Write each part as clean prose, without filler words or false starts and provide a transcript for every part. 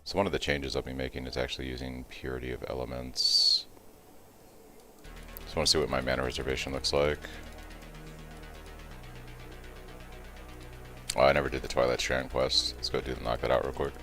So one of the changes I'll be making is actually using purity of elements. Just want to see what my mana reservation looks like. Oh, I never did the Twilight Strand quest. Let's go knock that out real quick.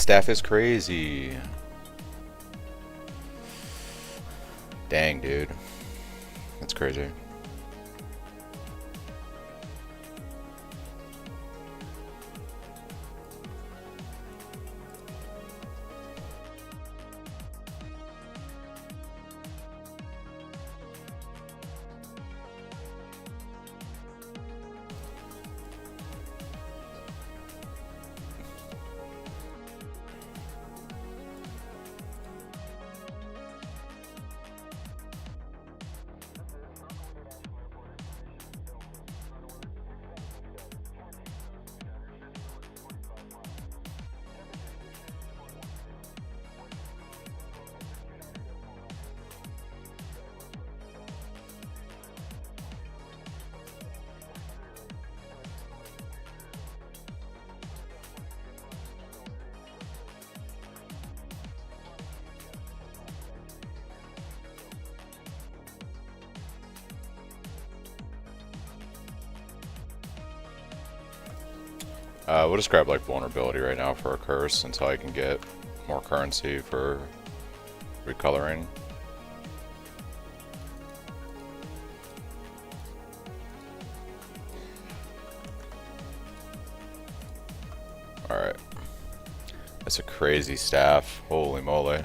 Staff is crazy. Dang, dude. That's crazy. We'll just grab like vulnerability right now for a curse until I can get more currency for recoloring. Alright. That's a crazy staff. Holy moly.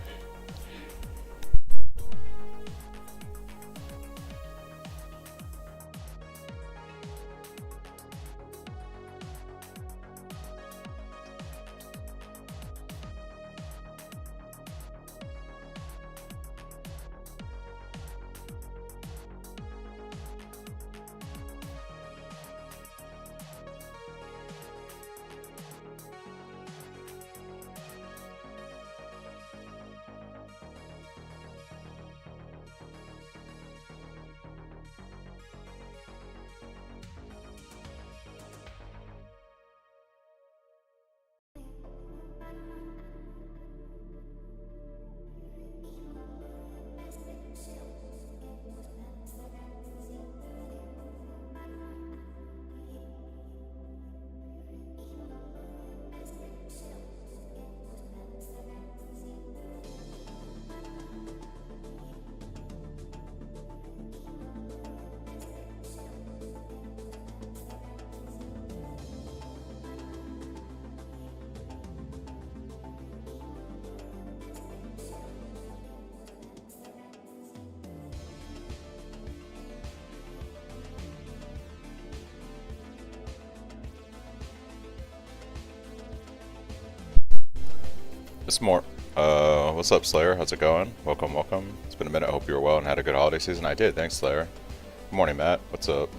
It's more. What's up, Slayer? How's it going? Welcome, welcome. It's been a minute. I hope you were well and had a good holiday season. I did. Thanks, Slayer. Good morning, Matt. What's up?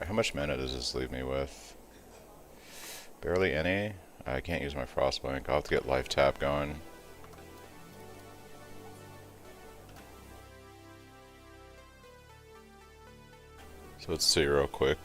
How much mana does this leave me with? Barely any. I can't use my Frostbank. I'll have to get Life Tap going. So let's see real quick.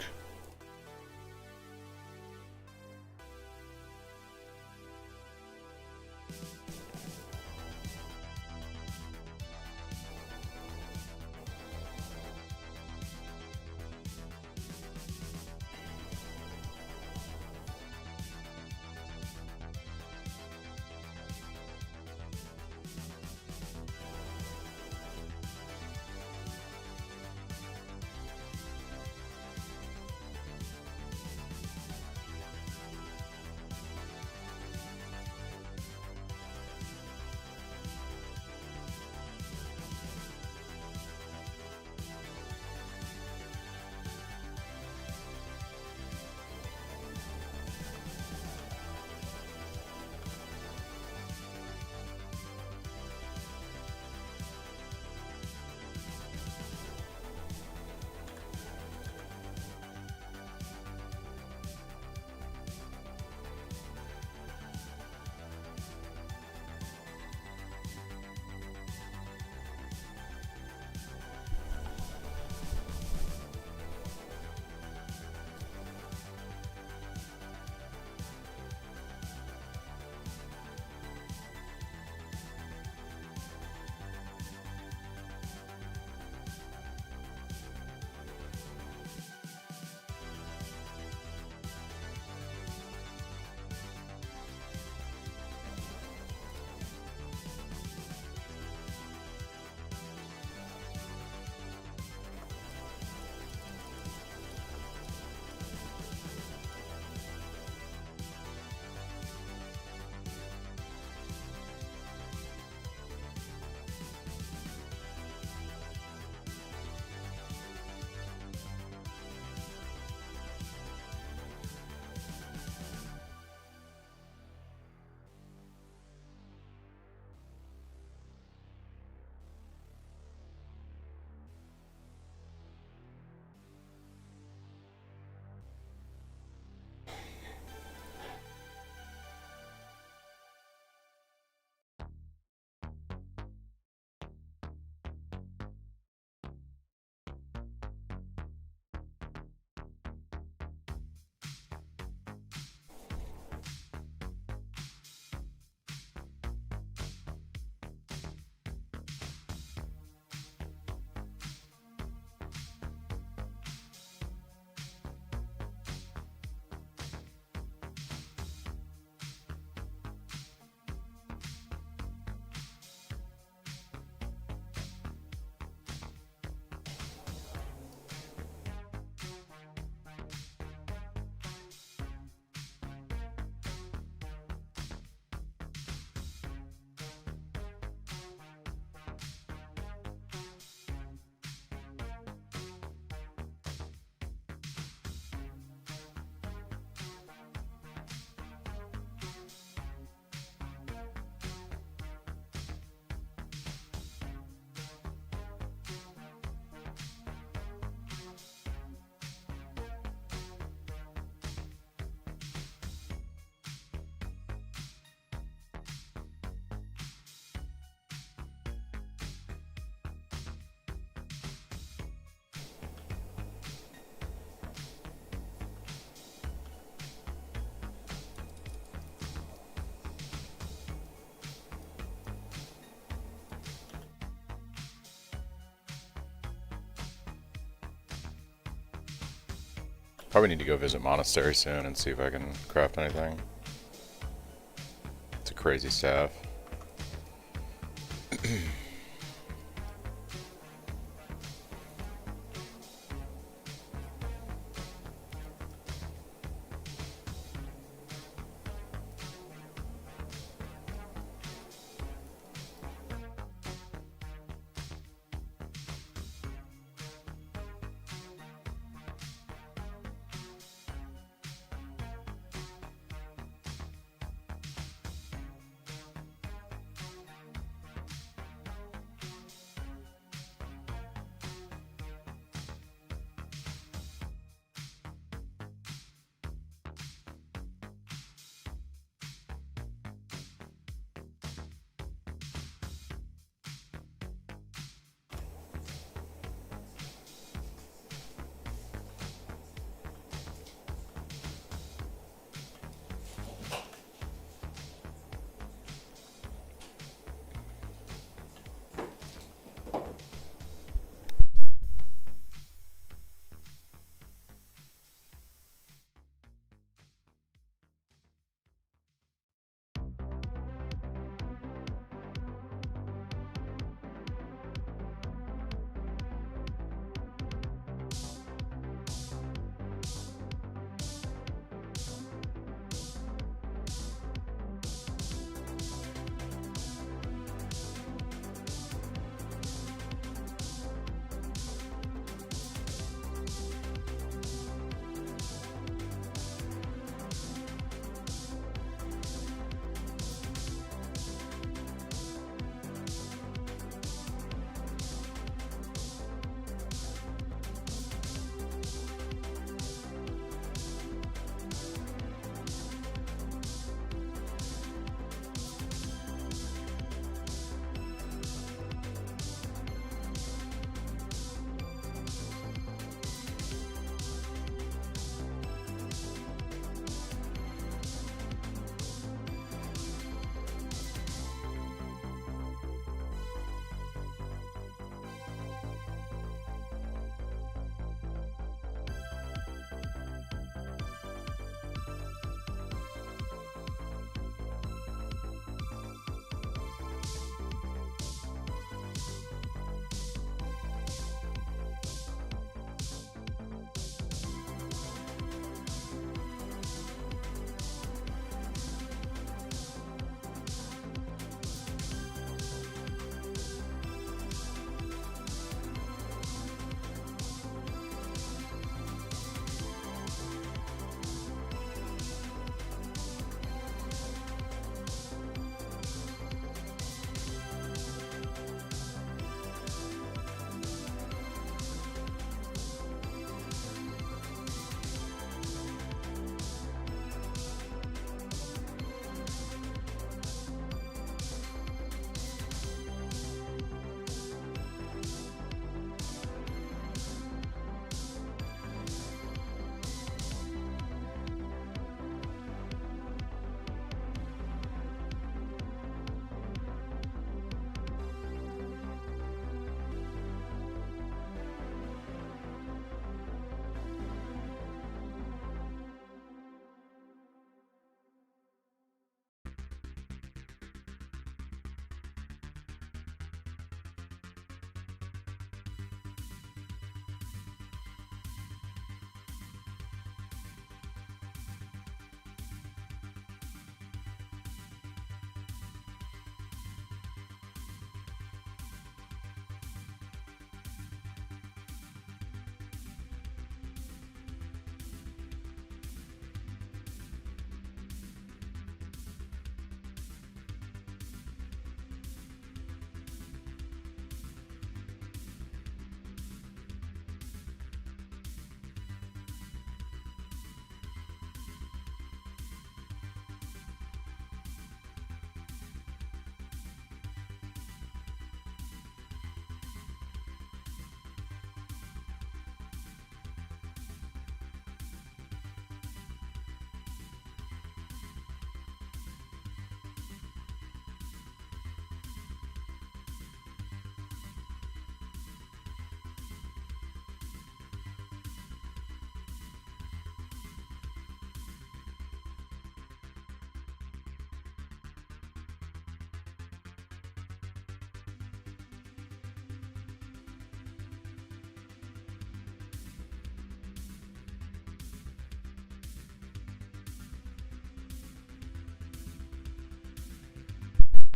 Probably need to go visit monastery soon and see if I can craft anything. It's a crazy staff.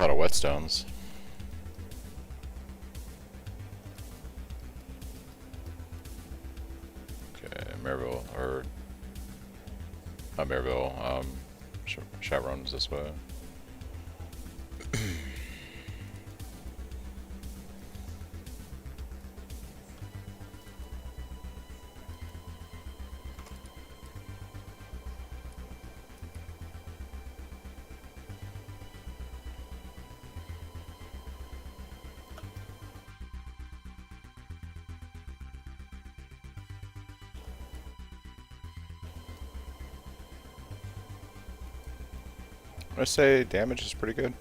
A lot of whetstones. Okay, Maryville, or not Maryville, Chaperone's this way. I say damage is pretty good.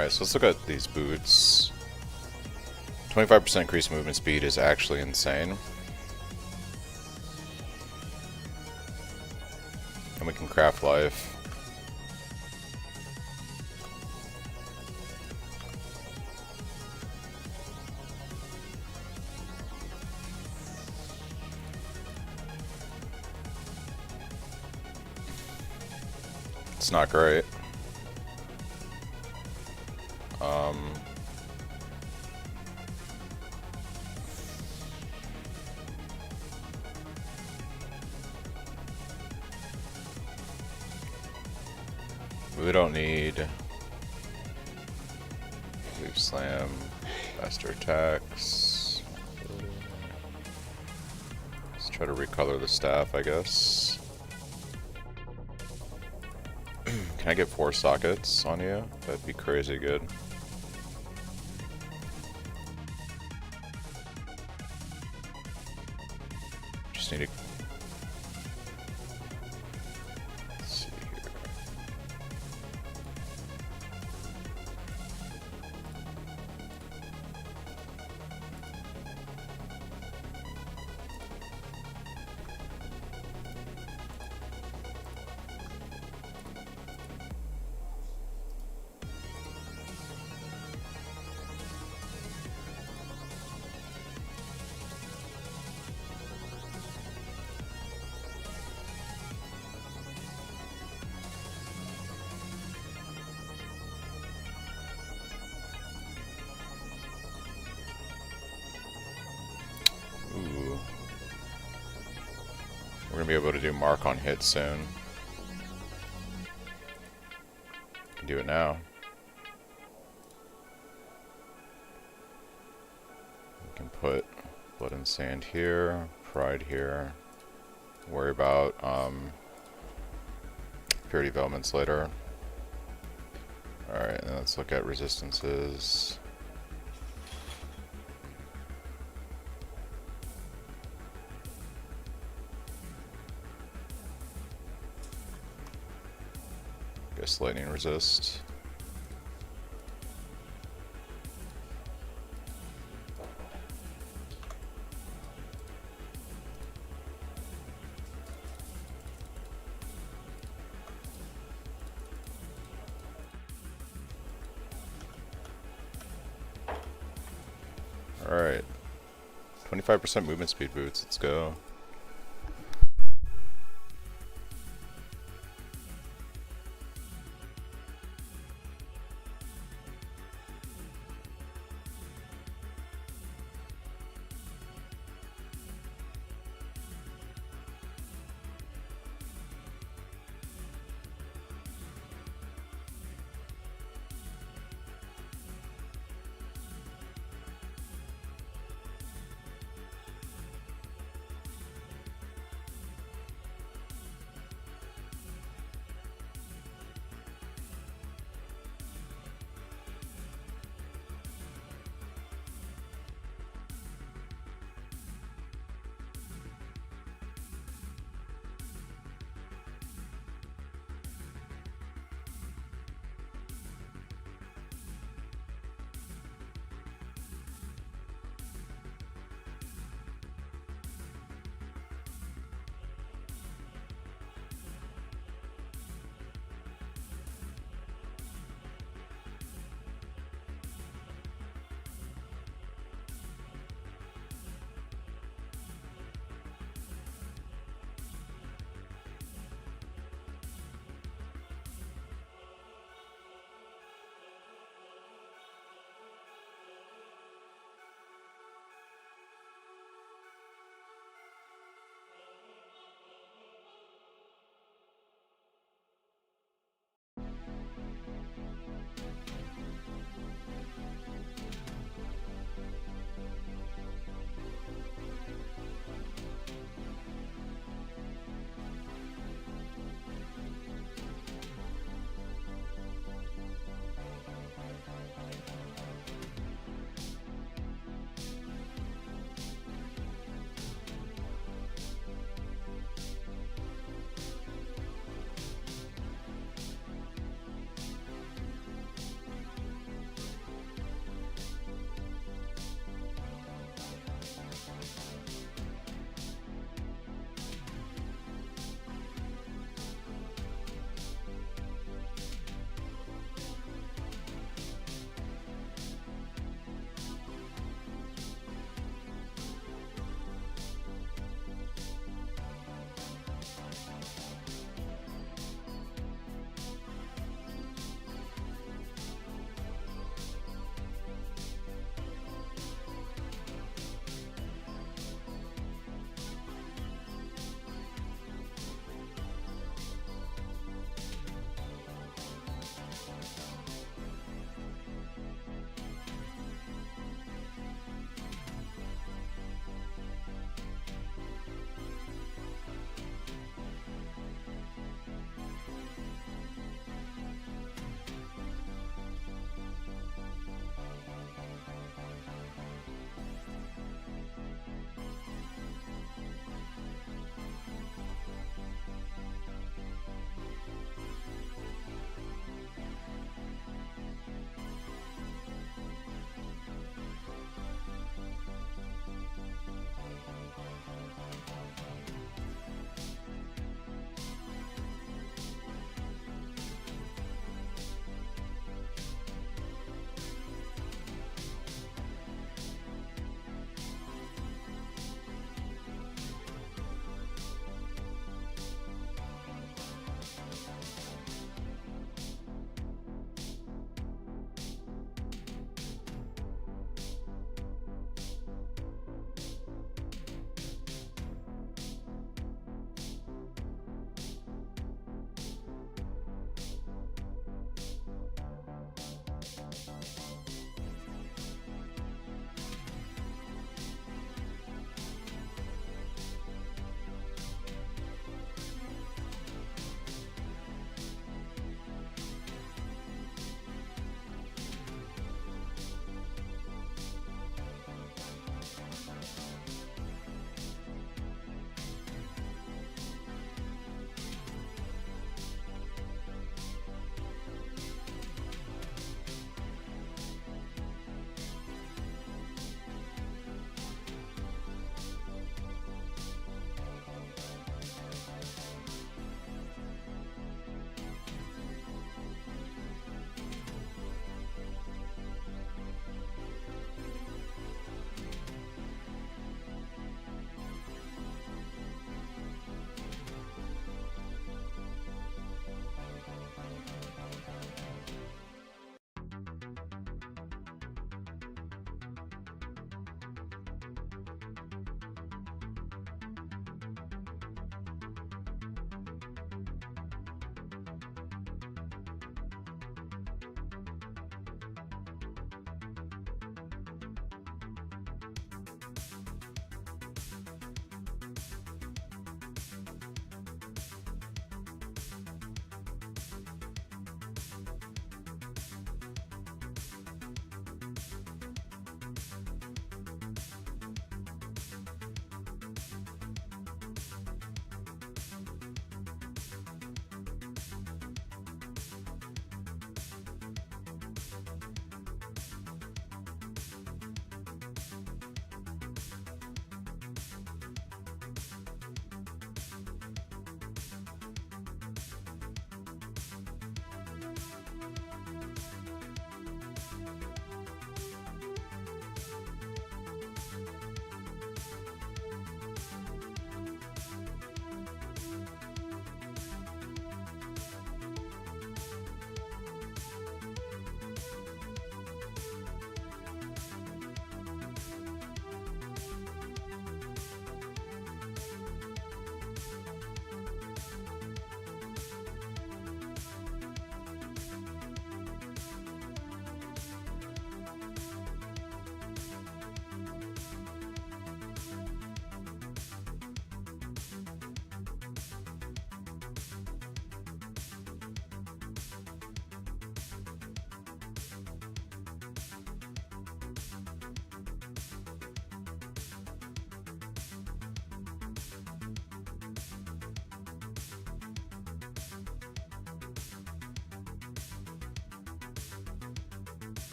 Alright, so let's look at these boots. 25% increased movement speed is actually insane. And we can craft life. It's not great. We don't need leaf slam, faster attacks. Let's Try to recolor the staff, I guess. Can I get 4 sockets on you? That'd be crazy good. Just need to... Let's see here. Ooh. We're gonna be able to do mark on hit soon. Can do it now. We can put blood and sand here, pride here. Worry about purity elements later. Alright, and let's look at resistances. Guess lightning resist. Alright. 25% movement speed boots, let's go.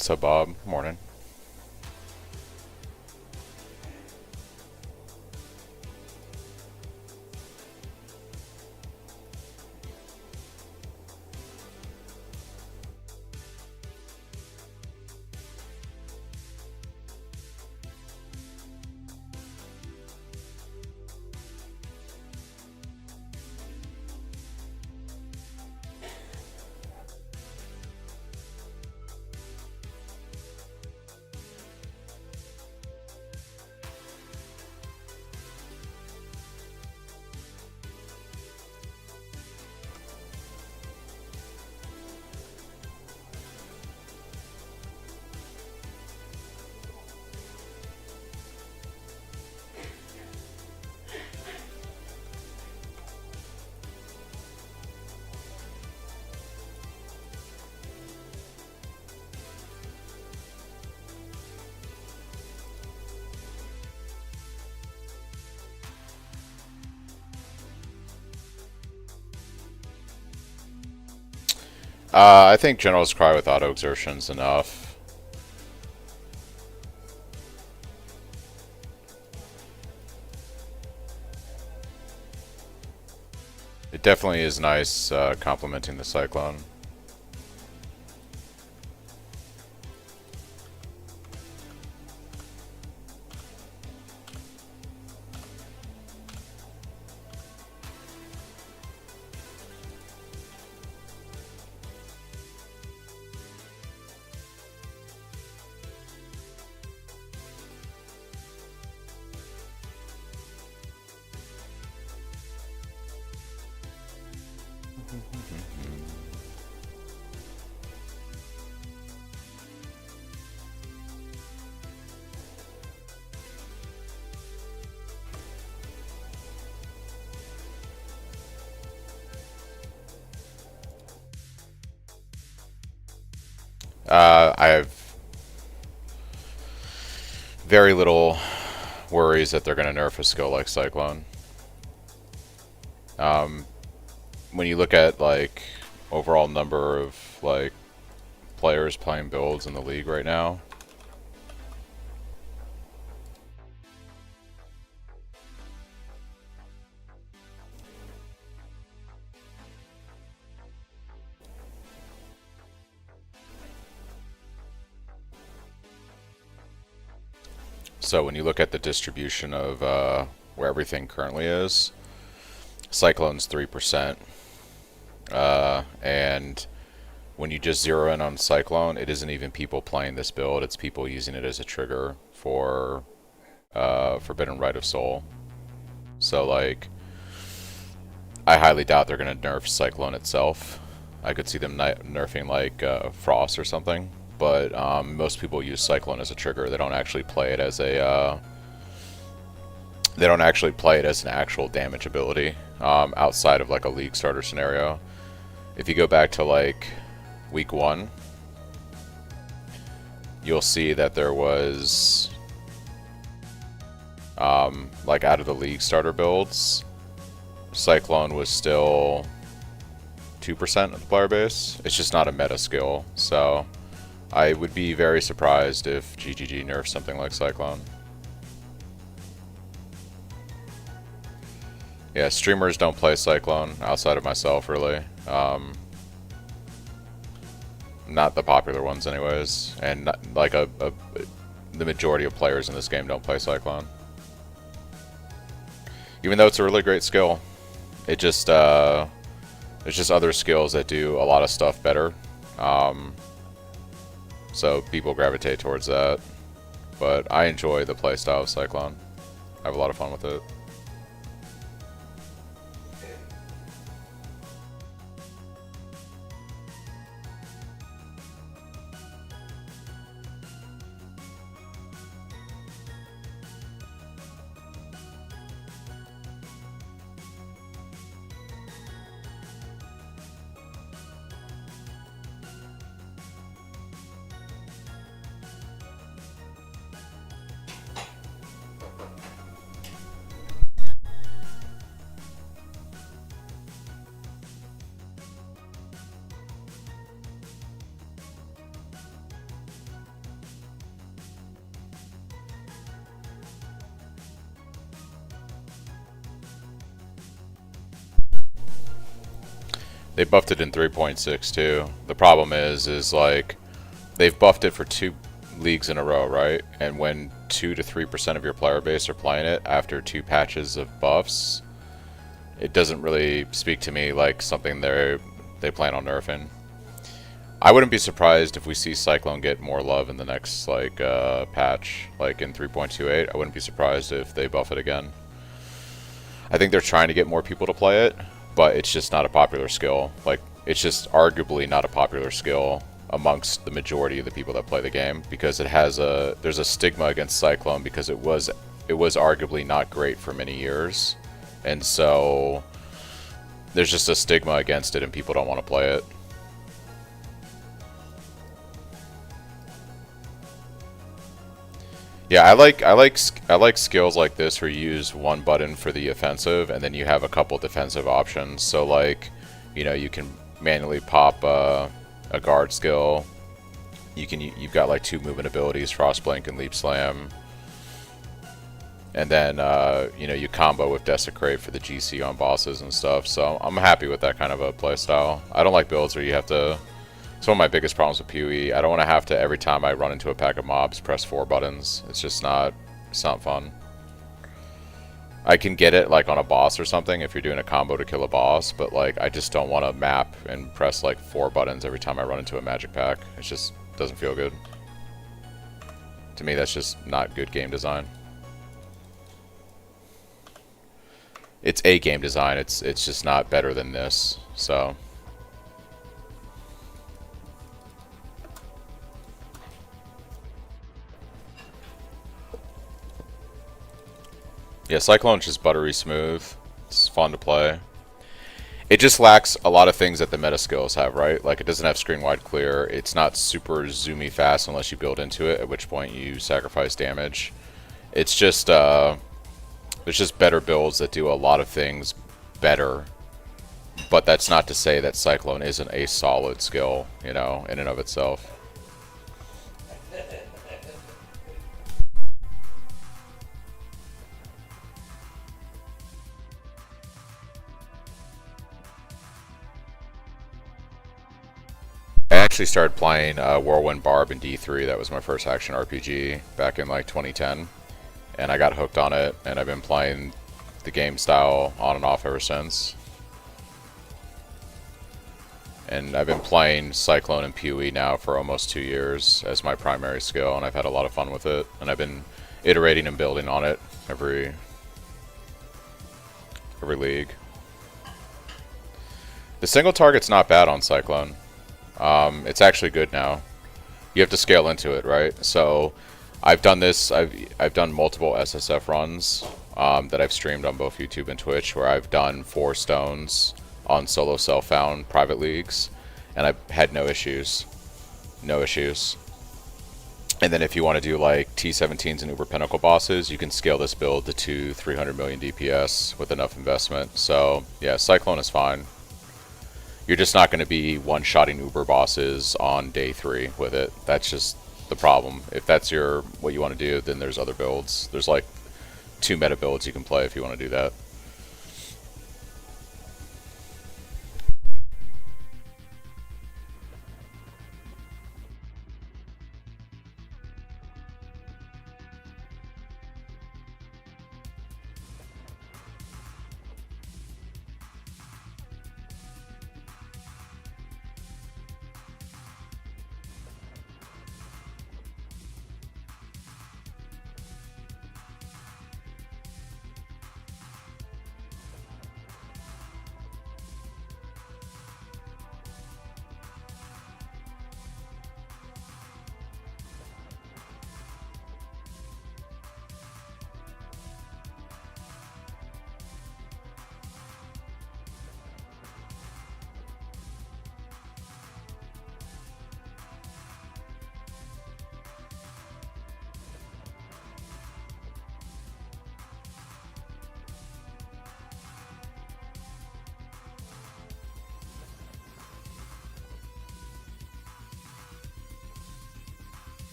What's up, Bob? Morning. I think General's Cry with auto exertion's enough. It definitely is nice complementing the Cyclone. I have very little worries that they're going to nerf a skill like Cyclone. When you look at like overall number of like players playing builds in the league right now, so when you look at the distribution of where everything currently is, Cyclone's 3%. And when you just zero in on Cyclone, it isn't even people playing this build, it's people using it as a trigger for Forbidden Rite of Soul. So like, I highly doubt they're going to nerf Cyclone itself. I could see them nerfing like Frost or something, but most people use Cyclone as a trigger. They don't actually play it as a they don't actually play it as an actual damage ability outside of like a league starter scenario. If you go back to like week 1, you'll see that there was like out of the league starter builds, Cyclone was still 2% of the player base. It's just not a meta skill, so I would be very surprised if GGG nerfs something like Cyclone. Yeah, streamers don't play Cyclone outside of myself, really. Not the popular ones, anyways. And not, like the majority of players in this game don't play Cyclone. Even though it's a really great skill, it just there's just other skills that do a lot of stuff better. So people gravitate towards that. But I enjoy the playstyle of Cyclone. I have a lot of fun with it. They buffed it in 3.6 too. The problem is like they've buffed it for 2 leagues in a row, right? And when 2 to 3% of your player base are playing it after 2 patches of buffs, it doesn't really speak to me like something they plan on nerfing. I wouldn't be surprised if we see Cyclone get more love in the next like patch, like in 3.28. I wouldn't be surprised if they buff it again. I think they're trying to get more people to play it, but it's just not a popular skill. Like, it's just arguably not a popular skill amongst the majority of the people that play the game, because there's a stigma against Cyclone because it was arguably not great for many years, and so there's just a stigma against it and people don't want to play it. Yeah, I like skills like this where you use one button for the offensive and then you have a couple defensive options. So like, you know, you can manually pop a guard skill. You've got like 2 movement abilities, Frostblink and Leap Slam. And then you know, you combo with Desecrate for the GC on bosses and stuff. So I'm happy with that kind of a playstyle. I don't like builds where you have to. It's one of my biggest problems with PoE. I don't want to have to, every time I run into a pack of mobs, press 4 buttons. It's just not, it's not fun. I can get it like on a boss or something if you're doing a combo to kill a boss, but like I just don't want to map and press like 4 buttons every time I run into a magic pack. It just doesn't feel good. To me, that's just not good game design. It's a game design. It's just not better than this. So. Yeah, Cyclone's just buttery smooth. It's fun to play. It just lacks a lot of things that the meta skills have, right? Like, it doesn't have screen wide clear. It's not super zoomy fast unless you build into it, at which point you sacrifice damage. It's just, there's just better builds that do a lot of things better. But that's not to say that Cyclone isn't a solid skill, you know, in and of itself. I actually started playing Whirlwind Barb in D3. That was my first action RPG back in like 2010, and I got hooked on it, and I've been playing the game style on and off ever since. And I've been playing Cyclone and PoE now for almost 2 years as my primary skill, and I've had a lot of fun with it, and I've been iterating and building on it every league. The single target's not bad on Cyclone. It's actually good now. You have to scale into it, right? So I've done this. I've done multiple SSF runs that I've streamed on both YouTube and Twitch, where I've done 4 stones on solo self-found private leagues, and I've had no issues. No issues. And then if you want to do like T17s and Uber Pinnacle bosses, you can scale this build to 300 million DPS with enough investment. So yeah, Cyclone is fine. You're just not going to be one-shotting Uber bosses on day 3 with it. That's just the problem. If that's what you want to do, then there's other builds. There's like 2 meta builds you can play if you want to do that.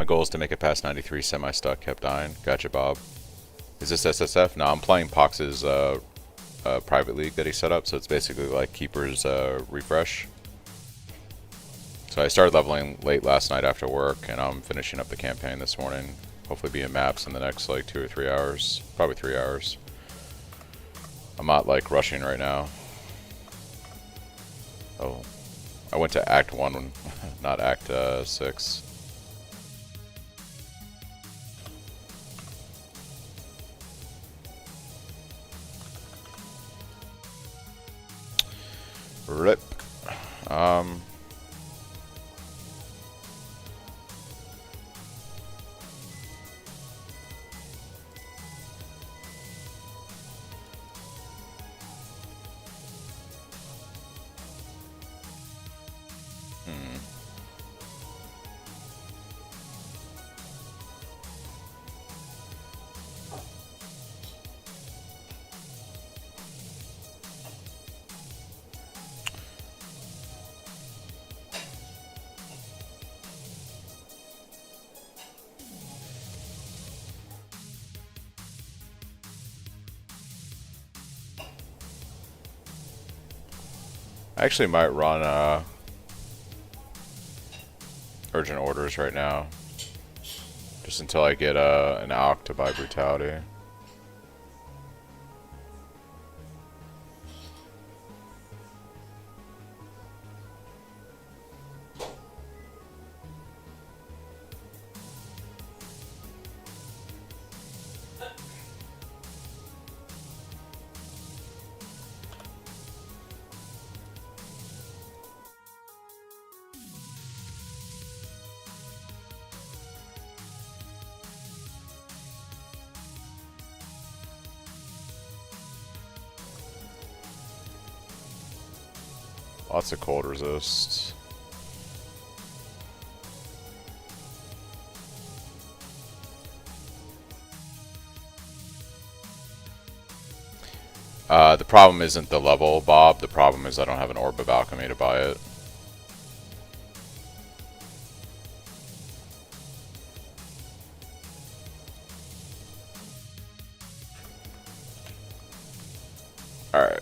My goal is to make it past 93 semi-stuck, kept dying. Gotcha, Bob. Is this SSF? No, I'm playing Pohx's private league that he set up, so it's basically like Keeper's refresh. So I started leveling late last night after work, and I'm finishing up the campaign this morning. Hopefully be in maps in the next like 2 or 3 hours. Probably 3 hours. I'm not like rushing right now. Oh, I went to Act 1, not Act 6. Rip. I actually might run urgent orders right now, just until I get an ALK to buy brutality. Lots of cold resist. The problem isn't the level, Bob. The problem is I don't have an Orb of Alchemy to buy it. Alright.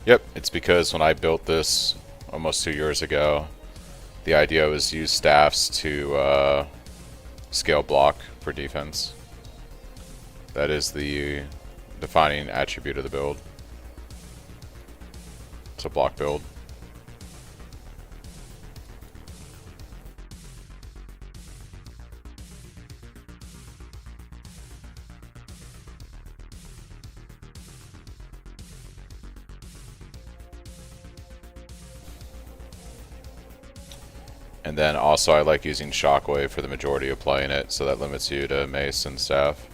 Yep, it's because when I built this almost 2 years ago, the idea was use staffs to scale block for defense. That is the defining attribute of the build. It's a block build. And then also I like using Shockwave for the majority of playing it, so that limits you to Mace and Staff.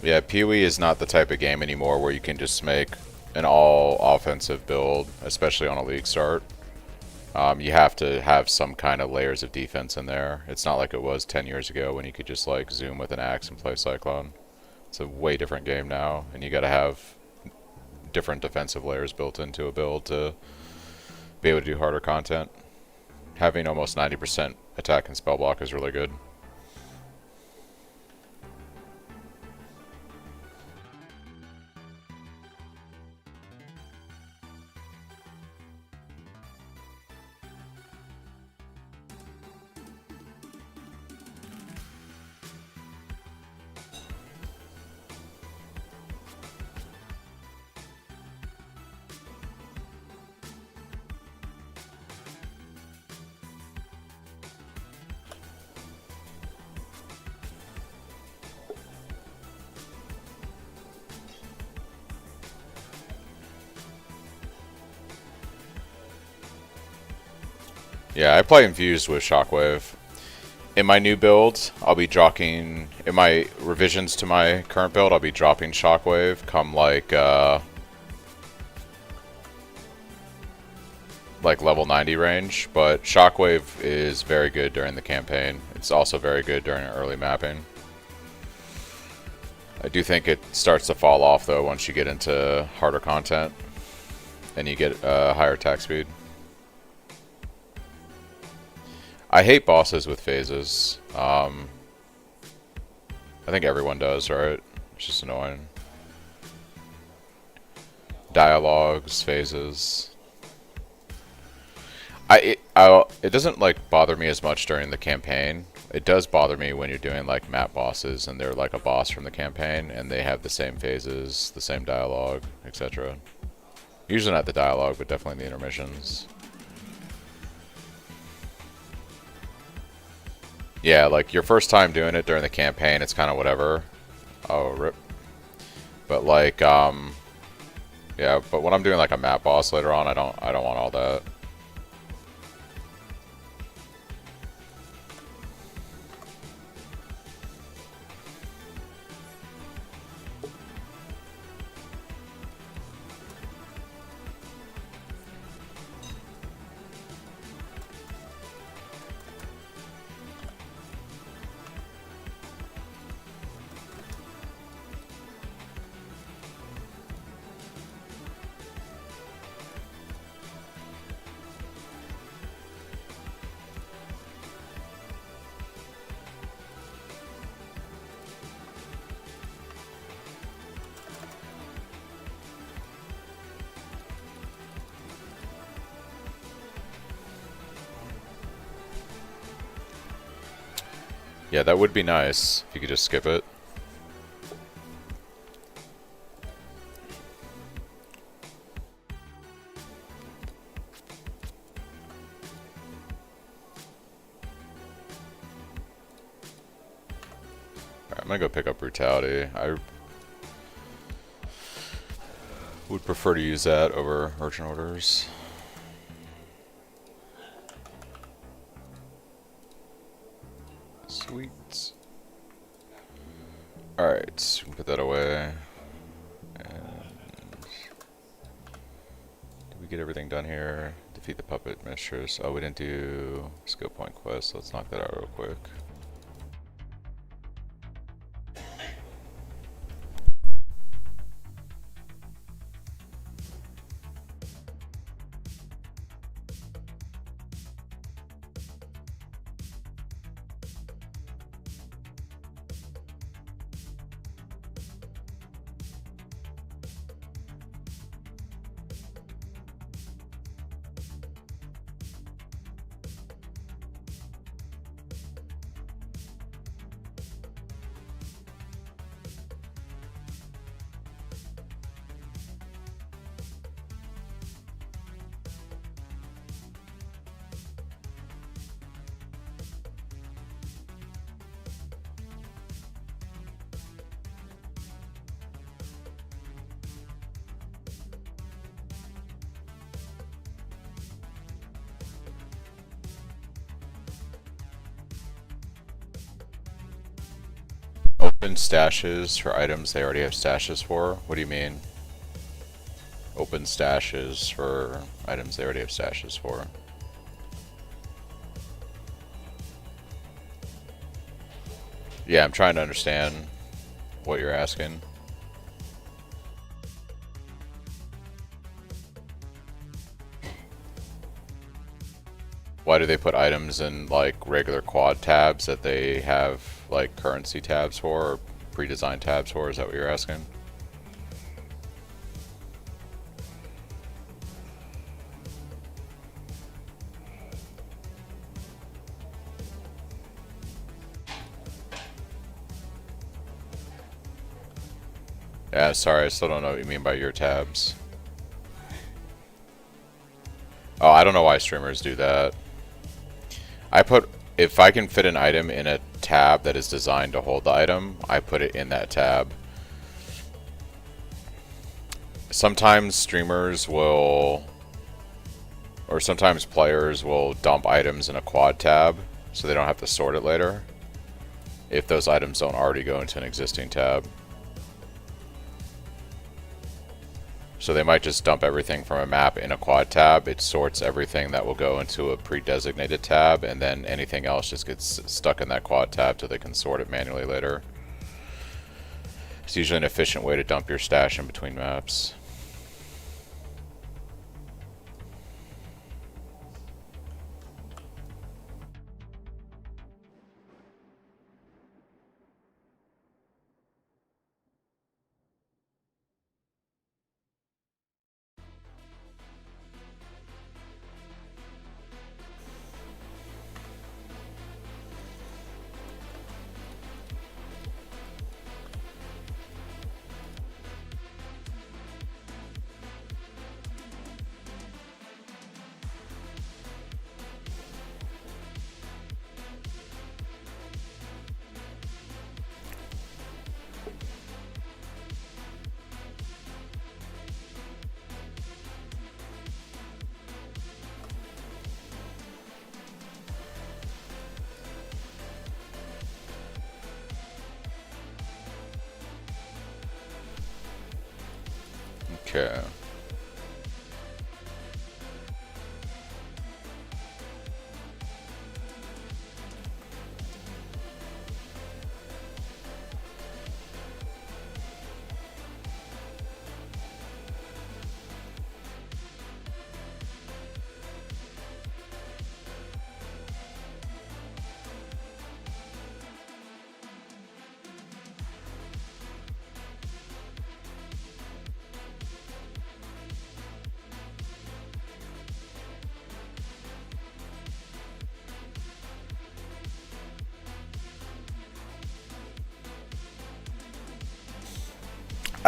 Yeah, Pee-wee is not the type of game anymore where you can just make an all-offensive build, especially on a league start. You have to have some kind of layers of defense in there. It's not like it was 10 years ago when you could just like zoom with an axe and play Cyclone. It's a way different game now, and you gotta have different defensive layers built into a build to be able to do harder content. Having almost 90% attack and spell block is really good. Yeah, I play Infused with Shockwave. In my new build, I'll be dropping, in my revisions to my current build, I'll be dropping Shockwave come like level 90 range, but Shockwave is very good during the campaign. It's also very good during early mapping. I do think it starts to fall off though once you get into harder content and you get higher attack speed. I hate bosses with phases. I think everyone does, right? It's just annoying. Dialogues, phases. It doesn't like bother me as much during the campaign. It does bother me when you're doing like map bosses and they're like a boss from the campaign and they have the same phases, the same dialogue, etc. Usually not the dialogue, but definitely the intermissions. Yeah, like your first time doing it during the campaign, it's kind of whatever. Oh, rip. But like, yeah, but when I'm doing like a map boss later on, I don't want all that. Yeah, that would be nice if you could just skip it. Alright, I'm gonna go pick up Brutality. I would prefer to use that over Urgent Orders. Sweet. Alright, we can put that away. And did we get everything done here? Defeat the puppet mistress. Oh, we didn't do skill point quest, so let's knock that out real quick. Open stashes for items they already have stashes for? What do you mean? Open stashes for items they already have stashes for. Yeah, I'm trying to understand what you're asking. Why do they put items in like regular quad tabs that they have like currency tabs for or pre-designed tabs for? Is that what you're asking? Yeah, sorry, I still don't know what you mean by your tabs. Oh, I don't know why streamers do that. If I can fit an item in a tab that is designed to hold the item, I put it in that tab. Sometimes streamers will, or sometimes players will dump items in a quad tab so they don't have to sort it later if those items don't already go into an existing tab. So they might just dump everything from a map in a quad tab. It sorts everything that will go into a pre-designated tab, and then anything else just gets stuck in that quad tab till they can sort it manually later. It's usually an efficient way to dump your stash in between maps. Okay.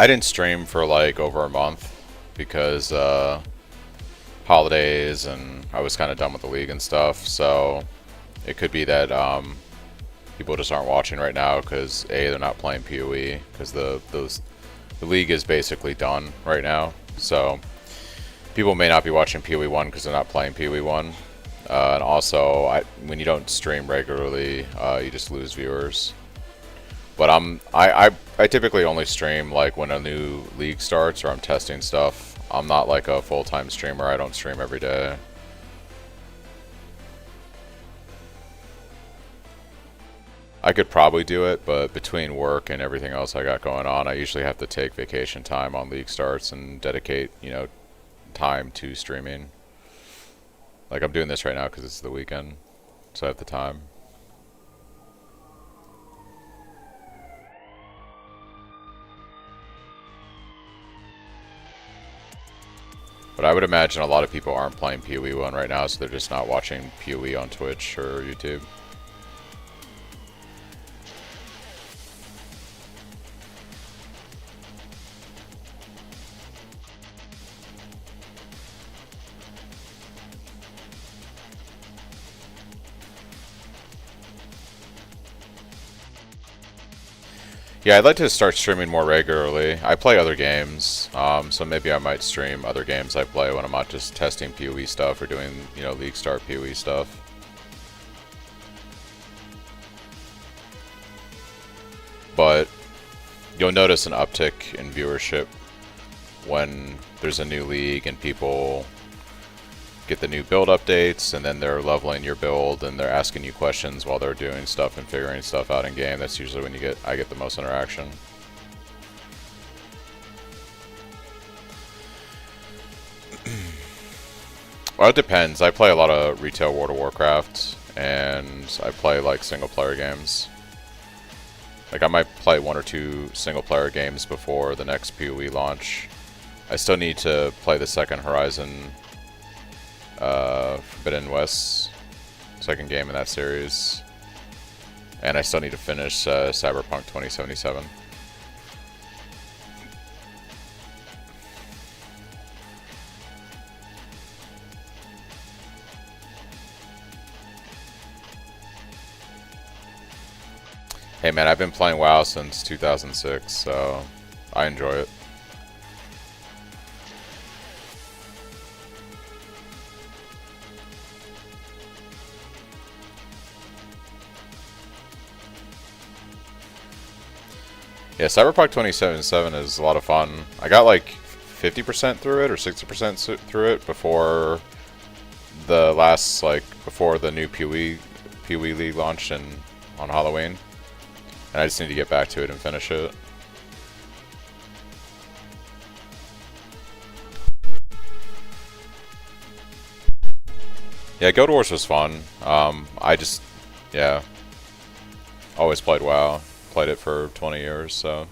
I didn't stream for like over a month because holidays and I was kind of done with the league and stuff. So it could be that people just aren't watching right now because A, they're not playing PoE because the league is basically done right now. So people may not be watching PoE 1 because they're not playing PoE 1. And also, when you don't stream regularly, you just lose viewers. But I typically only stream like when a new league starts or I'm testing stuff. I'm not like a full-time streamer. I don't stream every day. I could probably do it, but between work and everything else I got going on, I usually have to take vacation time on league starts and dedicate, you know, time to streaming. Like I'm doing this right now because it's the weekend, so I have the time. But I would imagine a lot of people aren't playing PoE 1 right now, so they're just not watching PoE on Twitch or YouTube. Yeah, I'd like to start streaming more regularly. I play other games, so maybe I might stream other games I play when I'm not just testing PoE stuff or doing, you know, League Start PoE stuff. But you'll notice an uptick in viewership when there's a new league and people get the new build updates, and then they're leveling your build and they're asking you questions while they're doing stuff and figuring stuff out in game. That's usually when I get the most interaction. Well, it depends. I play a lot of retail World of Warcraft, and I play like single player games. Like I might play 1 or 2 single player games before the next PoE launch. I still need to play the second Horizon Forbidden West, second game in that series. And I still need to finish Cyberpunk 2077. Hey man, I've been playing WoW since 2006, so I enjoy it. Yeah, Cyberpunk 2077 is a lot of fun. I got like 50% through it or 60% through it before the last, before the new PoE League launched on Halloween. And I just need to get back to it and finish it. Yeah, Guild Wars was fun. Yeah, always played WoW. Played it for 20 years, so.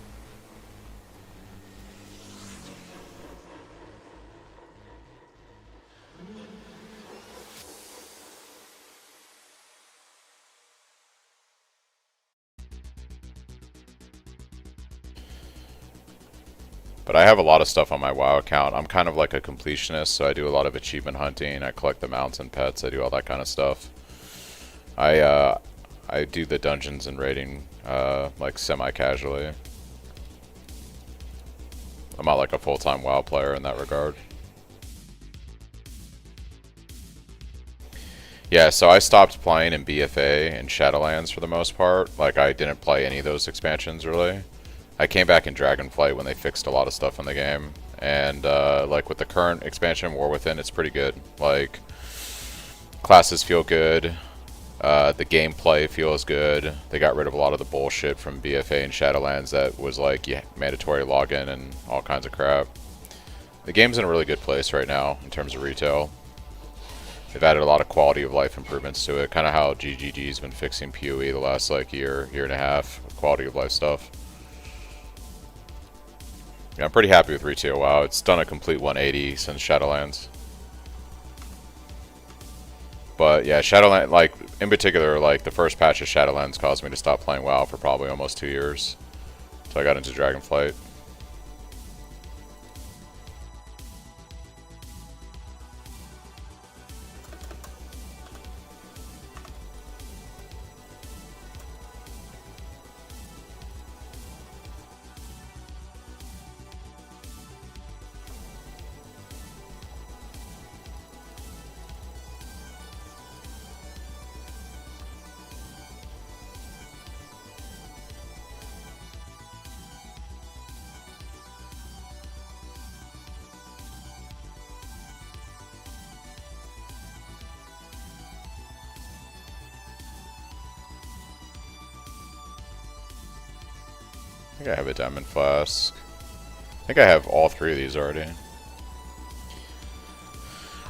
But I have a lot of stuff on my WoW account. I'm kind of like a completionist, so I do a lot of achievement hunting. I collect the mounts and pets. I do all that kind of stuff. I do the dungeons and raiding like semi-casually. I'm not like a full-time WoW player in that regard. Yeah, so I stopped playing in BFA and Shadowlands for the most part. Like I didn't play any of those expansions really. I came back in Dragonflight when they fixed a lot of stuff in the game, and like with the current expansion, War Within, it's pretty good. Like classes feel good, the gameplay feels good. They got rid of a lot of the bullshit from BFA and Shadowlands that was like mandatory login and all kinds of crap. The game's in a really good place right now in terms of retail. They've added a lot of quality of life improvements to it, kind of how GGG's been fixing PoE the last like year and a half, quality of life stuff. Yeah, I'm pretty happy with retail WoW. It's done a complete 180 since Shadowlands. But yeah, Shadowlands, like in particular, like the first patch of Shadowlands caused me to stop playing WoW for probably almost 2 years. So I got into Dragonflight. I think I have a Diamond Flask. I think I have all 3 of these already.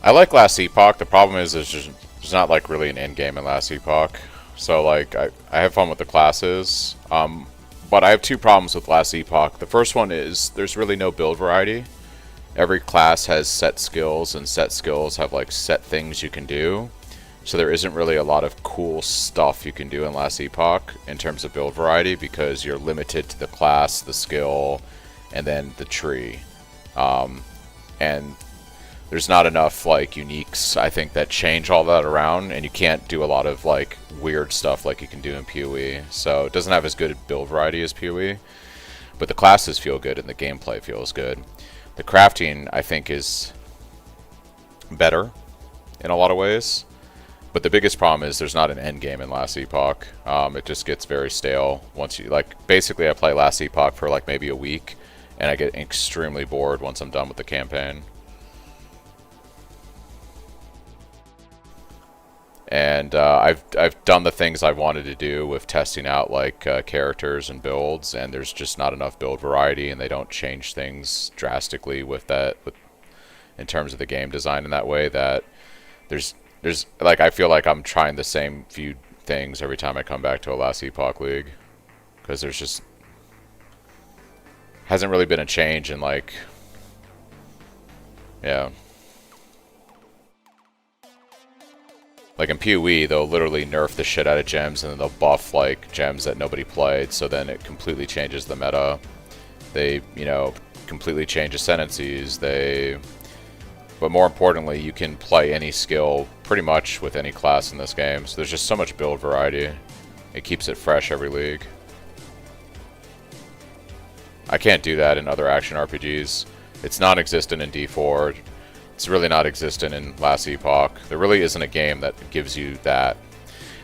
I like Last Epoch. The problem is there's not like really an end game in Last Epoch. So like I have fun with the classes. But I have 2 problems with Last Epoch. The first one is there's really no build variety. Every class has set skills, and set skills have like set things you can do. So there isn't really a lot of cool stuff you can do in Last Epoch in terms of build variety because you're limited to the class, the skill, and then the tree. And there's not enough like uniques, I think, that change all that around, and you can't do a lot of like weird stuff like you can do in PoE. So it doesn't have as good build variety as PoE, but the classes feel good and the gameplay feels good. The crafting, I think, is better in a lot of ways. But the biggest problem is there's not an end game in Last Epoch. It just gets very stale once you, like, basically I play Last Epoch for like maybe a week, and I get extremely bored once I'm done with the campaign. And I've done the things I wanted to do with testing out like characters and builds, and there's just not enough build variety, and they don't change things drastically with that, in terms of the game design in that way, that there's like, I feel like I'm trying the same few things every time I come back to a Last Epoch League, because there's just hasn't really been a change in, like, yeah. Like in PoE, they'll literally nerf the shit out of gems, and then they'll buff like gems that nobody played, so then it completely changes the meta. They, you know, completely change ascendancies. But more importantly, you can play any skill pretty much with any class in this game. So there's just so much build variety. It keeps it fresh every league. I can't do that in other action RPGs. It's non-existent in D4. It's really not existent in Last Epoch. There really isn't a game that gives you that.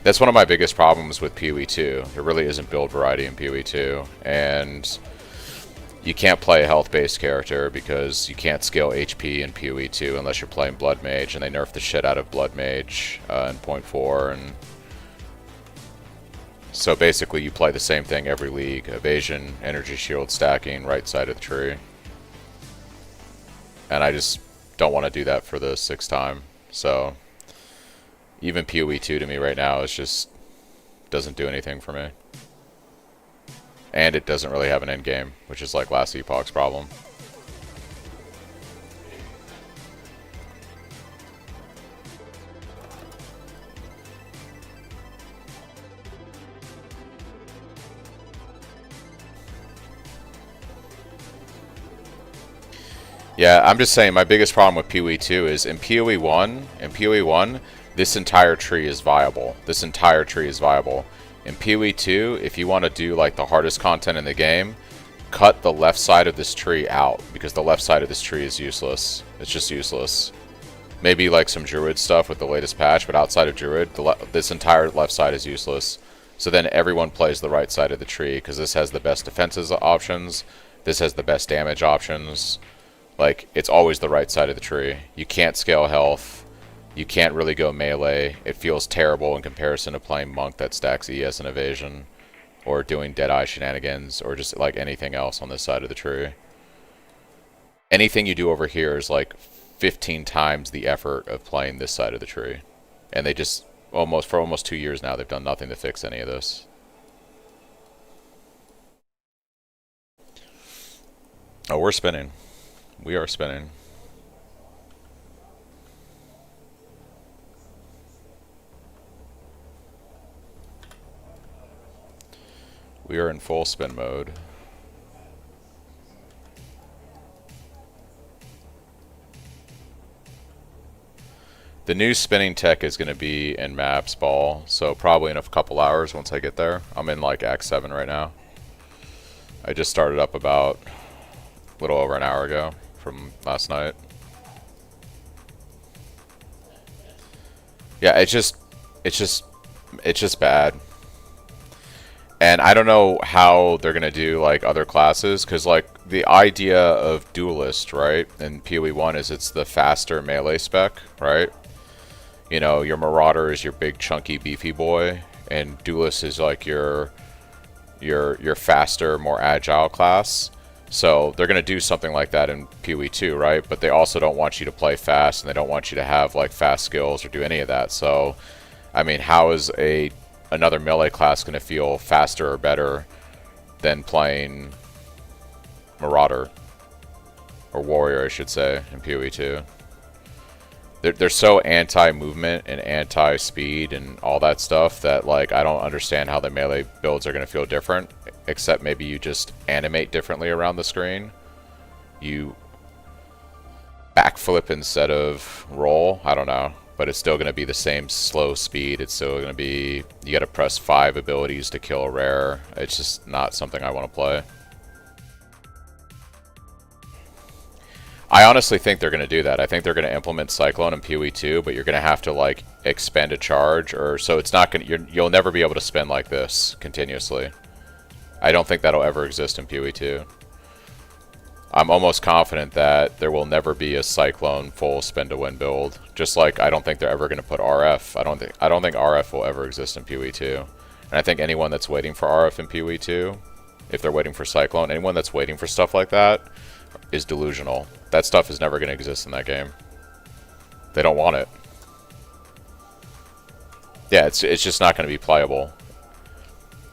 That's one of my biggest problems with PoE 2. There really isn't build variety in PoE 2. And you can't play a health-based character because you can't scale HP in PoE 2 unless you're playing Blood Mage, and they nerfed the shit out of Blood Mage in 0.4. And so basically you play the same thing every league. Evasion, energy shield stacking, right side of the tree. And I just don't want to do that for the 6th time. So even PoE 2 to me right now is just doesn't do anything for me. And it doesn't really have an end game, which is like Last Epoch's problem. Yeah, I'm just saying my biggest problem with PoE 2 is in PoE 1, this entire tree is viable. This entire tree is viable. In PoE 2, if you want to do like the hardest content in the game, cut the left side of this tree out, because the left side of this tree is useless. It's just useless. Maybe like some Druid stuff with the latest patch, but outside of Druid, this entire left side is useless. So then everyone plays the right side of the tree, because this has the best defenses options, this has the best damage options. Like, it's always the right side of the tree. You can't scale health. You can't really go melee. It feels terrible in comparison to playing Monk that stacks ES and Evasion, or doing Deadeye shenanigans, or just like anything else on this side of the tree. Anything you do over here is like 15 times the effort of playing this side of the tree. And they just, for almost 2 years now, they've done nothing to fix any of this. Oh, we're spinning. We are spinning. We are in full spin mode. The new spinning tech is going to be in Maps Ball, so probably in a couple hours once I get there. I'm in like Act 7 right now. I just started up about a little over an hour ago from last night. Yeah, it's just bad. And I don't know how they're gonna do like other classes, because like the idea of Duelist, right, in PoE 1 is it's the faster melee spec, right? You know, your Marauder is your big chunky beefy boy, and Duelist is like your faster, more agile class. So they're going to do something like that in PoE 2, right? But they also don't want you to play fast, and they don't want you to have like fast skills or do any of that. So, I mean, how is another melee class going to feel faster or better than playing Marauder? Or Warrior, I should say, in PoE 2. They're so anti-movement and anti-speed and all that stuff that, like, I don't understand how the melee builds are going to feel different, except maybe you just animate differently around the screen. You backflip instead of roll. I don't know. But it's still going to be the same slow speed. It's still going to be, you got to press 5 abilities to kill a rare. It's just not something I want to play. I honestly think they're going to do that. I think they're going to implement Cyclone in PoE 2, but you're going to have to like expend a charge, or so it's not going to. You'll never be able to spend like this continuously. I don't think that'll ever exist in PoE 2. I'm almost confident that there will never be a Cyclone full spend to win build. Just like I don't think they're ever going to put RF. I don't think RF will ever exist in PoE 2. And I think anyone that's waiting for RF in PoE 2, if they're waiting for Cyclone, anyone that's waiting for stuff like that is delusional. That stuff is never going to exist in that game. They don't want it. Yeah, it's just not going to be playable.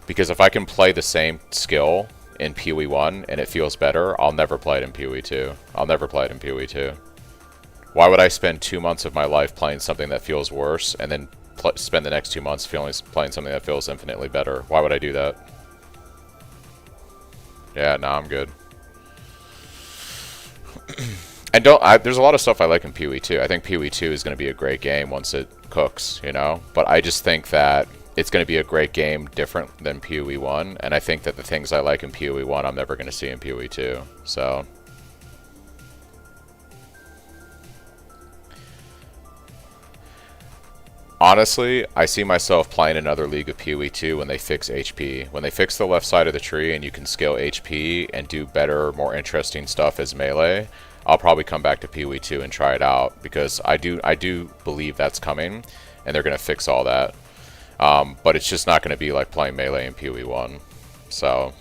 Because if I can play the same skill in PoE 1 and it feels better, I'll never play it in PoE 2. I'll never play it in PoE 2. Why would I spend 2 months of my life playing something that feels worse and then spend the next 2 months playing something that feels infinitely better? Why would I do that? Yeah, nah, I'm good. And there's a lot of stuff I like in PoE 2. I think PoE 2 is going to be a great game once it cooks, you know? But I just think that it's going to be a great game different than PoE 1, and I think that the things I like in PoE 1 I'm never going to see in PoE 2. So honestly, I see myself playing another league of PoE 2 when they fix HP. When they fix the left side of the tree and you can scale HP and do better, more interesting stuff as melee, I'll probably come back to PoE 2 and try it out, because I do believe that's coming, and they're going to fix all that. But it's just not going to be like playing melee in PoE 1. So,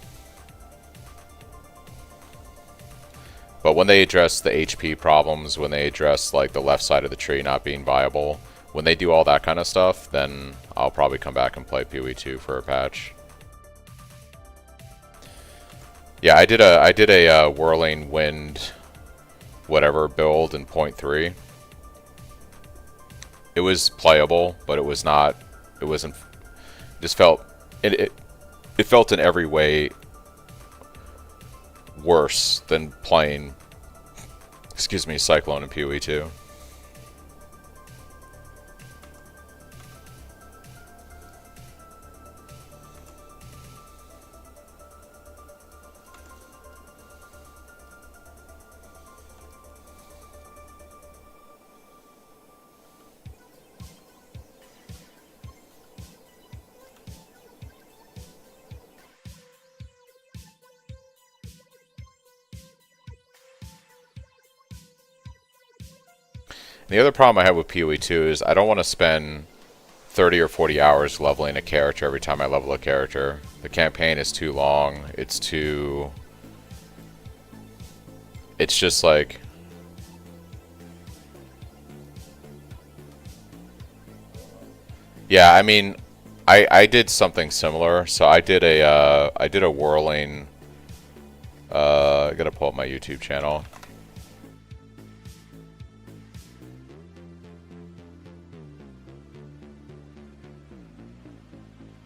but when they address the HP problems, when they address like the left side of the tree not being viable, when they do all that kind of stuff, then I'll probably come back and play PoE 2 for a patch. Yeah, I did a whirling wind whatever build in 0.3. It was playable, but it was not. It wasn't. Just felt it felt in every way worse than playing. Excuse me, Cyclone in PoE 2. The other problem I have with PoE 2 is I don't want to spend 30 or 40 hours leveling a character every time I level a character. The campaign is too long. It's too... It's just like... Yeah, I mean, I did something similar. So I did a whirling... I gotta pull up my YouTube channel.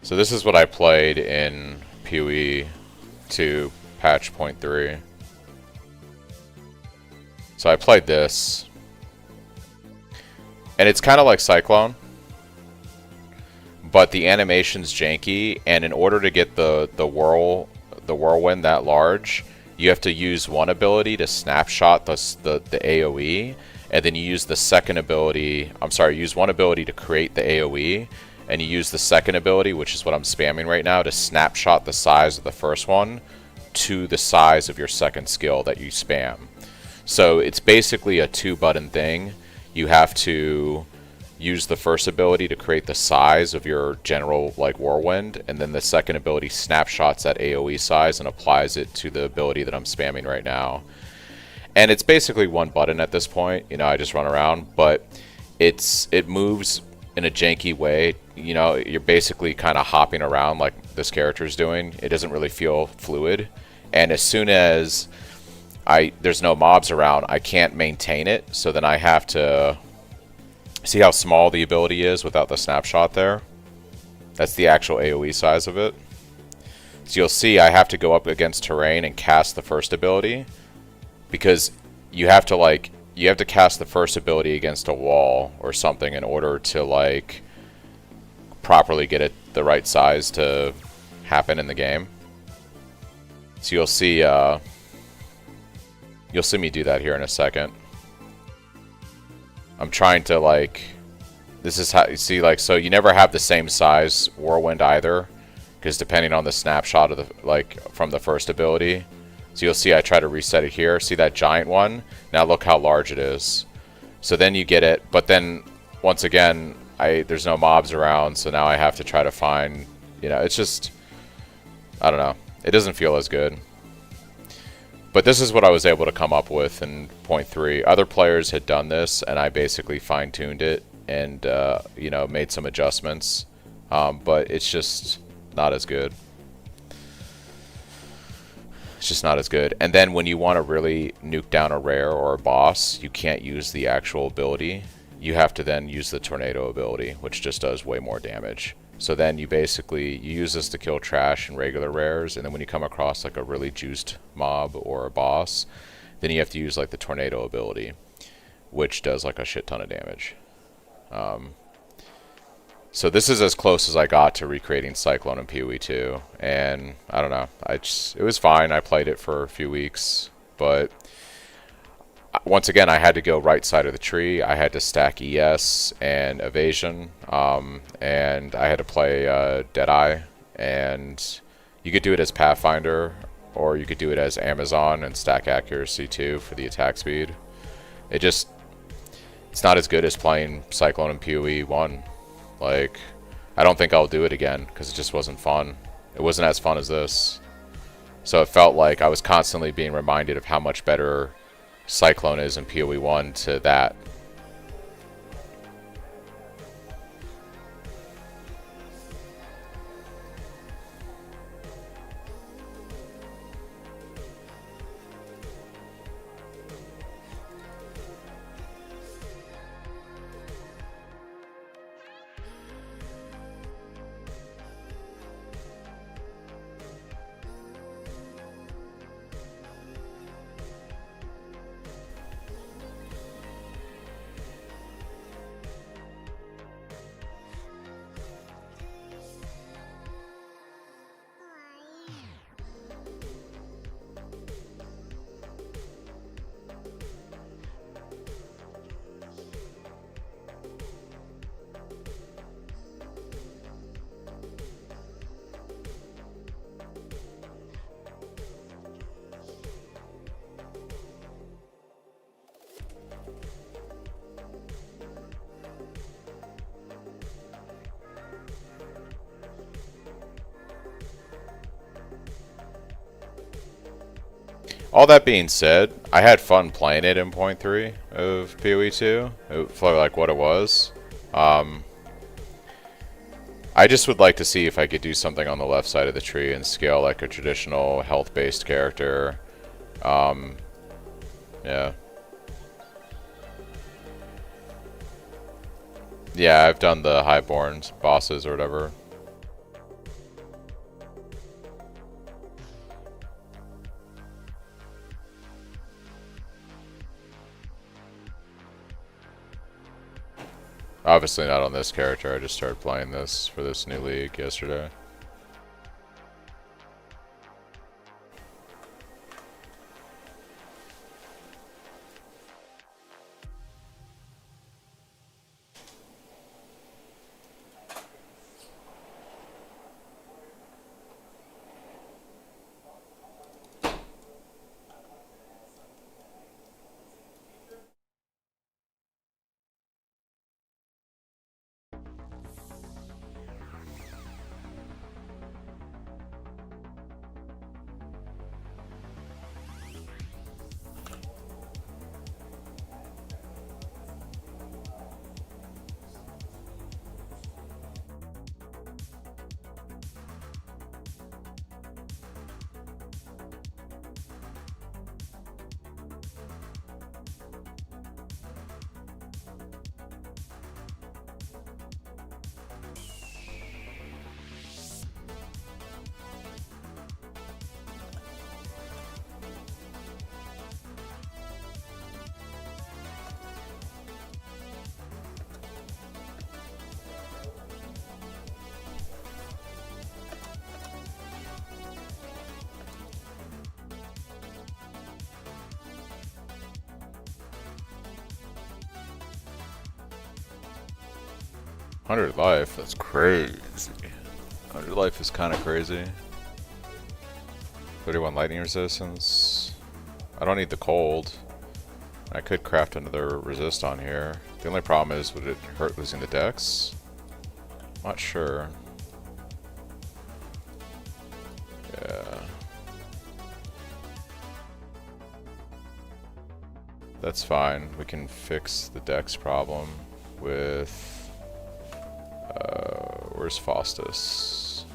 So this is what I played in PoE 2 patch 0.3. So I played this, and it's kind of like Cyclone, but the animation's janky, and in order to get the whirlwind that large, you have to use one ability to snapshot the AoE, and then you use the second ability. I'm sorry, use one ability to create the AoE. And you use the second ability, which is what I'm spamming right now, to snapshot the size of the first one to the size of your second skill that you spam. So it's basically a 2-button thing. You have to use the first ability to create the size of your general like whirlwind, and then the second ability snapshots that AoE size and applies it to the ability that I'm spamming right now. And it's basically one button at this point. You know, I just run around, but it moves in a janky way. You know, you're basically kind of hopping around like this character's doing. It doesn't really feel fluid. And as soon as there's no mobs around, I can't maintain it. So then I have to see how small the ability is without the snapshot there. That's the actual AoE size of it. So you'll see I have to go up against terrain and cast the first ability, because you have to cast the first ability against a wall or something in order to like properly get it the right size to happen in the game. So you'll see You'll see me do that here in a second. I'm trying to, like... This is how... You see, like, so you never have the same size Whirlwind either. Because depending on the snapshot of the... Like, from the first ability. So you'll see I try to reset it here. See that giant one? Now look how large it is. So then you get it. But then, once again, there's no mobs around. So now I have to try to find... You know, it's just... I don't know. It doesn't feel as good. But this is what I was able to come up with in 0.3. Other players had done this, and I basically fine-tuned it and, you know, made some adjustments. But it's just not as good. It's just not as good. And then when you want to really nuke down a rare or a boss, you can't use the actual ability. You have to then use the tornado ability, which just does way more damage. So then you basically, you use this to kill trash and regular rares, and then when you come across like a really juiced mob or a boss, then you have to use like the tornado ability, which does like a shit ton of damage. So this is as close as I got to recreating Cyclone in PoE 2, and I don't know, it was fine. I played it for a few weeks, but once again, I had to go right side of the tree. I had to stack ES and evasion, and I had to play Deadeye, and you could do it as Pathfinder, or you could do it as Amazon and stack accuracy too for the attack speed. It's not as good as playing Cyclone in PoE 1. Like, I don't think I'll do it again, because it just wasn't fun. It wasn't as fun as this. So it felt like I was constantly being reminded of how much better Cyclone is in PoE 1 to that. All that being said, I had fun playing it in 0.3 of PoE 2 for like what it was. I just would like to see if I could do something on the left side of the tree and scale like a traditional health-based character. Yeah. Yeah, I've done the Highborns bosses or whatever. Obviously not on this character, I just started playing this for this new league yesterday. 100 life, that's crazy. 100 life is kind of crazy. 31 lightning resistance. I don't need the cold. I could craft another resist on here. The only problem is, would it hurt losing the dex? Not sure. Yeah. That's fine. We can fix the dex problem with... where's Faustus?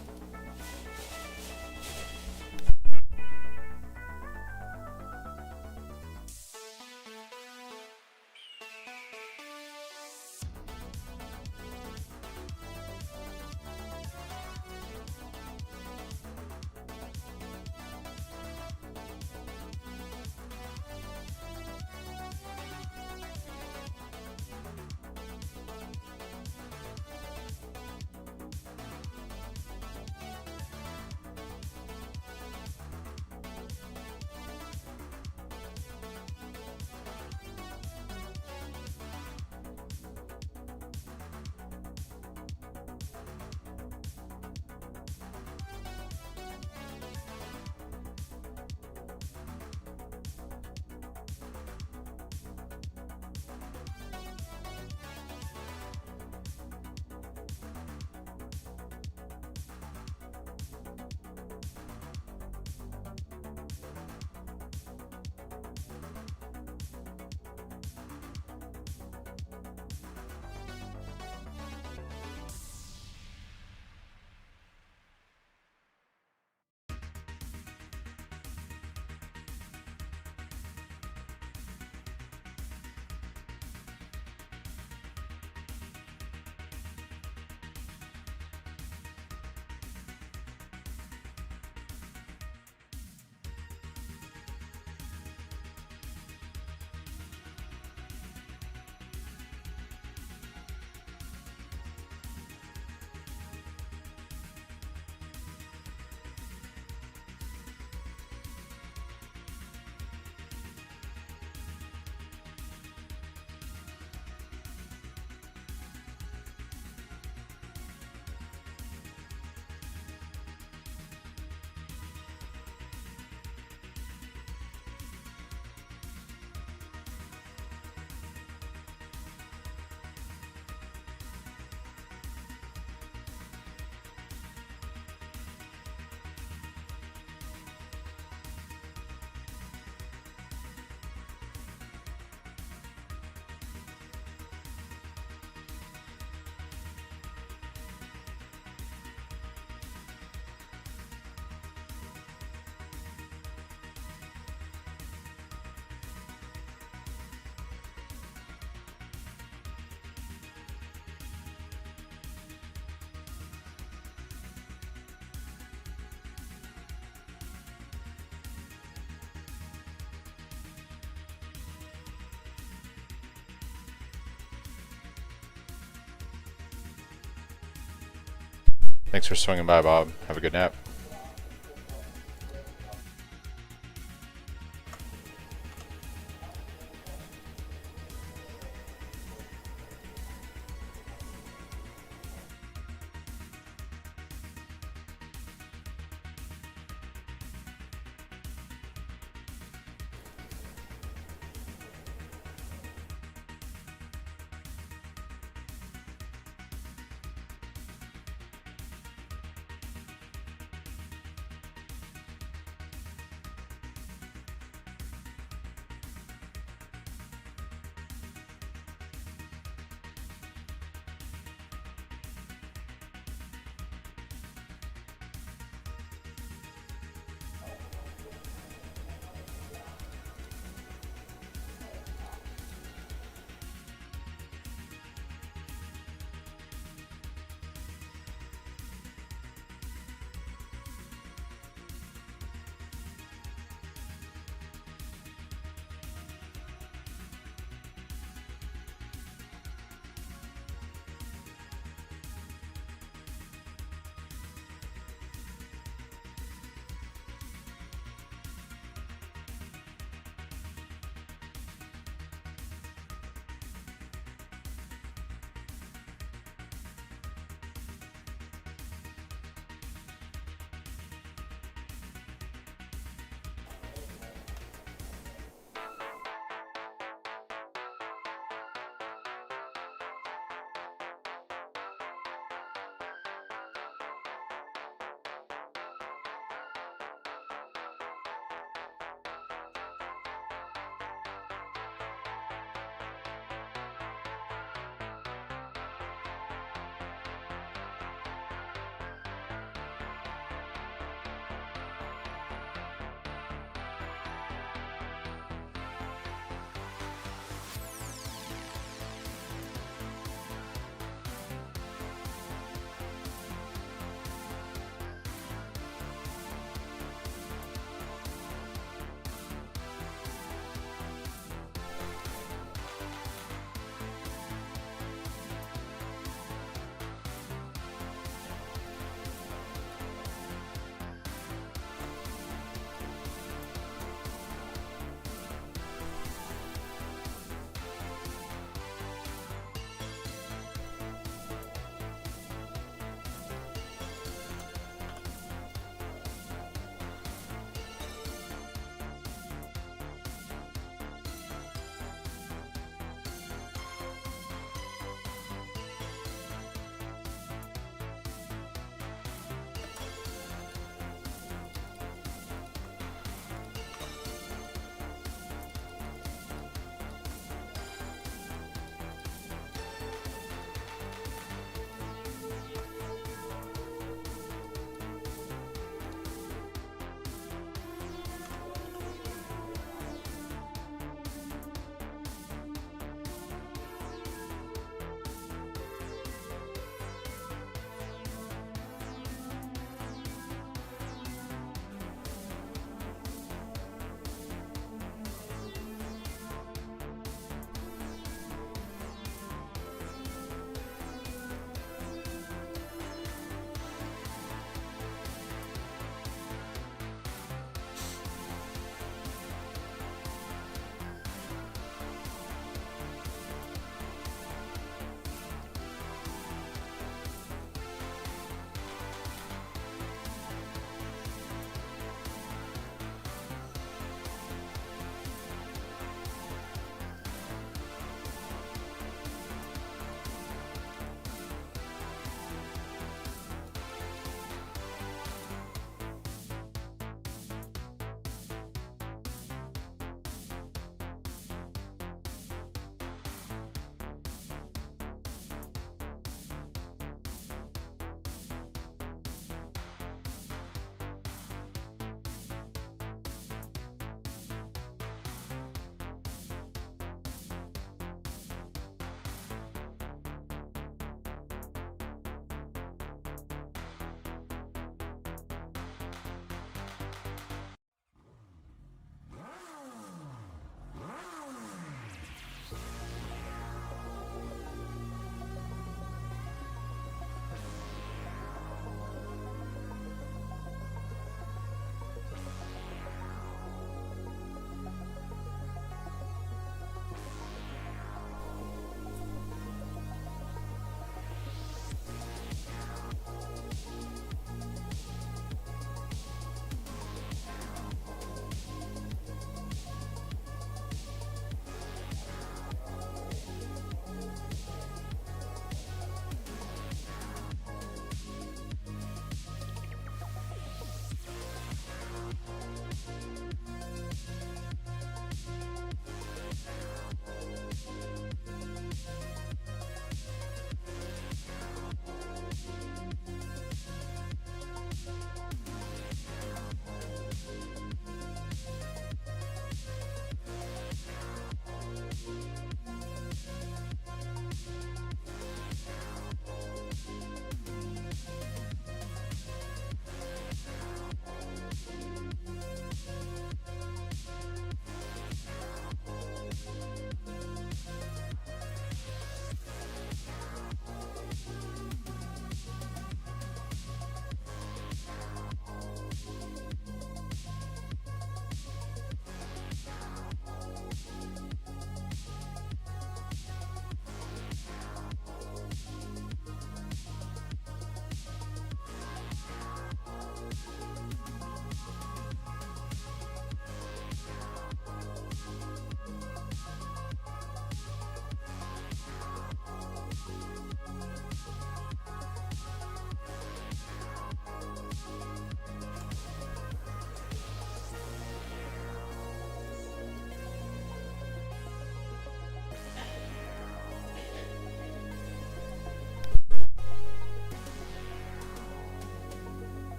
Thanks for swinging by, Bob. Have a good nap.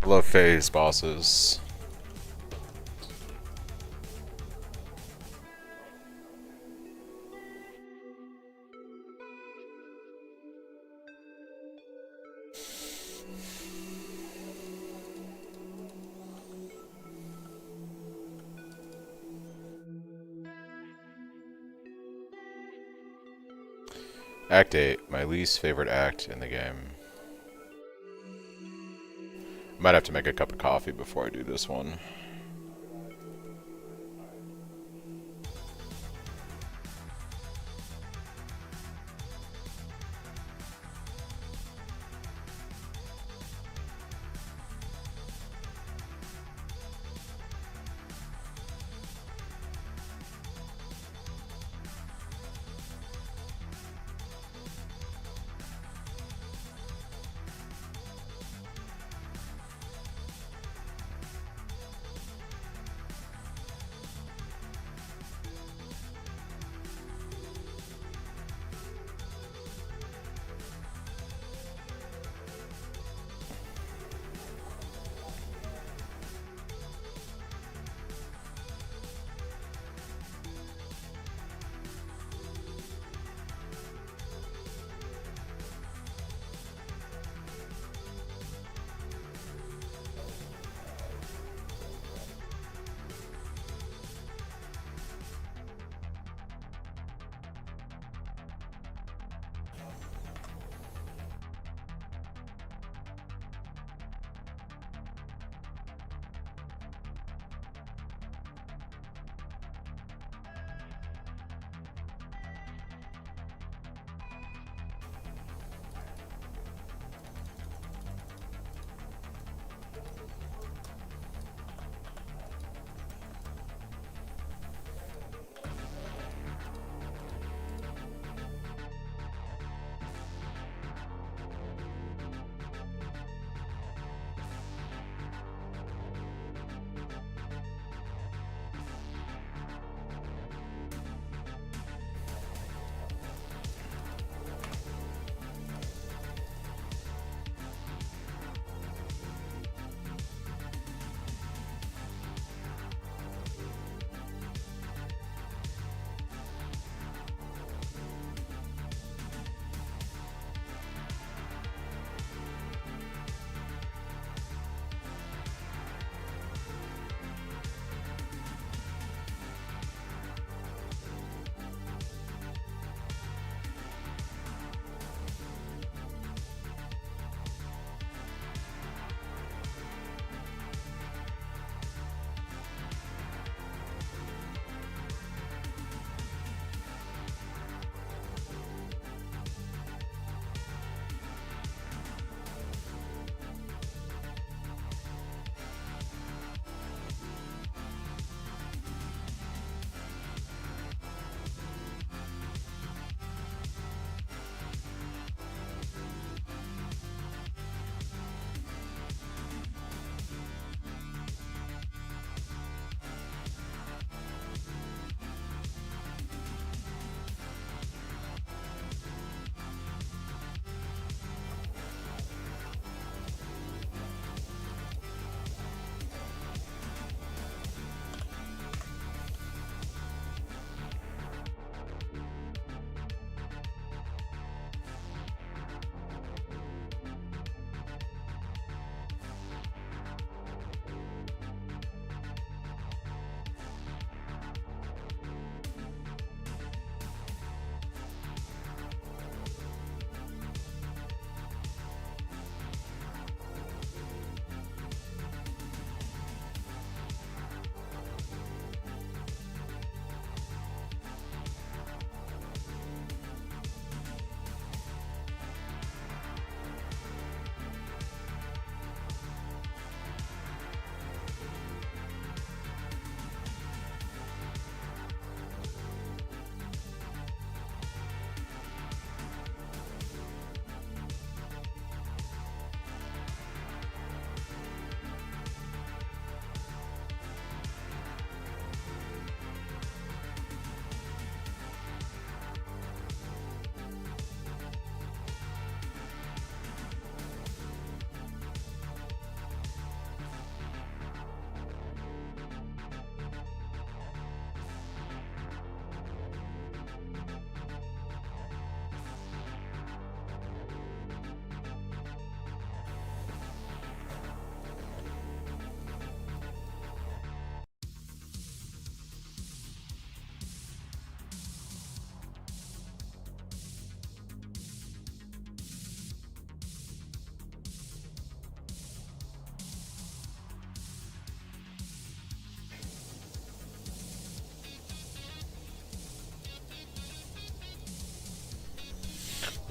Love phase bosses. Act 8, my least favorite act in the game. Might have to make a cup of coffee before I do this one.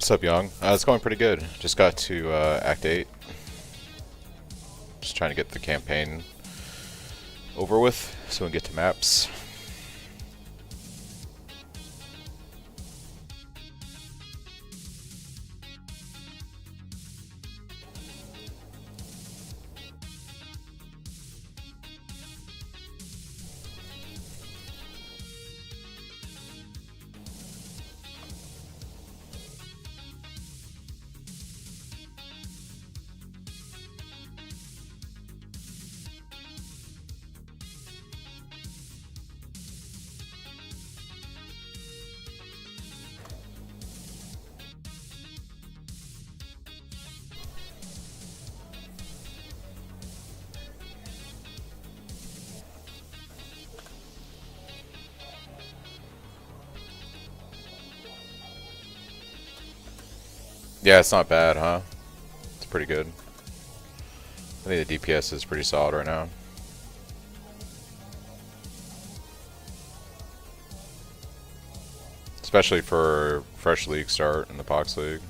What's up, Young? It's going pretty good. Just got to Act 8. Just trying to get the campaign over with so we can get to maps. Yeah, it's not bad, huh? It's pretty good. I think the DPS is pretty solid right now. Especially for fresh league start in the Pohx League.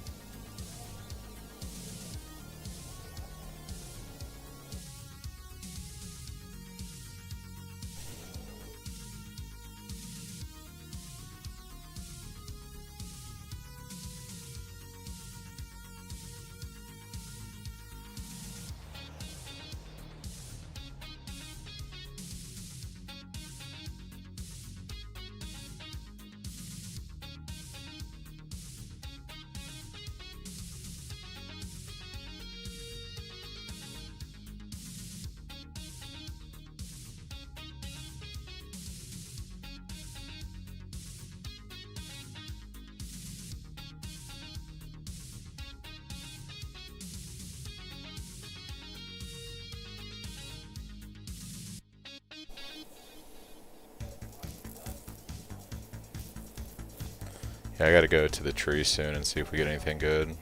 Yeah, I gotta go to the tree soon and see if we get anything good.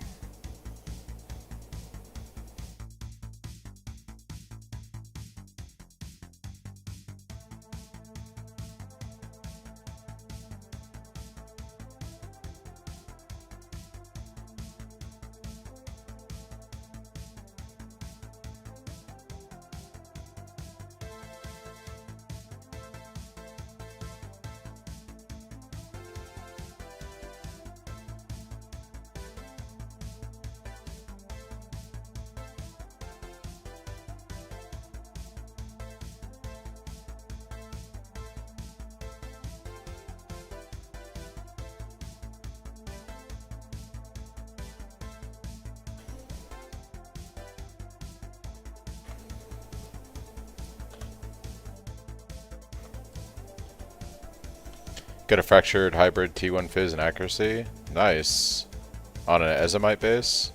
Got a fractured hybrid T1 Fizz and accuracy. Nice. On an Ezomite base.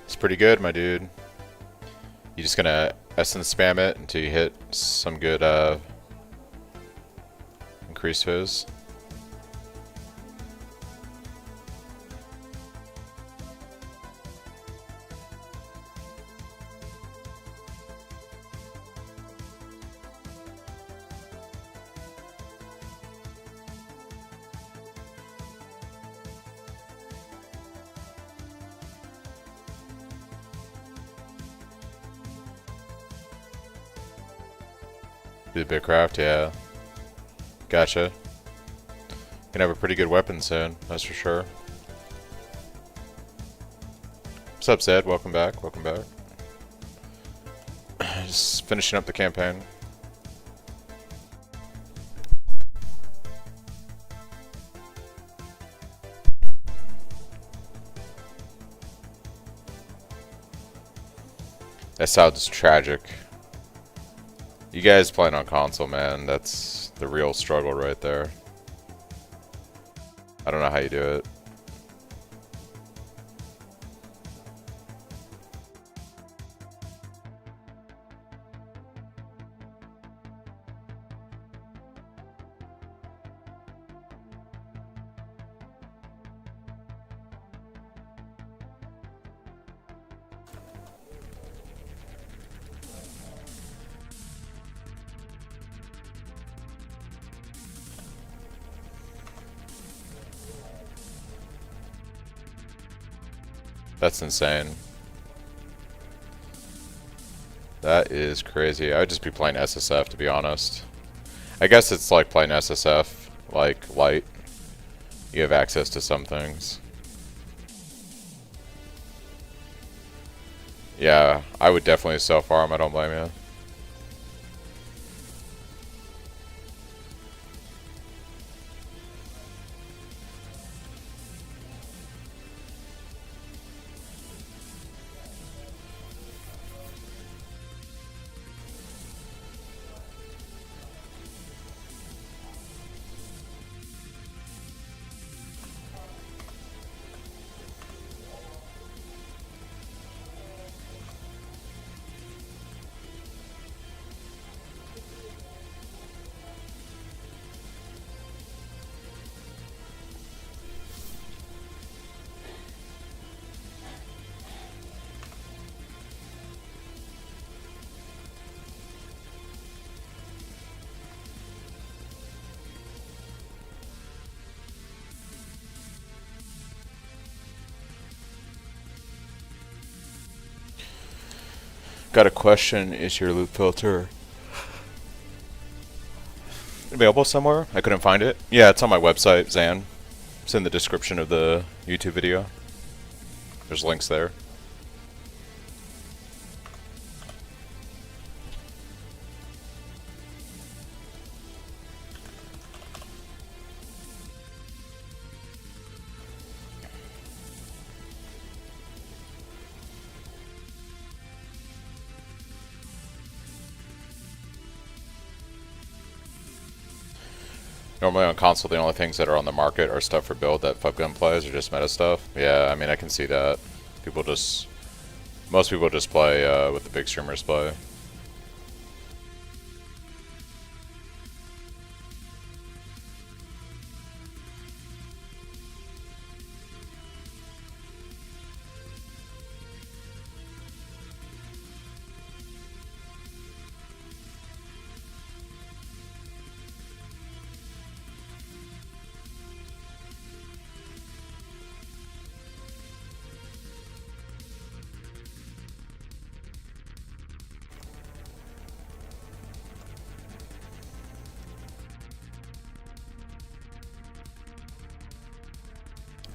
It's pretty good, my dude. You just gonna essence spam it until you hit some good increased fizz. Do the big craft, yeah. Gotcha. Gonna have a pretty good weapon soon, that's for sure. What's up, Zed? Welcome back, welcome back. Just finishing up the campaign. That sounds tragic. You guys playing on console, man. That's the real struggle right there. I don't know how you do it. That's insane. That is crazy. I would just be playing SSF, to be honest. I guess it's like playing SSF, like light. You have access to some things. Yeah, I would definitely self-farm, I don't blame you. Got a question, is your loop filter available somewhere? I couldn't find it. Yeah, it's on my website, Zan. It's in the description of the YouTube video. There's links there. Normally on console, the only things that are on the market are stuff for build that FubGun plays or just meta stuff. Yeah, I mean, I can see that. Most people just play what the big streamers play.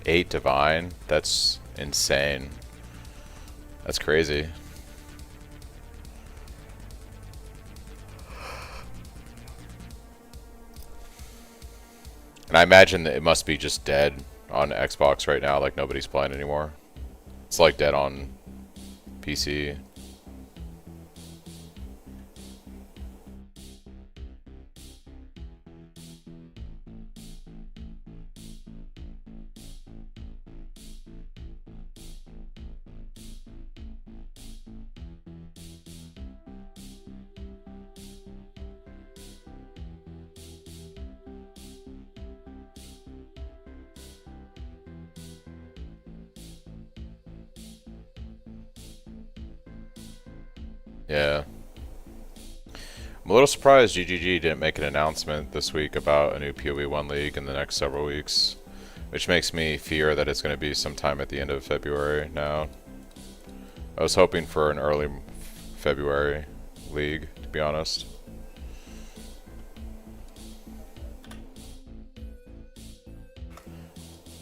Eight divine? That's insane. That's crazy. And I imagine that it must be just dead on Xbox right now, like nobody's playing anymore. It's like dead on PC. Yeah. I'm a little surprised GGG didn't make an announcement this week about a new PoE 1 league in the next several weeks, which makes me fear that it's going to be sometime at the end of February now. I was hoping for an early February league, to be honest.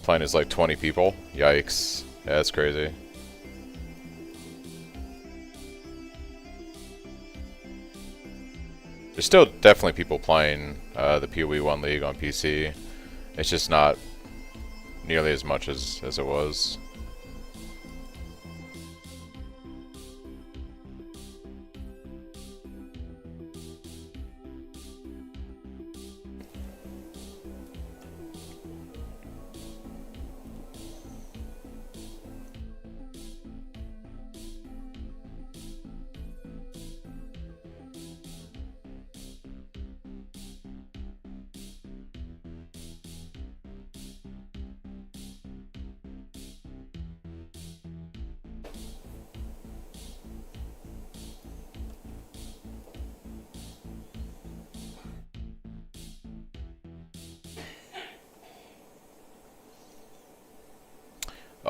Playing is like 20 people. Yikes. Yeah, that's crazy. There's still definitely people playing the PoE 1 League on PC. It's just not nearly as much as it was.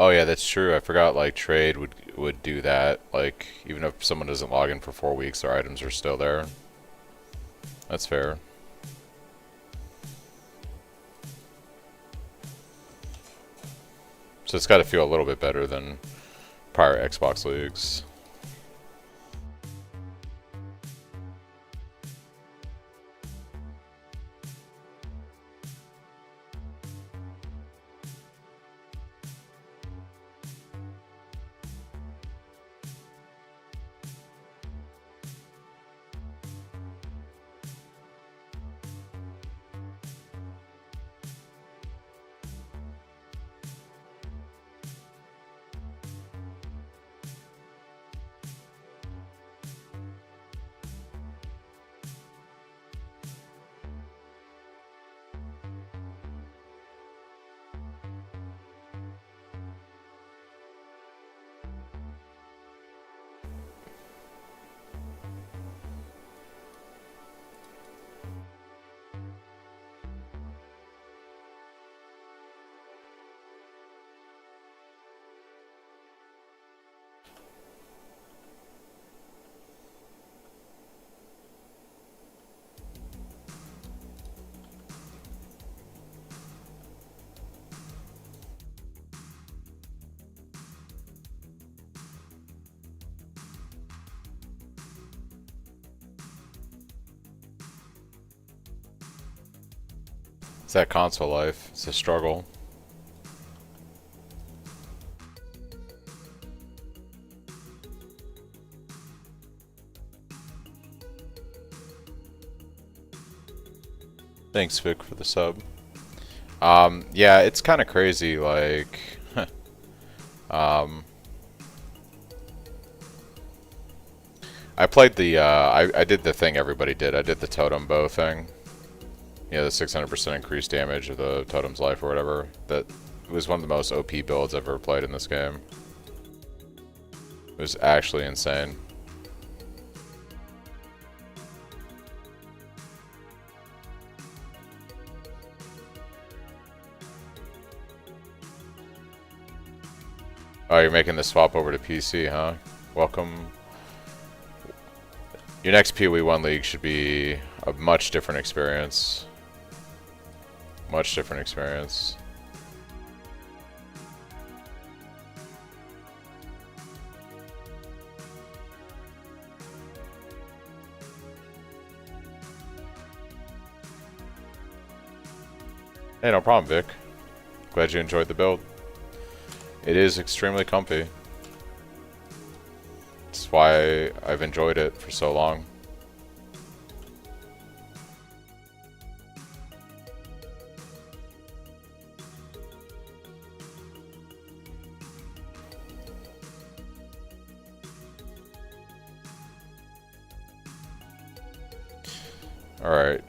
Oh yeah, that's true. I forgot like trade would do that. Like even if someone doesn't log in for 4 weeks, their items are still there. That's fair. So it's got to feel a little bit better than prior Xbox leagues. It's that console life. It's a struggle. Thanks, Vic, for the sub. Yeah, it's kind of crazy. Like, I played the. I did the thing everybody did. I did the totem bow thing. Yeah, the 600% increased damage of the totem's life or whatever. That was one of the most OP builds I've ever played in this game. It was actually insane. Oh, you're making the swap over to PC, huh? Welcome. Your next PoE1 league should be a much different experience. Much different experience. Hey, no problem, Vic. Glad you enjoyed the build. It is extremely comfy. That's why I've enjoyed it for so long. Alright.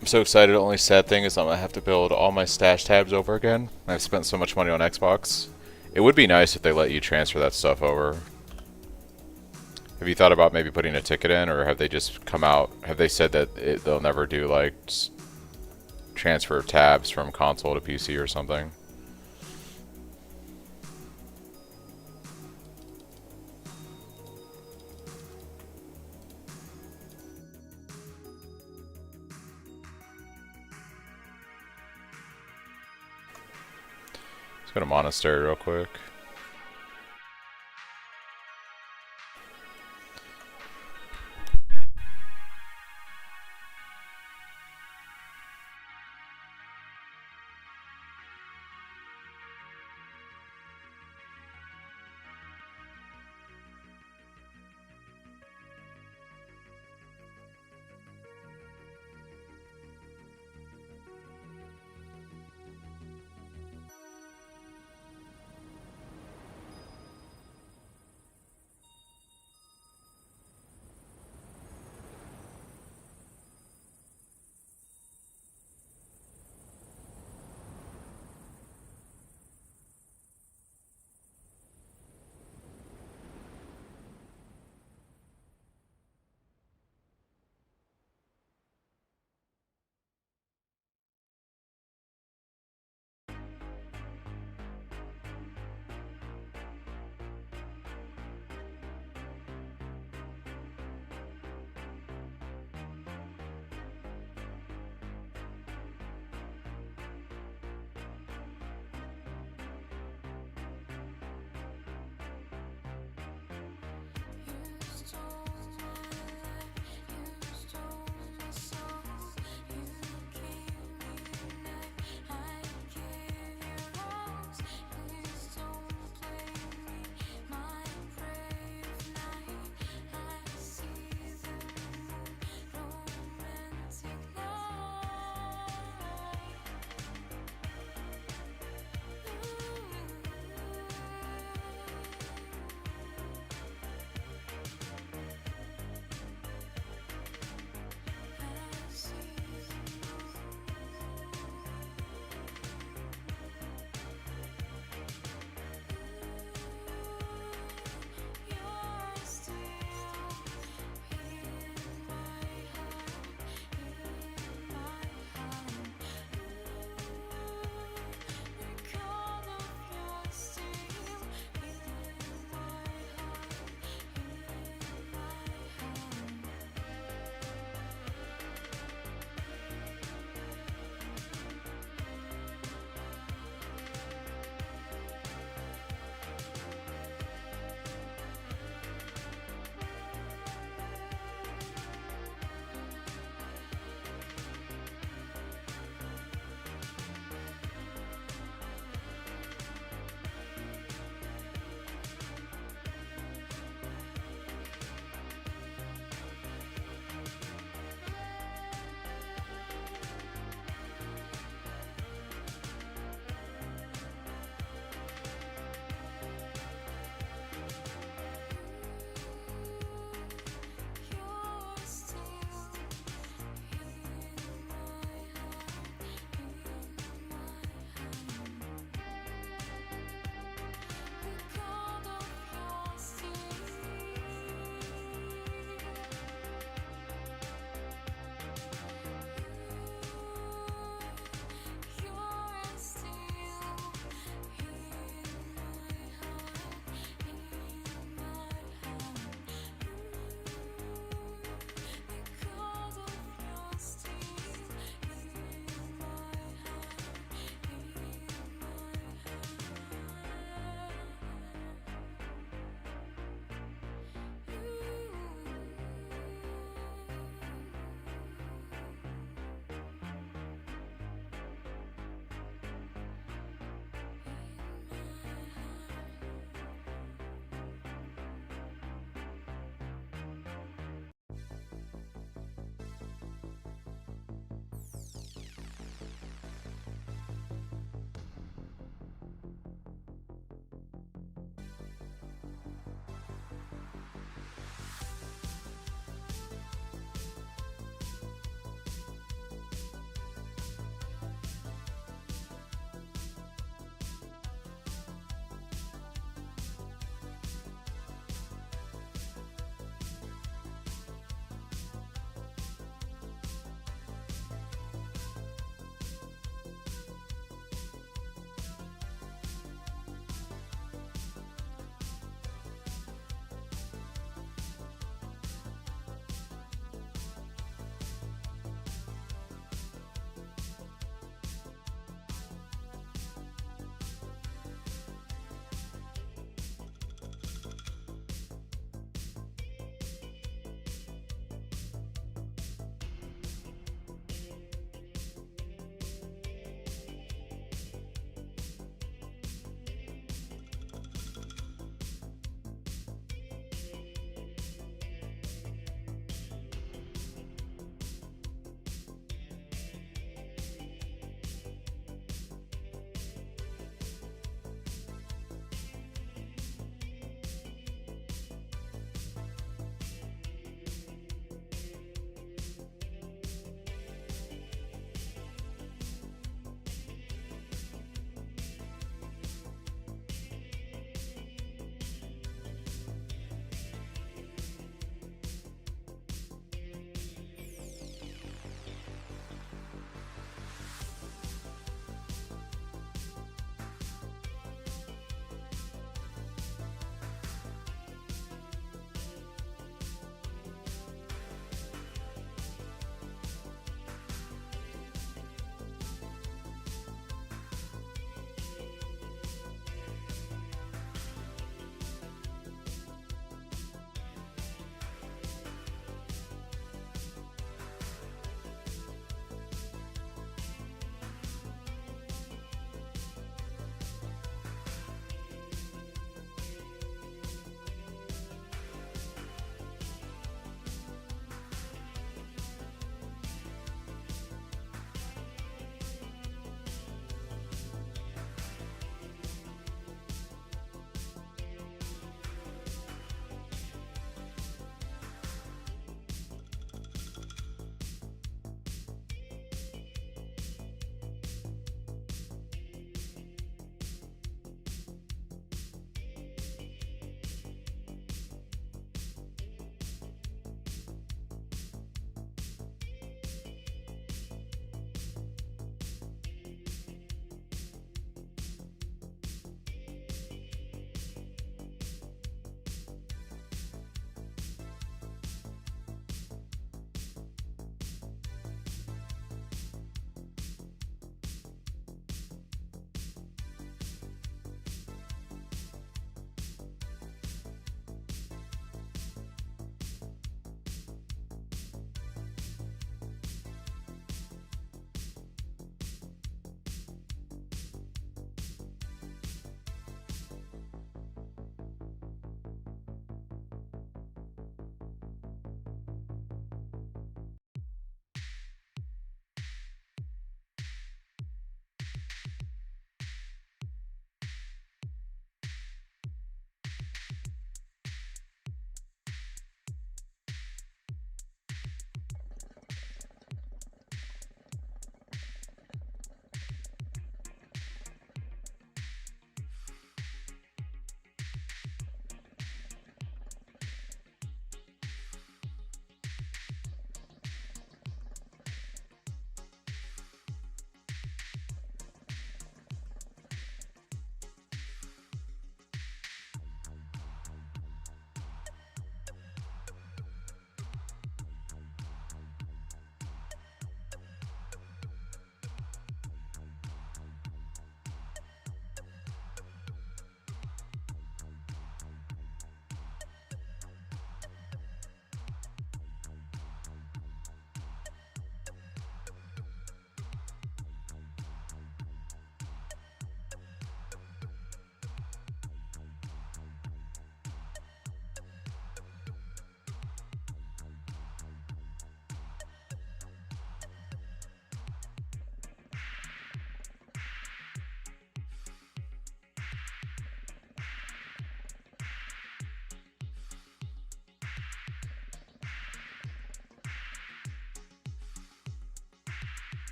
I'm so excited. The only sad thing is I'm going to have to build all my stash tabs over again. I've spent so much money on Xbox. It would be nice if they let you transfer that stuff over. Have you thought about maybe putting a ticket in, or have they just come out, have they said that they'll never do like transfer of tabs from console to PC or something? Let's go to Monastery real quick.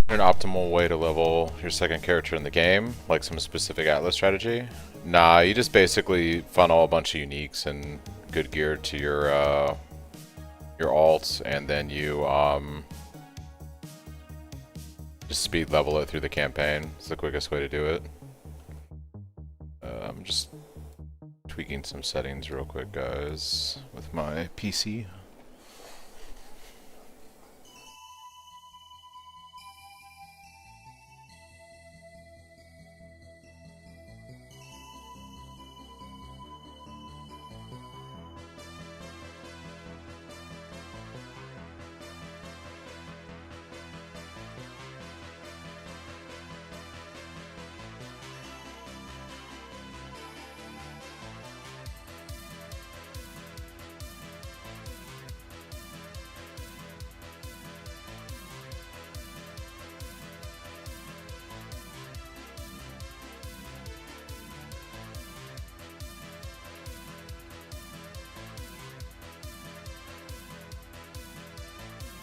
An optimal way to level your second character in the game, like some specific Atlas strategy? Nah, you just basically funnel a bunch of uniques and good gear to your alts, and then you just speed level it through the campaign. It's the quickest way to do it. I'm just tweaking some settings real quick, guys, with my PC.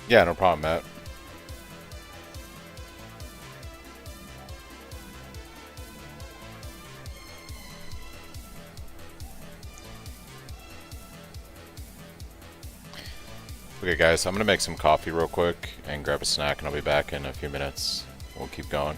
Yeah, no problem, Matt. Okay, guys, I'm gonna make some coffee real quick and grab a snack, and I'll be back in a few minutes. We'll keep going.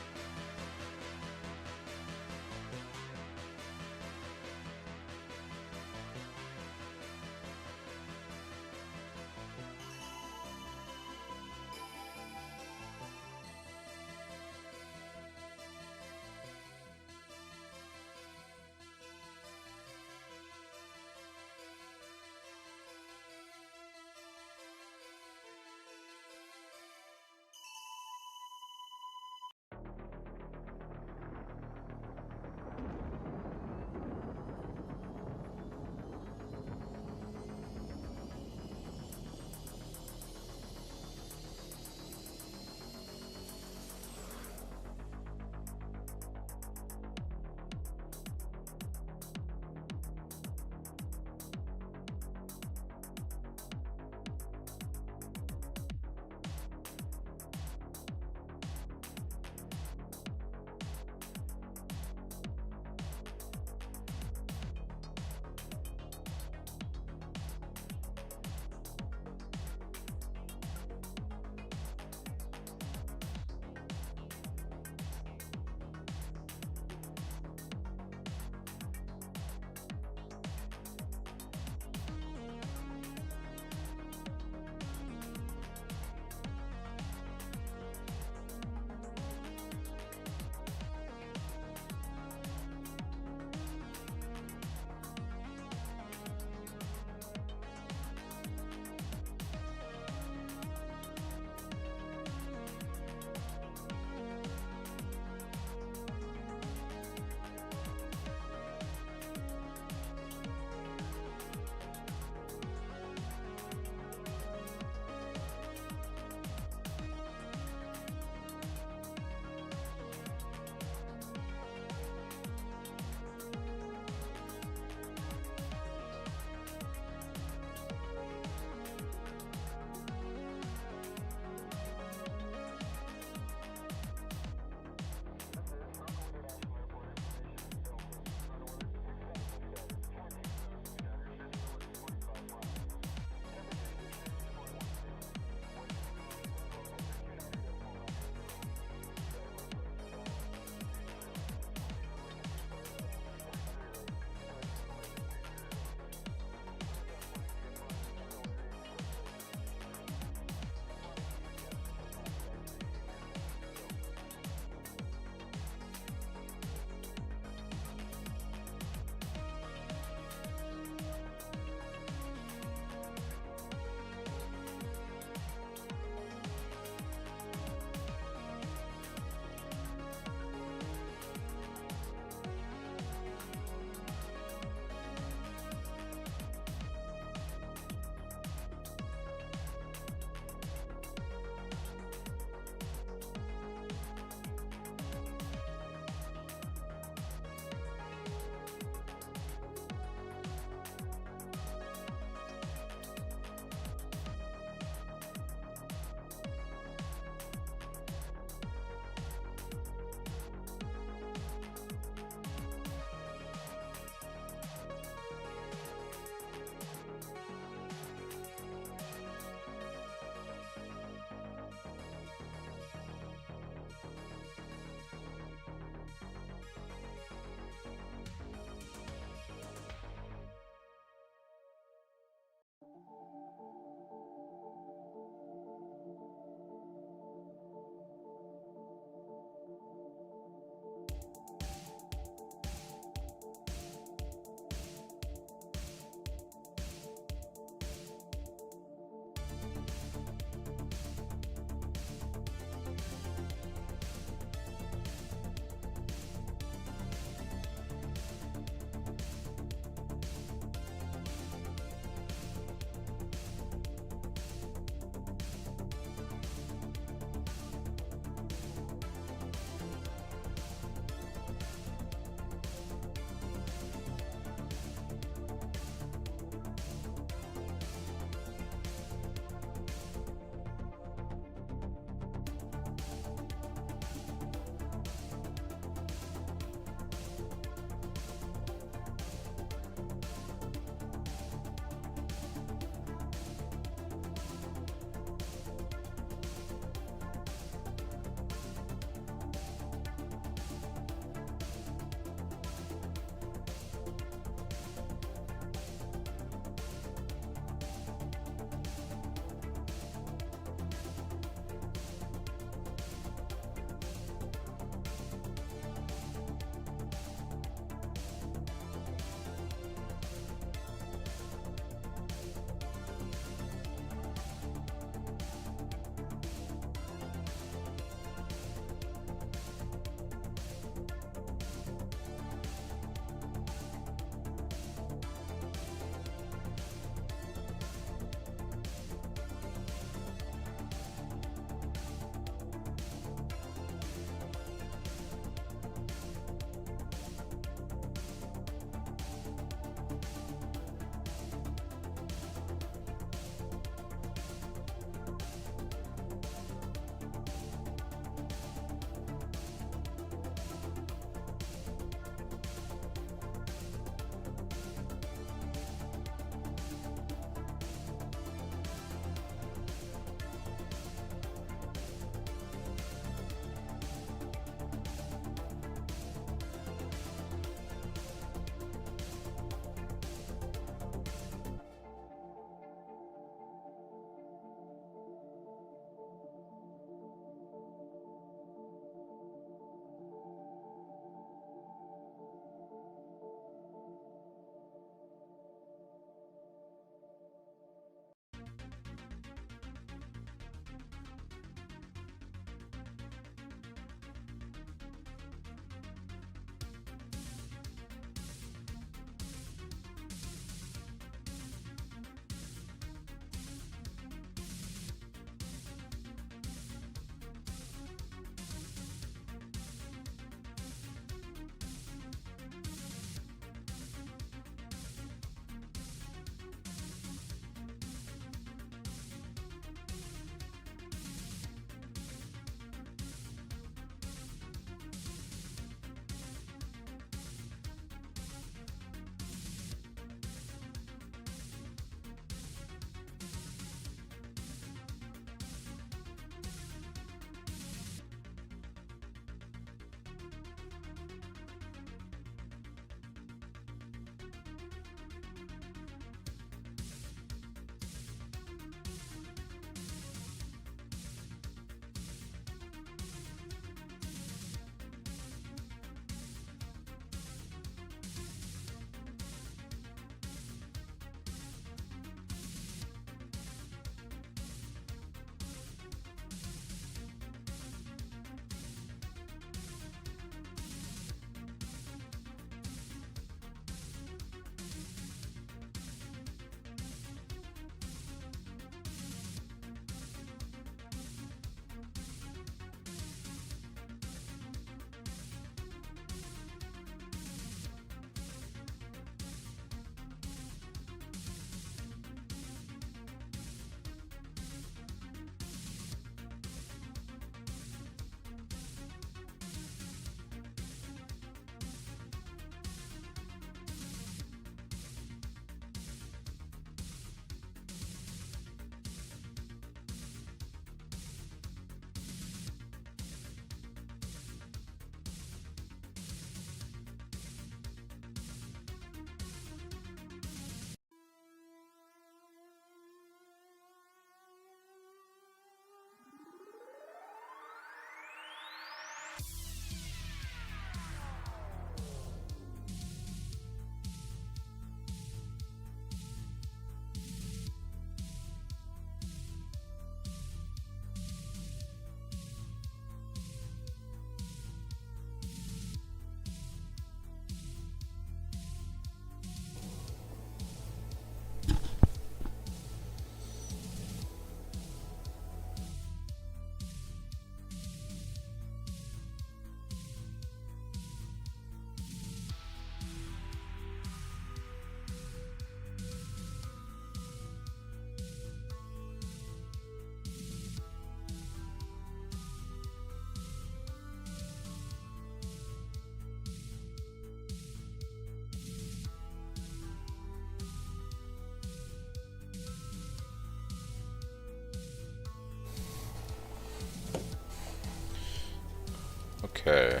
Okay.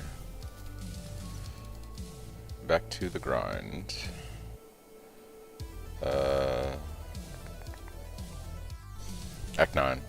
Back to the grind. Act 9.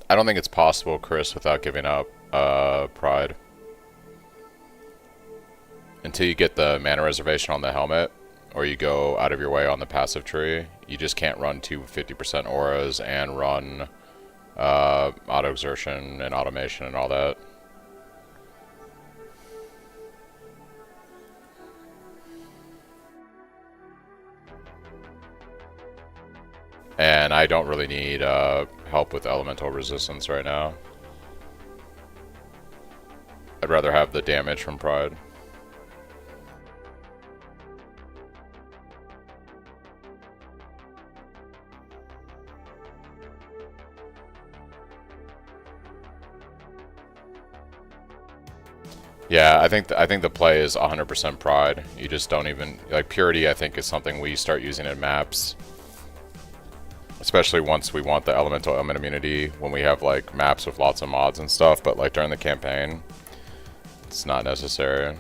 I don't think it's possible, Chris, without giving up pride. Until you get the mana reservation on the helmet, or you go out of your way on the passive tree, you just can't run two 50% auras and run auto exertion and automation and all that. And I don't really need help with elemental resistance right now. I'd rather have the damage from pride. Yeah, I think the play is 100% pride. You just don't even like purity. I think is something we start using in maps, especially once we want the elemental element immunity when we have like maps with lots of mods and stuff. But like during the campaign, it's not necessary.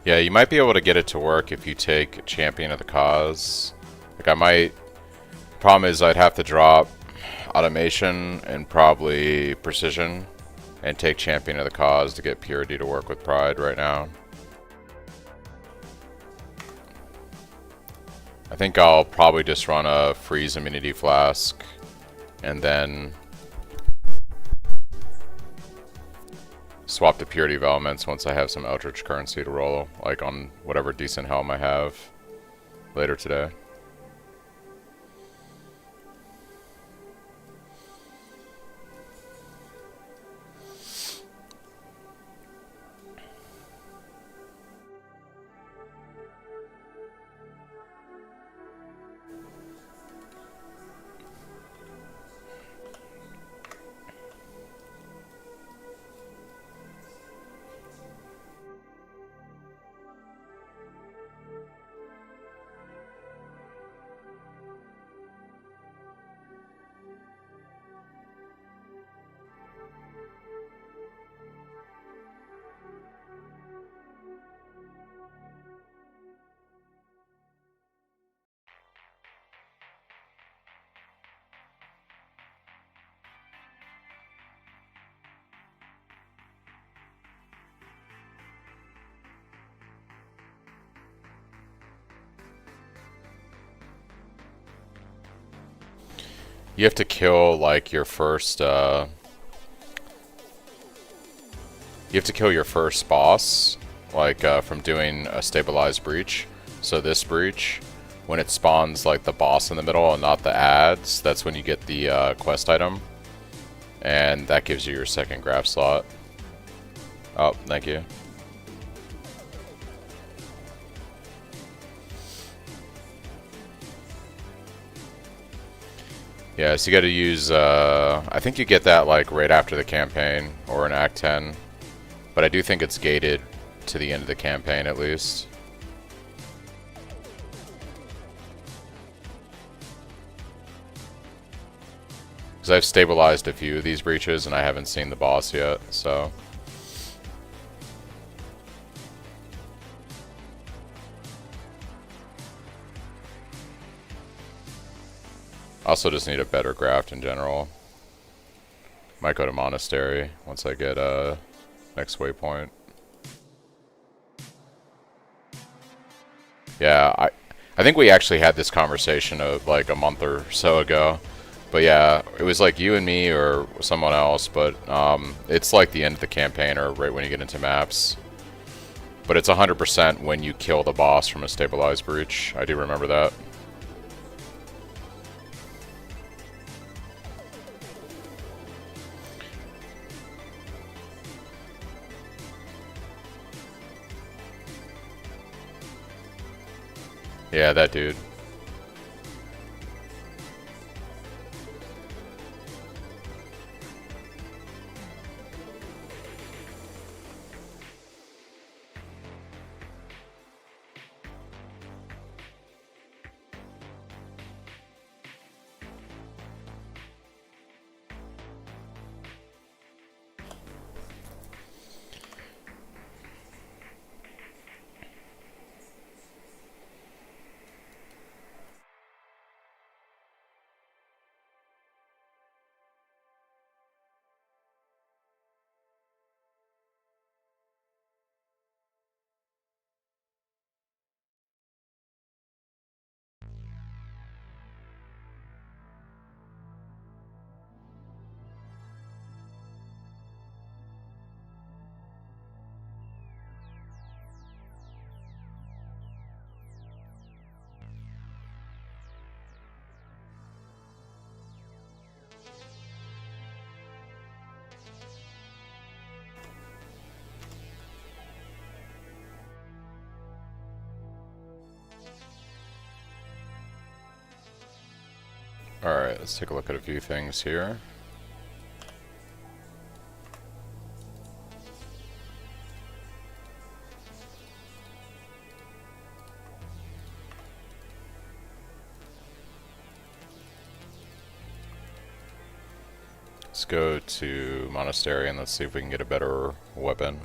Yeah, you might be able to get it to work if you take Champion of the Cause. Like, I might... Problem is, I'd have to drop Automation and probably Precision and take Champion of the Cause to get Purity to work with Pride right now. I think I'll probably just run a Freeze Immunity Flask and then swap to Purity of Elements once I have some Eldritch currency to roll, like on whatever decent helm I have later today. You have to kill like your first you have to kill your first boss, like from doing a stabilized breach. So this breach, when it spawns like the boss in the middle and not the ads, that's when you get the quest item. And that gives you your second graph slot. Oh, thank you. Yeah, so you gotta use, I think you get that like right after the campaign, or in Act 10. But I do think it's gated to the end of the campaign at least. Because I've stabilized a few of these breaches and I haven't seen the boss yet, so... Also just need a better graft in general. Might go to Monastery once I get next waypoint. Yeah, I think we actually had this conversation like a month or so ago. But yeah, it was like you and me or someone else, but it's like the end of the campaign or right when you get into maps. But it's 100% when you kill the boss from a stabilized breach. I do remember that. Yeah, that dude. Alright, let's take a look at a few things here. Let's go to Monastery and let's see if we can get a better weapon.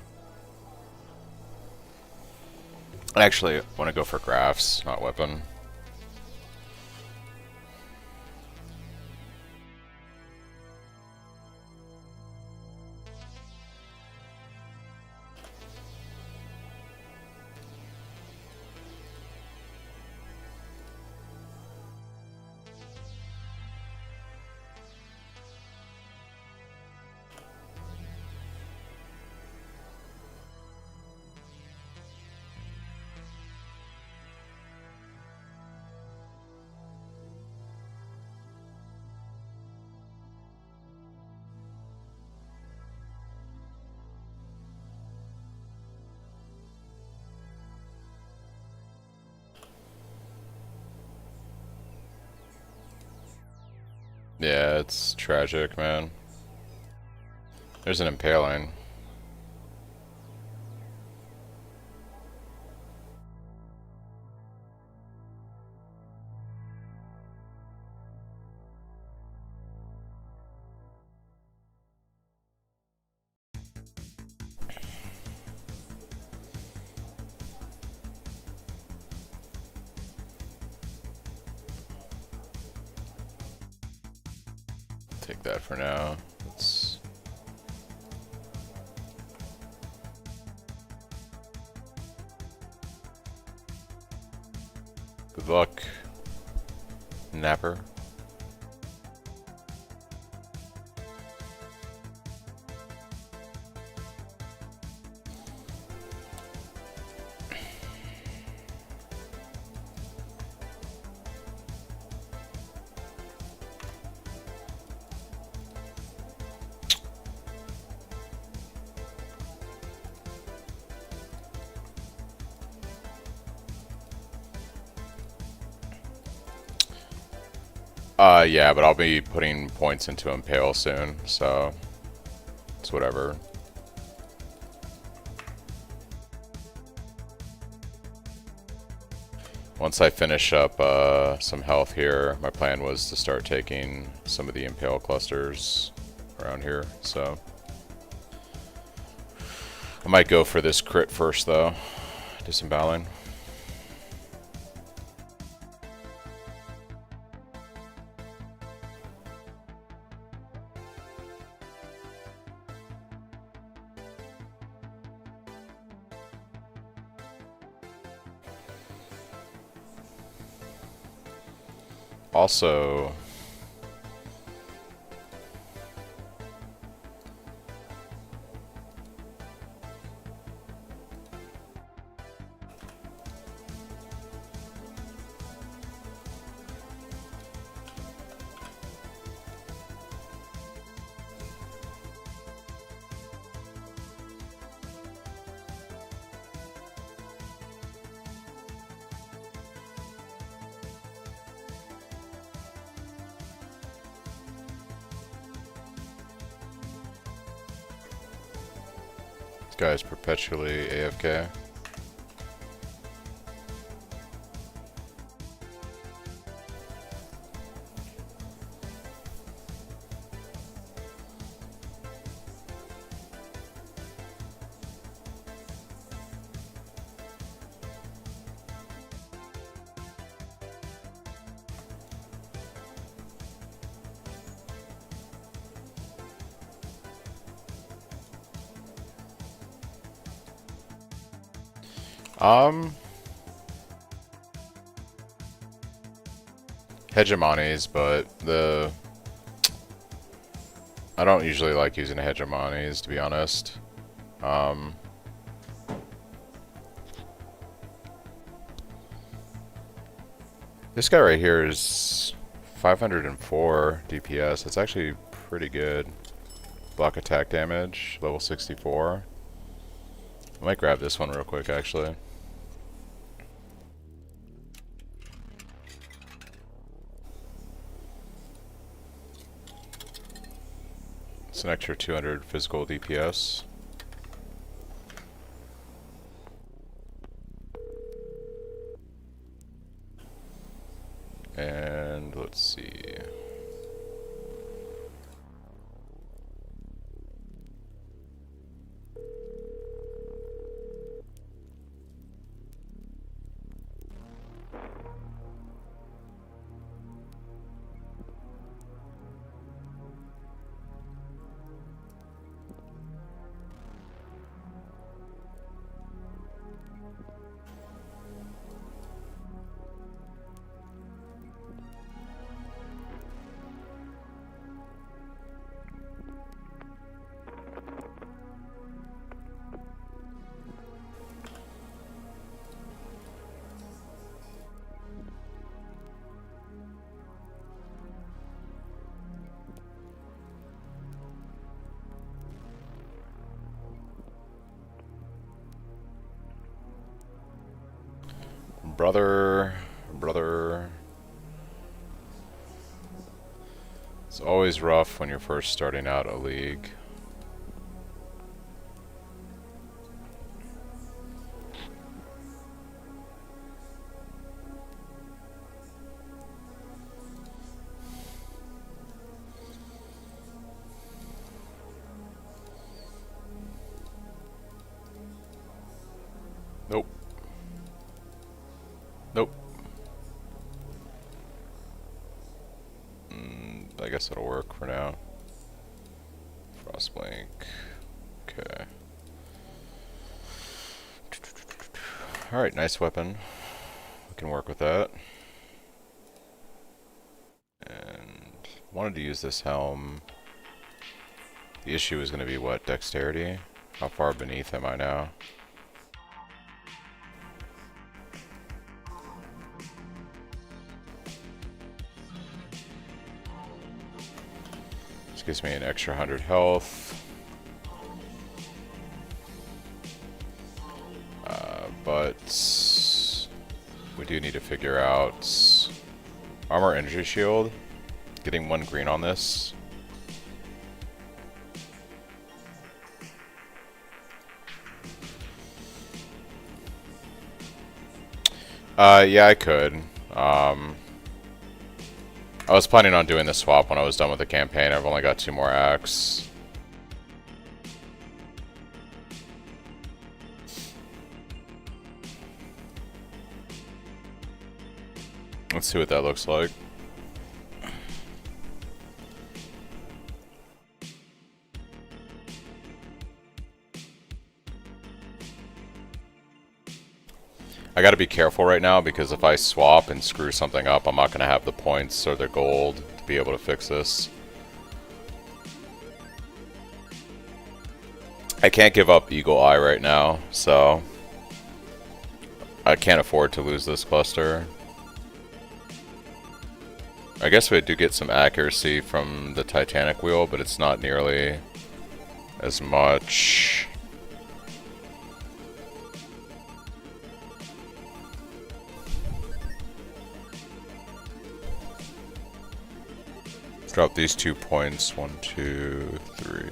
I actually want to go for graphs, not weapon. Yeah, it's tragic, man. There's an impaling. Take that for now. Let's... Good luck, Napper. Yeah, but I'll be putting points into Impale soon, so it's whatever. Once I finish up some health here, my plan was to start taking some of the Impale clusters around here, so I might go for this crit first, though. Disemboweling. Also, this guy's perpetually AFK. Hegemonies, but I don't usually like using hegemonies, to be honest. This guy right here is 504 DPS. It's actually pretty good. Block attack damage, level 64. I might grab this one real quick, actually. It's an extra 200 physical DPS. And let's see. Brother. It's always rough when you're first starting out a league. Nope. Nope. I guess it'll work for now. Frostblink. Okay. Alright, nice weapon. We can work with that. And wanted to use this helm. The issue is going to be what? Dexterity? How far beneath am I now? This gives me an extra 100 health. But we do need to figure out armor energy shield. Getting 1 green on this. Yeah, I could. I was planning on doing the swap when I was done with the campaign. I've only got 2 more acts. Let's see what that looks like. I gotta be careful right now because if I swap and screw something up, I'm not gonna have the points or the gold to be able to fix this. I can't give up Eagle Eye right now, so I can't afford to lose this cluster. I guess we do get some accuracy from the Titanic wheel, but it's not nearly as much. Drop these 2 points. 1, 2, 3.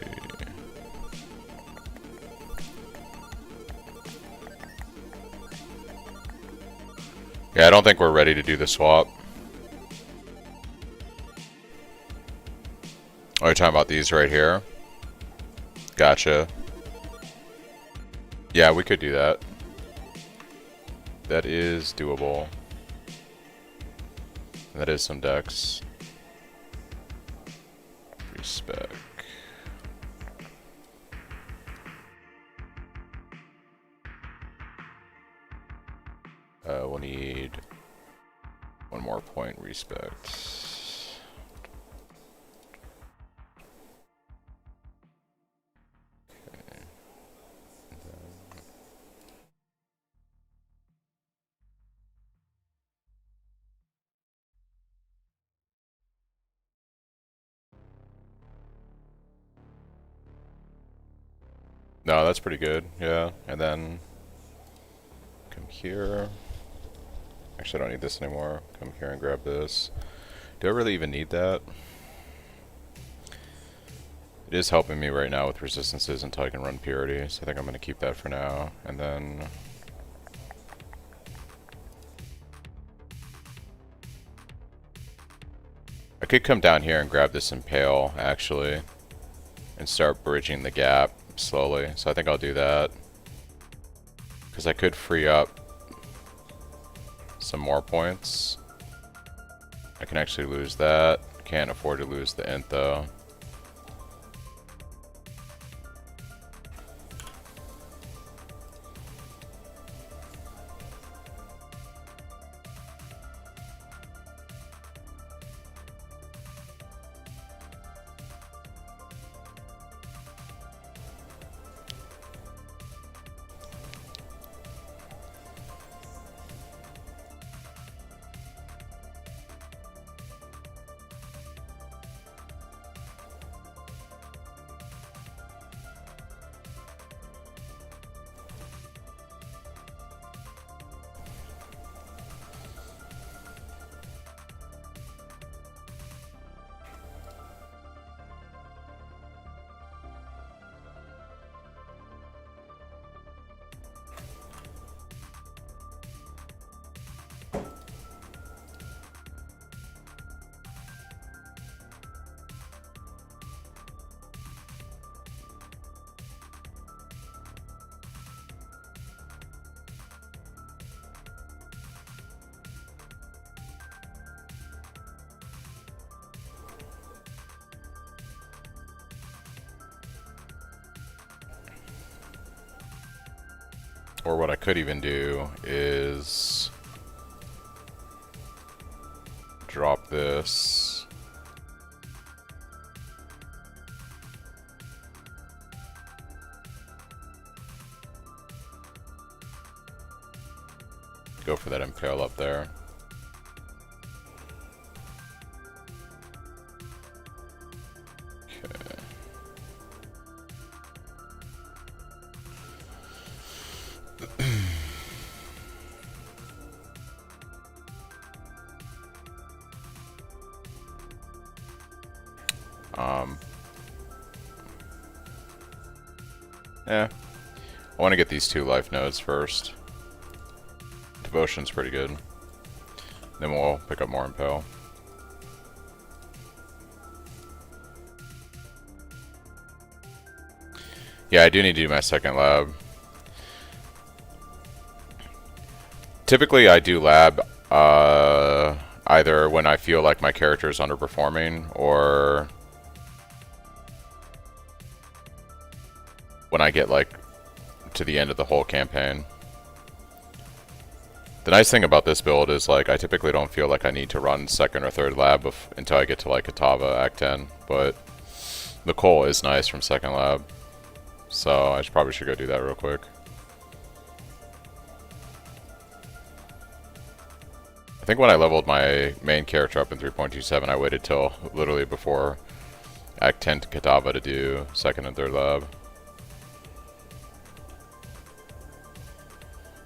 Yeah, I don't think we're ready to do the swap. Oh, you're talking about these right here? Gotcha. Yeah, we could do that. That is doable. That is some dex. Respec. We'll need 1 more point respect. No, that's pretty good, yeah. And then come here. Actually, I don't need this anymore. Come here and grab this. Do I really even need that? It is helping me right now with resistances until I can run purity, so I think I'm going to keep that for now. And then I could come down here and grab this Impale, actually, and start bridging the gap slowly. So I think I'll do that. Because I could free up some more points. I can actually lose that. Can't afford to lose the int though. Or what I could even do is drop this. Go for that impale up there. Okay. Yeah. I want to get these 2 life nodes first. Devotion's pretty good. Then we'll pick up more impale. Yeah, I do need to do my second lab. Typically I do lab either when I feel like my character is underperforming or when I get like to the end of the whole campaign. The nice thing about this build is like I typically don't feel like I need to run second or third lab until I get to like Katava Act 10, but the coal is nice from second lab, so I probably should go do that real quick. I think when I leveled my main character up in 3.27, I waited till literally before Act 10 to Katava to do second and third lab.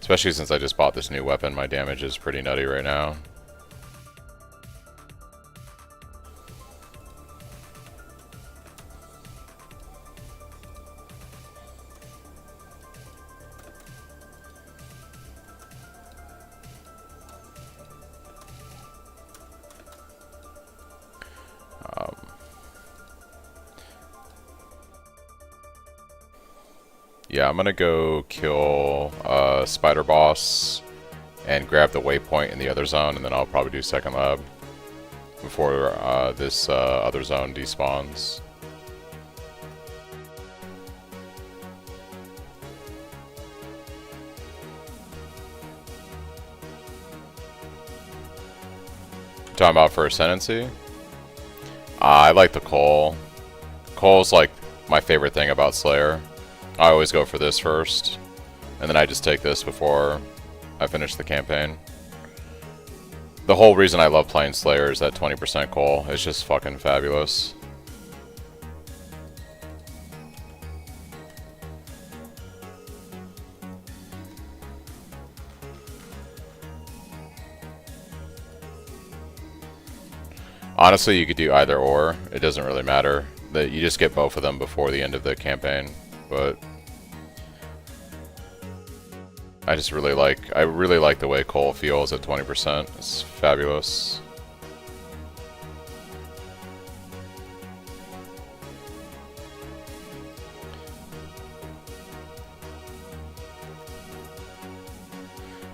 Especially since I just bought this new weapon, my damage is pretty nutty right now. Yeah, I'm gonna go kill Spider Boss and grab the waypoint in the other zone, and then I'll probably do second lab before this other zone despawns. Talking about for Ascendancy? I like the coal. Coal's like my favorite thing about Slayer. I always go for this first, and then I just take this before I finish the campaign. The whole reason I love playing Slayer is that 20% coal is just fucking fabulous. Honestly, you could do either or. It doesn't really matter. You just get both of them before the end of the campaign. But I really like the way coal feels at 20%. It's fabulous.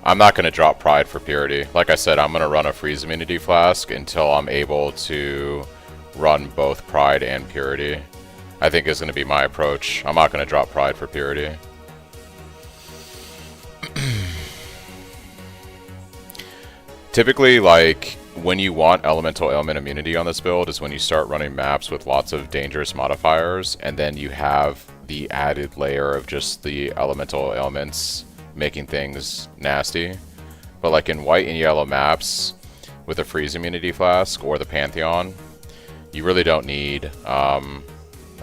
I'm not going to drop Pride for Purity. Like I said, I'm going to run a Freeze Immunity Flask until I'm able to run both Pride and Purity. I think is going to be my approach. I'm not going to drop Pride for Purity. Typically, like, when you want Elemental Ailment Immunity on this build is when you start running maps with lots of dangerous modifiers, and then you have the added layer of just the Elemental Ailments making things nasty. But like in white and yellow maps with a Freeze Immunity Flask or the Pantheon, you really don't need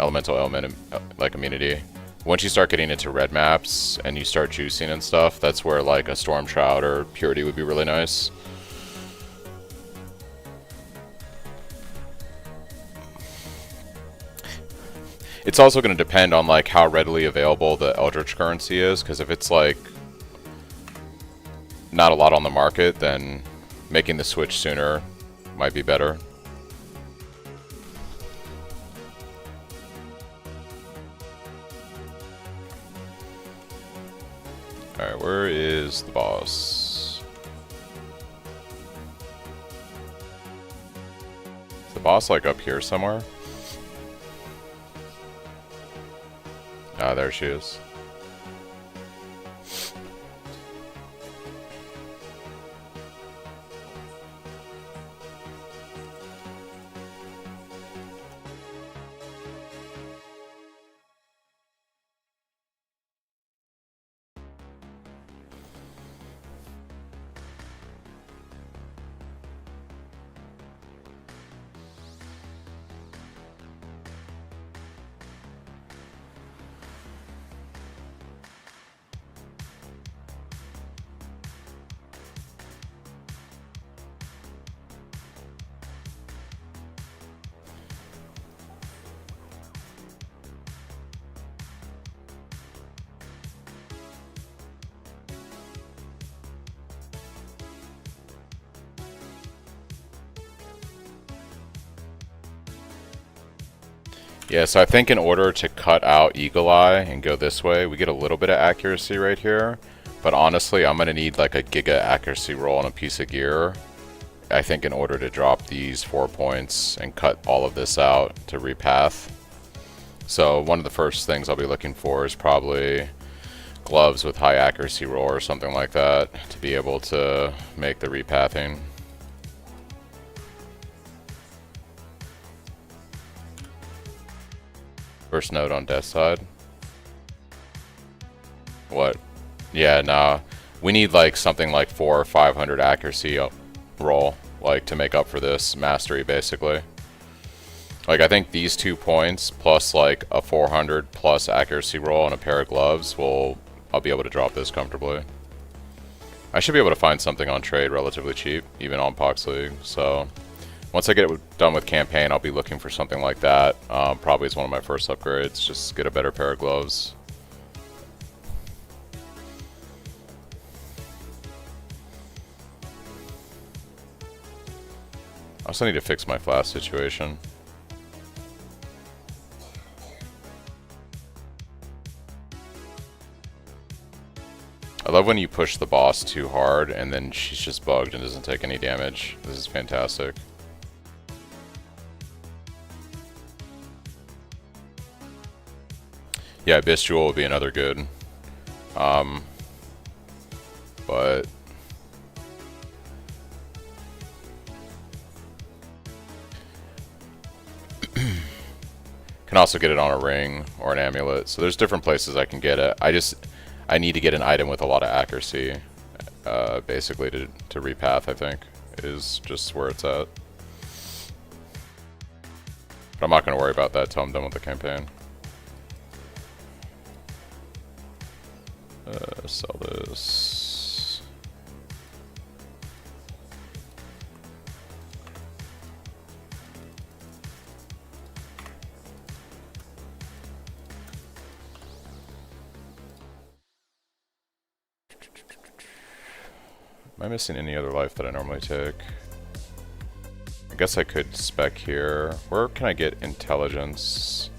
Elemental Ailment like immunity. Once you start getting into red maps and you start juicing and stuff, that's where like a Storm Shroud or Purity would be really nice. It's also going to depend on like how readily available the Eldritch currency is, because if it's like not a lot on the market, then making the switch sooner might be better. Alright, where is the boss? Is the boss like up here somewhere? Ah, there she is. Yeah, so I think in order to cut out Eagle Eye and go this way, we get a little bit of accuracy right here. But honestly, I'm going to need like a giga accuracy roll on a piece of gear, I think, in order to drop these 4 points and cut all of this out to repath. So one of the first things I'll be looking for is probably gloves with high accuracy roll or something like that to be able to make the repathing. First note on death side. What? Yeah, nah. We need like something like 400 or 500 accuracy roll, like to make up for this mastery, basically. Like I think these 2 points plus like a 400 plus accuracy roll and a pair of gloves I'll be able to drop this comfortably. I should be able to find something on trade relatively cheap, even on Pohx League. So once I get it done with campaign, I'll be looking for something like that. Probably as one of my first upgrades, just get a better pair of gloves. I also need to fix my flask situation. I love when you push the boss too hard and then she's just bugged and doesn't take any damage. This is fantastic. Yeah, Abyss Jewel would be another good. But can also get it on a ring or an amulet. So there's different places I can get it. I need to get an item with a lot of accuracy, basically to repath, I think, is just where it's at. But I'm not going to worry about that till I'm done with the campaign. Sell this. Am I missing any other life that I normally take? I guess I could spec here. Where can I get intelligence?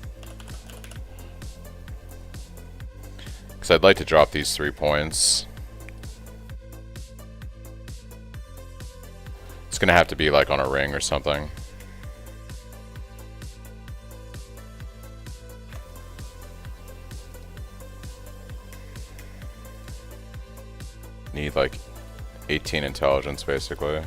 Because I'd like to drop these 3 points. It's going to have to be like on a ring or something. Need like 18 intelligence, basically.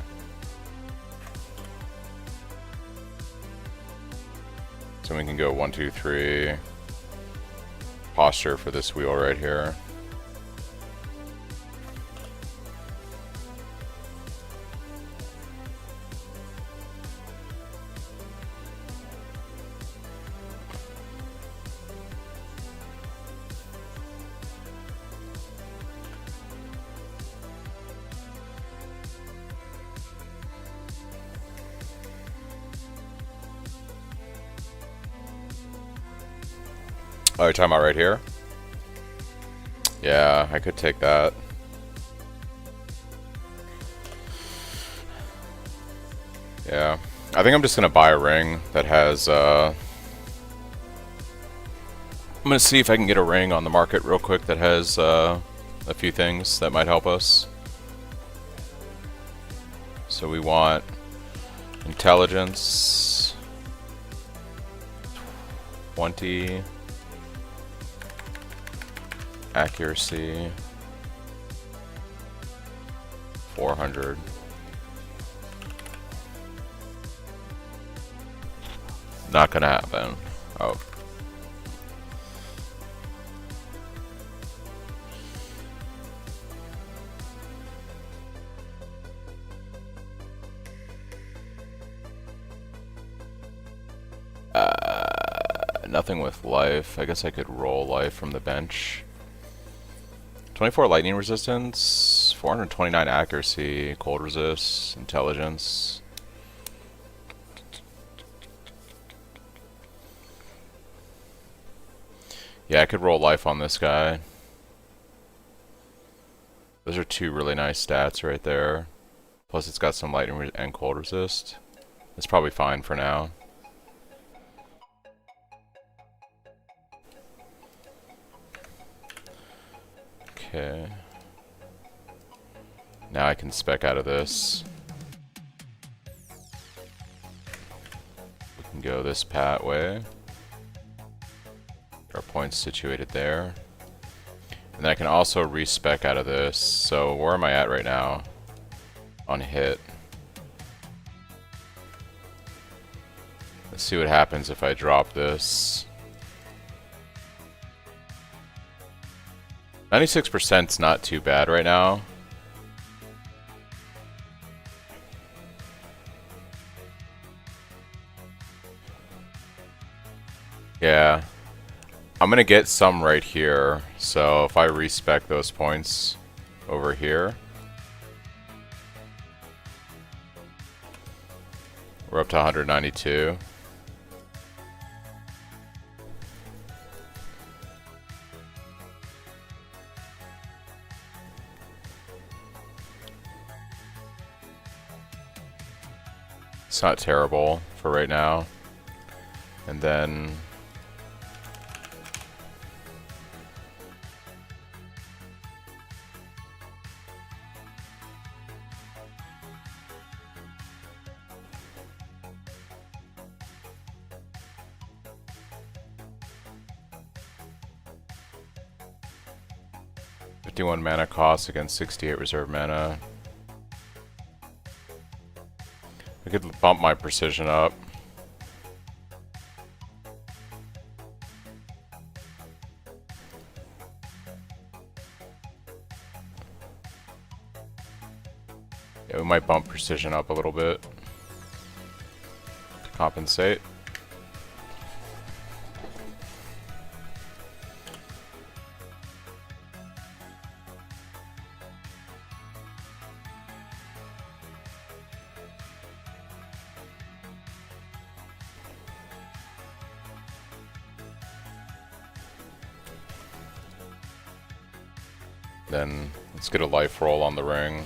So we can go 1, 2, 3. Posture for this wheel right here. Oh, you're talking about right here? Yeah, I could take that. Yeah. I think I'm just gonna buy a ring that has, I'm gonna see if I can get a ring on the market real quick that has, a few things that might help us. So we want intelligence, 20. Accuracy 400. Not gonna happen. Oh. Nothing with life. I guess I could roll life from the bench. 24 lightning resistance, 429 accuracy, cold resist, intelligence. Yeah, I could roll life on this guy. Those are 2 really nice stats right there. Plus it's got some lightning and cold resist. It's probably fine for now. Okay. Now I can spec out of this. We can go this pat way. Our points situated there. And then I can also respec out of this. So where am I at right now? On hit. Let's see what happens if I drop this. 96%'s not too bad right now. Yeah. I'm gonna get some right here. So if I respec those points over here. We're up to 192. It's not terrible for right now. And then $51 mana cost against 68 reserve mana. I could bump my precision up. Yeah, we might bump precision up a little bit to compensate. Then let's get a life roll on the ring.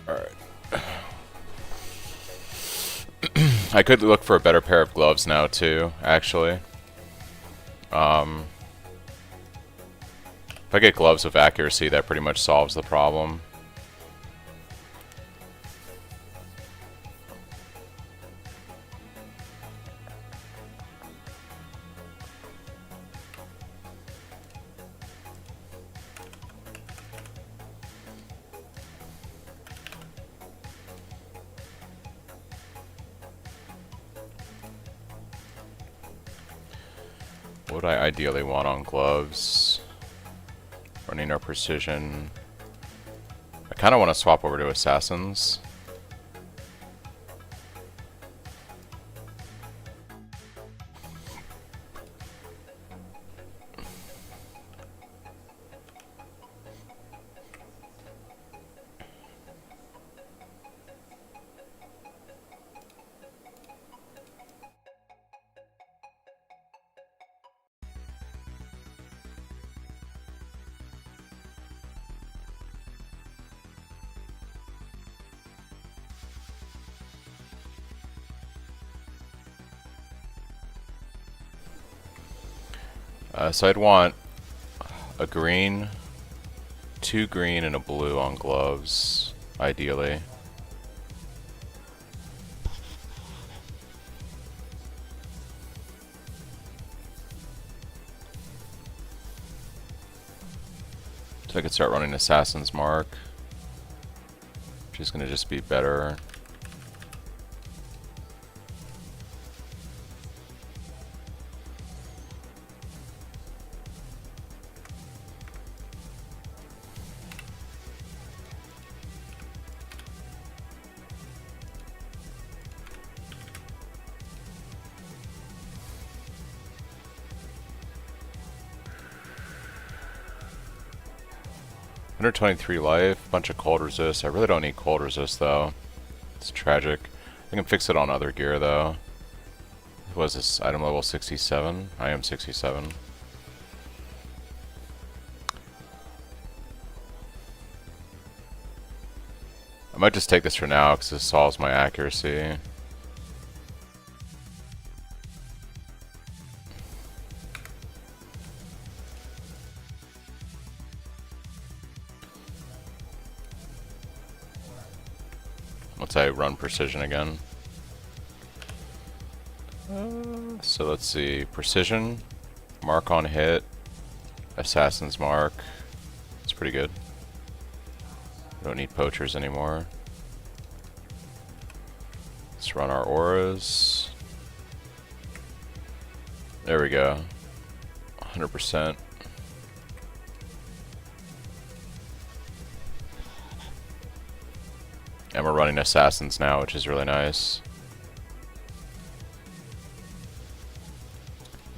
Alright. I could look for a better pair of gloves now too, actually. If I get gloves with accuracy, that pretty much solves the problem. What would I ideally want on gloves? Running our precision. I kind of want to swap over to assassins. So I'd want a green, 2 green, and a blue on gloves, ideally. So I could start running Assassin's Mark, which is going to just be better. Under 23 life, bunch of cold resist. I really don't need cold resist though. It's tragic. I can fix it on other gear though. Was this item level 67? I am 67. I might just take this for now because this solves my accuracy. Once I run precision again. So let's see. Precision, mark on hit, assassin's mark. It's pretty good. Don't need poachers anymore. Let's run our auras. There we go. 100%. And we're running assassins now, which is really nice.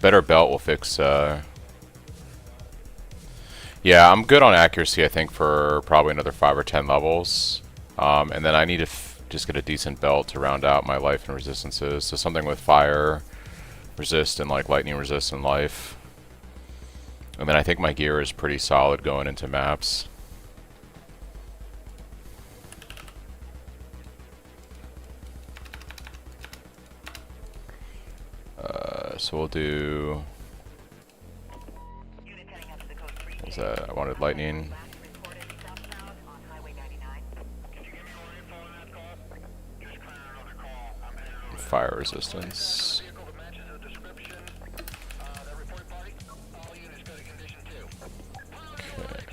Better belt will fix, yeah, I'm good on accuracy, I think, for probably another 5 or 10 levels. And then I need to just get a decent belt to round out my life and resistances. So something with fire resist and like lightning resist and life. And then I think my gear is pretty solid going into maps. So we'll do... What was that? I wanted lightning. Fire resistance. Okay.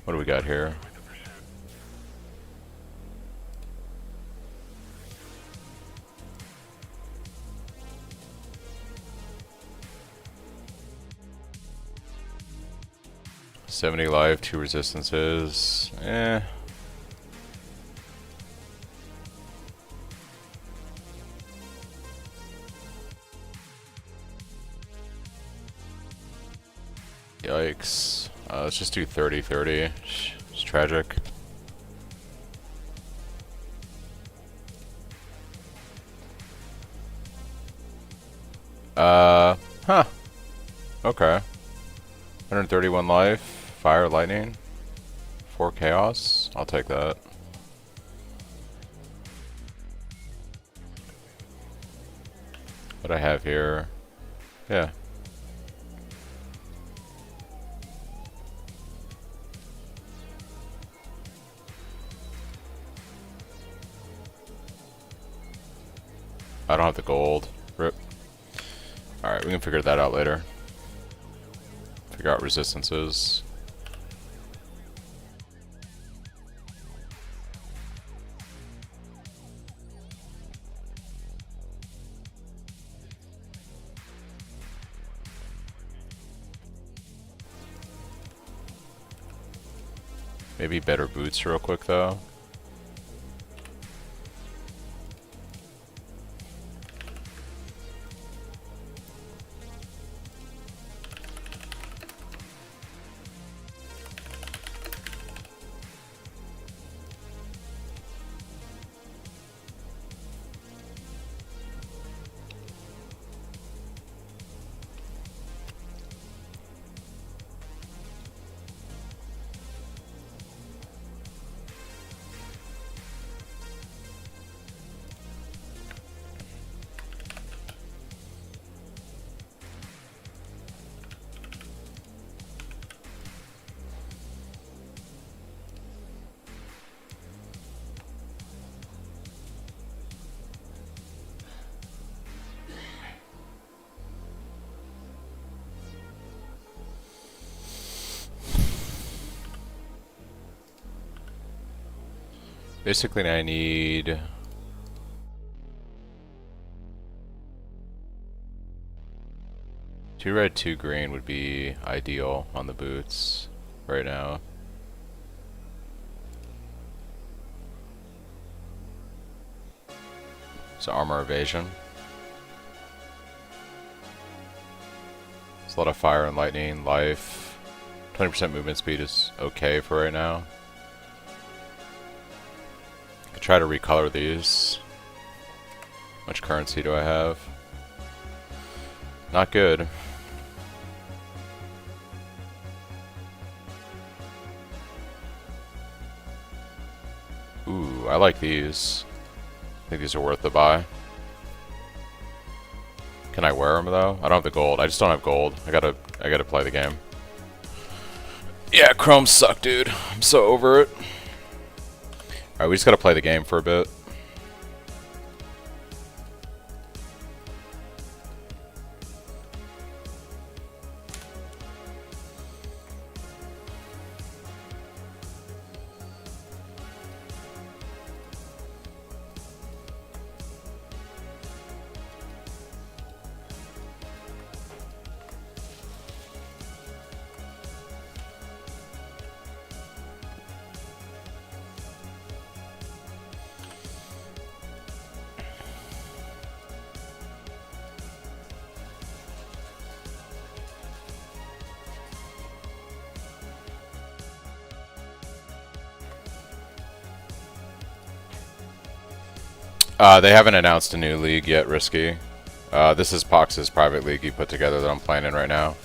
What do we got here? $70 life, 2 resistances. Eh. Yikes. Let's just do 30-30. It's tragic. Huh. Okay. 131 life, fire, lightning, 4 chaos. I'll take that. What I have here, yeah. I don't have the gold. Rip. Alright, we can figure that out later. Figure out resistances. Maybe better boots real quick though. Basically, I need 2 red, 2 green would be ideal on the boots right now. So armor evasion. It's a lot of fire and lightning, life. 20% movement speed is okay for right now. Could try to recolor these. How much currency do I have? Not good. I like these. I think these are worth the buy. Can I wear them though? I don't have the gold. I just don't have gold. I gotta play the game. Yeah, chromes suck, dude. I'm so over it. Alright, we just gotta play the game for a bit. They haven't announced a new league yet, Risky. This is Pohx's private league he put together that I'm playing in right now.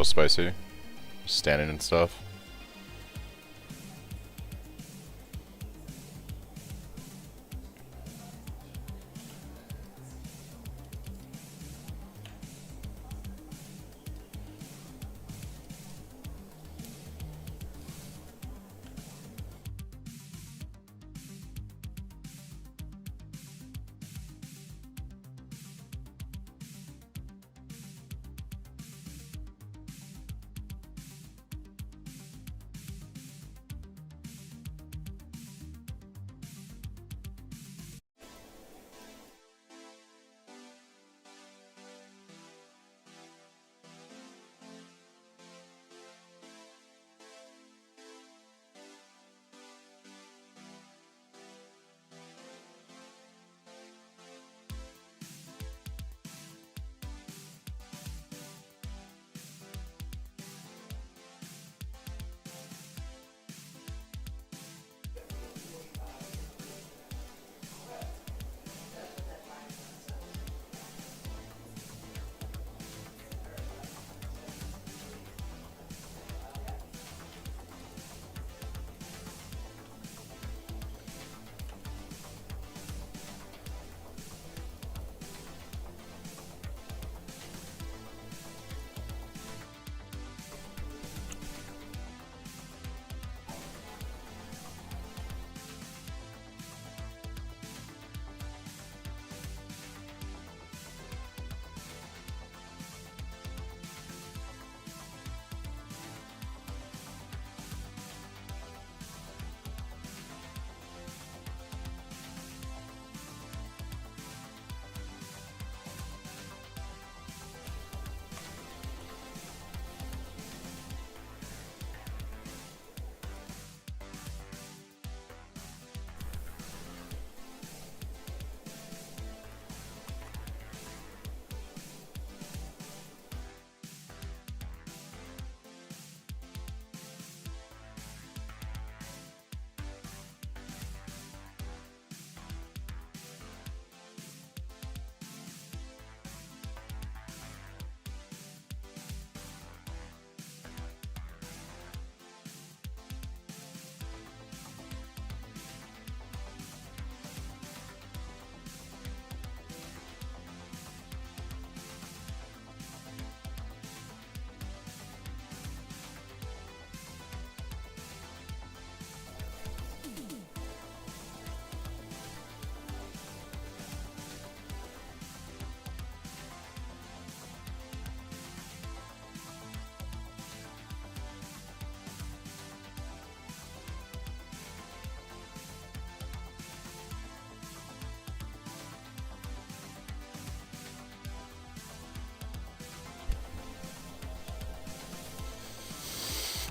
was spicy. Standing and stuff.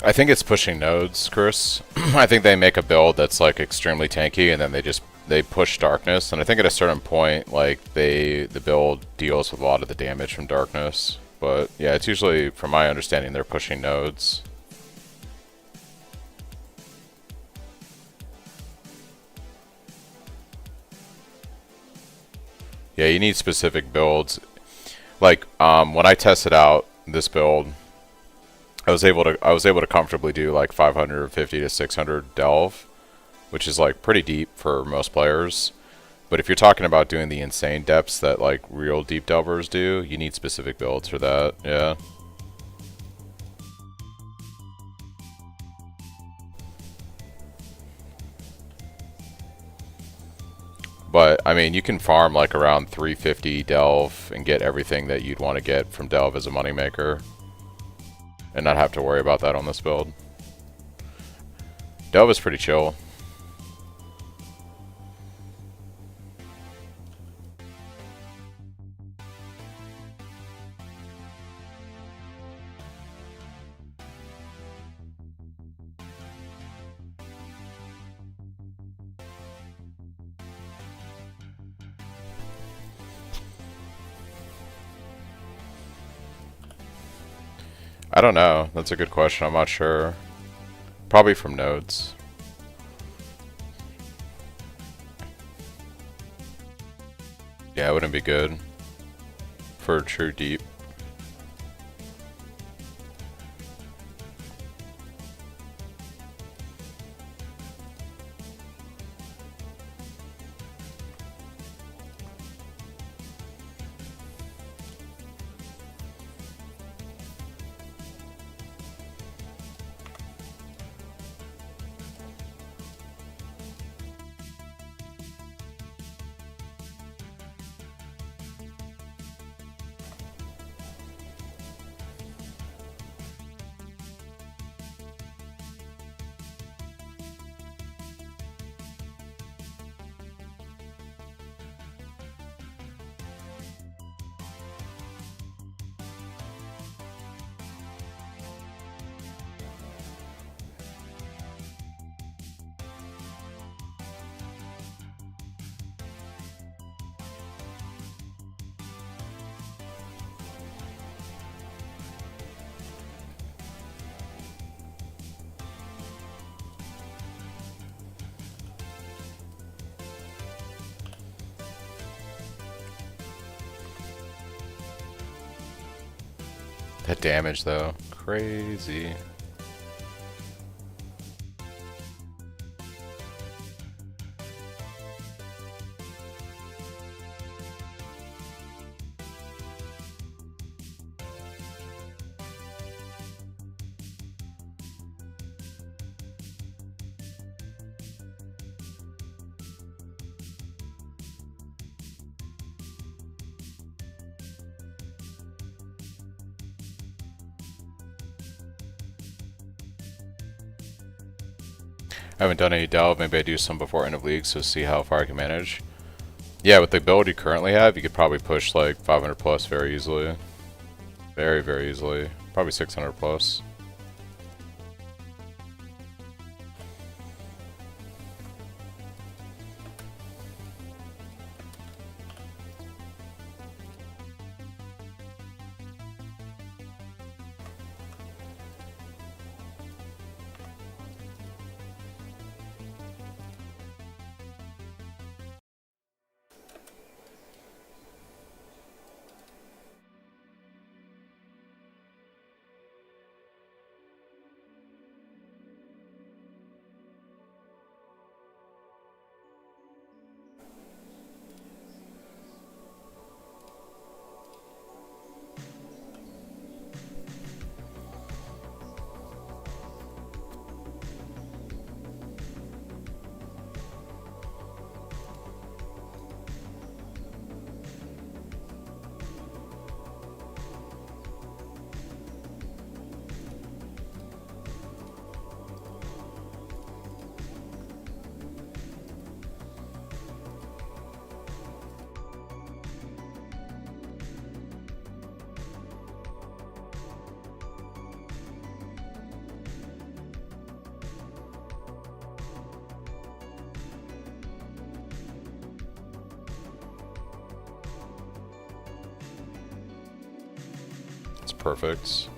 I think it's pushing nodes, Chris. I think they make a build that's like extremely tanky, and then they push darkness. And I think at a certain point, like the build deals with a lot of the damage from darkness. But yeah, it's usually, from my understanding, they're pushing nodes. Yeah, you need specific builds. Like when I tested out this build, I was able to comfortably do like 550 to 600 delve, which is like pretty deep for most players. But if you're talking about doing the insane depths that like real deep delvers do, you need specific builds for that. Yeah. But I mean, you can farm like around 350 delve and get everything that you'd want to get from delve as a moneymaker, and not have to worry about that on this build. Delve is pretty chill. I don't know. That's a good question. I'm not sure. Probably from nodes. Yeah, it wouldn't be good for true deep. That damage though, crazy. I haven't done any delve, maybe I do some before end of league, so see how far I can manage. Yeah, with the build you currently have, you could probably push like 500 plus very easily. Very, very easily. Probably 600 plus. It's perfect.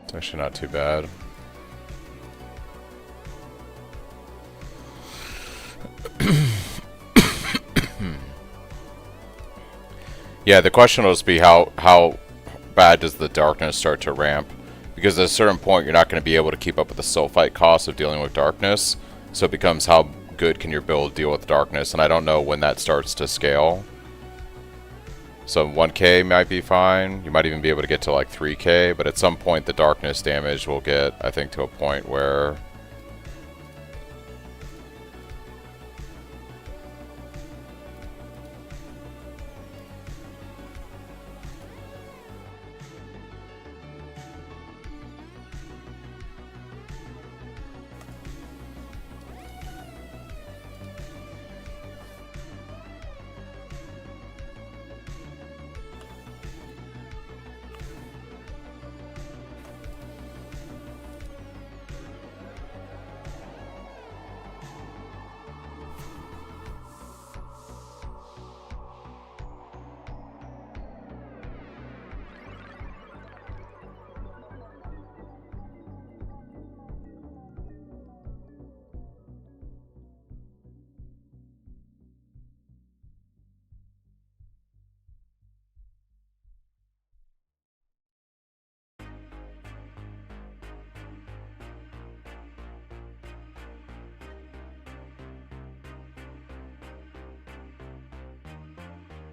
It's actually not too bad. Yeah, the question will just be how bad does the darkness start to ramp? Because at a certain point, you're not going to be able to keep up with the soul fight cost of dealing with darkness. So it becomes how good can your build deal with darkness, and I don't know when that starts to scale. So 1k might be fine. You might even be able to get to like 3k, but at some point the darkness damage will get, I think, to a point where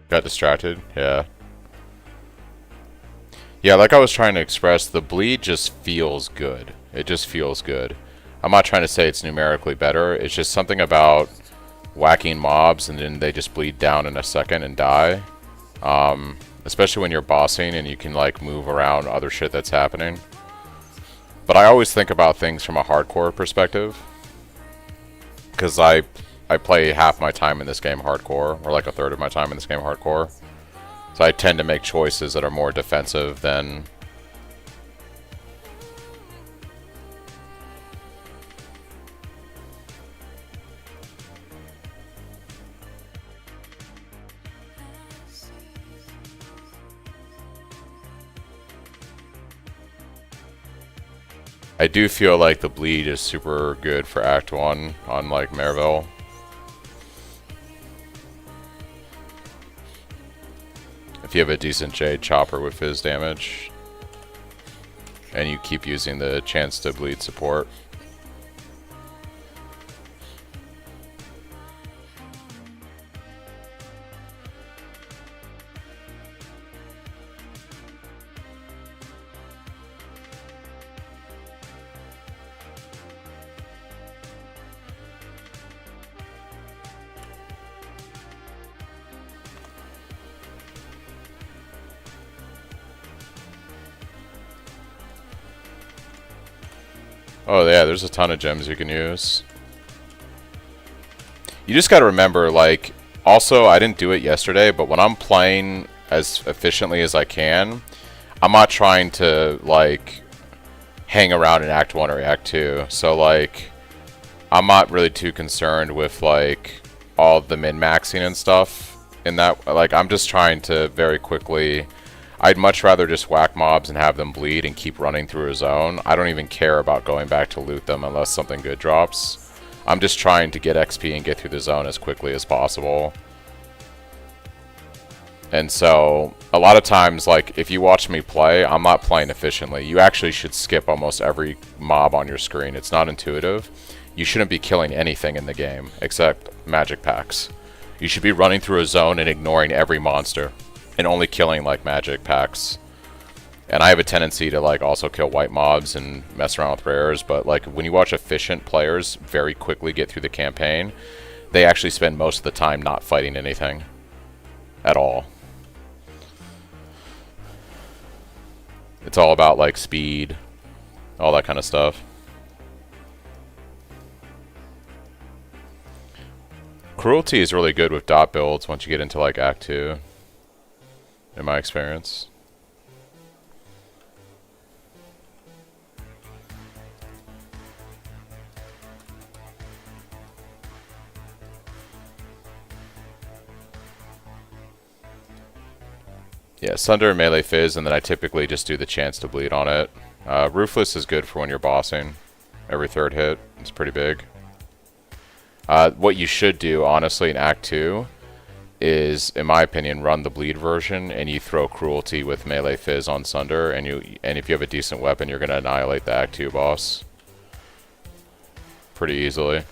got distracted. Yeah. Yeah, like I was trying to express, the bleed just feels good. It just feels good. I'm not trying to say it's numerically better. It's just something about whacking mobs and then they just bleed down in a second and die. Especially when you're bossing and you can like move around other shit that's happening. But I always think about things from a hardcore perspective. Because I play half my time in this game hardcore, or like a third of my time in this game hardcore. So I tend to make choices that are more defensive than... I do feel like the bleed is super good for Act 1 on like Merville. If you have a decent Jade Chopper with fizz damage, and you keep using the chance to bleed support. Oh yeah, there's a ton of gems you can use. You just gotta remember, like, also, I didn't do it yesterday, but when I'm playing as efficiently as I can, I'm not trying to, like, hang around in Act 1 or Act 2. So, like, I'm not really too concerned with, like, all the min-maxing and stuff. In that, like, I'm just trying to very quickly... I'd much rather just whack mobs and have them bleed and keep running through a zone. I don't even care about going back to loot them unless something good drops. I'm just trying to get XP and get through the zone as quickly as possible. And so, a lot of times, like, if you watch me play, I'm not playing efficiently. You actually should skip almost every mob on your screen. It's not intuitive. You shouldn't be killing anything in the game, except magic packs. You should be running through a zone and ignoring every monster. And only killing, like, magic packs. And I have a tendency to, like, also kill white mobs and mess around with rares, but, like, when you watch efficient players very quickly get through the campaign, they actually spend most of the time not fighting anything. At all. It's all about, like, speed, all that kind of stuff. Cruelty is really good with dot builds once you get into, like, Act 2. In my experience. Yeah, Sunder and Melee Fizz, and then I typically just do the chance to bleed on it. Ruthless is good for when you're bossing. Every third hit. It's pretty big. What you should do, honestly, in Act 2 is, in my opinion, run the bleed version, and you throw Cruelty with Melee Fizz on Sunder, and if you have a decent weapon, you're going to annihilate the Act 2 boss. Pretty easily.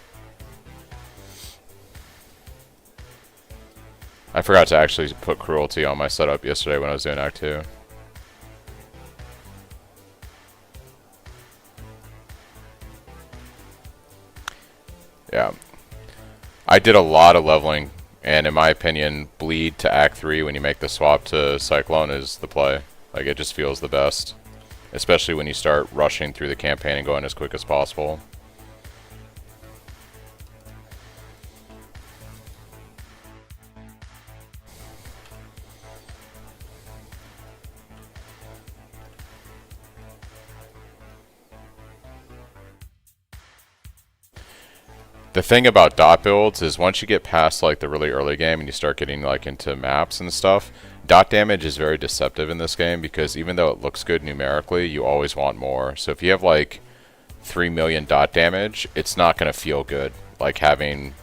I forgot to actually put Cruelty on my setup yesterday when I was doing Act 2. Yeah. I did a lot of leveling, and in my opinion, bleed to Act 3 when you make the swap to Cyclone is the play. Like, it just feels the best. Especially when you start rushing through the campaign and going as quick as possible. The thing about dot builds is once you get past like the really early game and you start getting like into maps and stuff, dot damage is very deceptive in this game because even though it looks good numerically, you always want more. So if you have like 3 million dot damage, it's not going to feel good. Like having,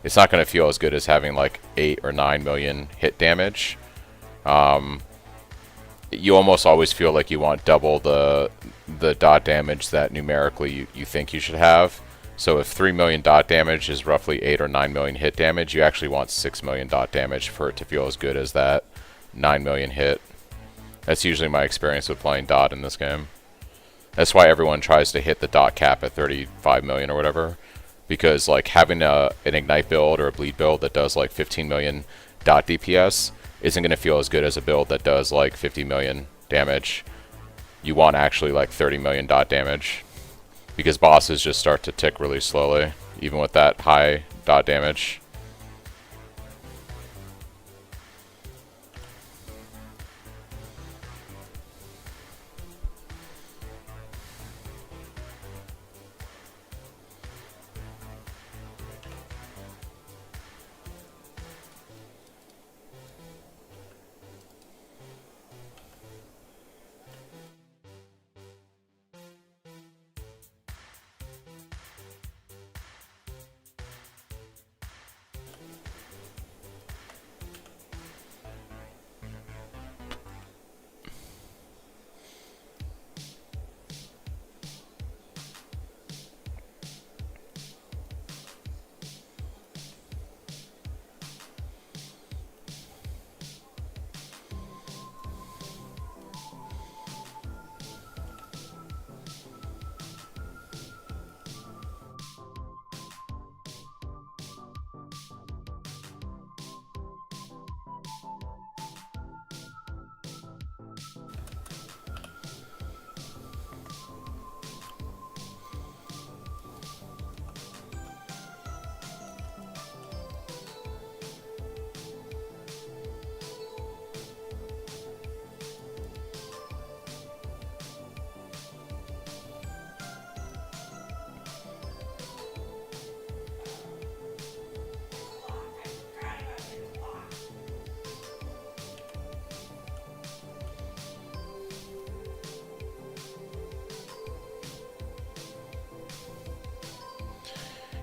it's not going to feel as good as having like 8 or 9 million hit damage. You almost always feel like you want double the dot damage that numerically you think you should have. So if 3 million dot damage is roughly 8 or 9 million hit damage, you actually want 6 million dot damage for it to feel as good as that 9 million hit. That's usually my experience with playing dot in this game. That's why everyone tries to hit the dot cap at 35 million or whatever. Because like having an ignite build or a bleed build that does like 15 million dot DPS isn't going to feel as good as a build that does like 50 million damage. You want actually like 30 million dot damage. Because bosses just start to tick really slowly, even with that high dot damage.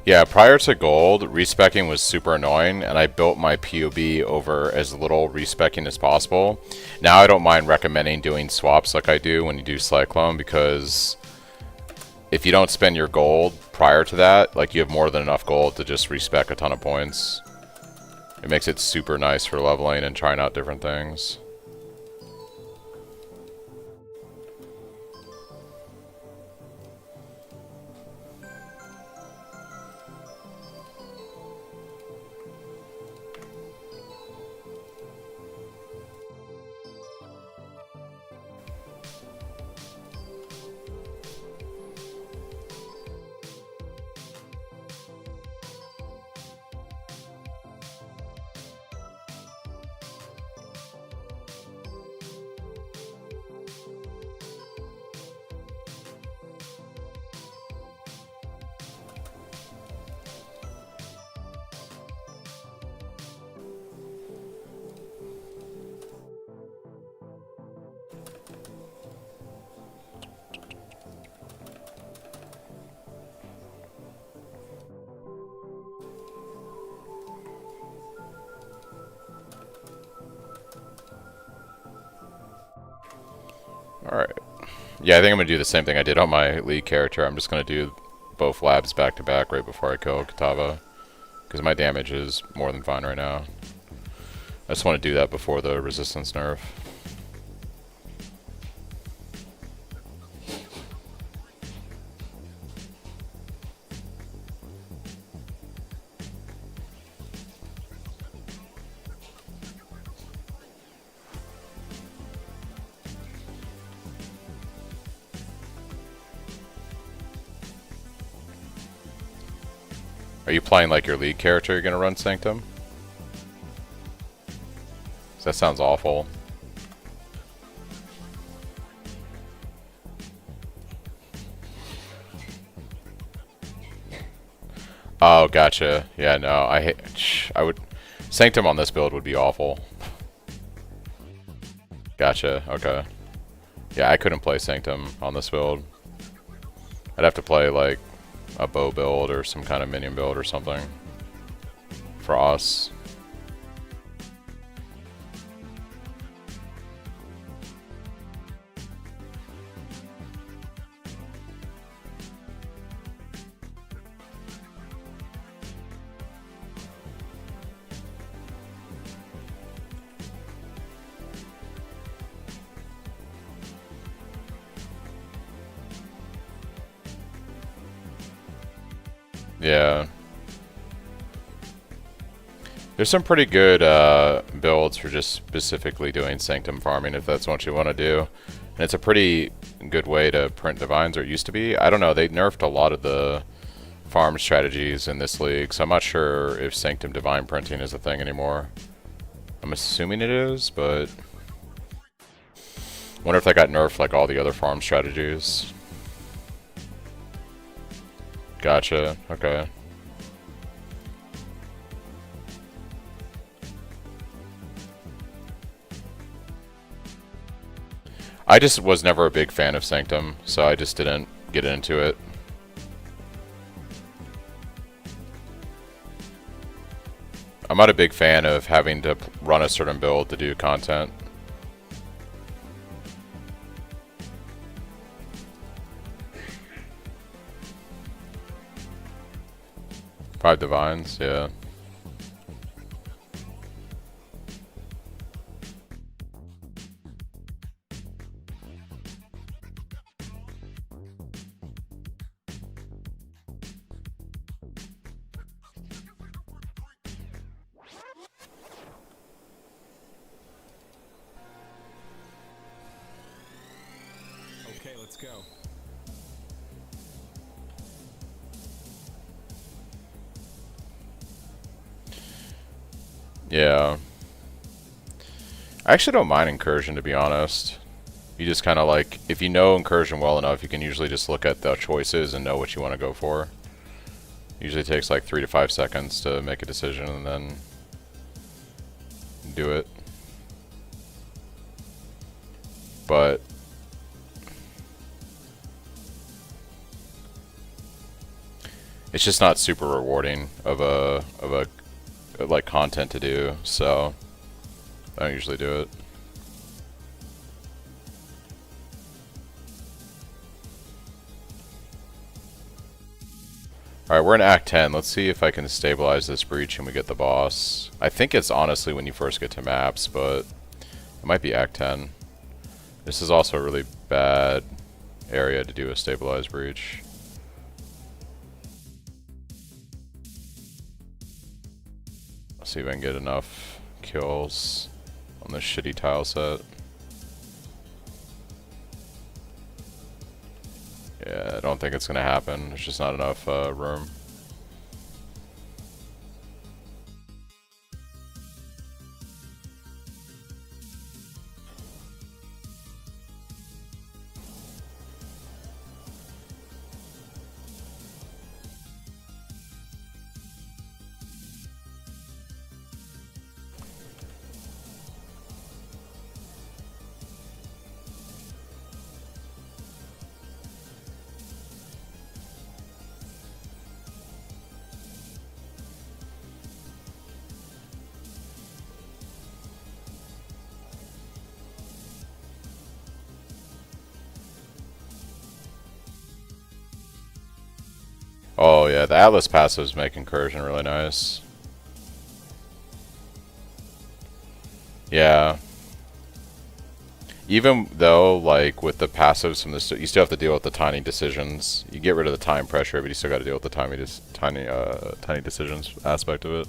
Yeah, prior to gold, respecking was super annoying, and I built my POB over as little respecking as possible. Now I don't mind recommending doing swaps like I do when you do Cyclone, because if you don't spend your gold prior to that, like you have more than enough gold to just respec a ton of points. It makes it super nice for leveling and trying out different things. Alright. Yeah, I think I'm going to do the same thing I did on my lead character. I'm just going to do both labs back to back right before I kill Katava, because my damage is more than fine right now. I just want to do that before the resistance nerf. Are you playing like your lead character you're going to run Sanctum? That sounds awful. Oh, gotcha. Yeah, no, I would... Sanctum on this build would be awful. Gotcha, okay. Yeah, I couldn't play Sanctum on this build. I'd have to play, like, a bow build or some kind of minion build or something. For us. Yeah. There's some pretty good builds for just specifically doing Sanctum farming if that's what you want to do. And it's a pretty good way to print divines, or it used to be. I don't know, they nerfed a lot of the farm strategies in this league, so I'm not sure if Sanctum divine printing is a thing anymore. I'm assuming it is, but... wonder if that got nerfed like all the other farm strategies. Gotcha, okay. I just was never a big fan of Sanctum, so I just didn't get into it. I'm not a big fan of having to run a certain build to do content. Five divines, yeah. Okay, let's go. Yeah. I actually don't mind Incursion, to be honest. You just kind of like, if you know Incursion well enough, you can usually just look at the choices and know what you want to go for. Usually takes like 3 to 5 seconds to make a decision and then do it. But It's just not super rewarding of a like content to do, so I don't usually do it. Alright, we're in Act 10. Let's see if I can stabilize this breach and we get the boss. I think it's honestly when you first get to maps, but it might be Act 10. This is also a really bad area to do a stabilized breach. Let's see if I can get enough kills on this shitty tile set. Yeah, I don't think it's gonna happen. There's just not enough room. Oh yeah, the Atlas passives make incursion really nice. Yeah. Even though, like, with the passives from this, you still have to deal with the tiny decisions. You get rid of the time pressure, but you still got to deal with the tiny decisions aspect of it.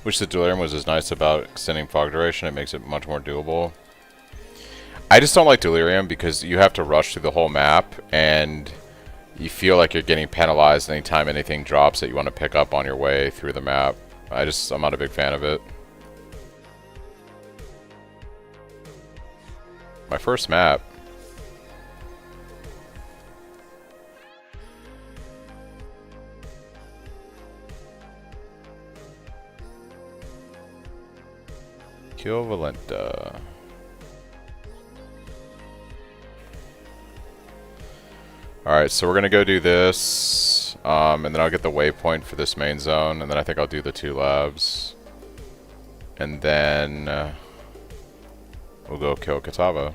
Which the Delirium was as nice about extending fog duration. It makes it much more doable. I just don't like Delirium because you have to rush through the whole map and you feel like you're getting penalized anytime anything drops that you want to pick up on your way through the map. I'm not a big fan of it. My first map. Kill Valenta. Alright, so we're gonna go do this, and then I'll get the waypoint for this main zone, and then I think I'll do the 2 labs. And then we'll go kill Katava.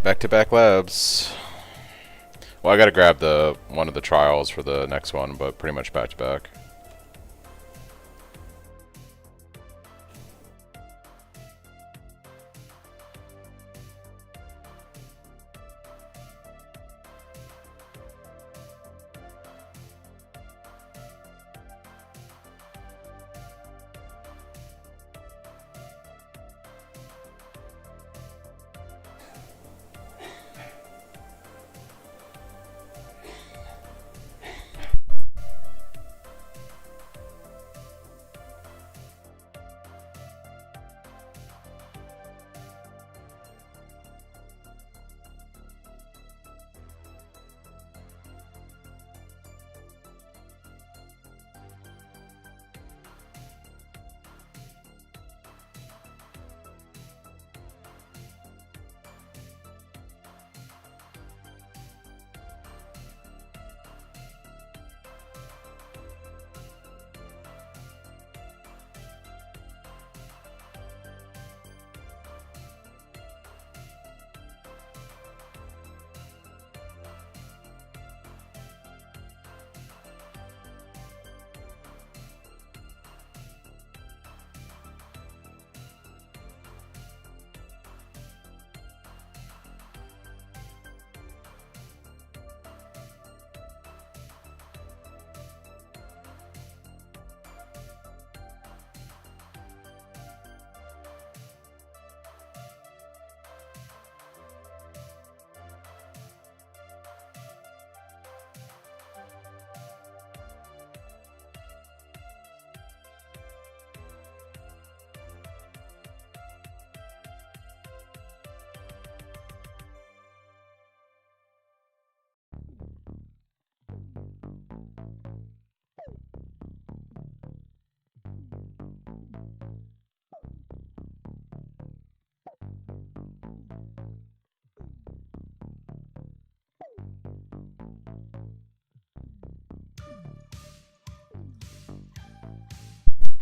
Back-to-back labs. Well, I gotta grab the one of the trials for the next one, but pretty much back-to-back.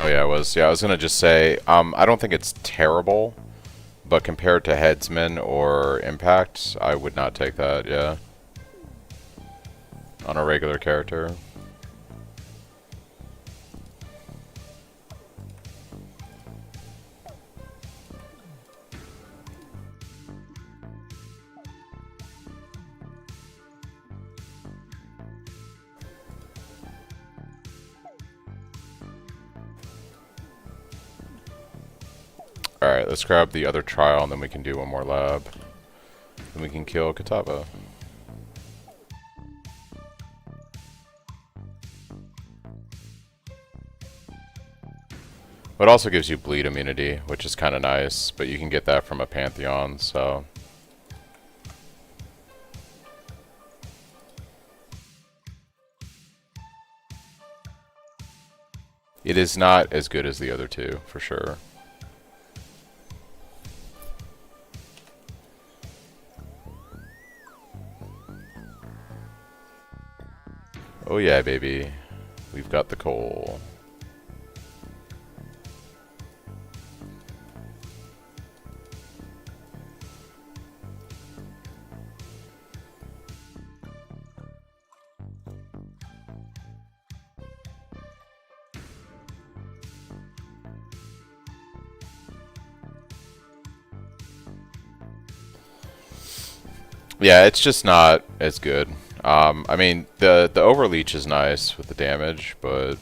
Oh yeah, it was. Yeah, I was gonna just say, I don't think it's terrible, but compared to Headsman or Impact, I would not take that, yeah. On a regular character. Alright, let's grab the other trial and then we can do one more lab. Then we can kill Katava. It also gives you bleed immunity, which is kind of nice, but you can get that from a Pantheon, so... It is not as good as the other two, for sure. Oh yeah, baby. We've got the coal. Yeah, it's just not as good. I mean, the overleech is nice with the damage, but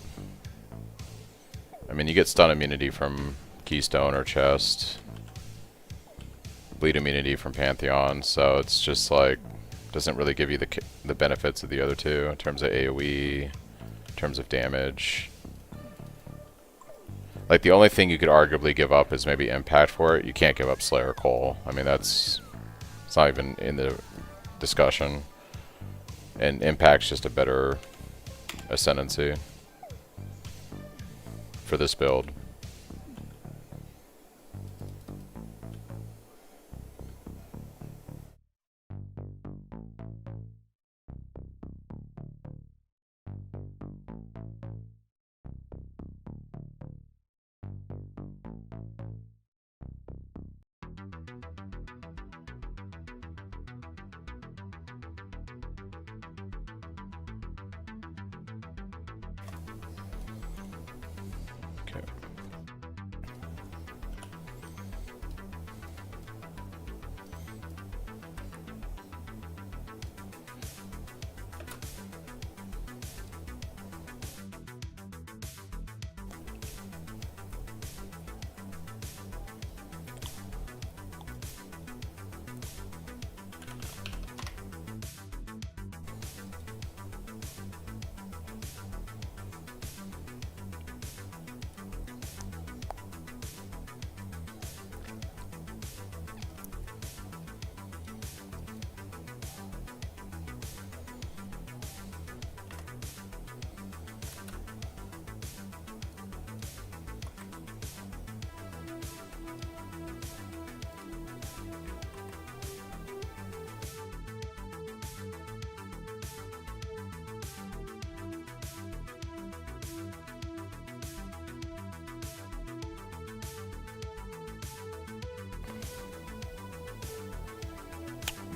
I mean, you get stun immunity from Keystone or Chest, bleed immunity from Pantheon, so it's just like doesn't really give you the benefits of the other two in terms of AoE, in terms of damage. Like the only thing you could arguably give up is maybe Impact for it. You can't give up Slayer Cole. I mean, it's not even in the discussion. And Impact's just a better ascendancy for this build. Okay.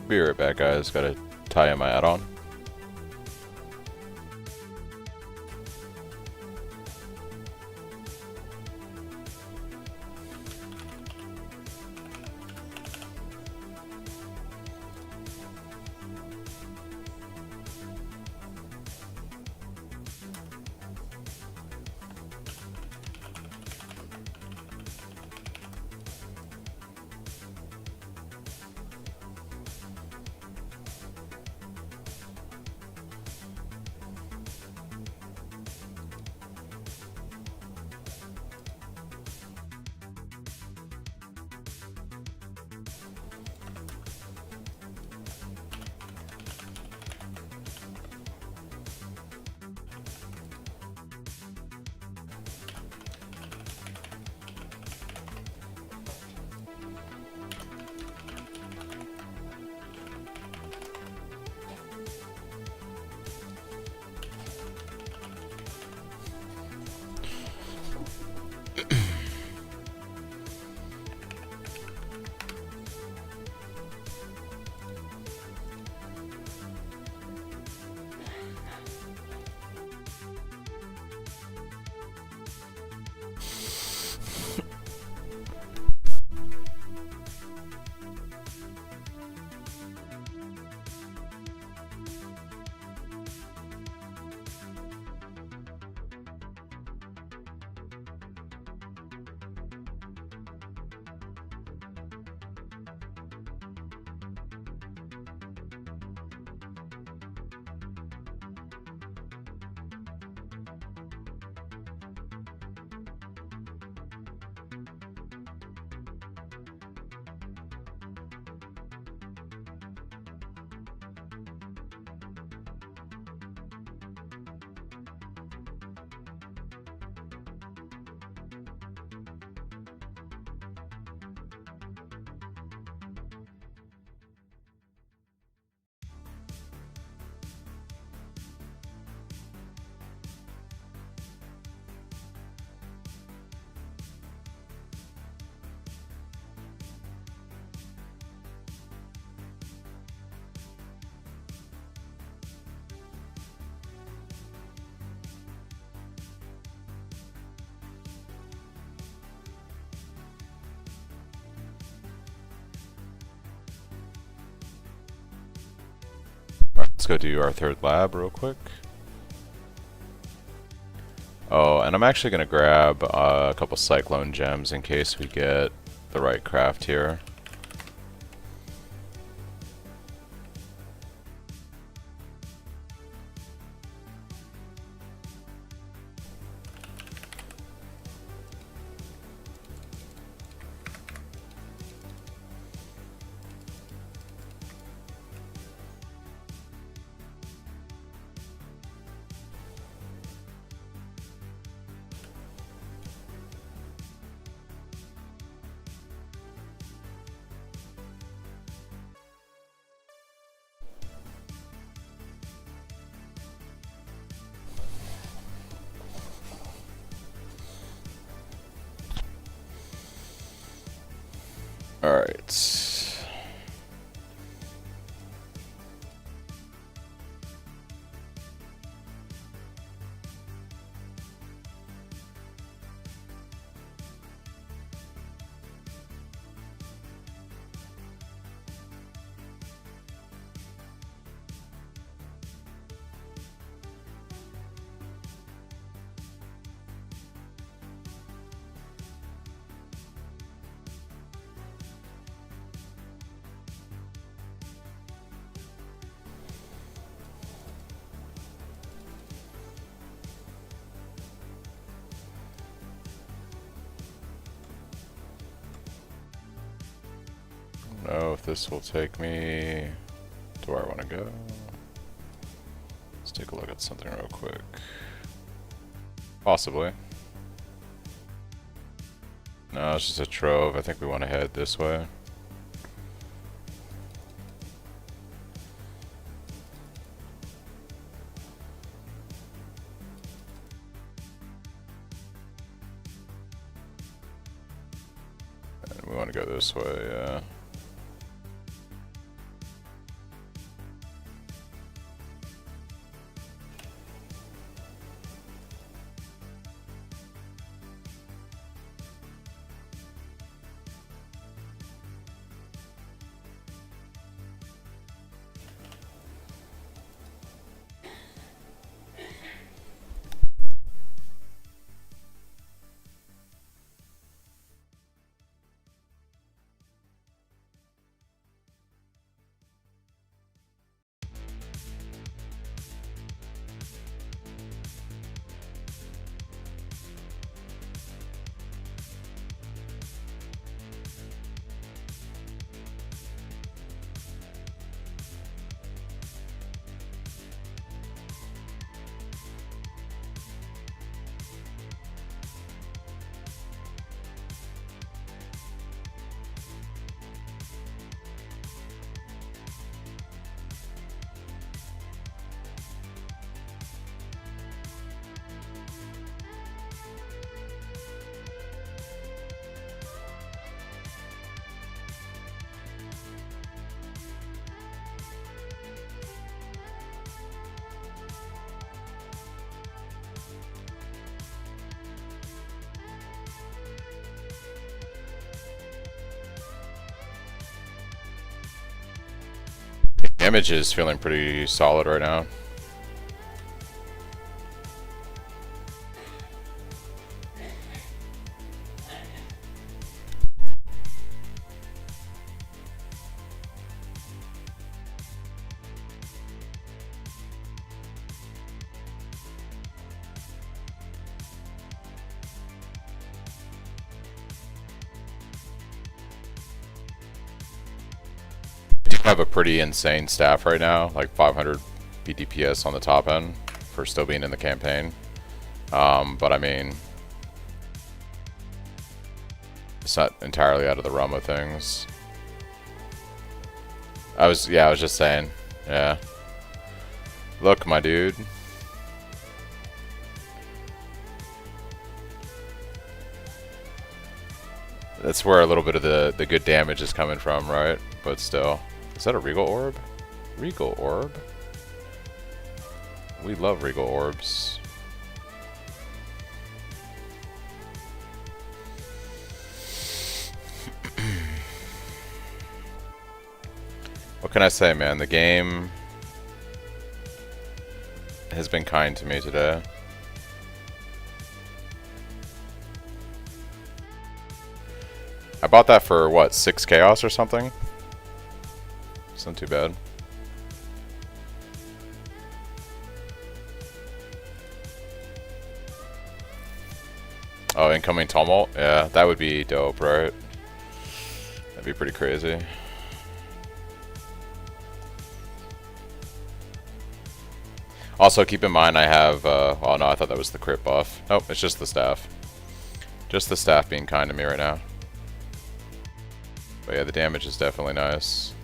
Be right back, guys. Gotta tie in my add-on. Alright, let's go do our third lab real quick. Oh, and I'm actually going to grab a couple Cyclone gems in case we get the right craft here. Alright. don't know if this will take me to where I want to go. Let's take a look at something real quick. Possibly. No, it's just a trove. I think we want to head this way. And we want to go this way, yeah. Damage is feeling pretty solid right now. I do have a pretty insane staff right now, like 500 BDPS on the top end for still being in the campaign. But I mean, it's not entirely out of the realm of things. I was just saying, yeah. Look, my dude. That's where a little bit of the good damage is coming from, right? But still. Is that a Regal Orb? Regal Orb? We love Regal Orbs. What can I say, man? The game has been kind to me today. I bought that for, what, 6 Chaos or something? It's not too bad. Oh, incoming Tumult? Yeah, that would be dope, right? That'd be pretty crazy. Also, keep in mind I have, oh no, I thought that was the crit buff. Nope, it's just the staff. Just the staff being kind to me right now. But yeah, the damage is definitely nice.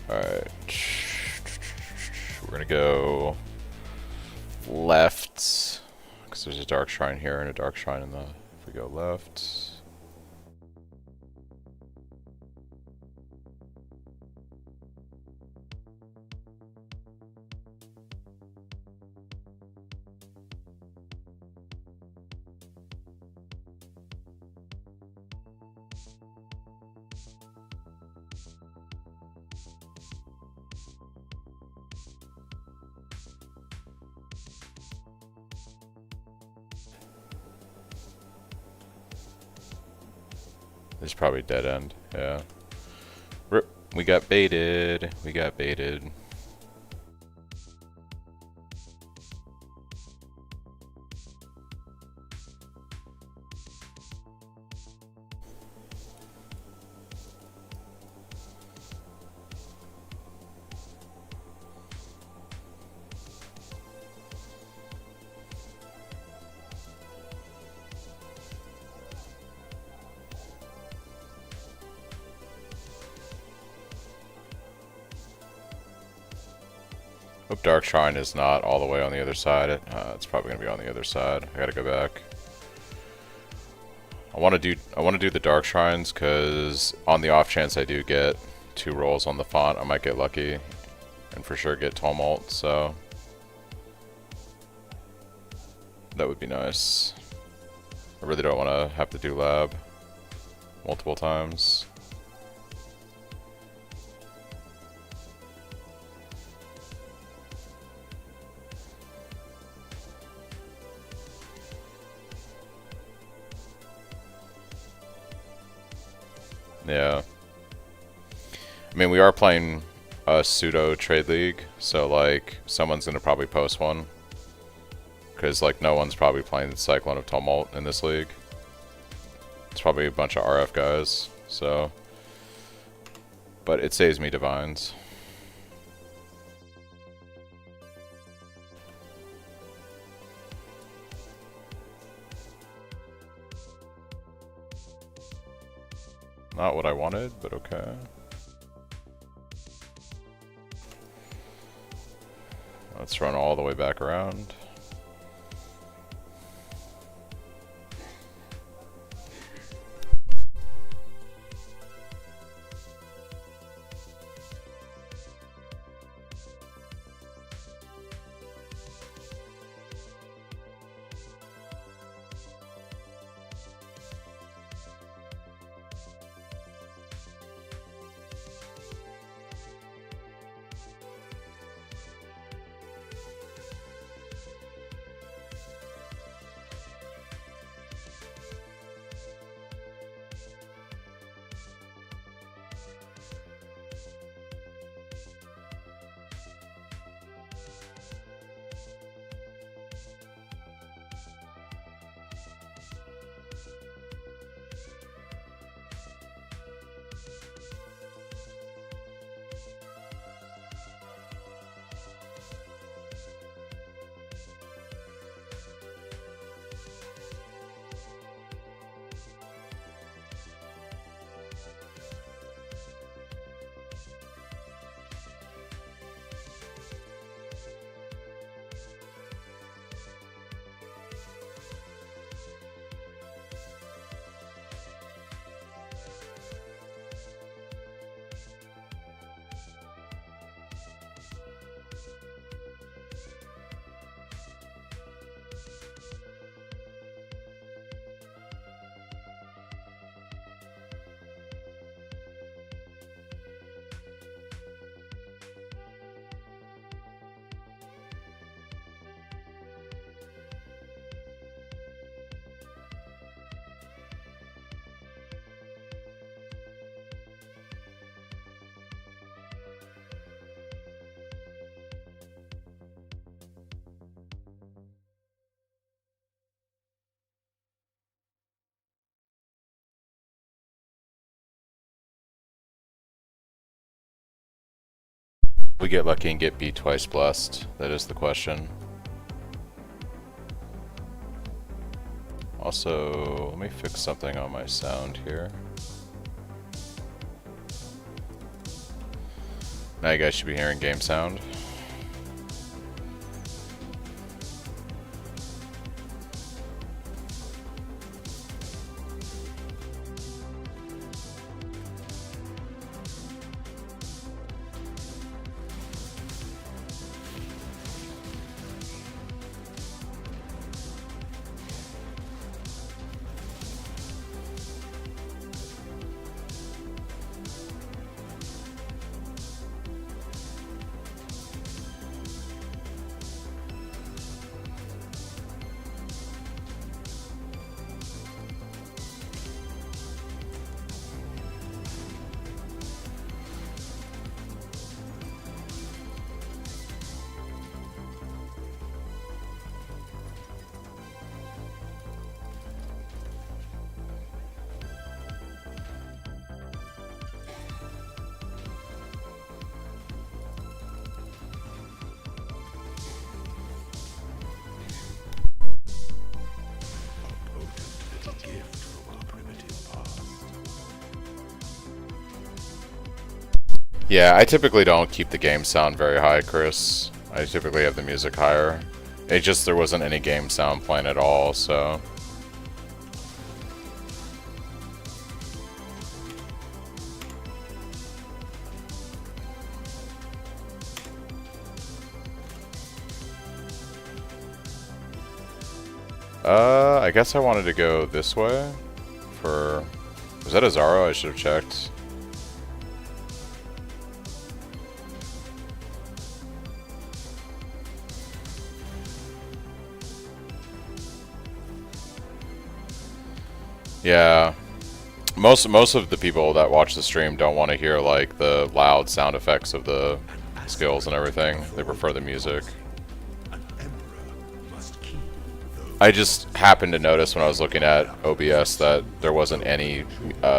Alright. We're gonna go left, because there's a dark shrine here and a dark shrine in the... If we go left... It's probably dead end. Yeah. Rip. We got baited. We got baited. Hope Dark Shrine is not all the way on the other side. It's probably gonna be on the other side. I gotta go back. I want to do the Dark Shrines because on the off chance I do get 2 rolls on the font, I might get lucky and for sure get Tumult. So that would be nice. I really don't want to have to do lab multiple times. Yeah. I mean, we are playing a pseudo trade league, so like someone's gonna probably post one. Because like no one's probably playing the Cyclone of Tumult in this league. It's probably a bunch of RF guys, so. But it saves me divines. Not what I wanted, but okay. Let's run all the way back around. We get lucky and get beat twice blessed. That is the question. Also, let me fix something on my sound here. Now you guys should be hearing game sound. Yeah, I typically don't keep the game sound very high, Chris. I typically have the music higher. It just, there wasn't any game sound playing at all, so... I guess I wanted to go this way for... Was that a Zaro? I should have checked. Yeah. Most of the people that watch the stream don't want to hear like the loud sound effects of the skills and everything. They prefer the music. I just happened to notice when I was looking at OBS that there wasn't any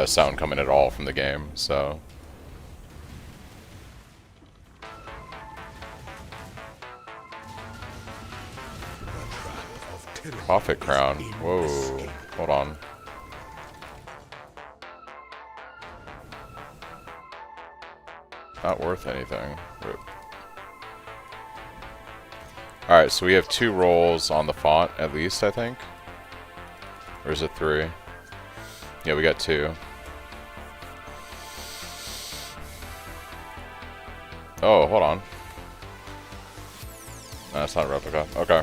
sound coming at all from the game, so... Prophet Crown. Whoa. Hold on. Not worth anything. Rip. Alright, so we have 2 rolls on the font, at least, I think. Or is it 3? Yeah, we got 2. Oh, hold on. No, that's not a replica. Okay.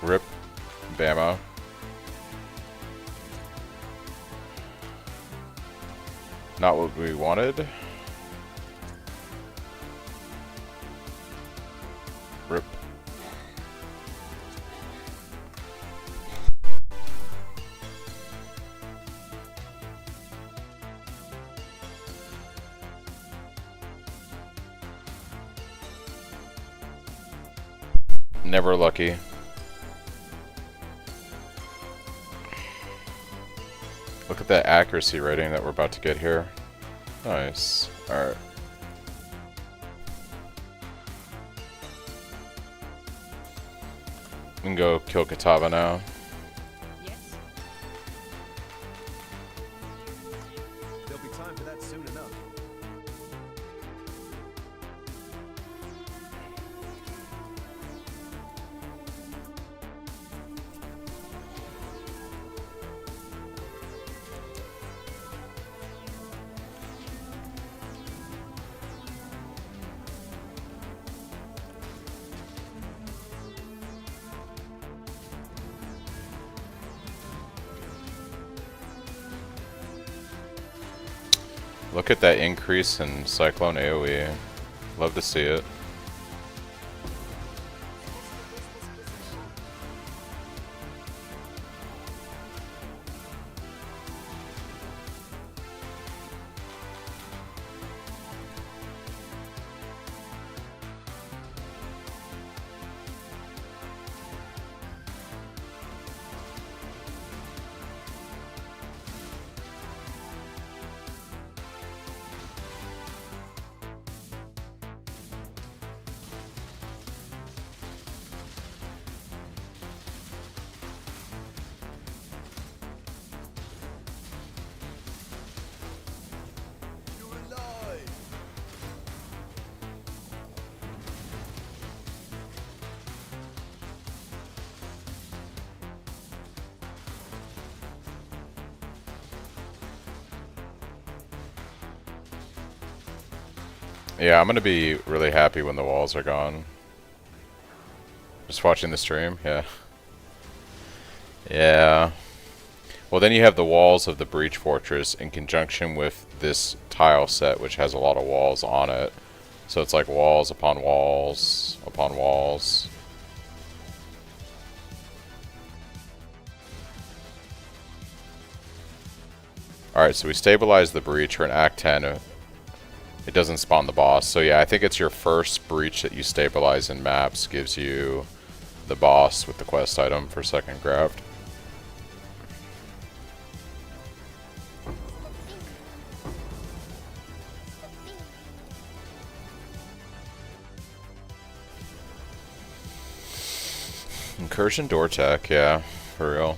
Rip. Bammo. Not what we wanted. Rip. Never lucky. Look at that accuracy rating that we're about to get here. Nice. Alright. We can go kill Katava now. Yes. There'll be time for that soon enough. Look at that increase in Cyclone AoE. Love to see it. Yeah, I'm gonna be really happy when the walls are gone. Just watching the stream, yeah. Yeah. Well, then you have the walls of the Breach Fortress in conjunction with this tile set, which has a lot of walls on it. So it's like walls upon walls upon walls. Alright, so we stabilize the Breach. We're in Act 10. It doesn't spawn the boss. So yeah, I think it's your first Breach that you stabilize in maps gives you the boss with the quest item for second graft. Incursion door tech, yeah, for real.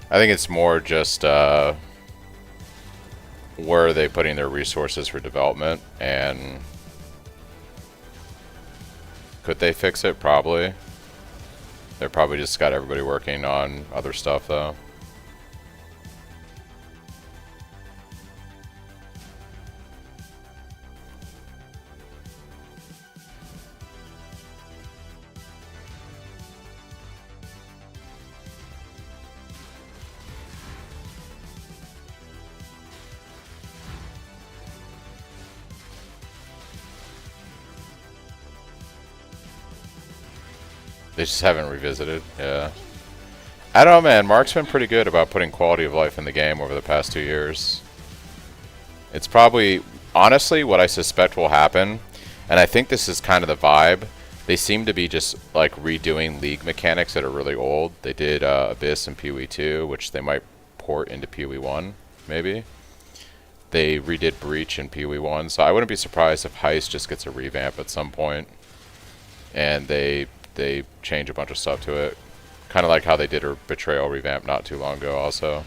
I think it's more just where are they putting their resources for development, and could they fix it? Probably. They're probably just got everybody working on other stuff though. They just haven't revisited, yeah. I don't know, man. Mark's been pretty good about putting quality of life in the game over the past 2 years. It's probably, honestly, what I suspect will happen, and I think this is kind of the vibe. They seem to be just, like, redoing League mechanics that are really old. They did Abyss and PoE 2, which they might port into PoE 1, maybe. They redid Breach in PoE 1, so I wouldn't be surprised if Heist just gets a revamp at some point. And they change a bunch of stuff to it. Kind of like how they did a Betrayal revamp not too long ago also.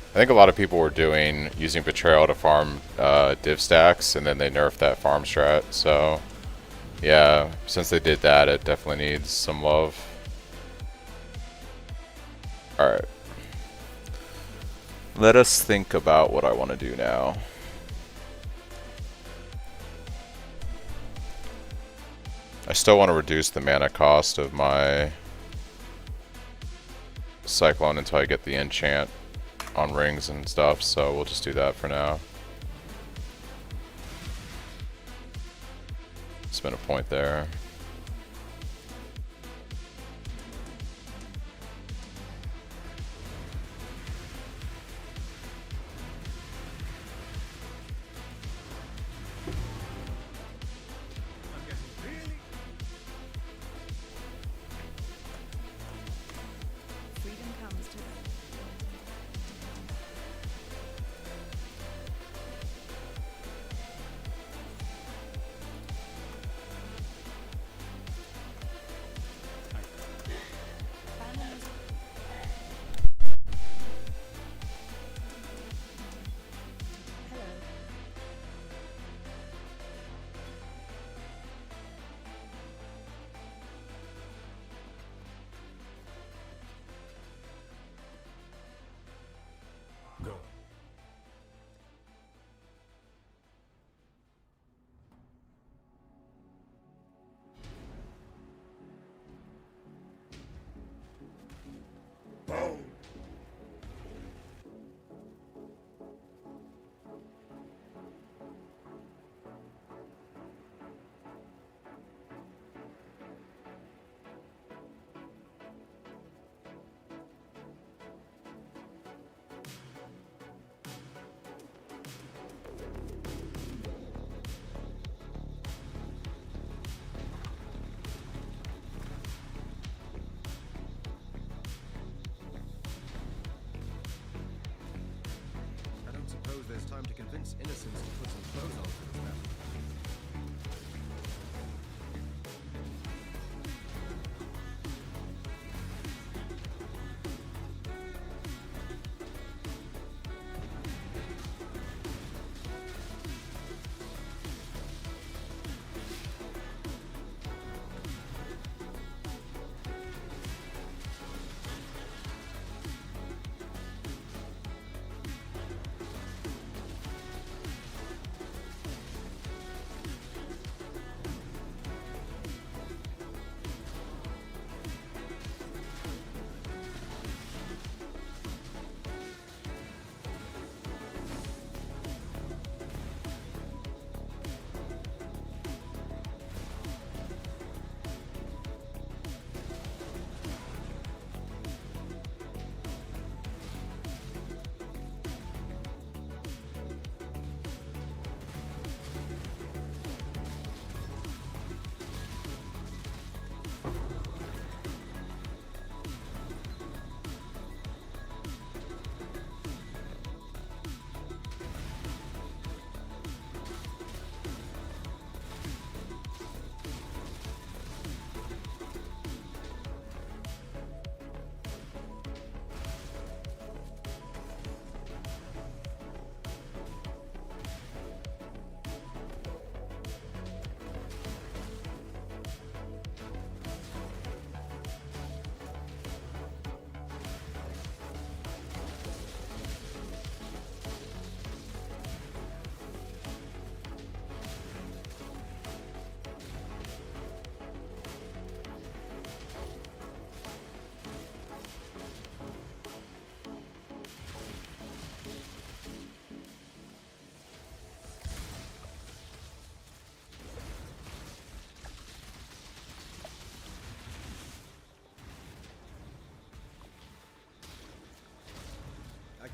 I think a lot of people were using Betrayal to farm div stacks, and then they nerfed that farm strat. So, yeah, since they did that, it definitely needs some love. Alright. Let us think about what I want to do now. I still want to reduce the mana cost of my Cyclone until I get the enchant on rings and stuff, so we'll just do that for now. Spend a point there. Go. Boom. There's time to convince innocents to put some clothes on for this battle.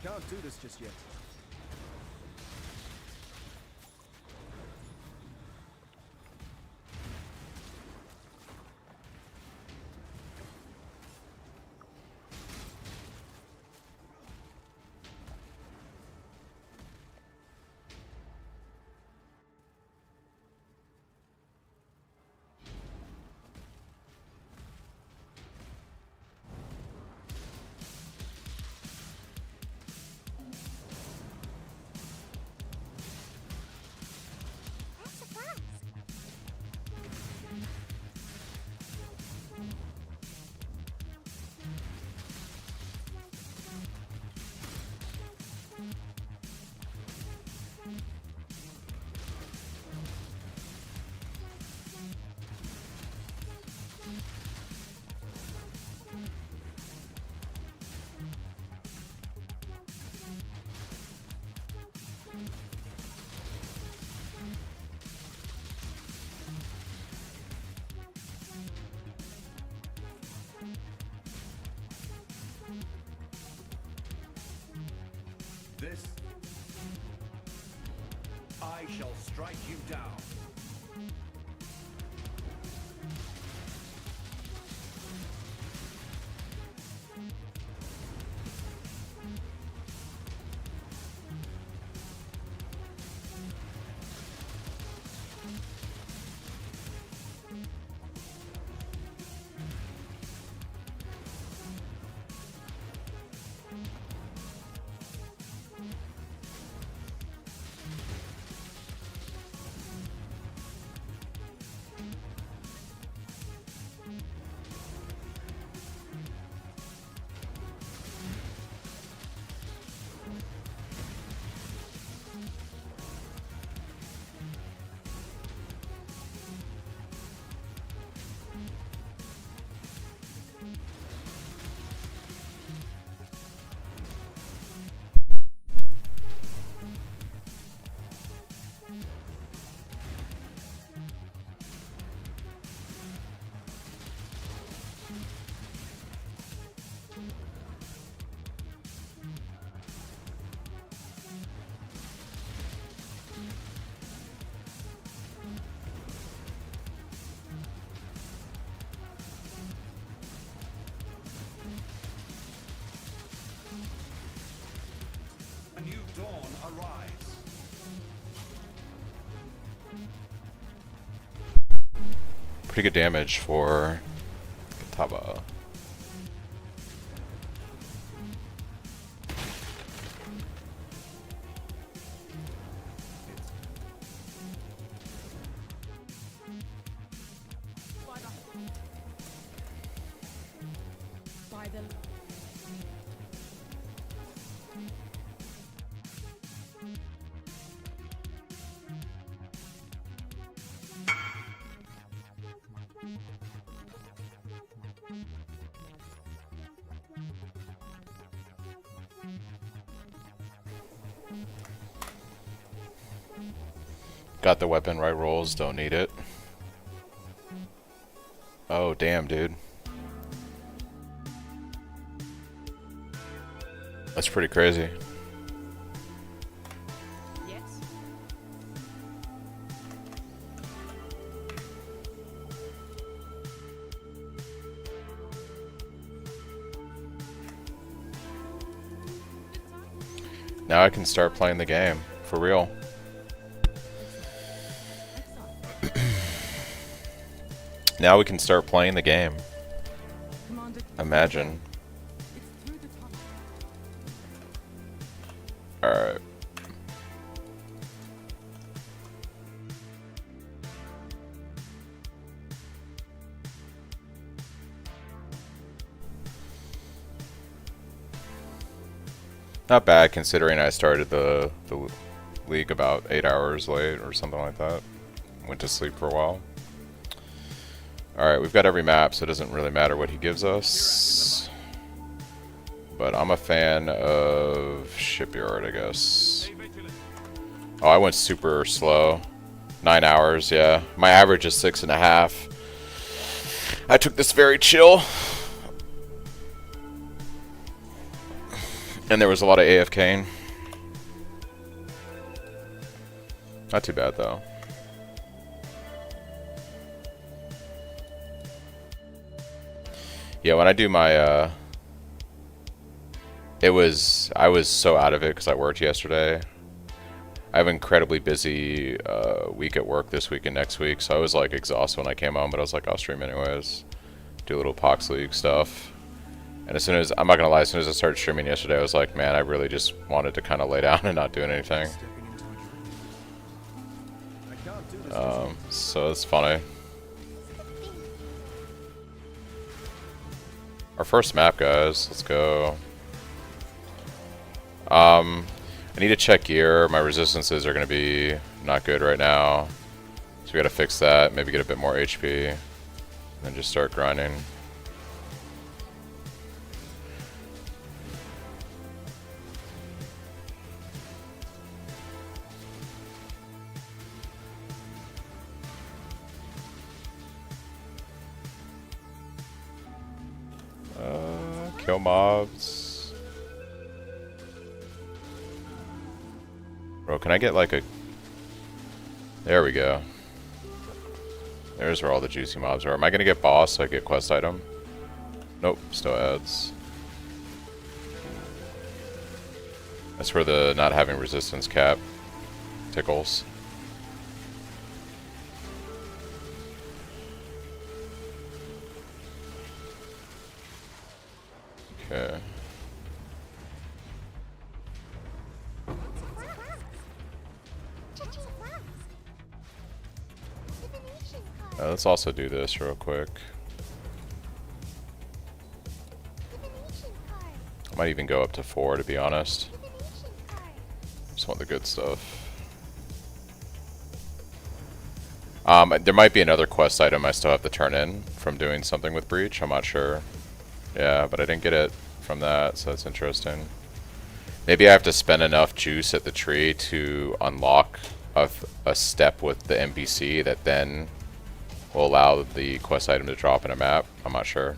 Can't do this just yet. This, I shall strike you down. A new dawn arrives. Pretty good damage for Kataba. By the Got the weapon right rolls, don't need it. Oh, damn, dude. That's pretty crazy. yes. Now I can start playing the game, for real. Now we can start playing the game. Commander, Imagine. it's through the tunnel. Alright. Not bad considering I started the league about 8 hours late or something like that. Went to sleep for a while. Alright, we've got every map, so it doesn't really matter what he gives us. But I'm a fan of Shipyard, I guess. Oh, I went super slow. 9 hours, yeah. My average is 6.5. I took this very chill. And there was a lot of AFKing. Not too bad though. Yeah, when I do my I was so out of it because I worked yesterday. I have an incredibly busy week at work this week and next week, so I was like exhausted when I came home, but I was like, I'll stream anyways. Do a little Pohx League stuff. And as soon as, I'm not gonna lie, as soon as I started streaming yesterday, I was like, man, I really just wanted to kind of lay down and not doing anything. Stepping into a dream. I can't do this. So it's funny. Our first map, guys. Let's go. I need to check gear. My resistances are going to be not good right now. So we got to fix that. Maybe get a bit more HP. And then just start grinding. Kill mobs. Bro, can I get like a... There we go. There's where all the juicy mobs are. Am I gonna get boss so I get quest item? Nope, still adds. That's where the not having resistance cap tickles. Okay. Let's also do this real quick. I might even go up to 4 to be honest. Just want the good stuff. There might be another quest item I still have to turn in from doing something with Breach. I'm not sure. Yeah, but I didn't get it from that, so that's interesting. Maybe I have to spend enough juice at the tree to unlock a step with the NPC that then will allow the quest item to drop in a map. I'm not sure.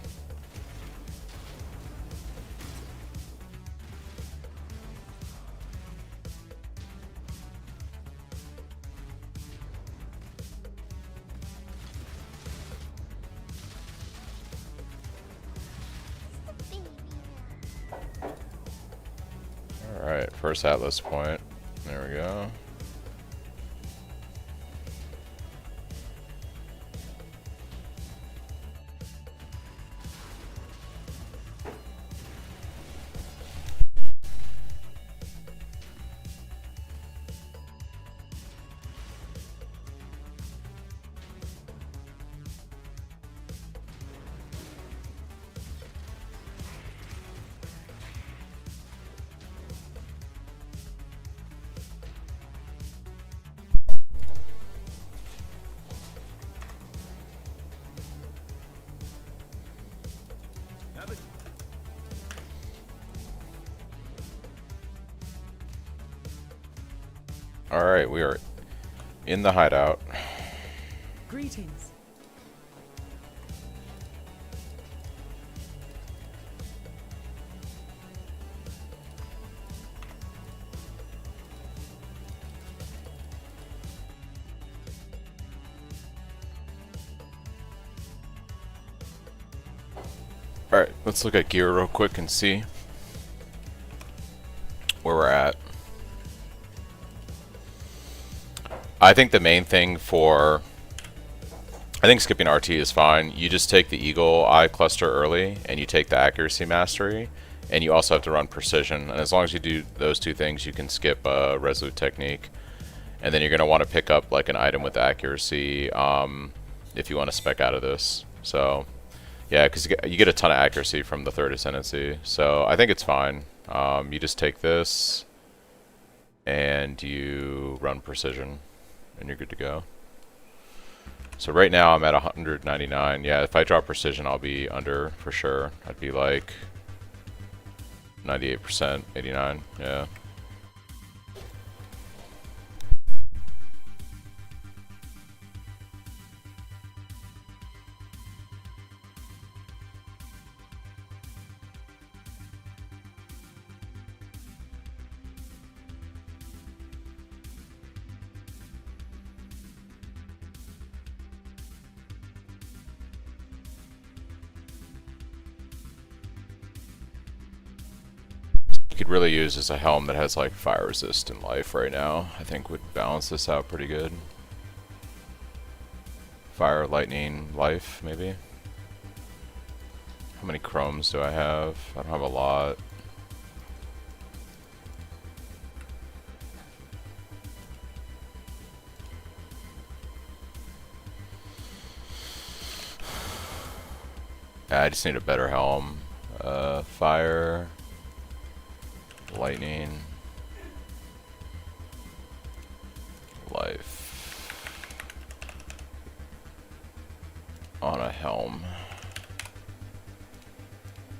Alright, first Atlas point. There we go. Have it. Alright, we are in the hideout. Greetings. Alright, let's look at gear real quick and see where we're at. I think the main thing I think skipping RT is fine. You just take the Eagle Eye cluster early, and you take the accuracy mastery, and you also have to run precision. And as long as you do those two things, you can skip Resolute Technique. And then you're going to want to pick up like an item with accuracy if you want to spec out of this. So yeah, because you get a ton of accuracy from the third ascendancy. So I think it's fine. You just take this, and you run precision, and you're good to go. So right now I'm at 199. Yeah, if I drop precision, I'll be under for sure. I'd be like 98%, 89. Yeah. could really use is a helm that has like fire resist and life right now. I think would balance this out pretty good. Fire, lightning, life, maybe. How many chromes do I have? I don't have a lot. I just need a better helm. Fire, lightning, life on a helm.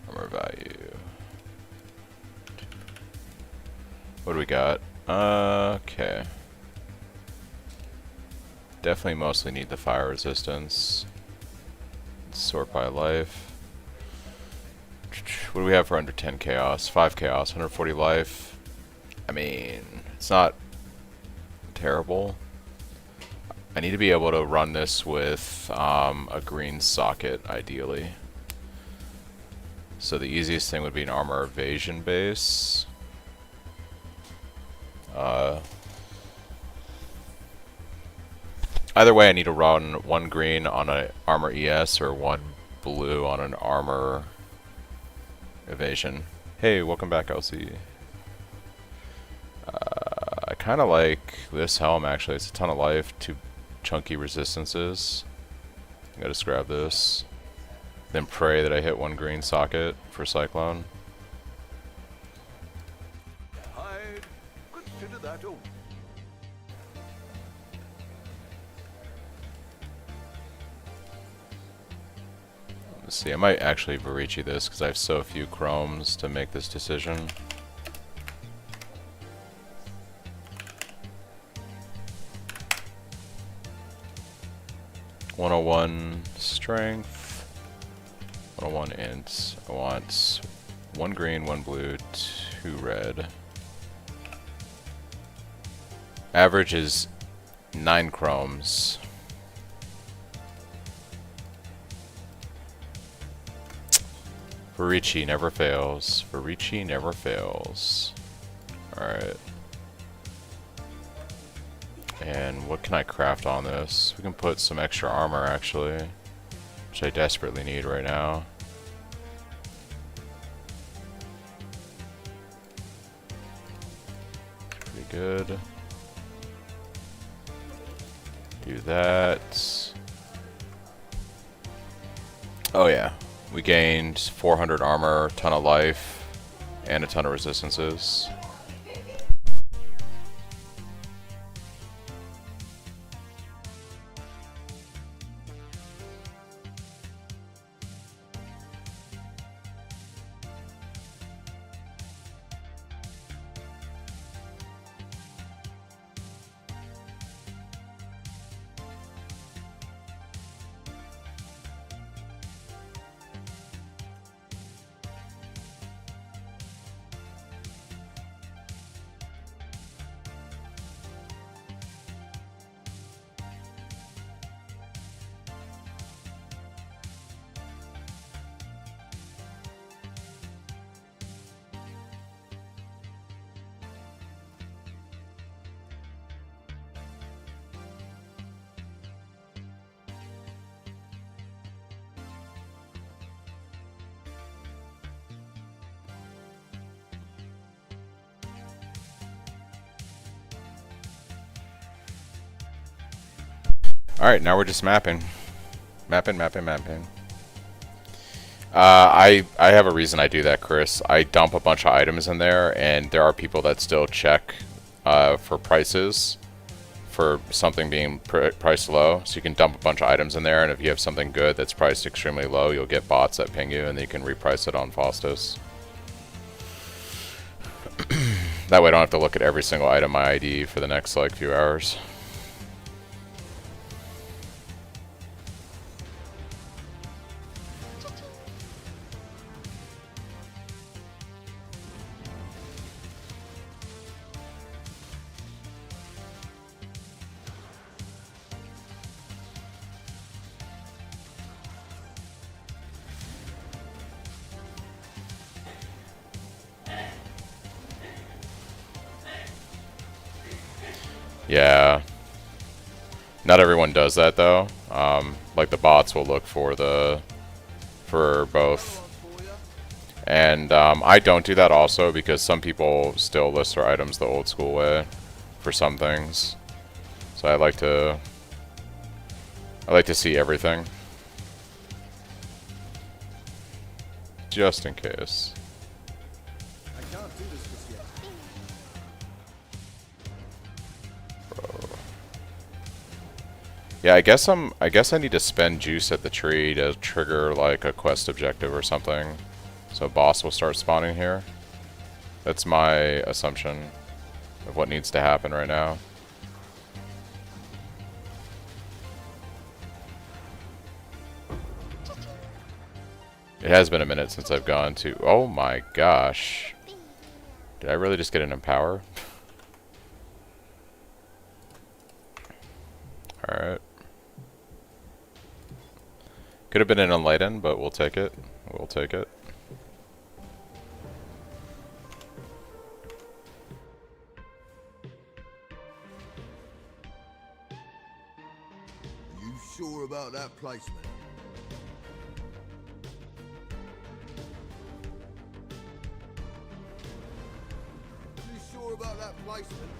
Armor value. What do we got? Okay. Definitely mostly need the fire resistance. Sort by life. What do we have for under 10 chaos? 5 chaos, 140 life. I mean, it's not terrible. I need to be able to run this with a green socket, ideally. So the easiest thing would be an armor evasion base. Either way, I need to run one green on an armor ES or one blue on an armor evasion. Hey, welcome back, LC. I kind of like this helm, actually. It's a ton of life, 2 chunky resistances. I gotta just grab this. Then pray that I hit one green socket for Cyclone. I'd consider that over. Let's see, I might actually Varici this because I have so few chromes to make this decision. (101) strength, 101 int. I want 1 green, 1 blue, 2 red. Average is 9 chromes. Varici never fails. Varici never fails. Alright. And what can I craft on this? We can put some extra armor, actually, which I desperately need right now. Pretty good. Do that. Oh yeah. We gained 400 armor, ton of life, and a ton of resistances. Alright, now we're just mapping. Mapping. I have a reason I do that, Chris. I dump a bunch of items in there, and there are people that still check for prices for something being priced low. So you can dump a bunch of items in there, and if you have something good that's priced extremely low, you'll get bots that ping you, and you can reprice it on Faustus. That way I don't have to look at every single item I ID for the next like few hours. Yeah. Not everyone does that though. Like the bots will look for both. And I don't do that also because some people still list their items the old school way for some things. So I like to see everything. Just in case. I can't do this just yet. Yeah, I guess I need to spend juice at the tree to trigger like a quest objective or something. So boss will start spawning here. That's my assumption of what needs to happen right now. It has been a minute since I've gone to... Oh my gosh. Did I really just get an Empower? Alright. Could have been an Enlighten, but we'll take it. We'll take it. You sure about that placement? You sure about that placement?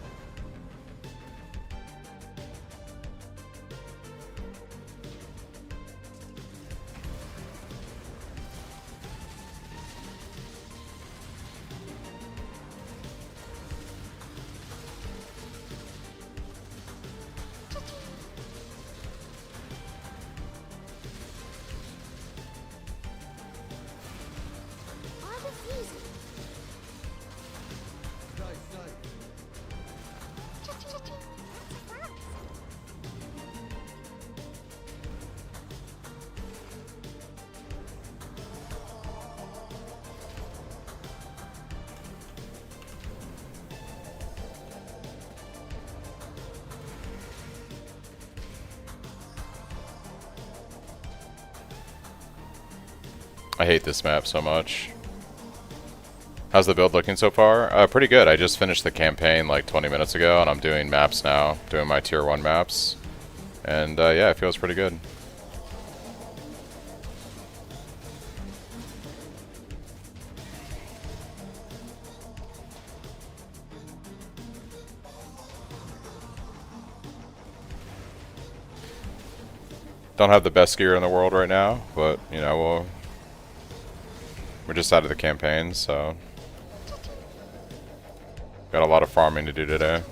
I hate this map so much. How's the build looking so far? Pretty good. I just finished the campaign like 20 minutes ago, and I'm doing maps now. Doing my tier 1 maps. And yeah, it feels pretty good. Don't have the best gear in the world right now, but, you know, we're just out of the campaign, so... Got a lot of farming to do today.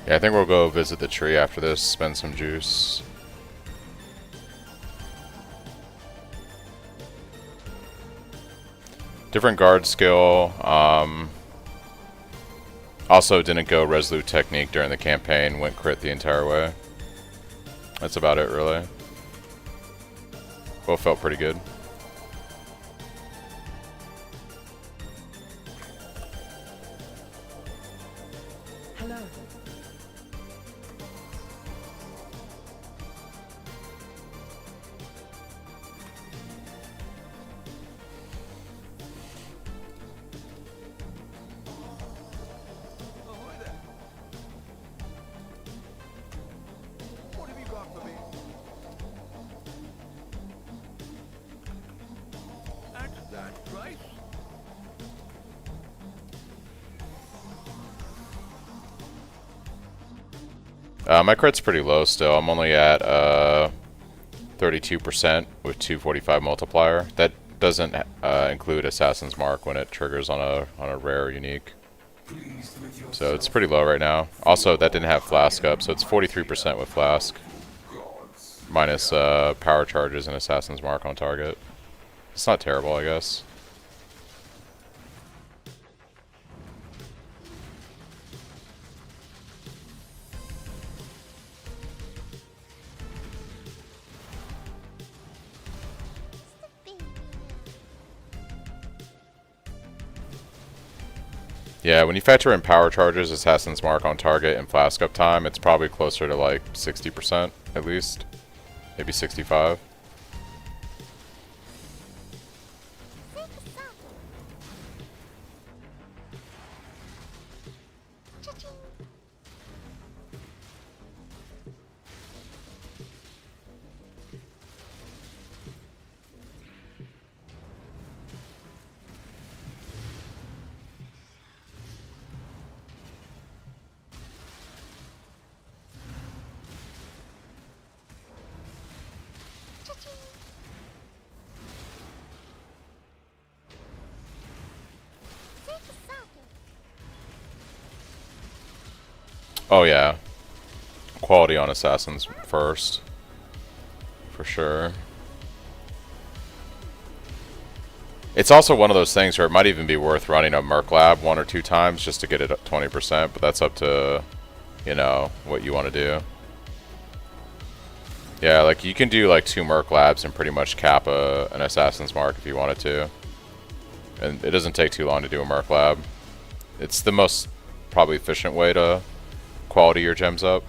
Yeah, I think we'll go visit the tree after this, spend some juice. Different guard skill. Also didn't go Resolute Technique during the campaign, went crit the entire way. That's about it, really. Both felt pretty good. Hello. Ahoy there. What have you got for me? At that price? My crit's pretty low still. I'm only at 32% with 245 multiplier. That doesn't include Assassin's Mark when it triggers on a rare or unique. So it's pretty low right now. Also, that didn't have Flask up, so it's 43% with Flask. Minus power charges and Assassin's Mark on target. It's not terrible, I guess. Yeah, when you factor in power charges, Assassin's Mark on target, and flask up time, it's probably closer to like 60% at least. Maybe 65. Oh yeah, quality on Assassins first, for sure. It's also one of those things where it might even be worth running a Merc Lab 1 or 2 times just to get it at 20%, but that's up to, you know, what you want to do. Yeah, like you can do like 2 Merc Labs and pretty much cap an Assassin's Mark if you wanted to. And it doesn't take too long to do a Merc Lab. It's the most probably efficient way to quality your gems up.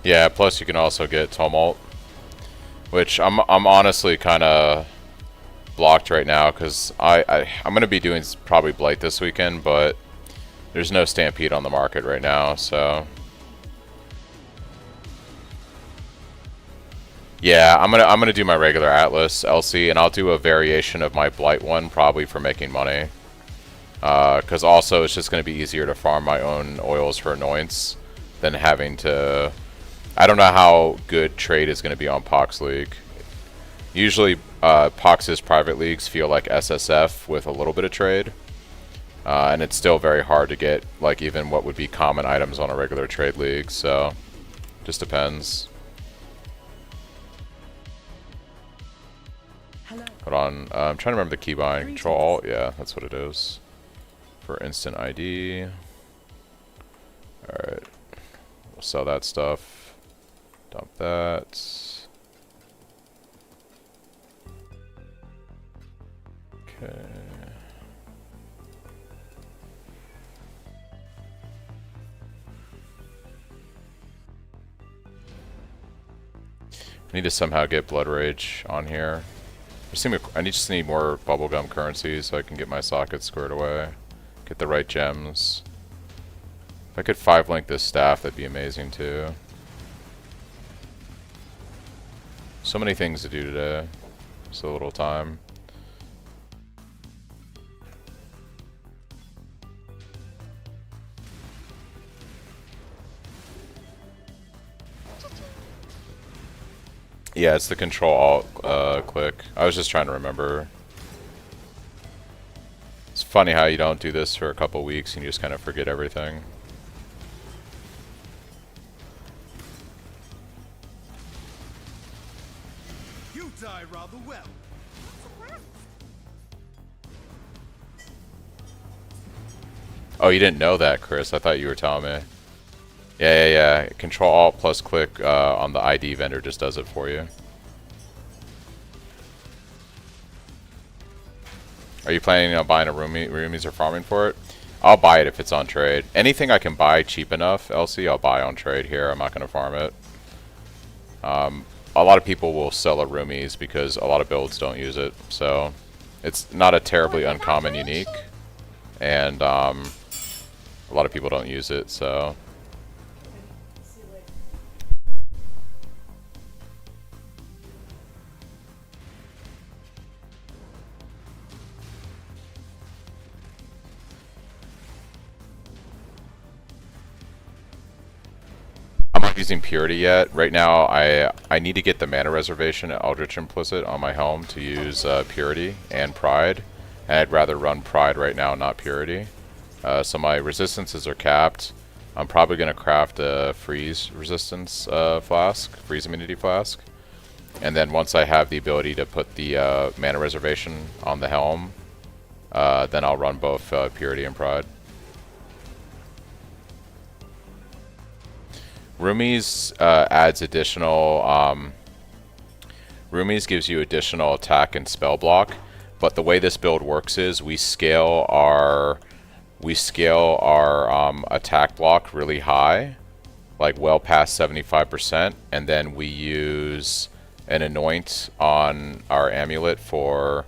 Yeah, plus you can also get Tumult, which I'm honestly kind of blocked right now because I'm gonna be doing probably Blight this weekend, but there's no Stampede on the market right now, so yeah, I'm gonna do my regular Atlas LC, and I'll do a variation of my Blight one probably for making money, because also it's just gonna be easier to farm my own oils for annoyance than having to. I don't know how good trade is going to be on Pohx League. Usually, Pohx's private leagues feel like SSF with a little bit of trade. And it's still very hard to get, like, even what would be common items on a regular trade league, so just depends. Hello. Hold on, I'm trying to remember the keybind. Control Alt, yeah, that's what it is. For instant ID. Alright. We'll sell that stuff. Dump that. Okay. I need to somehow get Blood Rage on here. I just need more bubblegum currency so I can get my sockets squared away. Get the right gems. If I could 5-link this staff, that'd be amazing too. So many things to do today. So little time. Yeah, it's the Control Alt click. I was just trying to remember. It's funny how you don't do this for a couple weeks and you just kind of forget everything. You die rather well. Oh, you didn't know that, Chris. I thought you were telling me. Yeah. Control Alt plus click on the ID vendor just does it for you. Are you planning on buying a roomies or farming for it? I'll buy it if it's on trade. Anything I can buy cheap enough, LC, I'll buy on trade here. I'm not going to farm it. A lot of people will sell a roomies because a lot of builds don't use it. So it's not a terribly uncommon unique. And a lot of people don't use it, so... I'm on not using Purity yet. Right now, I need to get the mana reservation at Eldritch Implicit on my helm to use Purity and Pride. And I'd rather run Pride right now, not Purity. So my resistances are capped. I'm probably going to craft a freeze resistance flask, freeze immunity flask. And then once I have the ability to put the mana reservation on the helm, then I'll run both Purity and Pride. Roomies adds additional... Roomies gives you additional attack and spell block, but the way this build works is we scale our attack block really high, like well past 75%, and then we use an anoint on our amulet for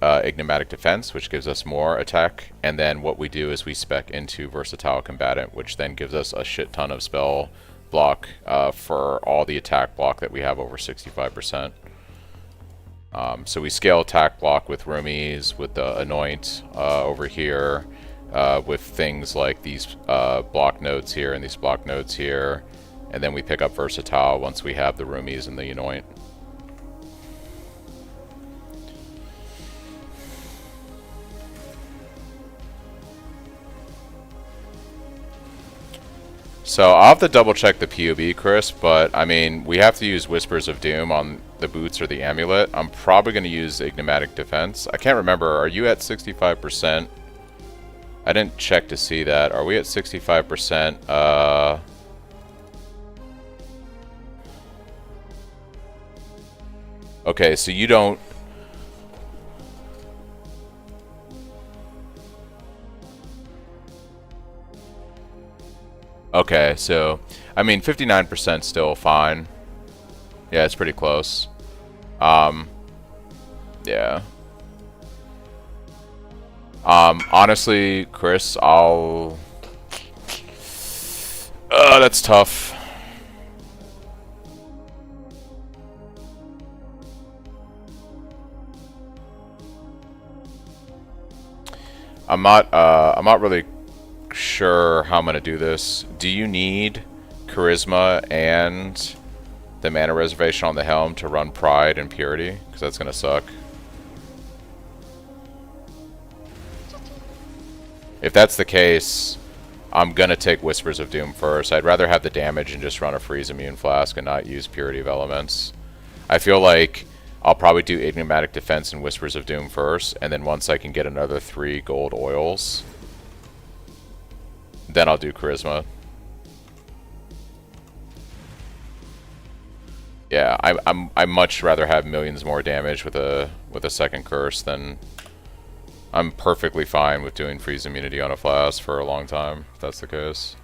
enigmatic defense, which gives us more attack, and then what we do is we spec into versatile combatant, which then gives us a shit ton of spell block for all the attack block that we have over 65%. So we scale attack block with roomies, with the anoint over here, with things like these block nodes here and these block nodes here, and then we pick up versatile once we have the roomies and the anoint. So I'll have to double check the POB, Chris, but I mean, we have to use Whispers of Doom on the boots or the amulet. I'm probably going to use Enigmatic Defense. I can't remember, are you at 65%? I didn't check to see that. Are we at 65%? Okay, so you don't... Okay, so, I mean, 59% still fine. Yeah, it's pretty close. Yeah. Honestly, Chris, that's tough. I'm not really sure how I'm gonna do this. Do you need charisma and the mana reservation on the helm to run Pride and Purity? Because that's gonna suck. If that's the case, I'm gonna take Whispers of Doom first. I'd rather have the damage and just run a freeze immune flask and not use Purity of Elements. I feel like I'll probably do Enigmatic Defense and Whispers of Doom first, and then once I can get another 3 gold oils, then I'll do Charisma. Yeah, I much rather have millions more damage with a second curse than... I'm perfectly fine with doing freeze immunity on a flask for a long time, if that's the case.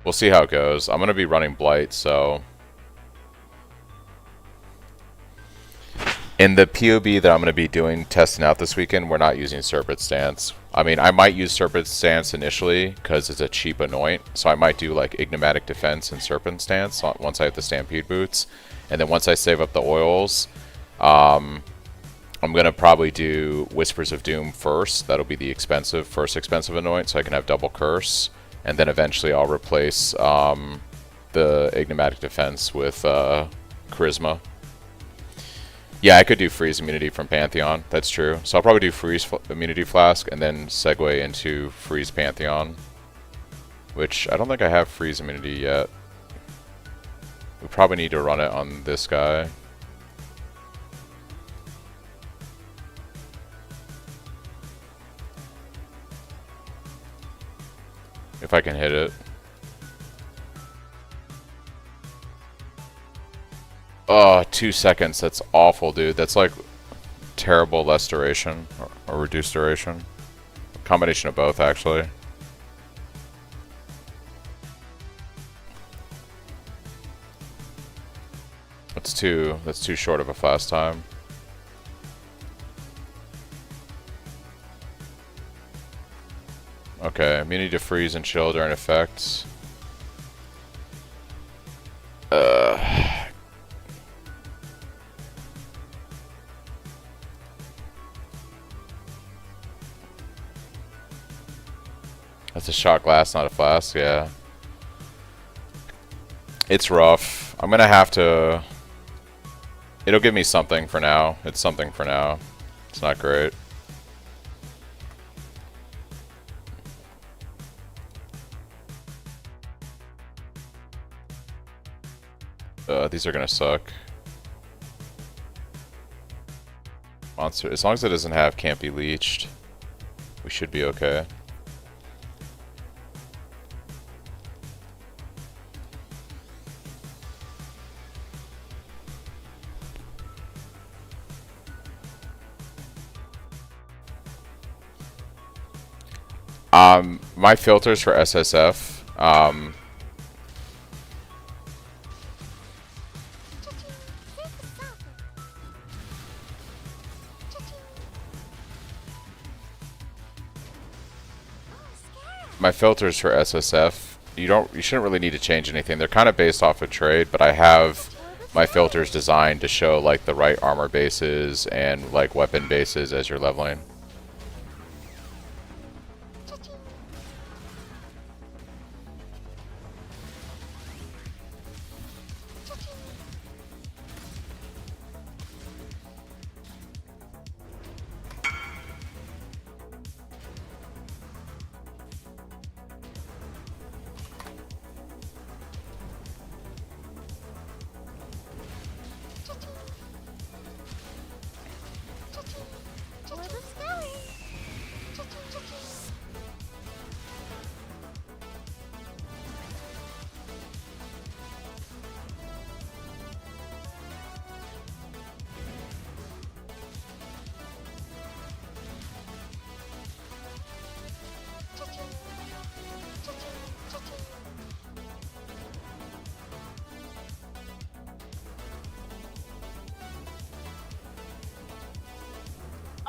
We'll see how it goes. I'm gonna be running Blight, so... In the POB that I'm going to be doing, testing out this weekend, we're not using Serpent Stance. I mean, I might use Serpent Stance initially, because it's a cheap anoint, so I might do like Enigmatic Defense and Serpent Stance once I have the Stampede Boots. And then once I save up the oils, I'm going to probably do Whispers of Doom first. That'll be the first expensive anoint, so I can have double curse. And then eventually I'll replace the Enigmatic Defense with Charisma. Yeah, I could do Freeze Immunity from Pantheon. That's true. So I'll probably do Freeze Immunity Flask and then segue into Freeze Pantheon. Which, I don't think I have Freeze Immunity yet. We probably need to run it on this guy. If I can hit it. Oh, 2 seconds. That's awful, dude. That's like terrible less duration or reduced duration. Combination of both, actually. That's too short of a fast time. Okay, immunity to freeze and chill during effects. That's a shot glass, not a flask, yeah. It's rough. I'm gonna have to... It'll give me something for now. It's something for now. It's not great. These are gonna suck. Monster, as long as it doesn't have can't be leached, we should be okay. My filters for SSF, my filters for SSF, you shouldn't really need to change anything. They're kind of based off of trade, but I have my filters designed to show like the right armor bases and like weapon bases as you're leveling.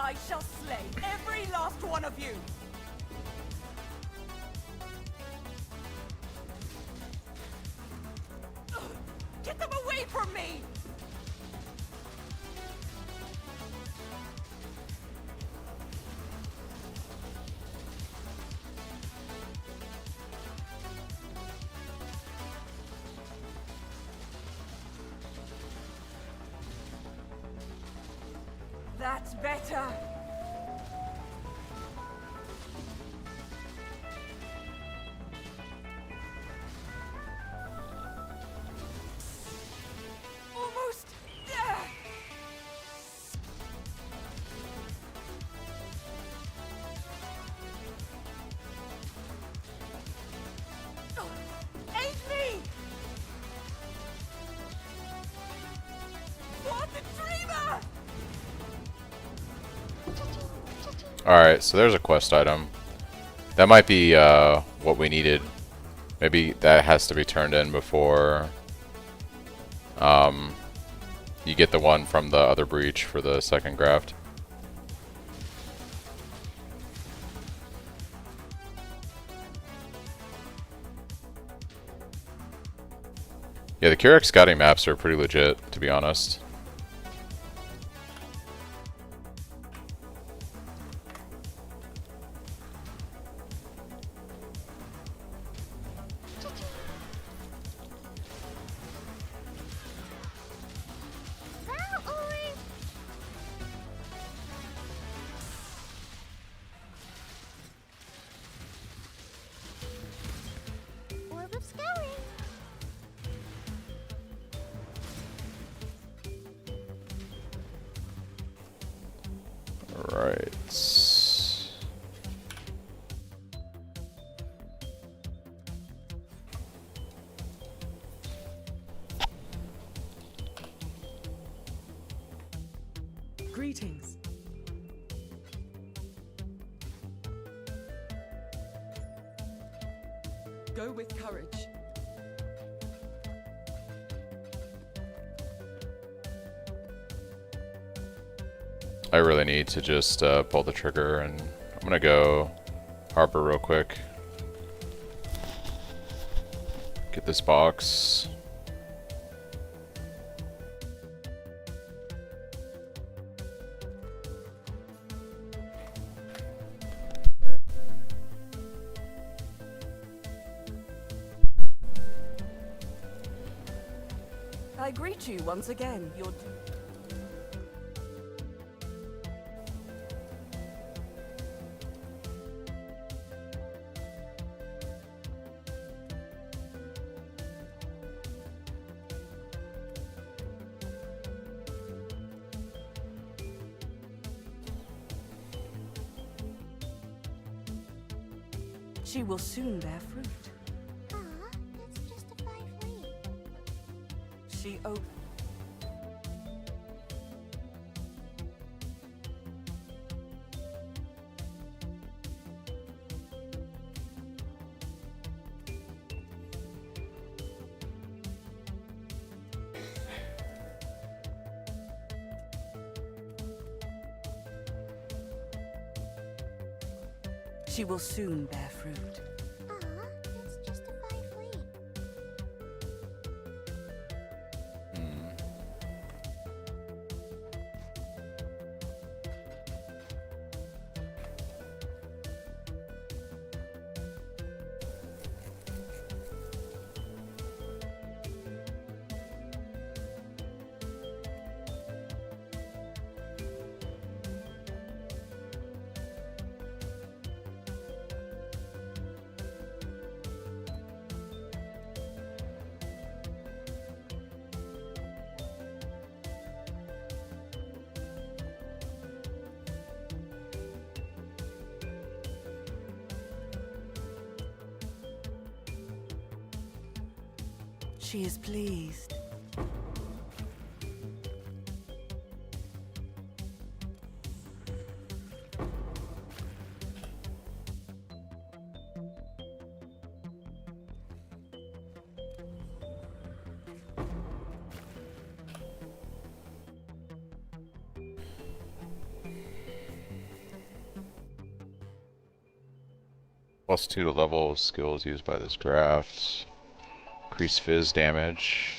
I shall slay every last one of you! Ugh, get them away from me! That's better! Almost! Aid me! What the dreamer! Alright, so there's a quest item. That might be what we needed. Maybe that has to be turned in before you get the one from the other breach for the second graft. Yeah, the Keurig scouting maps are pretty legit, to be honest. Right. Greetings. Go with courage. I really need to just pull the trigger, and I'm gonna go harbor real quick. Get this box. I greet you once again. Your She will soon bear fruit. Ah, that's just a 5 week. She She will soon bear fruit. Ah, that's just a 5 week. She is pleased. +2 to level of skills used by this draft. Increase fizz damage.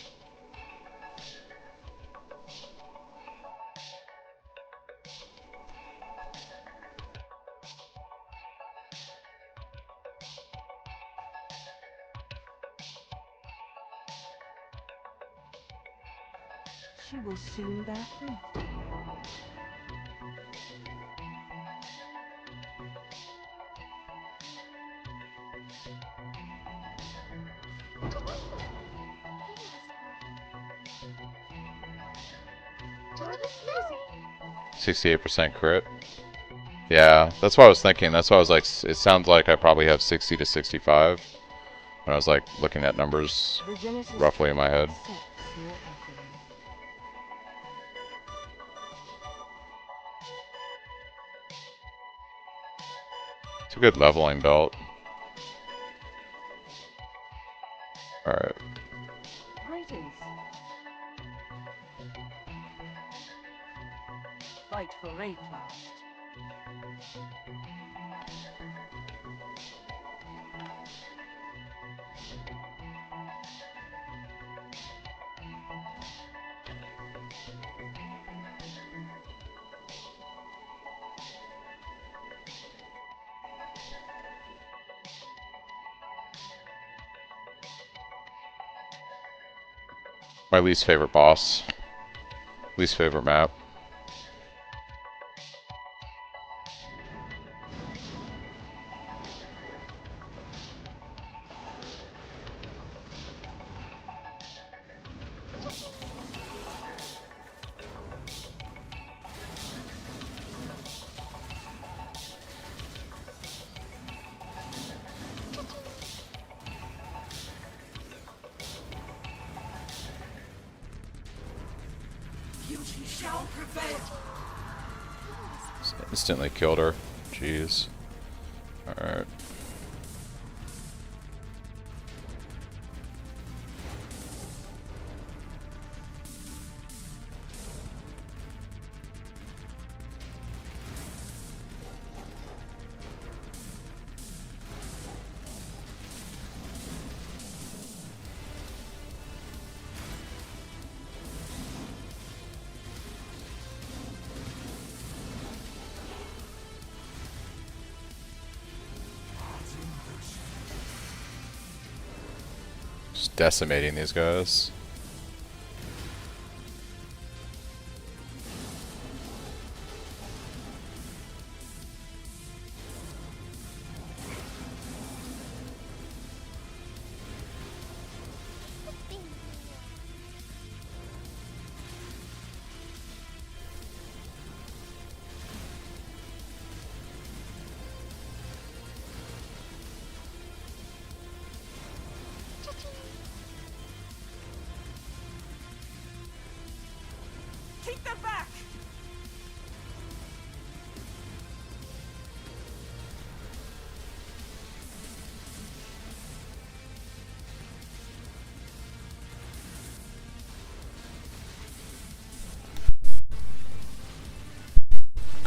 She will soon bear fruit. What is that? 68% crit. Yeah, that's what I was thinking. That's why I was like, it sounds like I probably have 60 to 65. When I was like looking at numbers The Genesis roughly in my head. accepts your offering. It's a good leveling belt. Alright. Greetings. Fight for Rayfast. My least favorite boss. Least favorite map. Beauty shall prevail. Instantly killed her. Jeez. Alright. Just decimating these guys.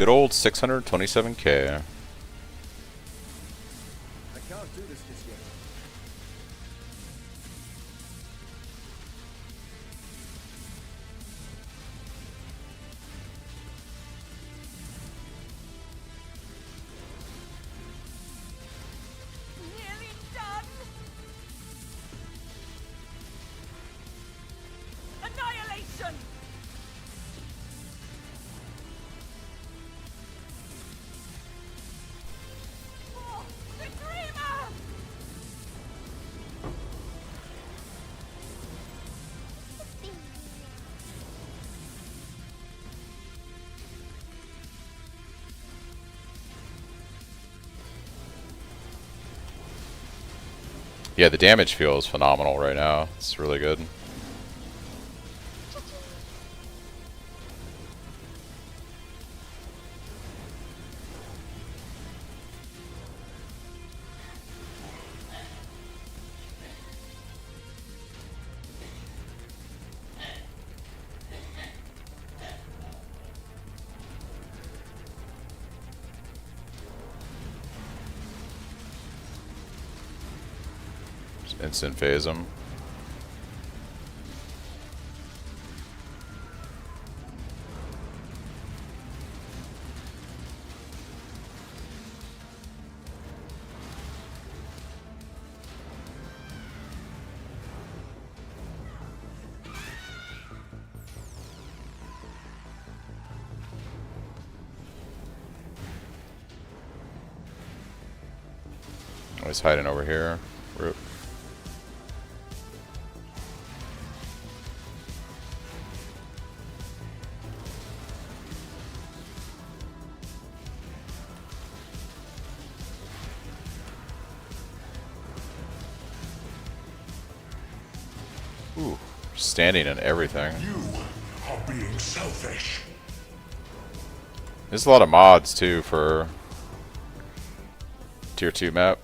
good old 627k. I can't do this just yet. Nearly done. Annihilation. Oh, the dreamer. Yeah, the damage feels phenomenal right now. It's really good. Just instant phase him. Oh, he's hiding over here. Rip. Ooh, standing and everything. You are being selfish. There's a lot of mods too for tier 2 map.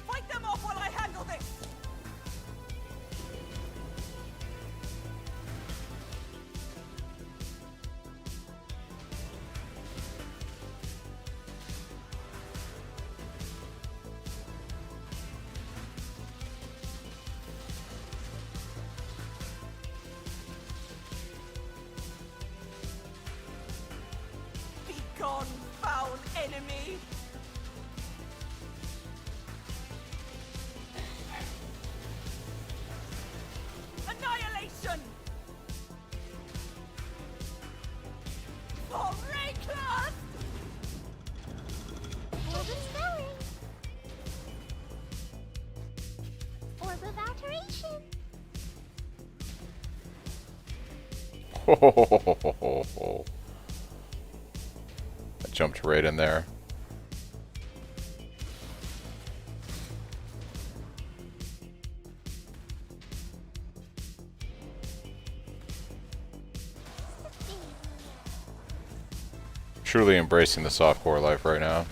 Fight them off while I handle this. Be gone, foul enemy. Annihilation! For Reckless! Orb's going. Orb of alteration. I jumped right in there. Truly embracing the softcore life right now.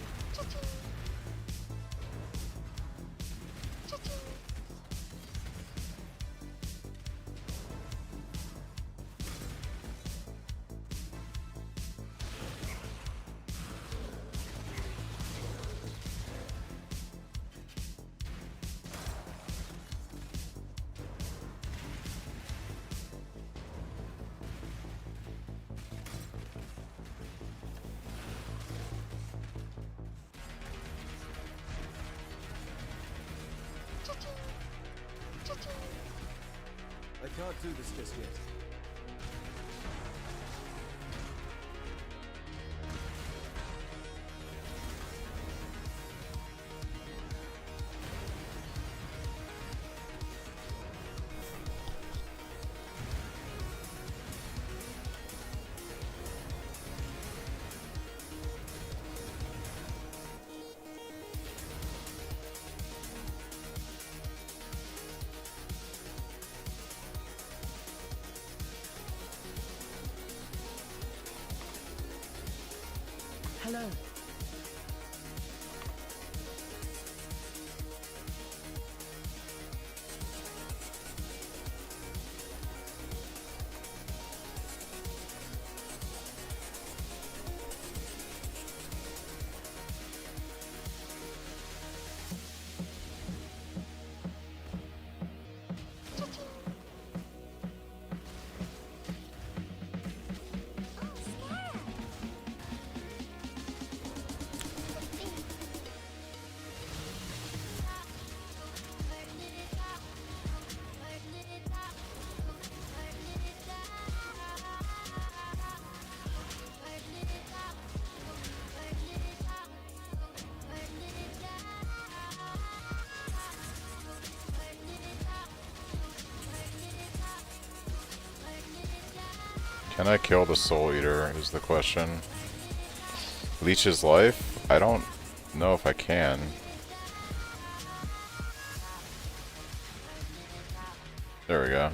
can't do this just yet. Hello. Can I kill the Soul Eater is the question. Leech his life? I don't know if I can. There we go.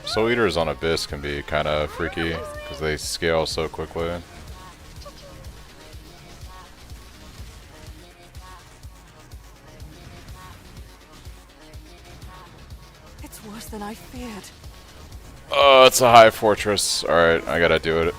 Soul Eaters on Abyss can be kind of freaky because they scale so quickly. It's worse than I feared. Oh, it's a high fortress. Alright, I gotta do it.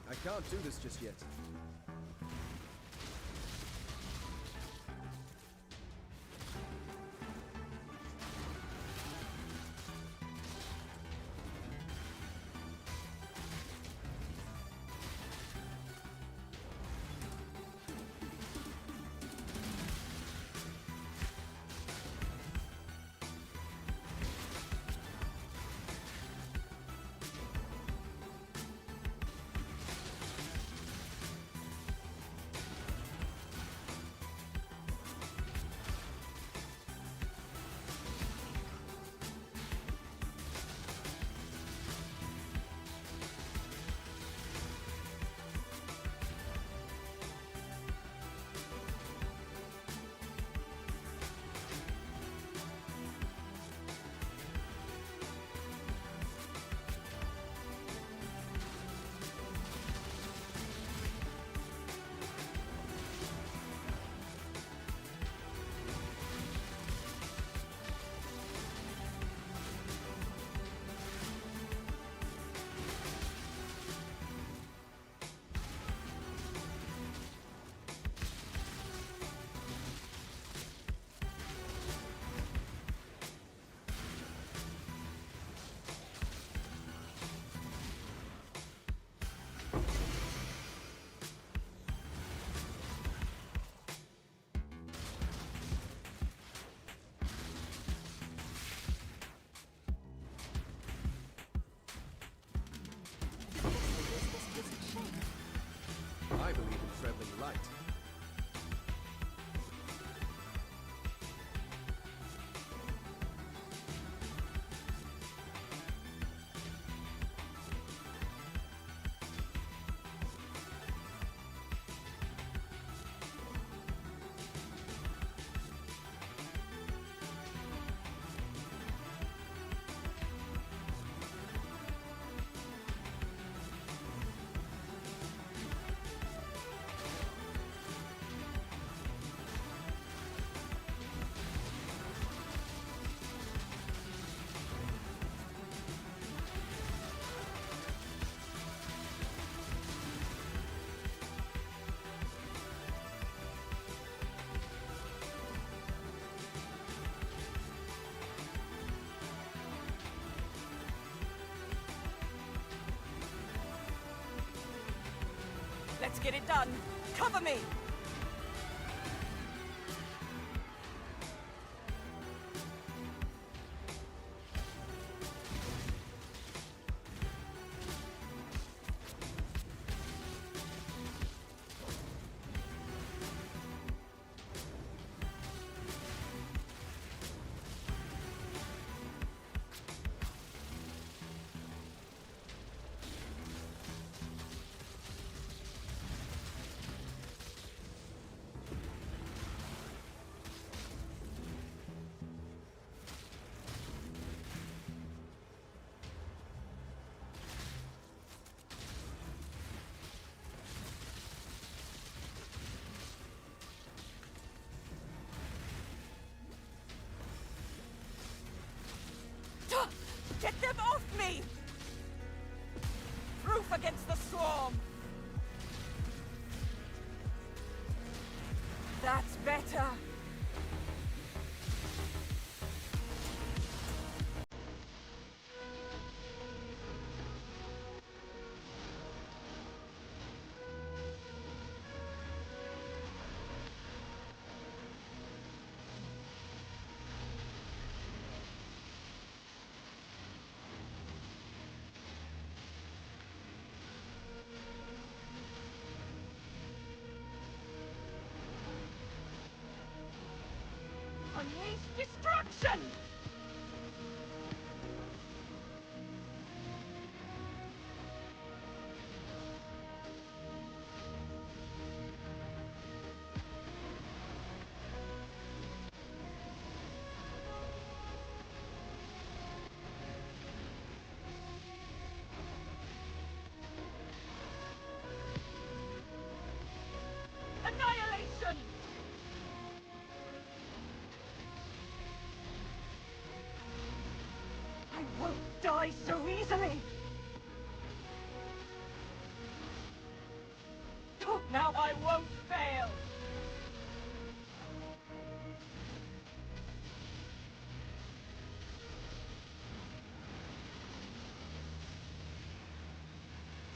I can't do this just yet. Let's get it done. Cover me. Get them off me! Proof against the swarm! That's better! Unleash destruction! Annihilation! I won't die so easily! Now I won't fail!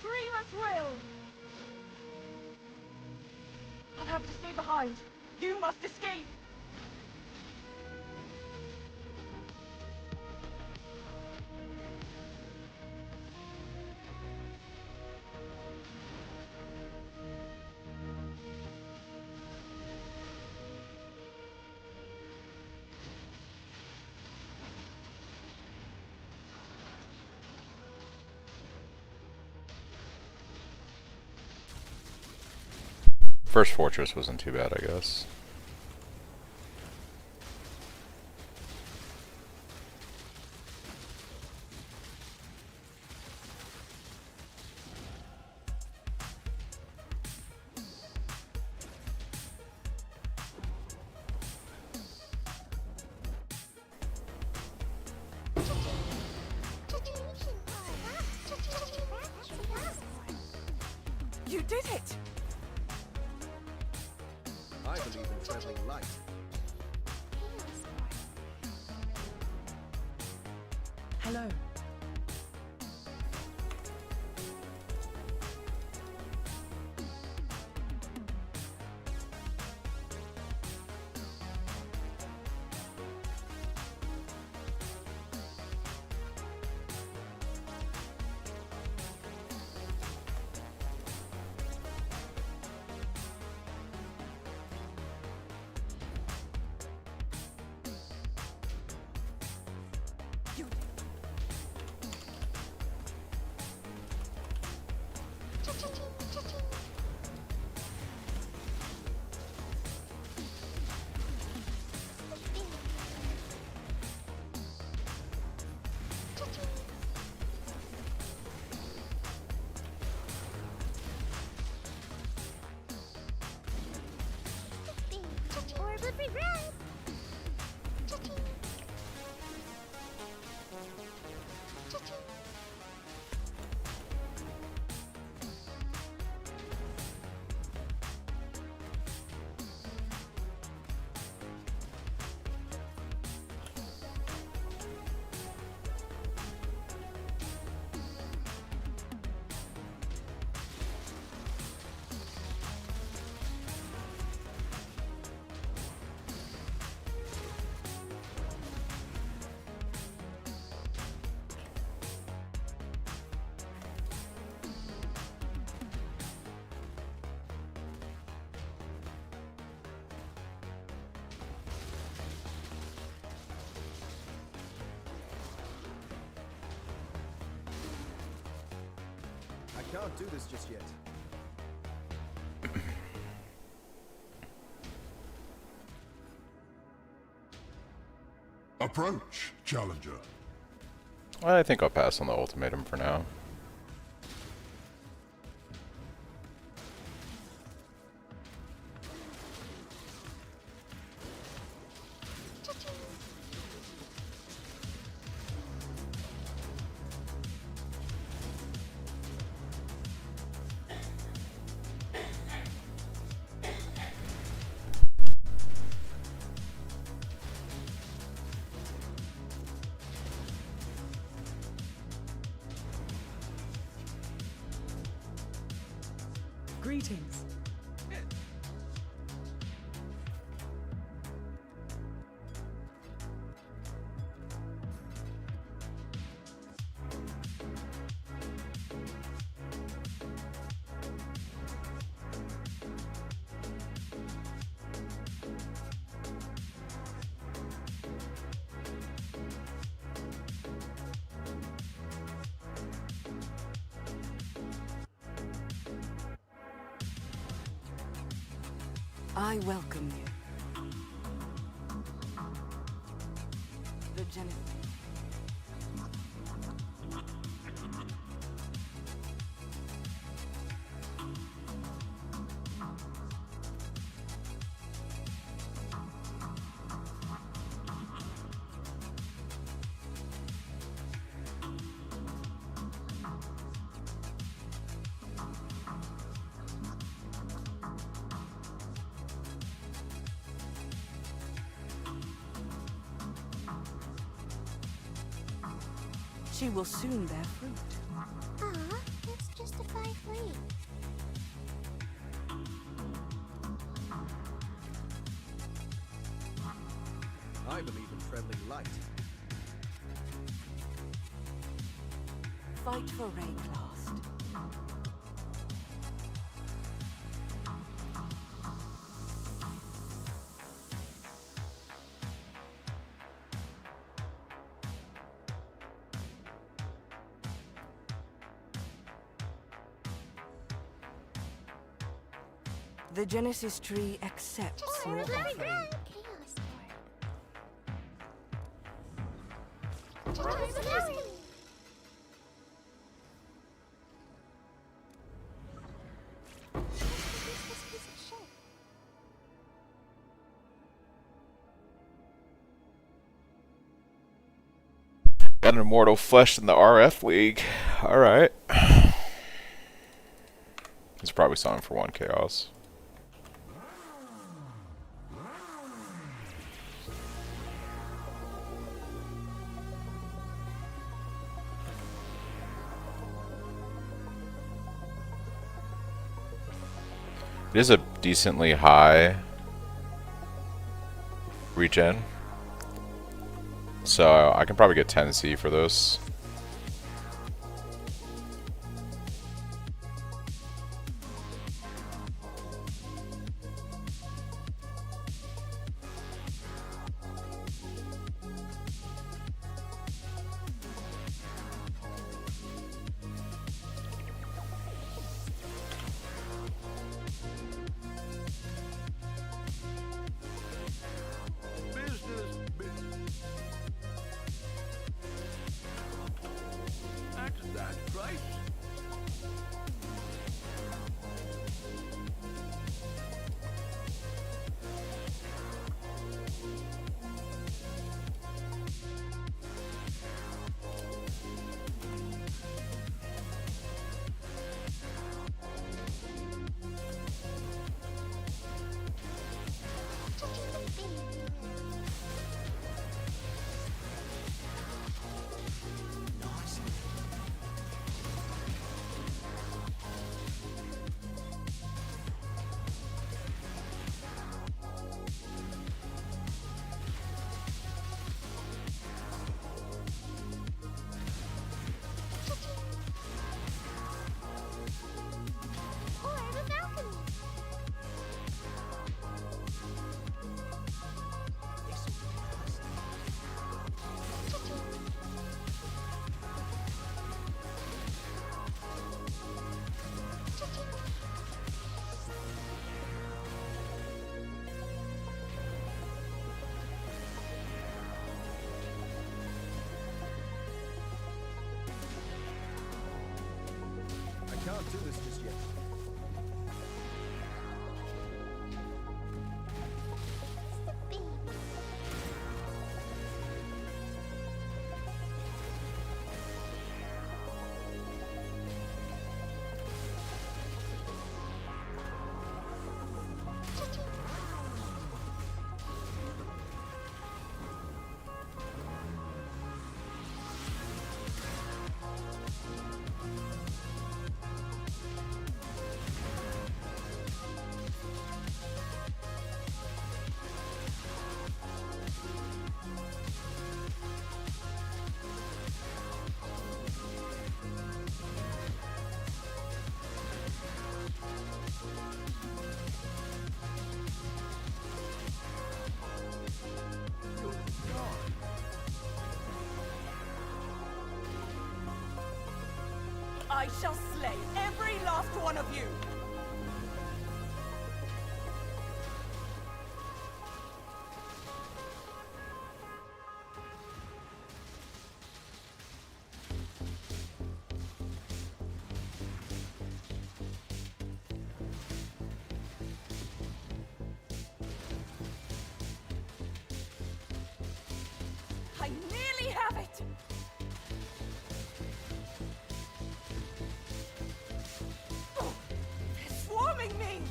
Dream at will! I'll have to stay behind. You must escape! First fortress wasn't too bad, I guess. You did it! I believe in traveling light. Hello. You Orbit be red. Can't do this just yet. Approach, challenger. I think I'll pass on the ultimatum for now. Greetings. I welcome you. The Genesis. She will soon bear fruit. Aw, that's just a 5-3. I believe in traveling light. Fight for Rayclast. The Genesis tree accepts your offering. Chaos Lord. Just ask me. This piece of shit. Got an immortal flesh in the RF League. Alright. He's probably selling for 1 chaos. It is a decently high regen, so I can probably get 10C for this. do this just yet. It's the bee. I shall slay every last one of you. I nearly have it. Oh, they're swarming me.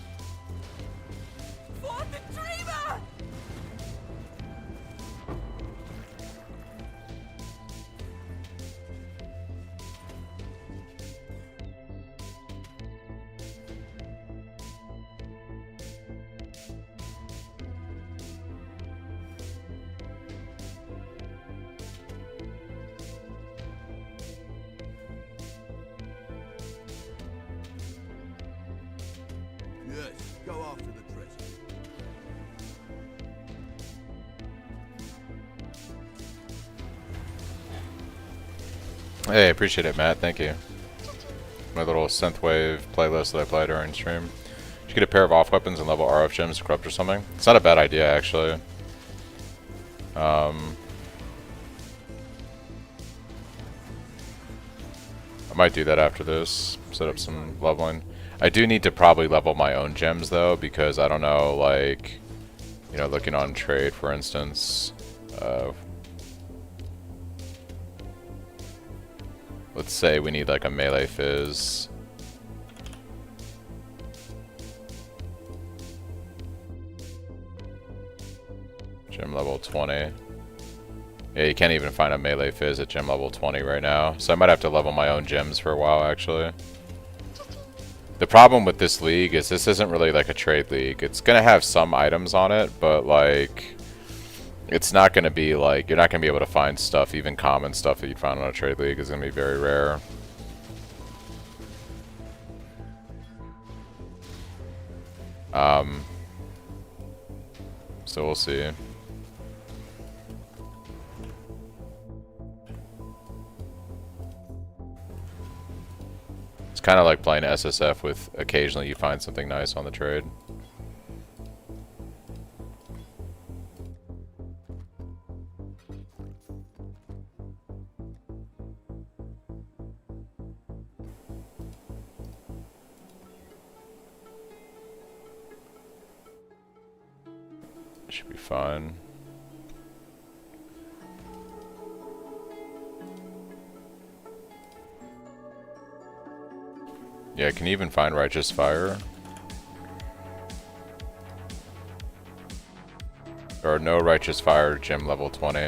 For the dreamer. Yes, go after the treasure. Hey, appreciate it, Matt. Thank you. My little synthwave playlist that I play during stream. You should get a pair of off weapons and level RF gems to corrupt or something. It's not a bad idea, actually. I might do that after this. Set up some leveling. I do need to probably level my own gems though, because I don't know, like, you know, looking on trade, for instance. Let's say we need like a melee fizz. Gem level 20. Yeah, you can't even find a melee fizz at gem level 20 right now. So I might have to level my own gems for a while, actually. The problem with this league is this isn't really like a trade league. It's gonna have some items on it, but like, it's not gonna be like, you're not gonna be able to find stuff, even common stuff that you'd find on a trade league is gonna be very rare. So we'll see. It's kind of like playing SSF with occasionally you find something nice on the trade. Should be fine. Yeah, I can even find Righteous Fire. There are no Righteous Fire gem level 20.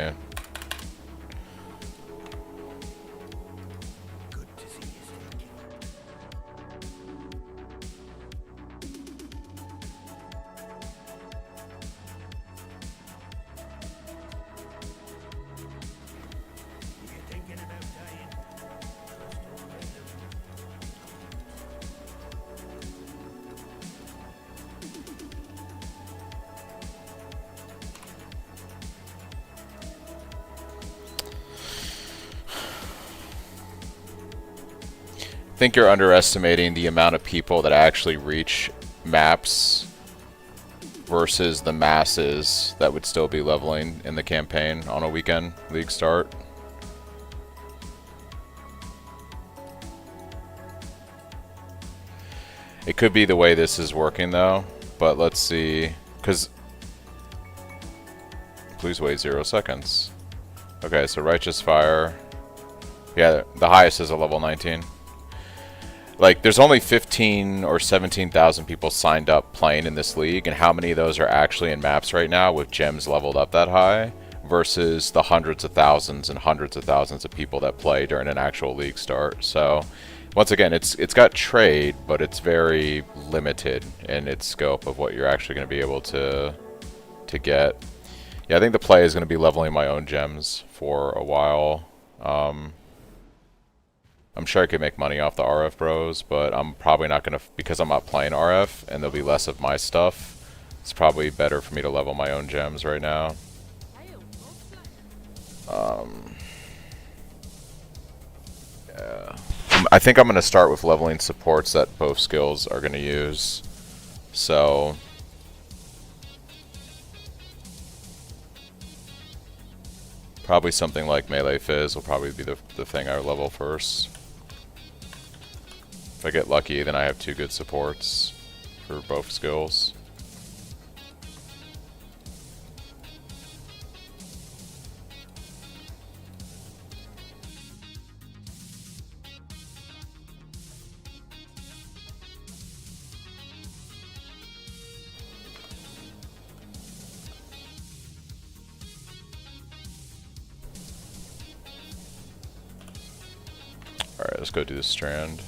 I think you're underestimating the amount of people that actually reach maps versus the masses that would still be leveling in the campaign on a weekend league start. It could be the way this is working though, but let's see. Because please wait 0 seconds. Okay, so Righteous Fire. Yeah, the highest is a level 19. Like, there's only 15 or 17,000 people signed up playing in this league, and how many of those are actually in maps right now with gems leveled up that high versus the hundreds of thousands and hundreds of thousands of people that play during an actual league start. So, once again, it's got trade, but it's very limited in its scope of what you're actually going to be able to get. Yeah, I think the play is going to be leveling my own gems for a while. I'm sure I could make money off the RF bros, but I'm probably not going to, because I'm not playing RF and there'll be less of my stuff. It's probably better for me to level my own gems right now. Yeah. I think I'm going to start with leveling supports that both skills are going to use. So probably something like Melee Fizz will probably be the thing I level first. If I get lucky, then I have 2 good supports for both skills. Alright, let's go do the Strand.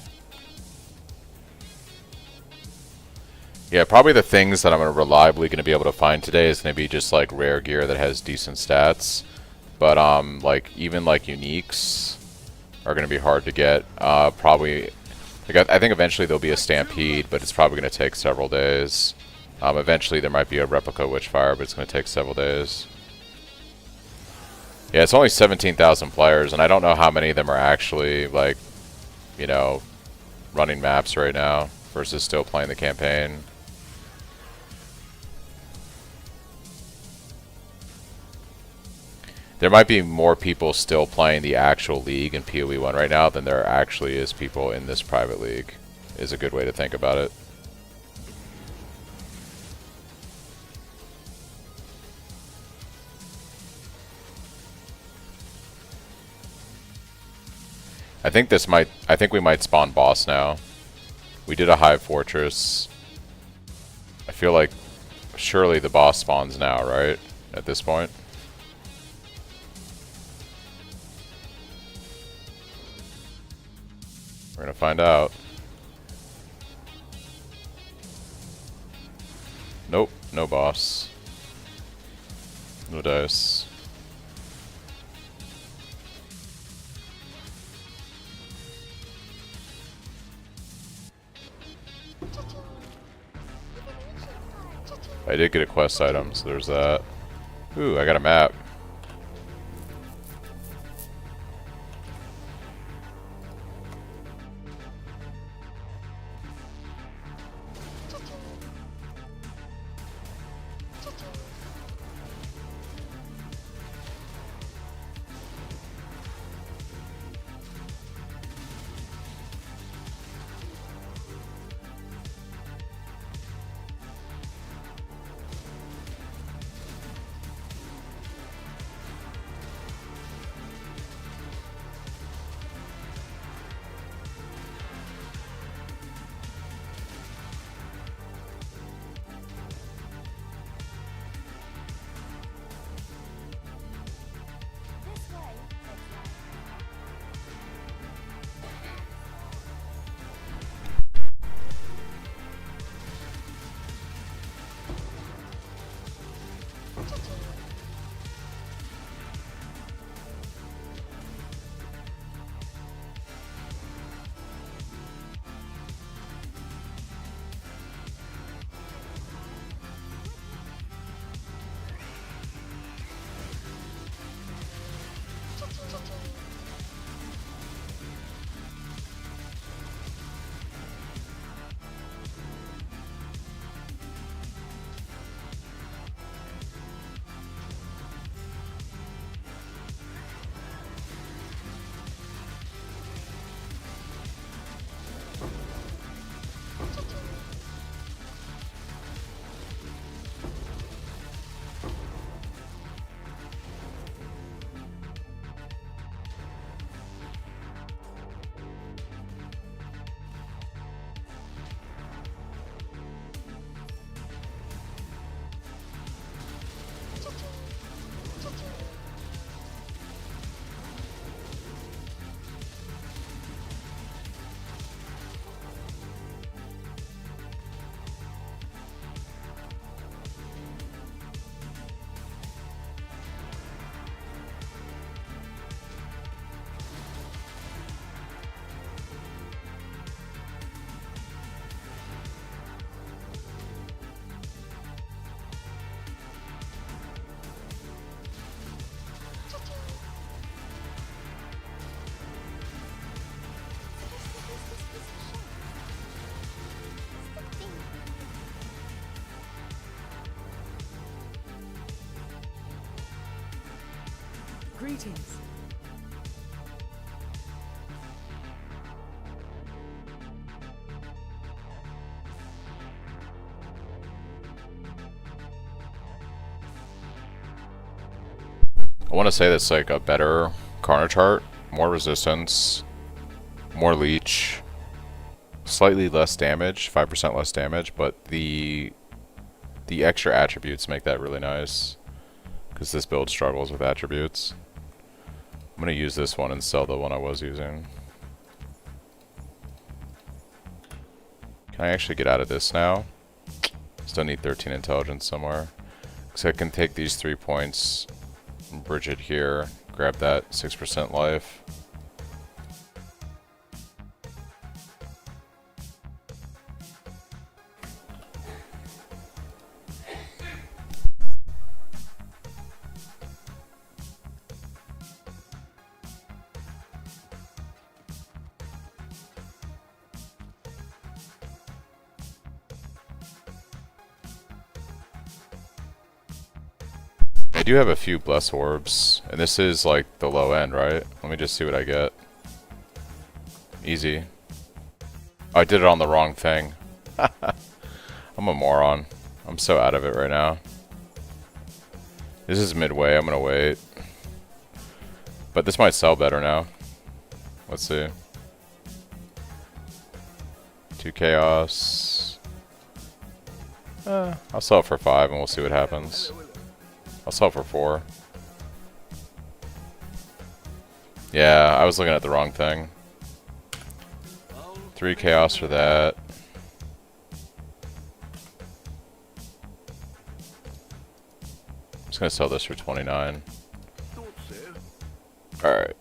Yeah, probably the things that I'm reliably going to be able to find today is going to be just like rare gear that has decent stats. But like even like uniques are going to be hard to get. Probably, like, I think eventually there'll be a Stampede, but it's probably going to take several days. Eventually there might be a replica Witchfire, but it's going to take several days. Yeah, it's only 17,000 players, and I don't know how many of them are actually, like, you know, running maps right now versus still playing the campaign. There might be more people still playing the actual league in PoE 1 right now than there actually is people in this private league, is a good way to think about it. I think we might spawn boss now. We did a Hive Fortress. I feel like surely the boss spawns now, right? At this point. We're gonna find out. Nope, no boss. No dice. I did get a quest item, so there's that. Ooh, I got a map. Greetings. I want to say that's like a better Karna chart, more resistance, more leech, slightly less damage, 5% less damage, but the extra attributes make that really nice because this build struggles with attributes. I'm gonna use this one and sell the one I was using. Can I actually get out of this now? Still need 13 intelligence somewhere. So I can take these 3 points, bridge it here, grab that 6% life. I do have a few bless orbs, and this is like the low end, right? Let me just see what I get. Easy. Oh, I did it on the wrong thing. I'm a moron. I'm so out of it right now. This is midway, I'm gonna wait. But this might sell better now. Let's see. 2 chaos. I'll sell it for 5 and we'll see what happens. I'll sell for 4. Yeah, I was looking at the wrong thing. 3 chaos for that. I'm just gonna sell this for 29. Alright.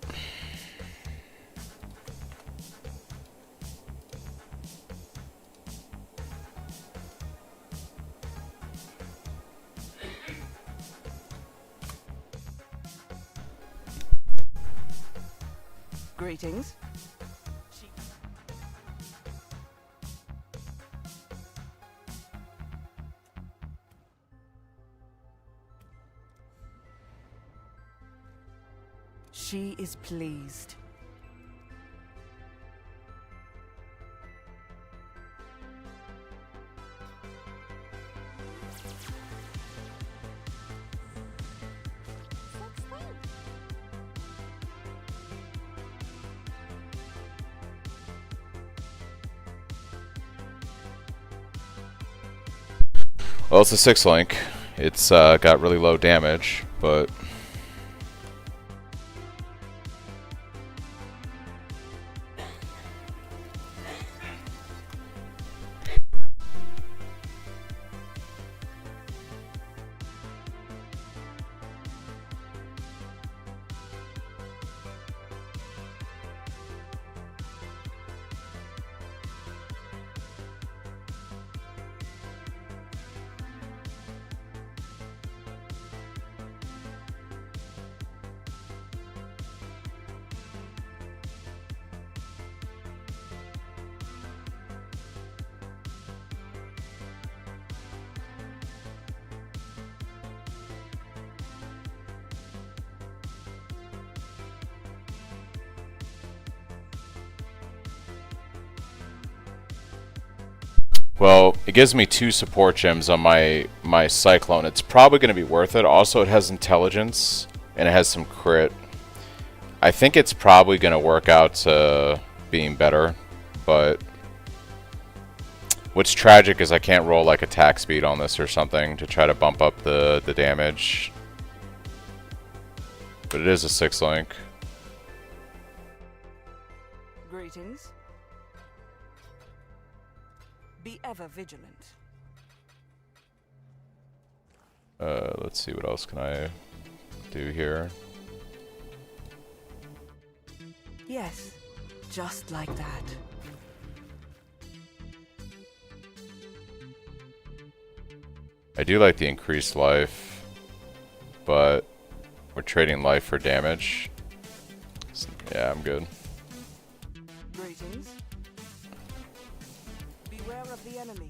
Greetings. She is pleased. Well, it's a 6 link. It's got really low damage, but well, it gives me 2 support gems on my Cyclone. It's probably going to be worth it. Also, it has intelligence, and it has some crit. I think it's probably going to work out to being better, but what's tragic is I can't roll like attack speed on this or something to try to bump up the damage. But it is a 6 link. Greetings. Be ever vigilant. Let's see, what else can I do here? Yes, just like that. I do like the increased life, but we're trading life for damage. Yeah, I'm good. Greetings. Beware of the enemy.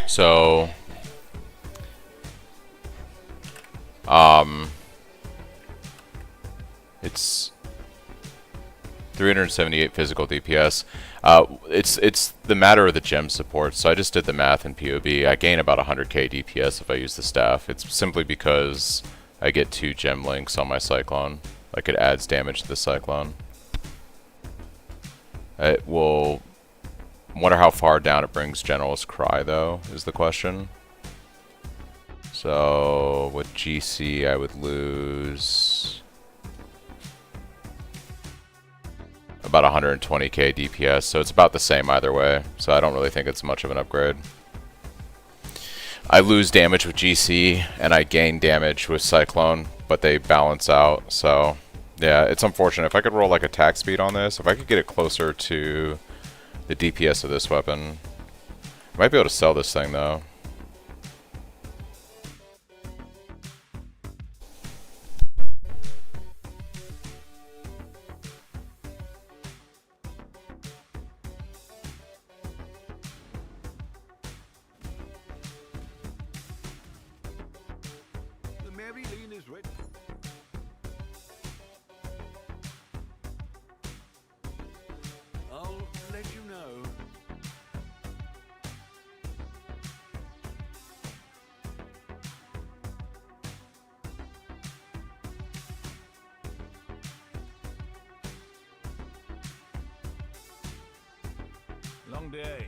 So, it's 378 physical DPS. It's the matter of the gem support. So I just did the math in POB. I gain about 100k DPS if I use the staff. It's simply because I get 2 gem links on my Cyclone. Like, it adds damage to the Cyclone. It will... Wonder how far down it brings General's Cry, though, is the question. So, with GC, I would lose about 120k DPS, so it's about the same either way. So I don't really think it's much of an upgrade. I lose damage with GC, and I gain damage with Cyclone, but they balance out, so... Yeah, it's unfortunate. If I could roll like attack speed on this, if I could get it closer to the DPS of this weapon, I might be able to sell this thing though. The Maryline is ready. I'll let you know. Long day.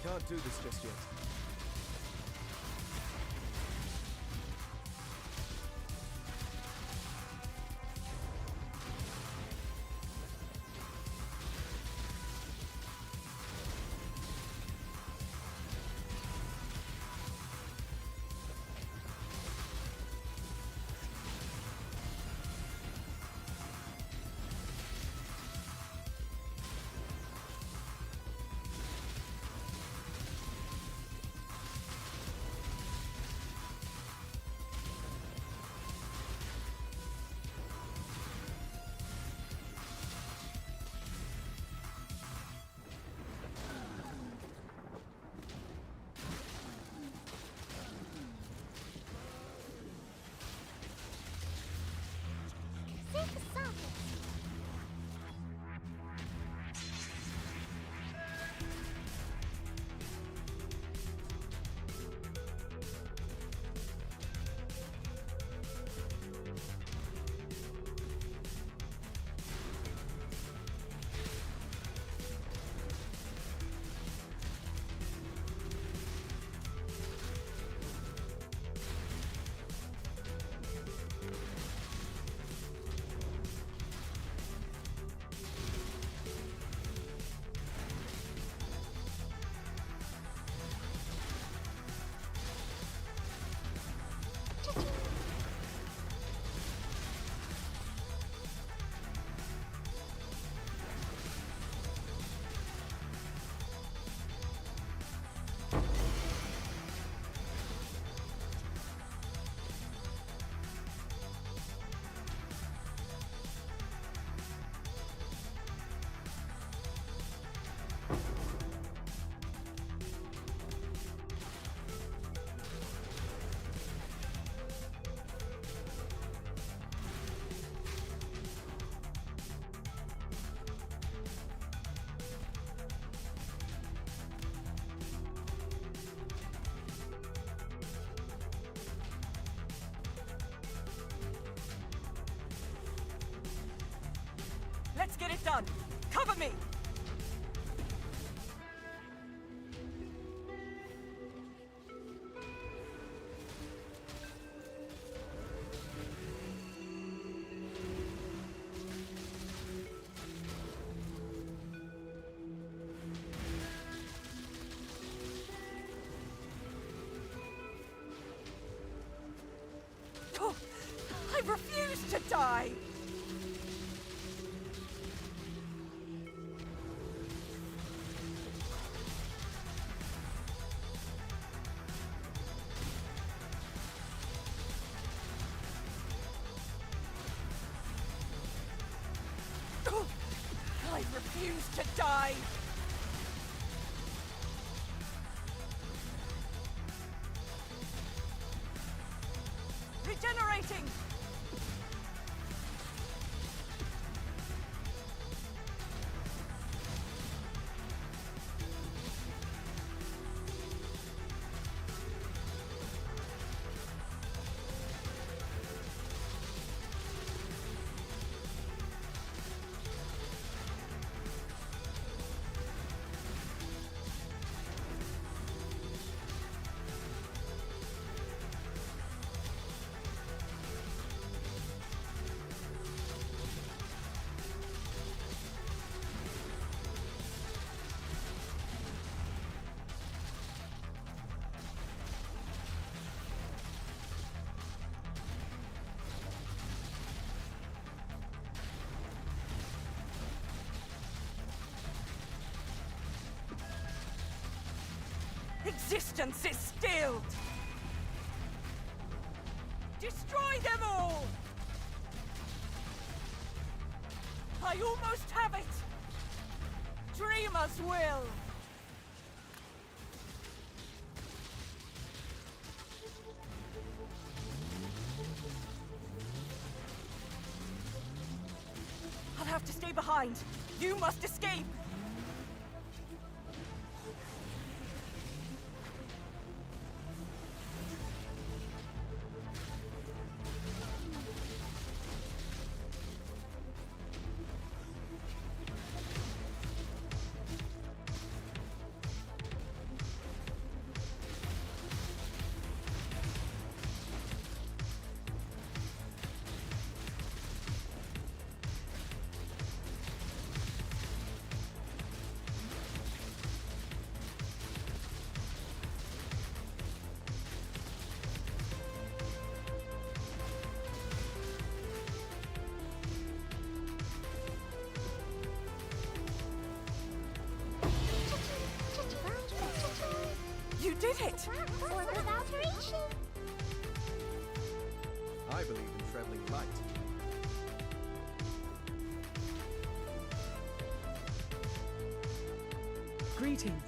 can't do this just yet. Save the socket. Let's get it done. Cover me. Oh, I refuse to die. I refuse to die! Regenerating! Existence is stilled! Destroy them all! I almost have it! Dreamers will! I'll have to stay behind. You must escape! did it! Or without reaching. I believe in traveling light. Greetings.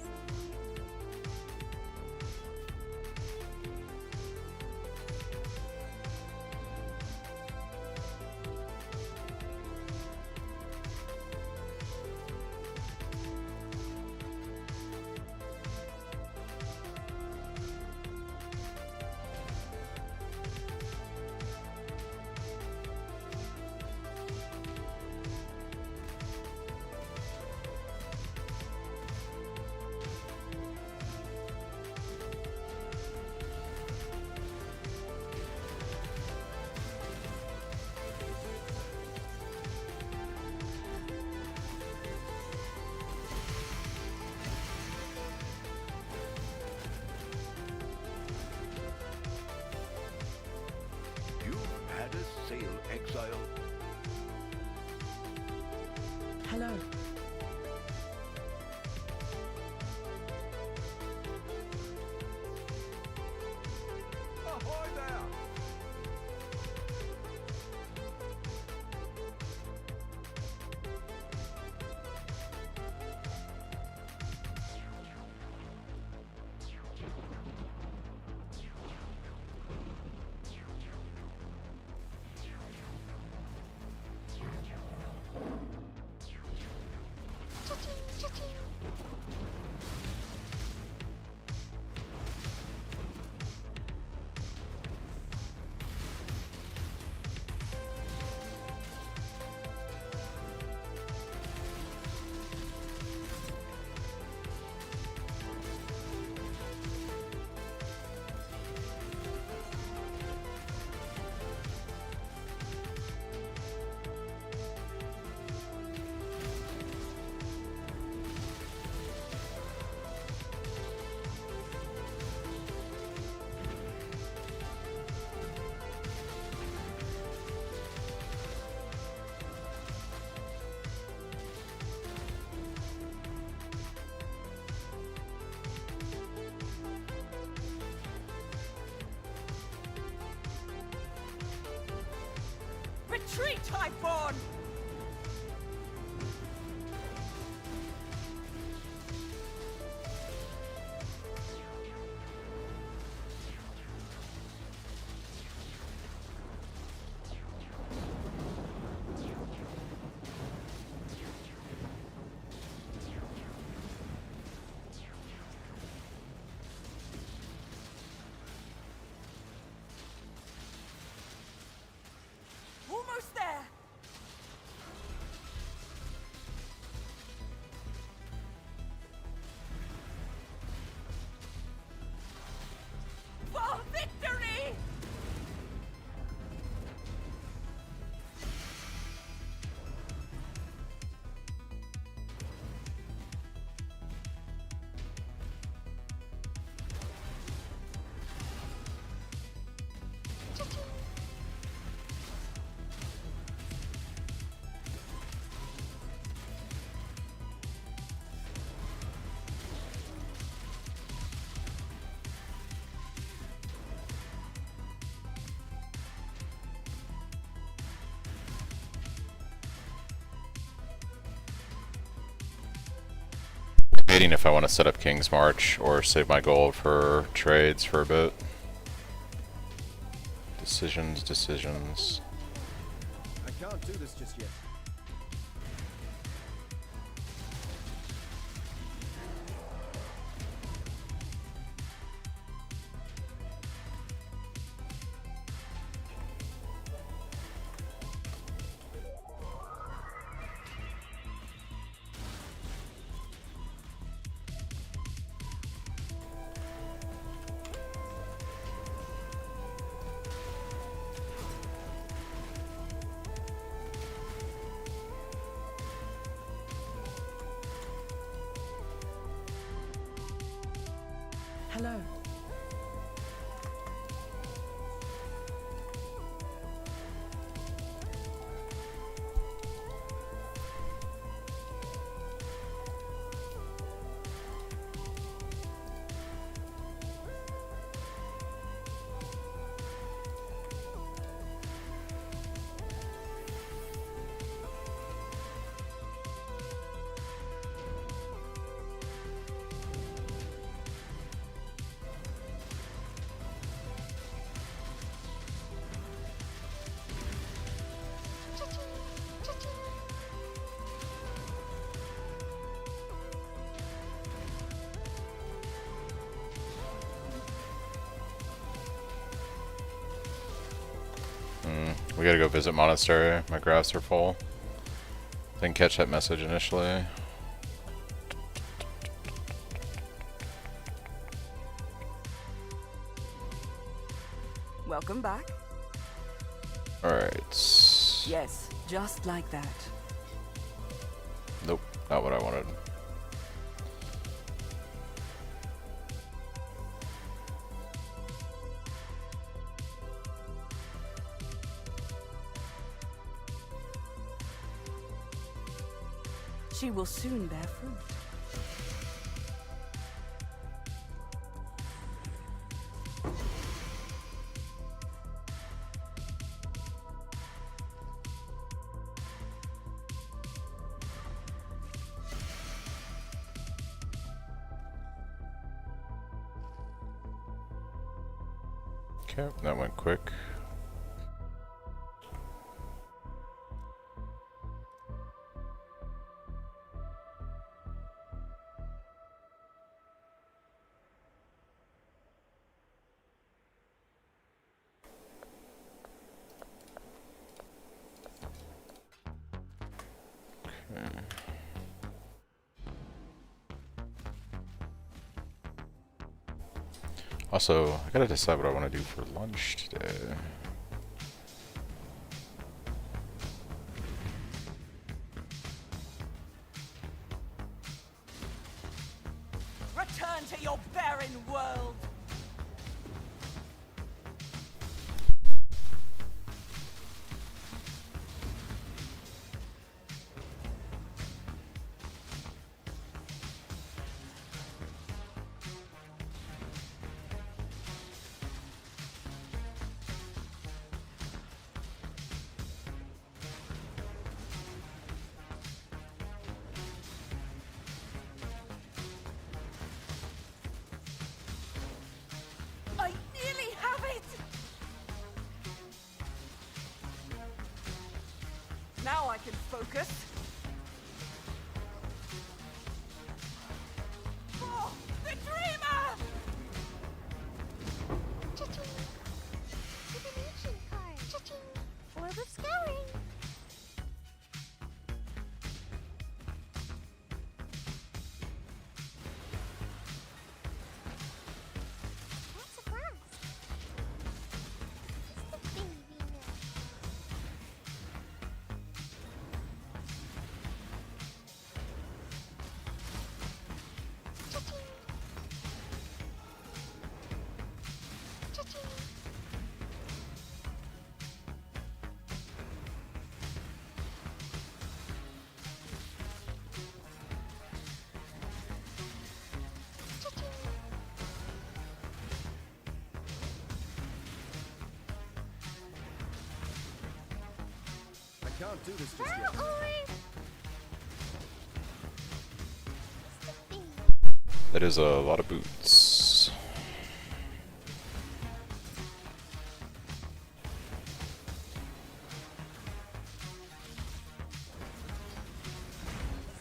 You've had a sail, exile. Hello. Ahoy there! Cha-ching, cha-ching. Retreat, Highborn! Almost there! For victory! Cha-ching. Debating if I want to set up King's March or save my gold for trades for a bit. Decisions, decisions. I can't do this just yet. We gotta go visit monastery. My graphs are full. Didn't catch that message initially. Welcome back. Alright. Yes, just like that. Nope, not what I wanted. She will soon bear fruit. Okay, that went quick. Also, I gotta decide what I want to do for lunch today. Return to your barren world. I nearly have it! Now I can focus. Oh, the dreamer! Cha-ching! Divination card. Cha-ching! Orb of scouring. That's a blast. It's the baby mill. Cha-ching! Cha-ching! Cha-ching! I can't do this just Battle yet. orb! It's the baby. That is a lot of boots. It's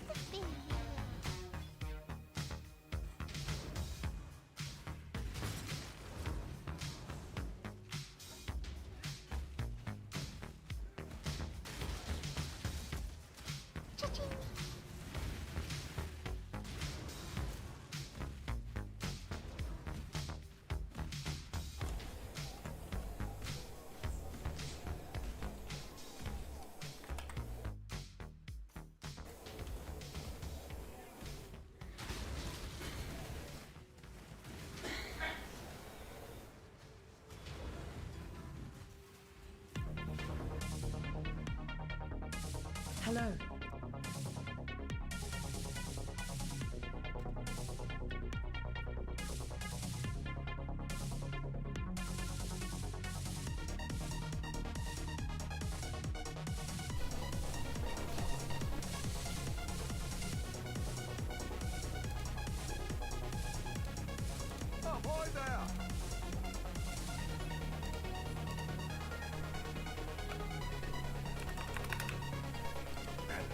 the baby mill. Cha-ching! Hello. Ahoy there! An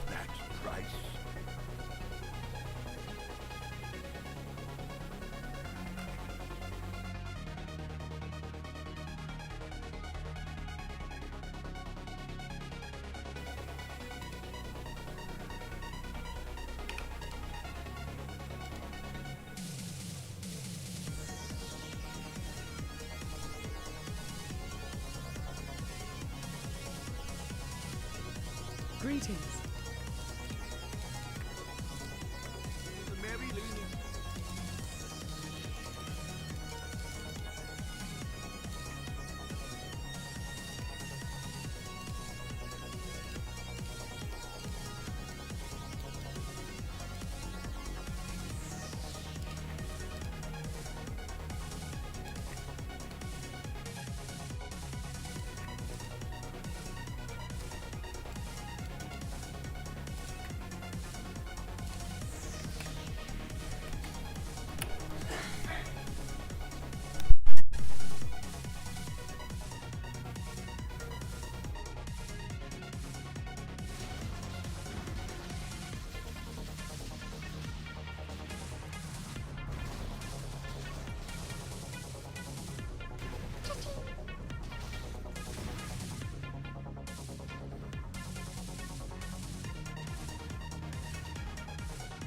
Greetings. Mary Looney.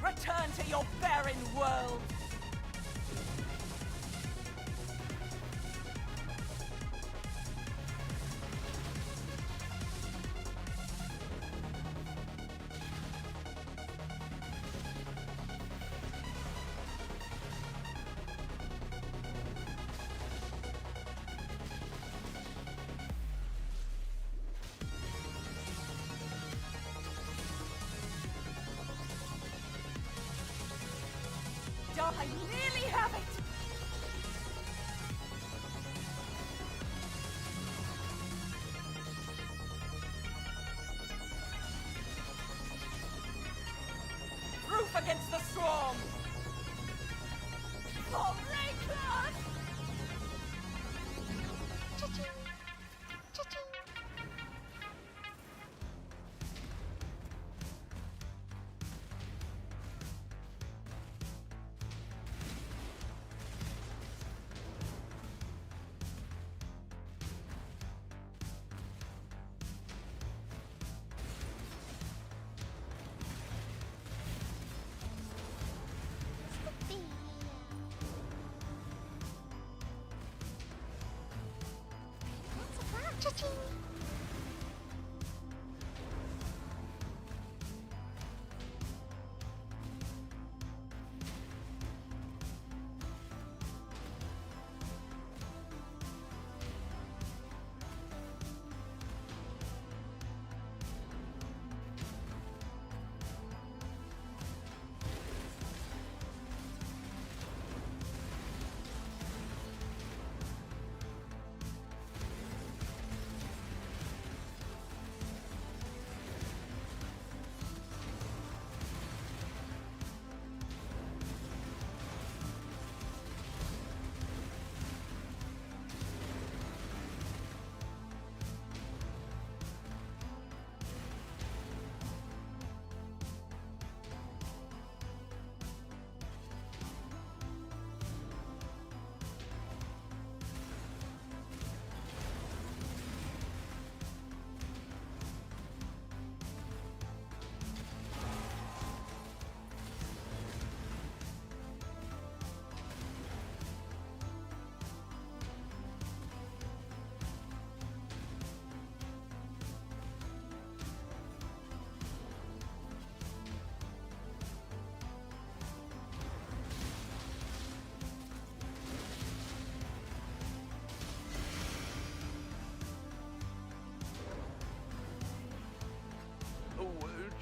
Return to your barren world. I nearly have it! Proof against the storm! For Raycliffe! Cha-ching. Cha-ching. Cha-ching.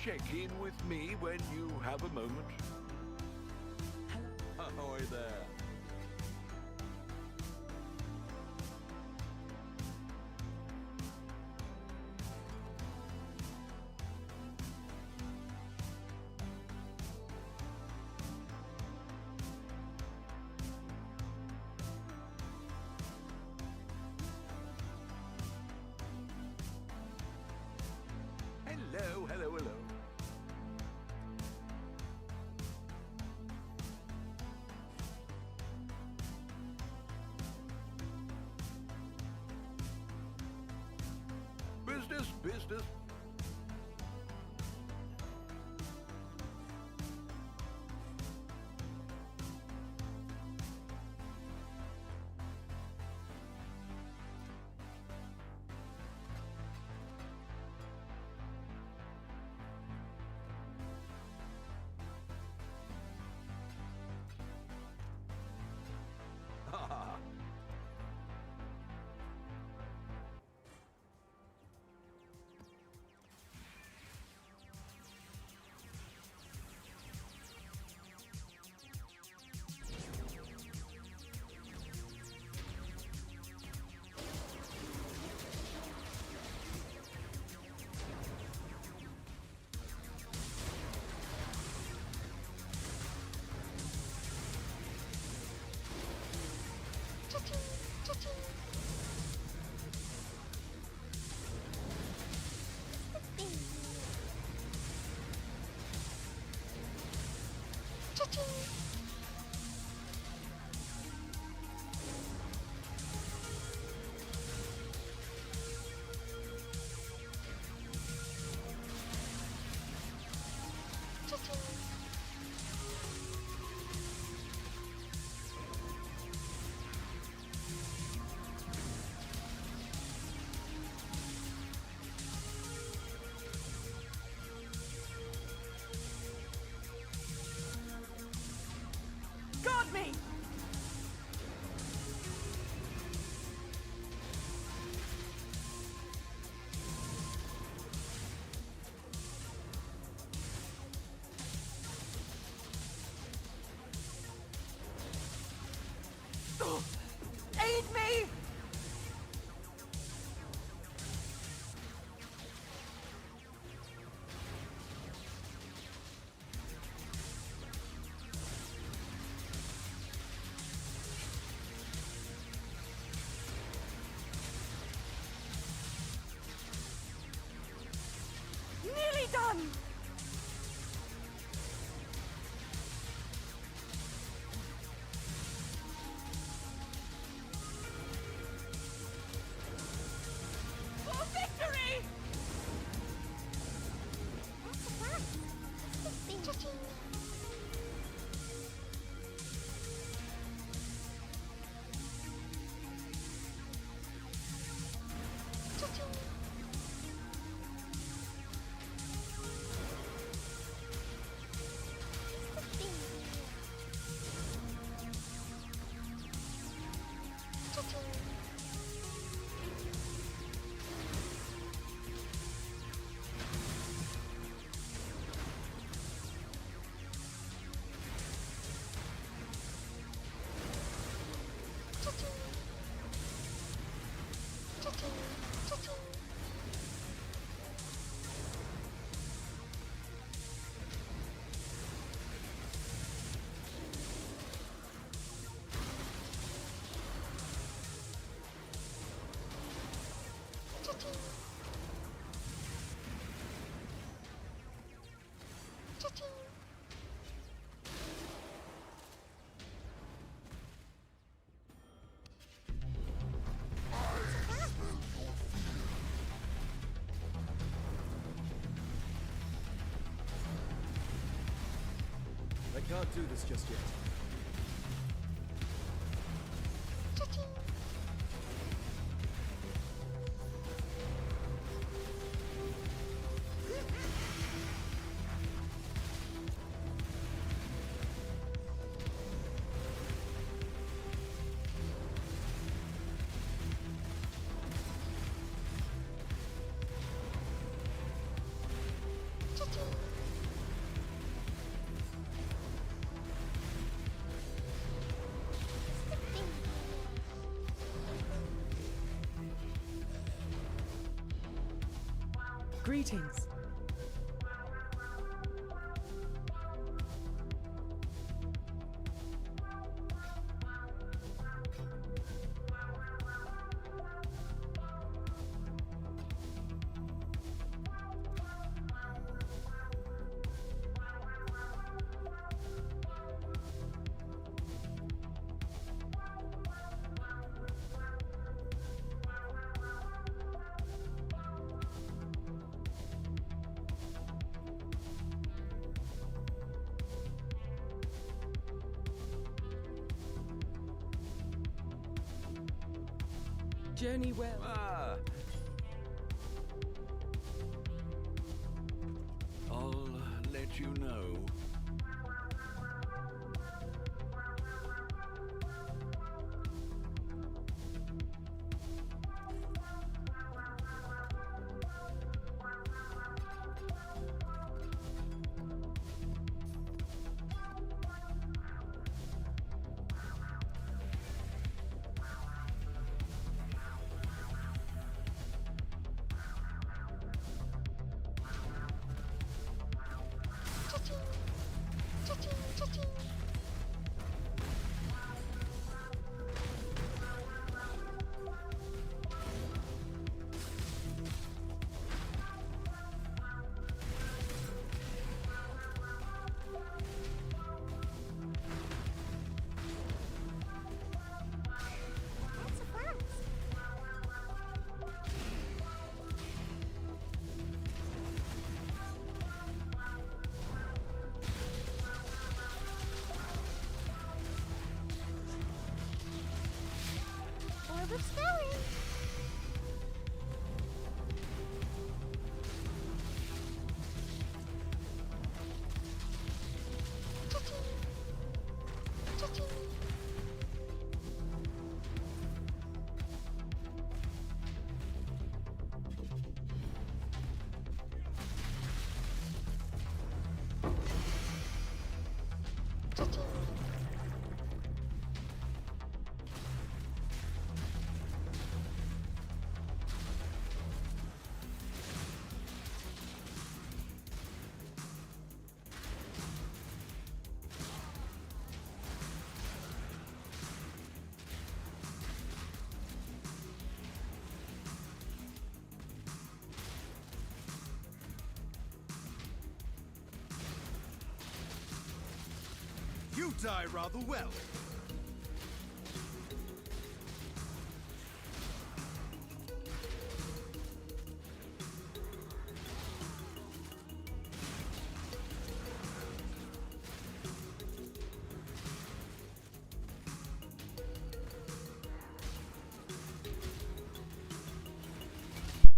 Check in with me when you have a moment. Ahoy there. Hello, hello, hello. Business, business. Guard me! Aid me! Nearly done! For victory! That's a plan. Cha-ching. Cha-ching. Cha-ching. Cha-ching. Cha-ching. Cha-ching. Cha-ching. Cha-ching. I can't do this just yet. Cha-ching. Cha-ching. Greetings. Journey well. Ah. I'll let you know. Cha-ching. it's going. Cha-ching. Cha-ching. Cha-ching. You die rather well.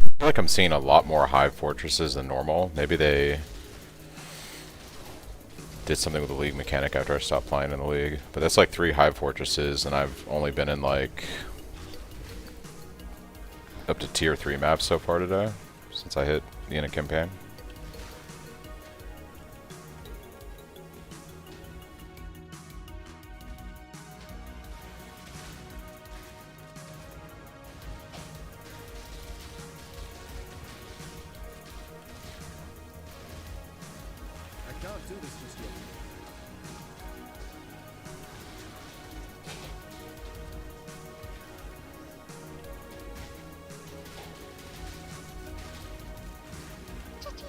I feel like I'm seeing a lot more hive fortresses than normal. Maybe they did something with the league mechanic after I stopped playing in the league. But that's like 3 hive fortresses, and I've only been in like up to tier 3 maps so far today, since I hit the end of campaign. I can't do this just yet. Cha-ching.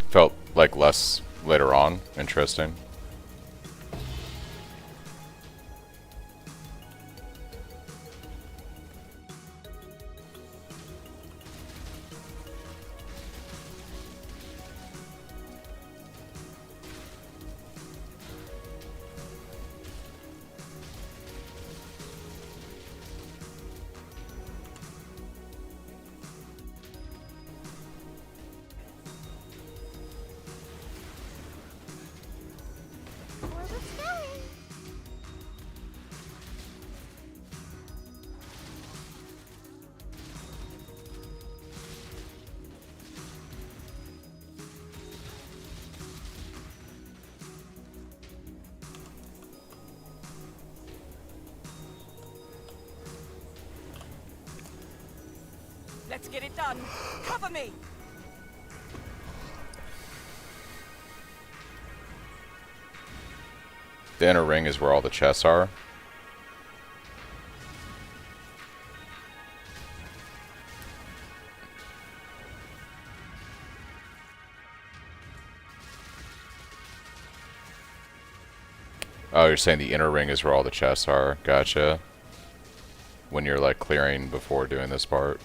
Felt like less later on. Interesting. Where it's going. Let's get it done. Cover me. The inner ring is where all the chests are. Oh, you're saying the inner ring is where all the chests are. Gotcha. When you're like clearing before doing this part.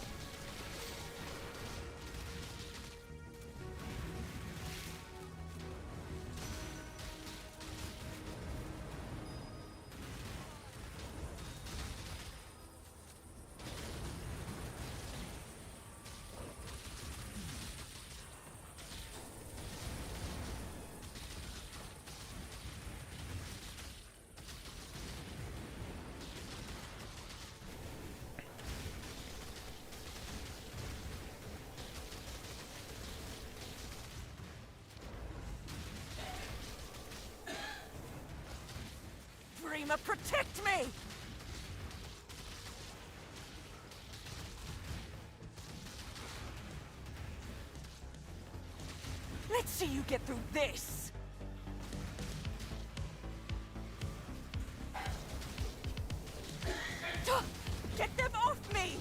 Dreamer, protect me! Let's see you get through this! Get them off me!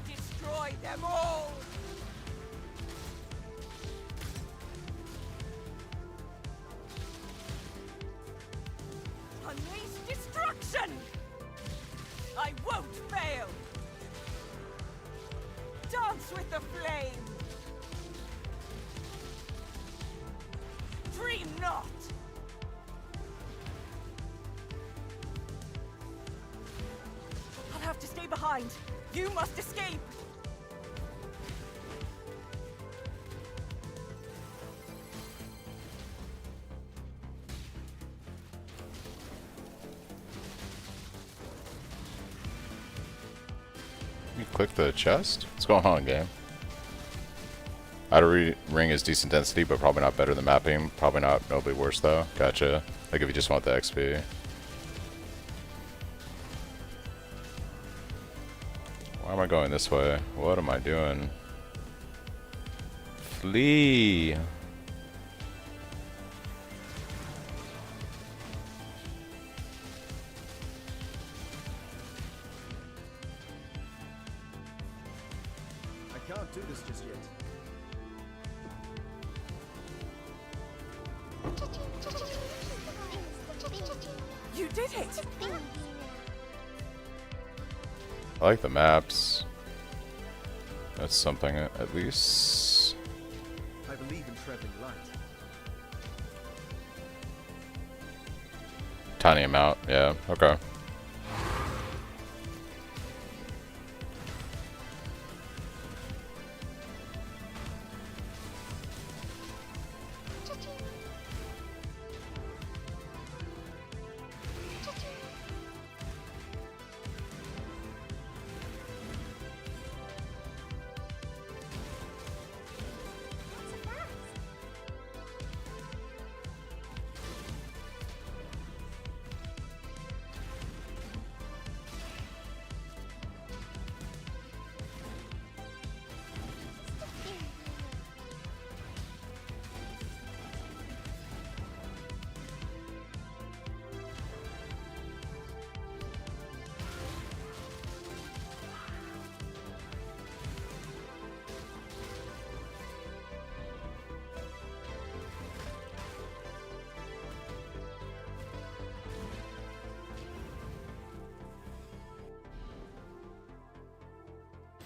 Destroy them all! behind. You must escape. You click the chest? What's going on, game? Outer ring is decent density, but probably not better than mapping. Probably not notably worse though. Gotcha. Like if you just want the XP. Why am I going this way? What am I doing? Flee! I can't do this just yet. You did it. I like the maps. That's something at least. I believe in traveling light. Tiny amount, yeah, okay.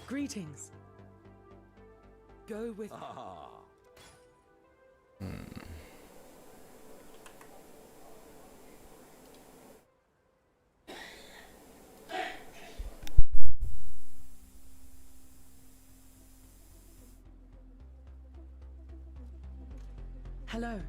Greetings. Go with me. Ah. Hello.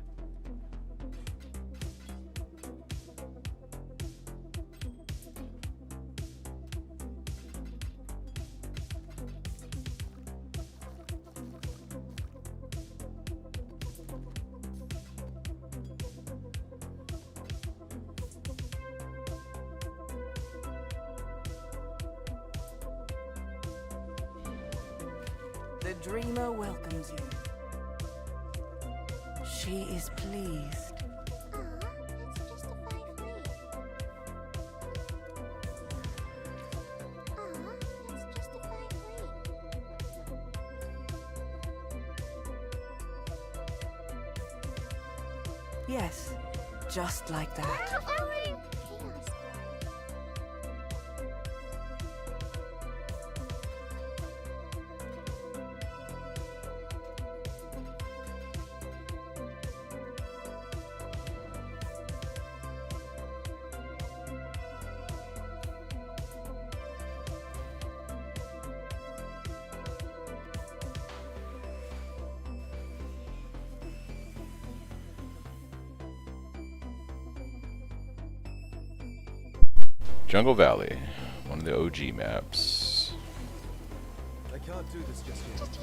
The dreamer welcomes you. She is pleased. Aw, that's just a 5-3. Aw, that's just a 5-3. Yes, just like that. Chaos. Jungle Valley, one of the OG maps. I can't do this just yet.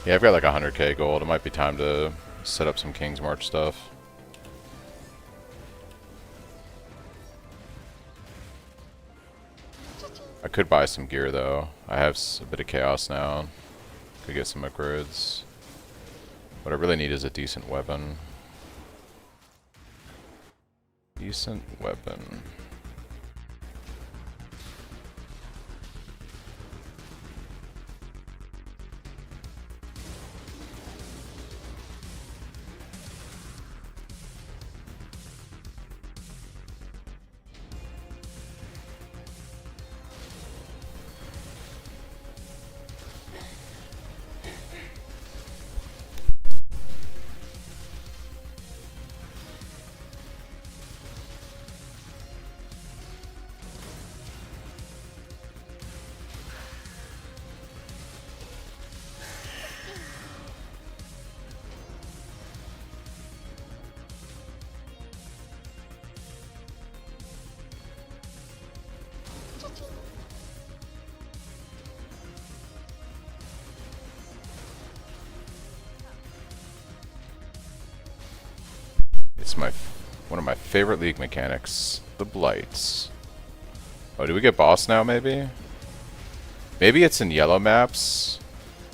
Yeah, I've got like 100k gold. It might be time to set up some King's March stuff. I could buy some gear though. I have a bit of chaos now. Could get some upgrades. What I really need is a decent weapon. Decent weapon. It's one of my favorite league mechanics, the blights. Oh, do we get boss now? Maybe. Maybe it's in yellow maps.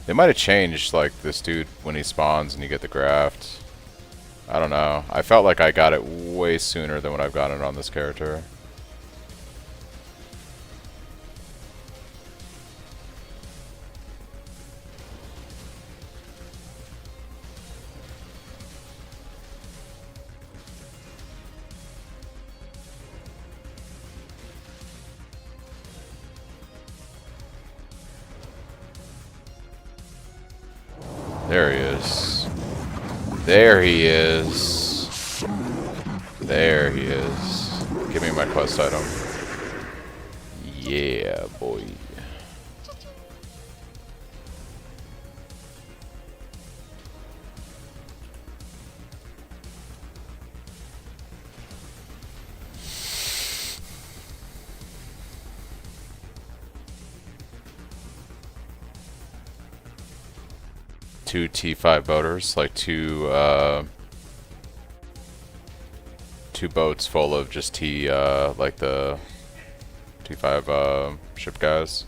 They might have changed like this dude when he spawns and you get the graft. I don't know. I felt like I got it way sooner than what I've gotten it on this character. There he is. There he is. There he is. Give me my quest item. Yeah, boy. Two T5 boaters, like two boats full of just like the T5 ship guys.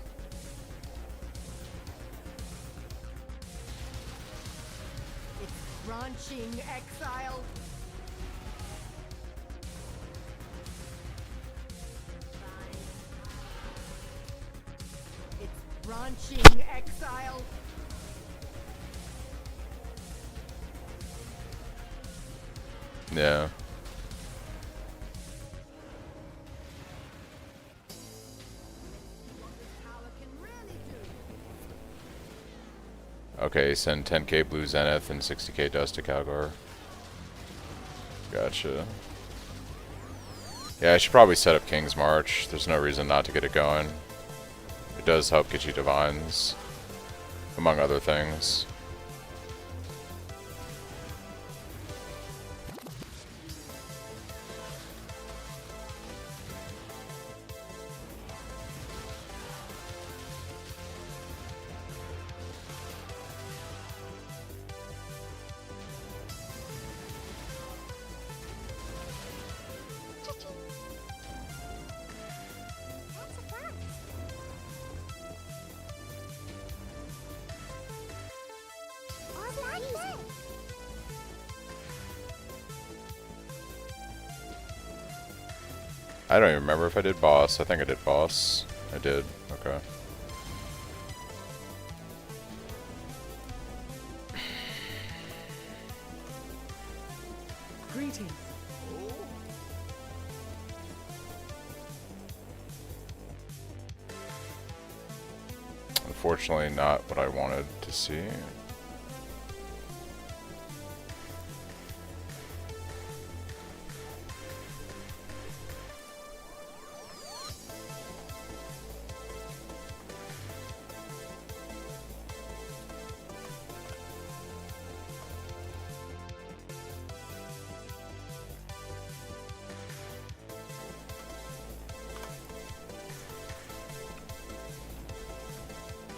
It's branching exile. It's branching exile. Yeah. Okay, send 10k blue zenith and 60k dust to Calgar. Gotcha. Yeah, I should probably set up King's March. There's no reason not to get it going. It does help get you divines, among other things. I don't even remember if I did boss. I think I did boss. I did. Okay. Greetings. Unfortunately, not what I wanted to see.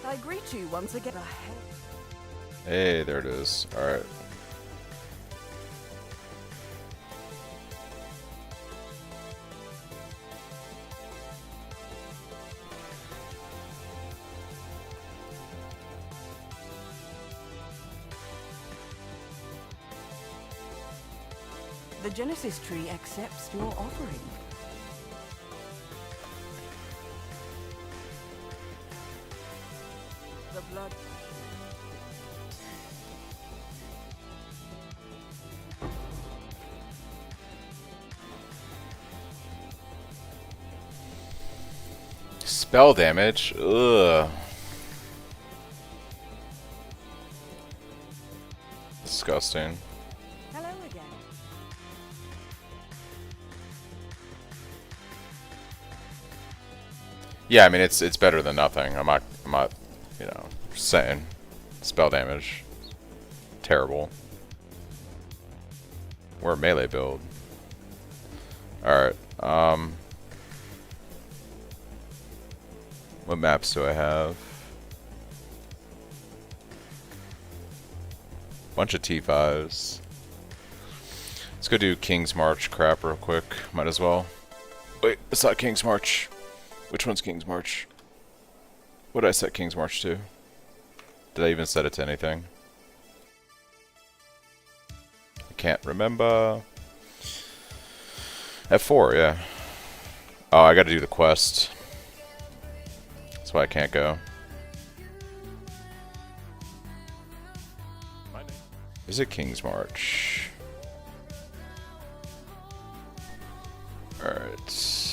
I greet you once again. Ahead. Hey, there it is. Alright. The Genesis tree accepts your offering. The blood. Spell damage? Ugh. Disgusting. Hello again. Yeah, I mean it's better than nothing. I'm not, you know, just saying. Spell damage. Terrible. We're a melee build. Alright, what maps do I have? Bunch of T5s. Let's go do King's March crap real quick. Might as well. Wait, it's not King's March. Which one's King's March? What did I set King's March to? Did I even set it to anything? I can't remember. F4, yeah. Oh, I gotta do the quest. That's why I can't go. Is it King's March? Alright.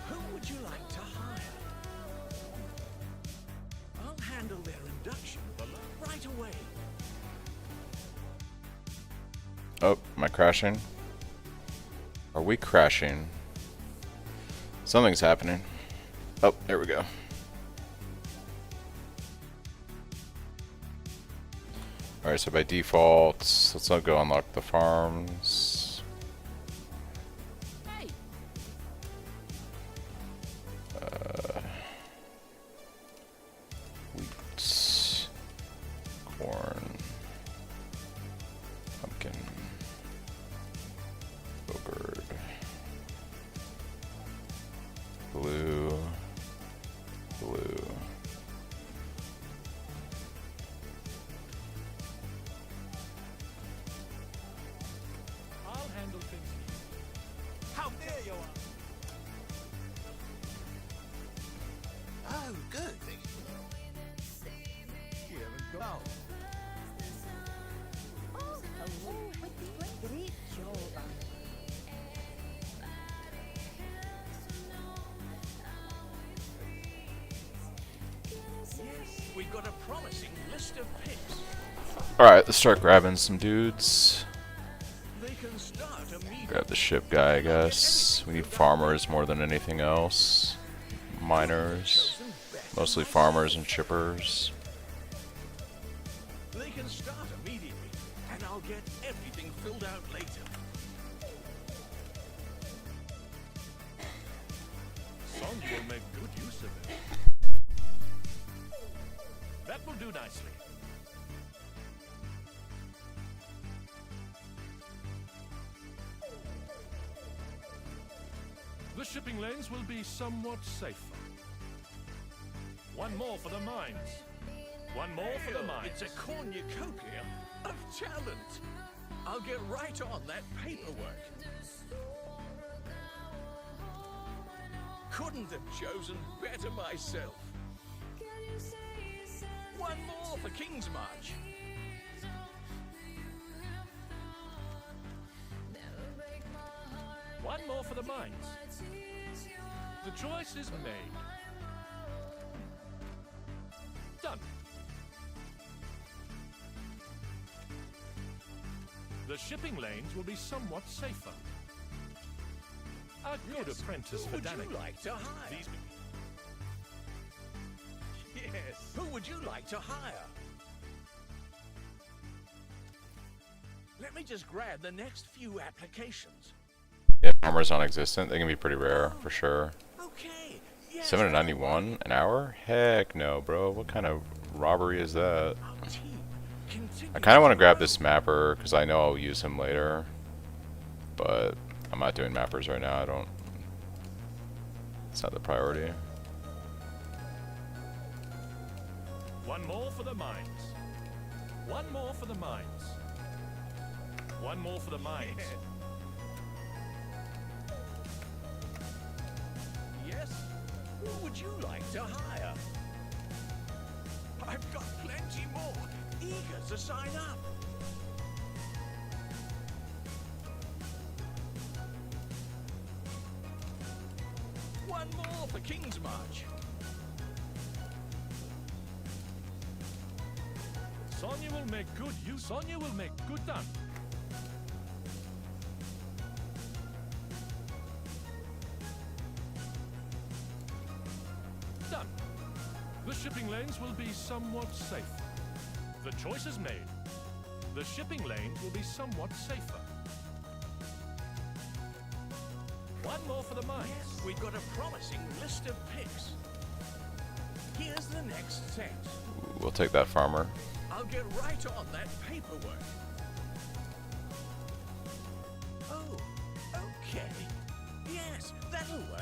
Who would you like to hire? I'll handle their induction right away. Oh, am I crashing? Are we crashing? Something's happening. Oh, there we go. Alright, so by default, let's not go unlock the farms. Hey. Wheat, corn, pumpkin, bluebird, blue, blue. I'll handle things. How dare you! Oh, good. You haven't got. Oh, hello. Great job. We've got a promising list of picks. Alright, let's start grabbing some dudes. They can start immediately. Grab the ship guy, I guess. We need farmers more than anything else. Miners. Mostly farmers and chippers. They can start immediately, and I'll get everything filled out later. Song will make good use of it. That will do nicely. The shipping lanes will be somewhat safer. One more for the mines. One more for the mines. It's a cornucopia of talent. I'll get right on that paperwork. Couldn't have chosen better myself. One more for King's March. One more for the mines. The choice is made. Done. The shipping lanes will be somewhat safer. A good apprentice Who for would Danik. you like to hire? These Yes. Who would you like to hire? Let me just grab the next few applications. Yeah, farmers non-existent. They can be pretty rare for sure. Okay. Yes, 791 an hour? Heck no, bro. What kind of robbery is that? our team continues I kind of want to grab grow. this mapper because I know I'll use him later. But I'm not doing mappers right now. I don't. It's not the priority. One more for the mines. One more for the mines. One more for the mines. Yes? Who would you like to hire? I've got plenty more, eager to sign up. One more for King's March. Sonya will make good use. Sonya will make good done. Done. The shipping lanes will be somewhat safe. The choice is made. The shipping lanes will be somewhat safer. One more for the mines. Yes, we've got a promising list of picks. Here's the next set. Ooh, we'll take that farmer. I'll get right on that paperwork. Oh, okay. Yes, that'll work.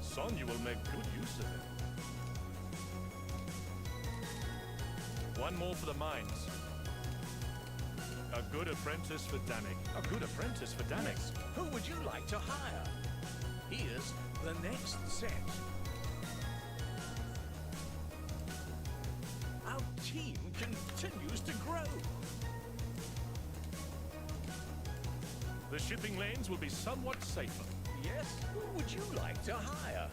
Sonya will make good use of it. One more for the mines. A good apprentice for Danik. A good apprentice for Danik. Yes, who would you like to hire? Here's the next set. Our team continues to grow. The shipping lanes will be somewhat safer. Yes, who would you like to hire?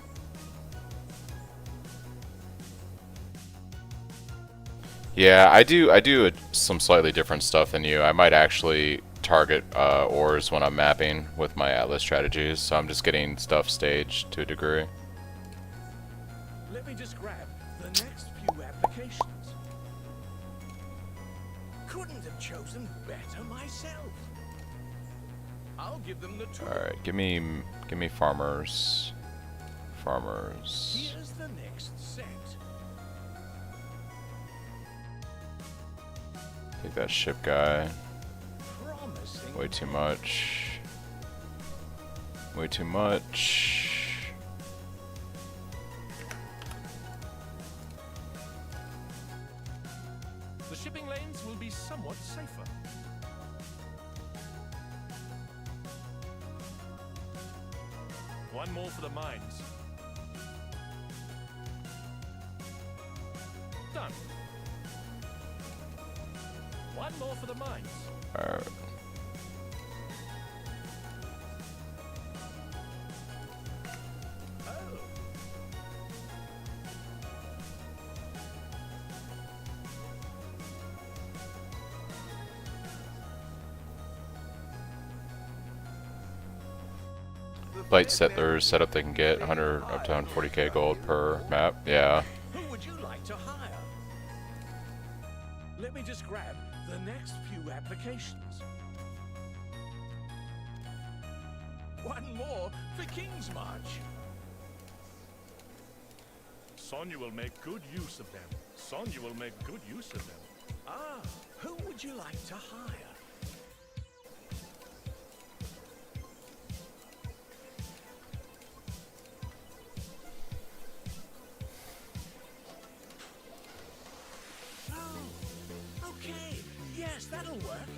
Yeah, I do some slightly different stuff than you. I might actually target ores when I'm mapping with my Atlas strategies, so I'm just getting stuff staged to a degree. Let me just grab the next few applications. Couldn't have chosen better myself. I'll give them the tool. Alright, give me farmers. Farmers. Here's the next set. Take that ship guy. Promising. Way too much. Way too much. The shipping lanes will be somewhat safer. One more for the mines. Done. One more for the mines. Alright. Oh. Light settlers set up they can get 100 up to 140k gold per map. Yeah. Who would you like to hire? Let me just grab the next few applications. One more for King's March. Sonya will make good use of them. Sonya will make good use of them. Ah, who would you like to hire? Oh, okay. Yes, that'll work.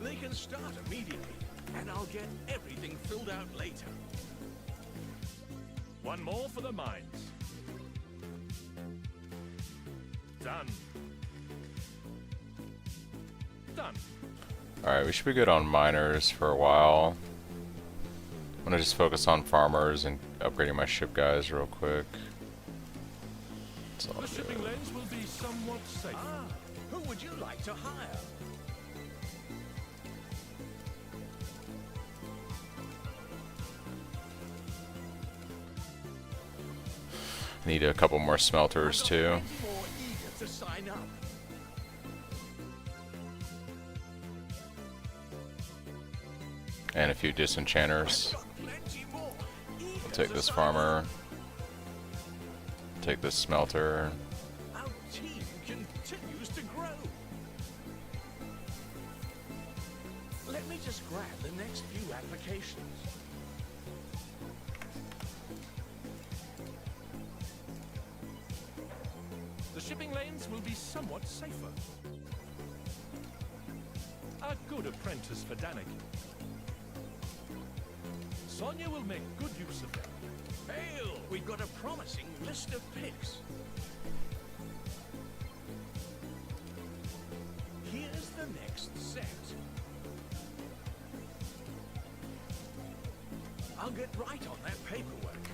They can start immediately, and I'll get everything filled out later. One more for the mines. Done. Done. Alright, we should be good on miners for a while. I'm gonna just focus on farmers and upgrading my ship guys real quick. That's all The shipping good. lanes will be somewhat safe. Ah, who would you like to hire? Need a couple more smelters too. Plenty more eager to sign up. And a few disenchanters. Got plenty more eager I'll take to this sign farmer. Take this smelter. up. Our team continues to grow. Let me just grab the next few applications. The shipping lanes will be somewhat safer. A good apprentice for Danik. Sonya will make good use of them. Hail! We've got a promising list of picks. Here's the next set. I'll get right on that paperwork.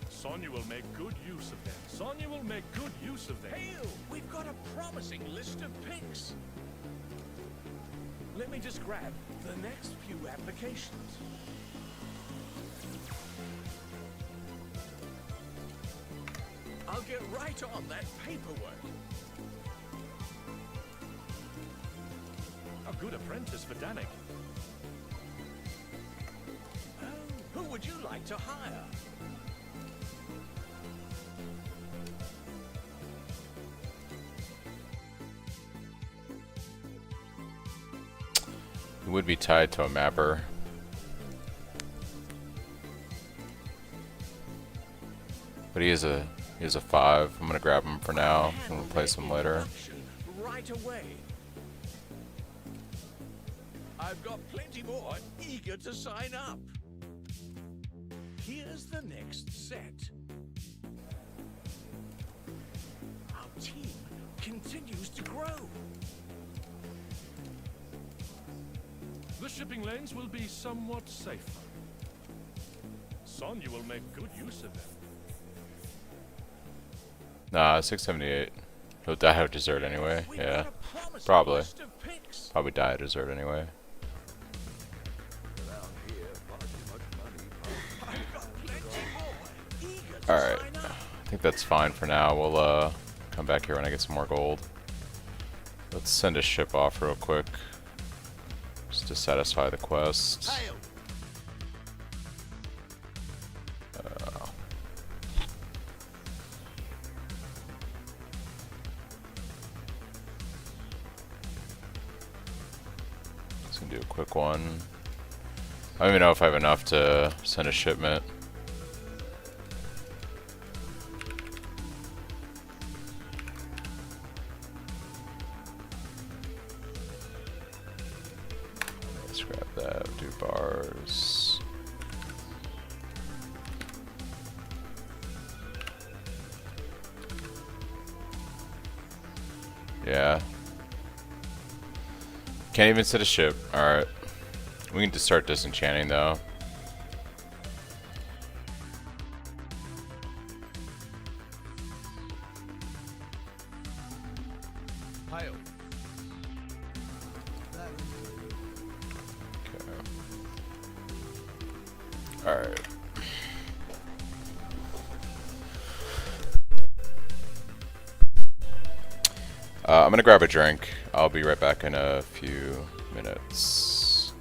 Sonya will make good use of them. Sonya will make good use of them. Hail! We've got a promising list of picks. Let me just grab the next few applications. I'll get right on that paperwork. A good apprentice for Danik. Oh, who would you like to hire? He would be tied to a mapper. But he is a 5. I'm gonna grab him for now and replace him later. Production right away. I've got plenty more eager to sign up. Here's the next set. Our team continues to grow. The shipping lanes will be somewhat safer. Sonya will make good use of them. Nah, 678. He'll die of desert anyway. We've Yeah, got a promising probably. list of picks. Probably die of desert anyway. I've got plenty more eager to Alright. sign up. I think that's fine for now. We'll come back here when I get some more gold. Let's send a ship off real quick. Just to satisfy the quest. Hail! Just gonna do a quick one. I don't even know if I have enough to send a shipment. Let's grab that, do bars. Yeah. Can't even set a ship. Alright. We can just start disenchanting though. Hail. Okay. Alright. I'm gonna grab a drink. I'll be right back in a few minutes.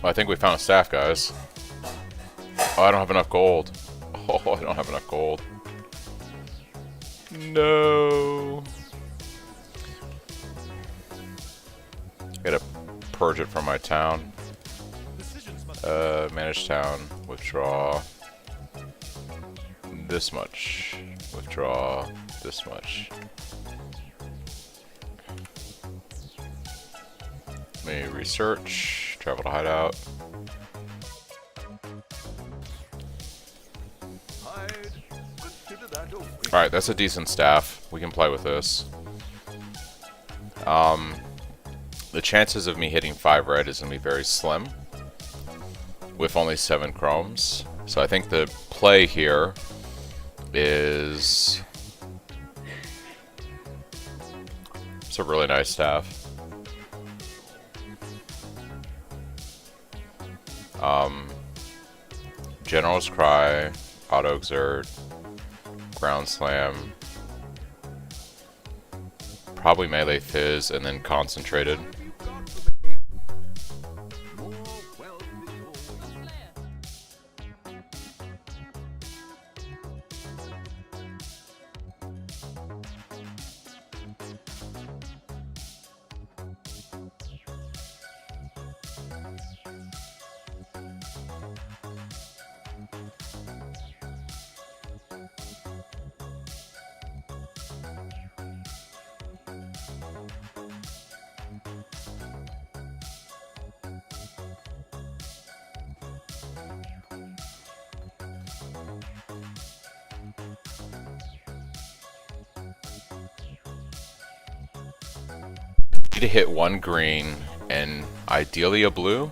I think we found a staff, guys. Oh, I don't have enough gold. Oh, I don't have enough gold. No. Gotta purge it from my town. Manage town. Withdraw. This much. Withdraw. This much. Let me research. Travel to hideout. Hide. Consider that a win. Alright, that's a decent staff. We can play with this. The chances of me hitting 5 red is going to be very slim. With only 7 chromes. So I think the play here is... It's a really nice staff. General's Cry, Auto Exert, Ground Slam, probably Melee Fizz, and then Concentrated. You got to me. More wealth is always Need to hit 1 green and ideally a blue.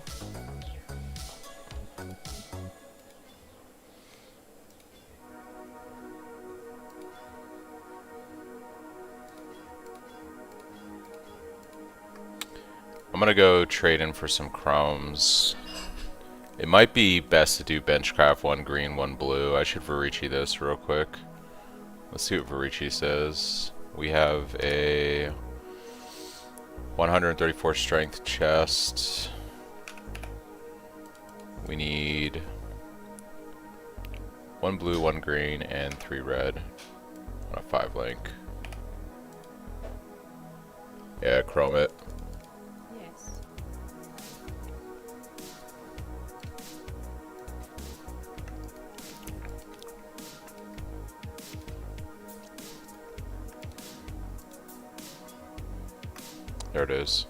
I'm gonna go trade in for some chromes. It might be best to do benchcraft 1 green, 1 blue. I should Varici this real quick. Let's see what Varici says. We have a 134 strength chest. We need 1 blue, 1 green, and 3 red on a 5 link. Yeah, chrome it. Yes. There it is.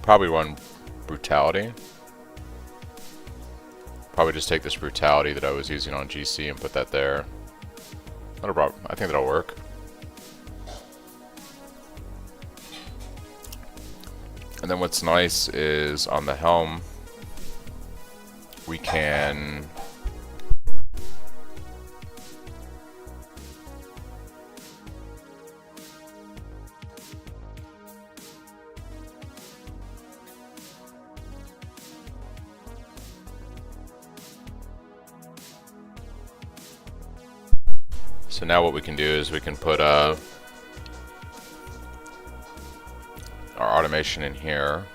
Probably run brutality. Probably just take this brutality that I was using on GC and put that there. Not a problem. I think that'll work. And then what's nice is on the helm, we can so now what we can do is we can put our automation in here.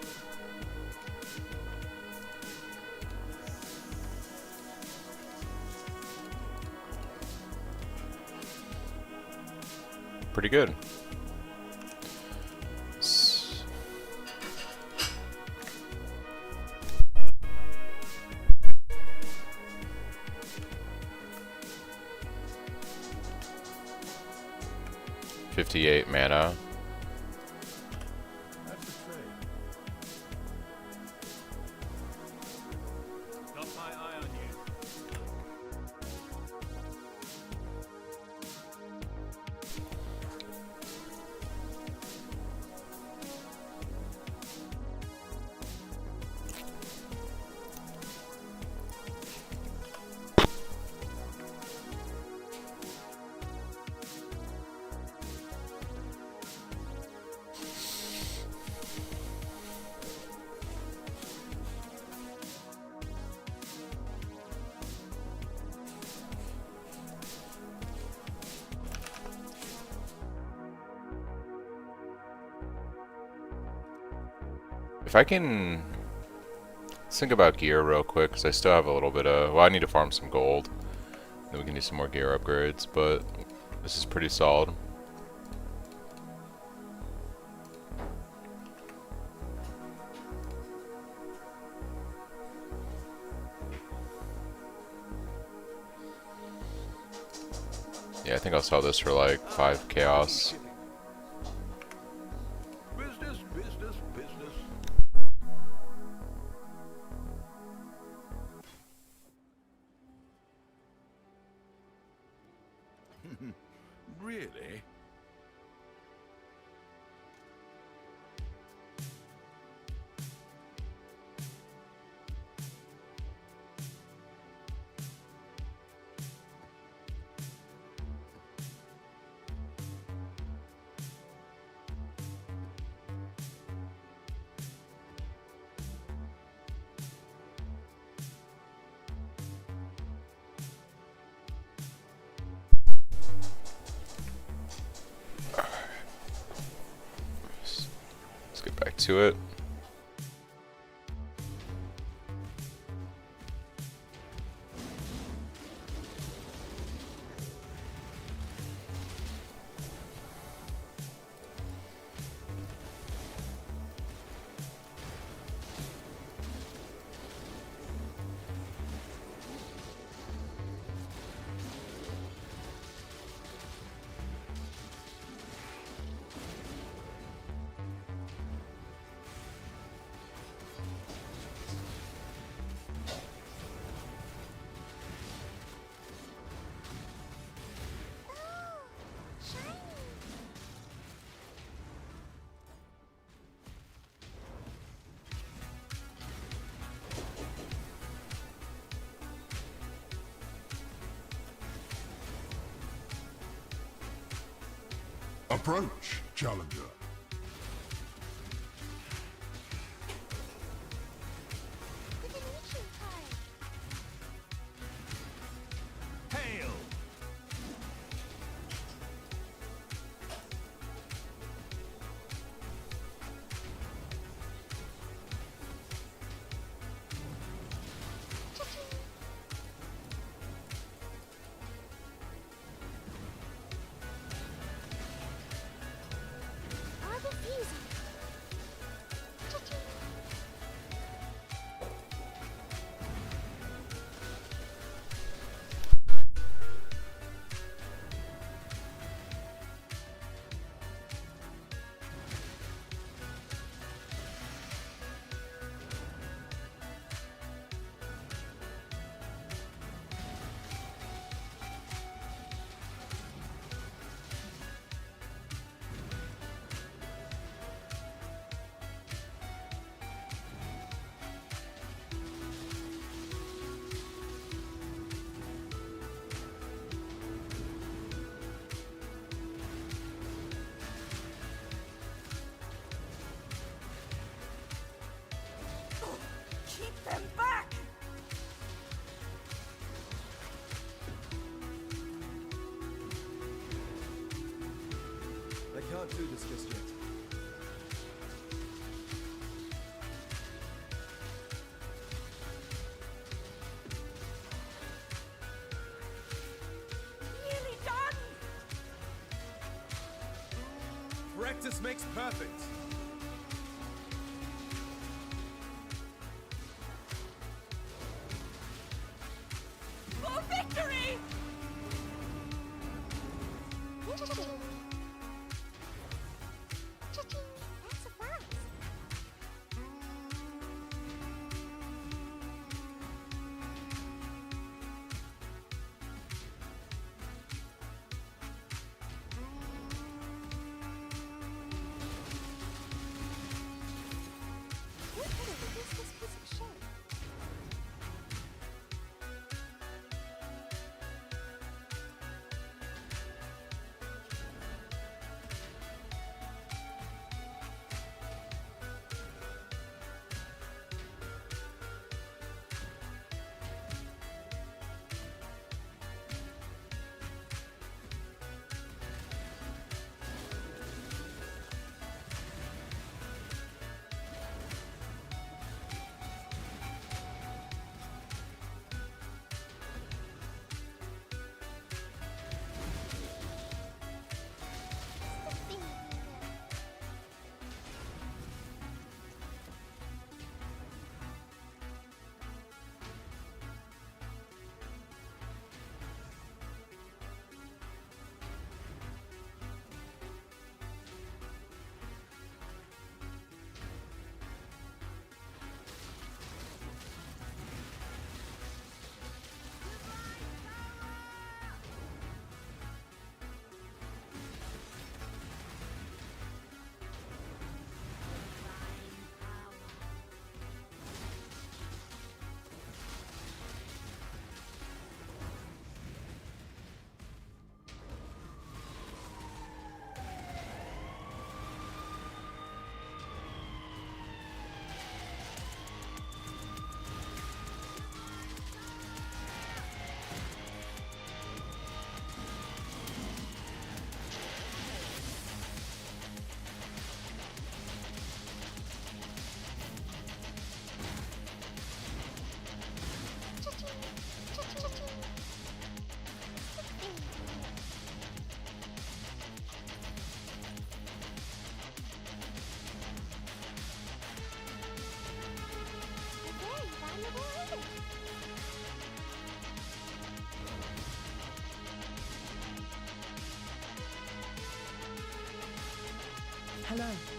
Pretty good. 58 mana. That's the trade. Got my eye on you. If I can... Let's think about gear real quick, because I still have a little bit of... Well, I need to farm some gold. Then we can do some more gear upgrades, but this is pretty solid. Yeah, I think I'll sell this for like 5 chaos. Business, business, business. Really? Let's get back to it. Approach, challenger. Divination card. Hail! Our refusal. Cha-ching. Keep them back! I can't do this just yet. Nearly done! Practice makes perfect. For victory! Cha-ching. Cha-ching. That's a fast. Hello.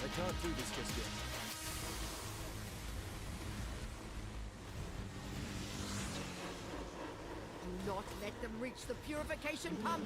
I can't do this just yet. Do not let them reach the purification pump.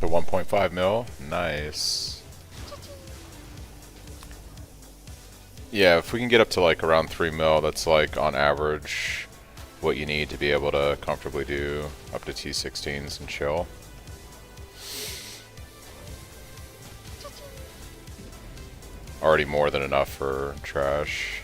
The 1.5 mil? Nice. Yeah, if we can get up to like around 3 mil, that's like on average what you need to be able to comfortably do up to T16s and chill. Already more than enough for trash.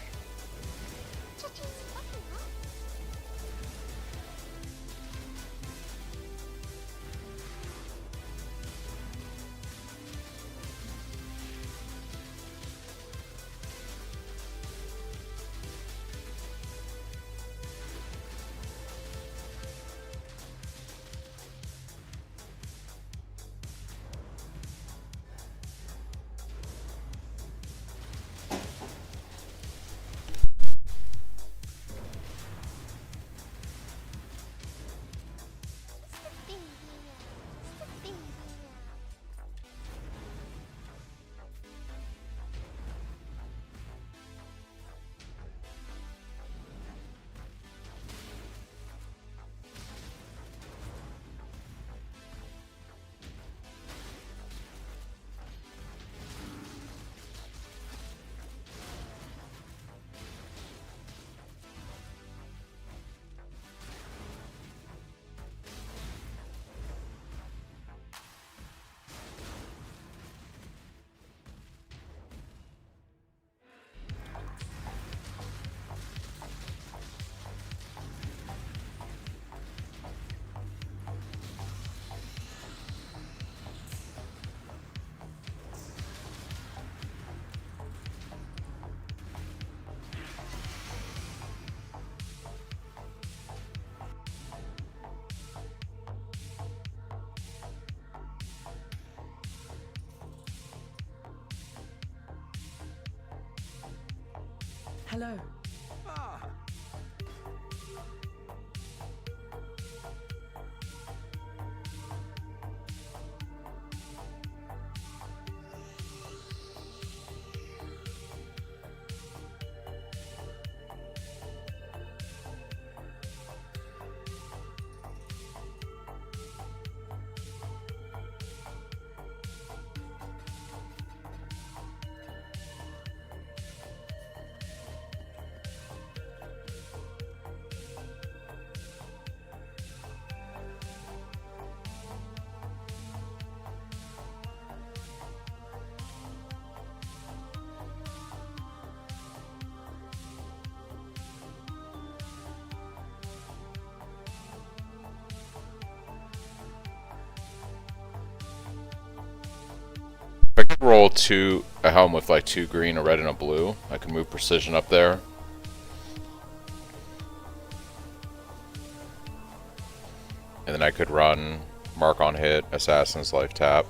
Hello. Ah, If I could roll a helm with like 2 green, a red, and a blue, I could move precision up there. And then I could run mark on hit, assassin's life tap.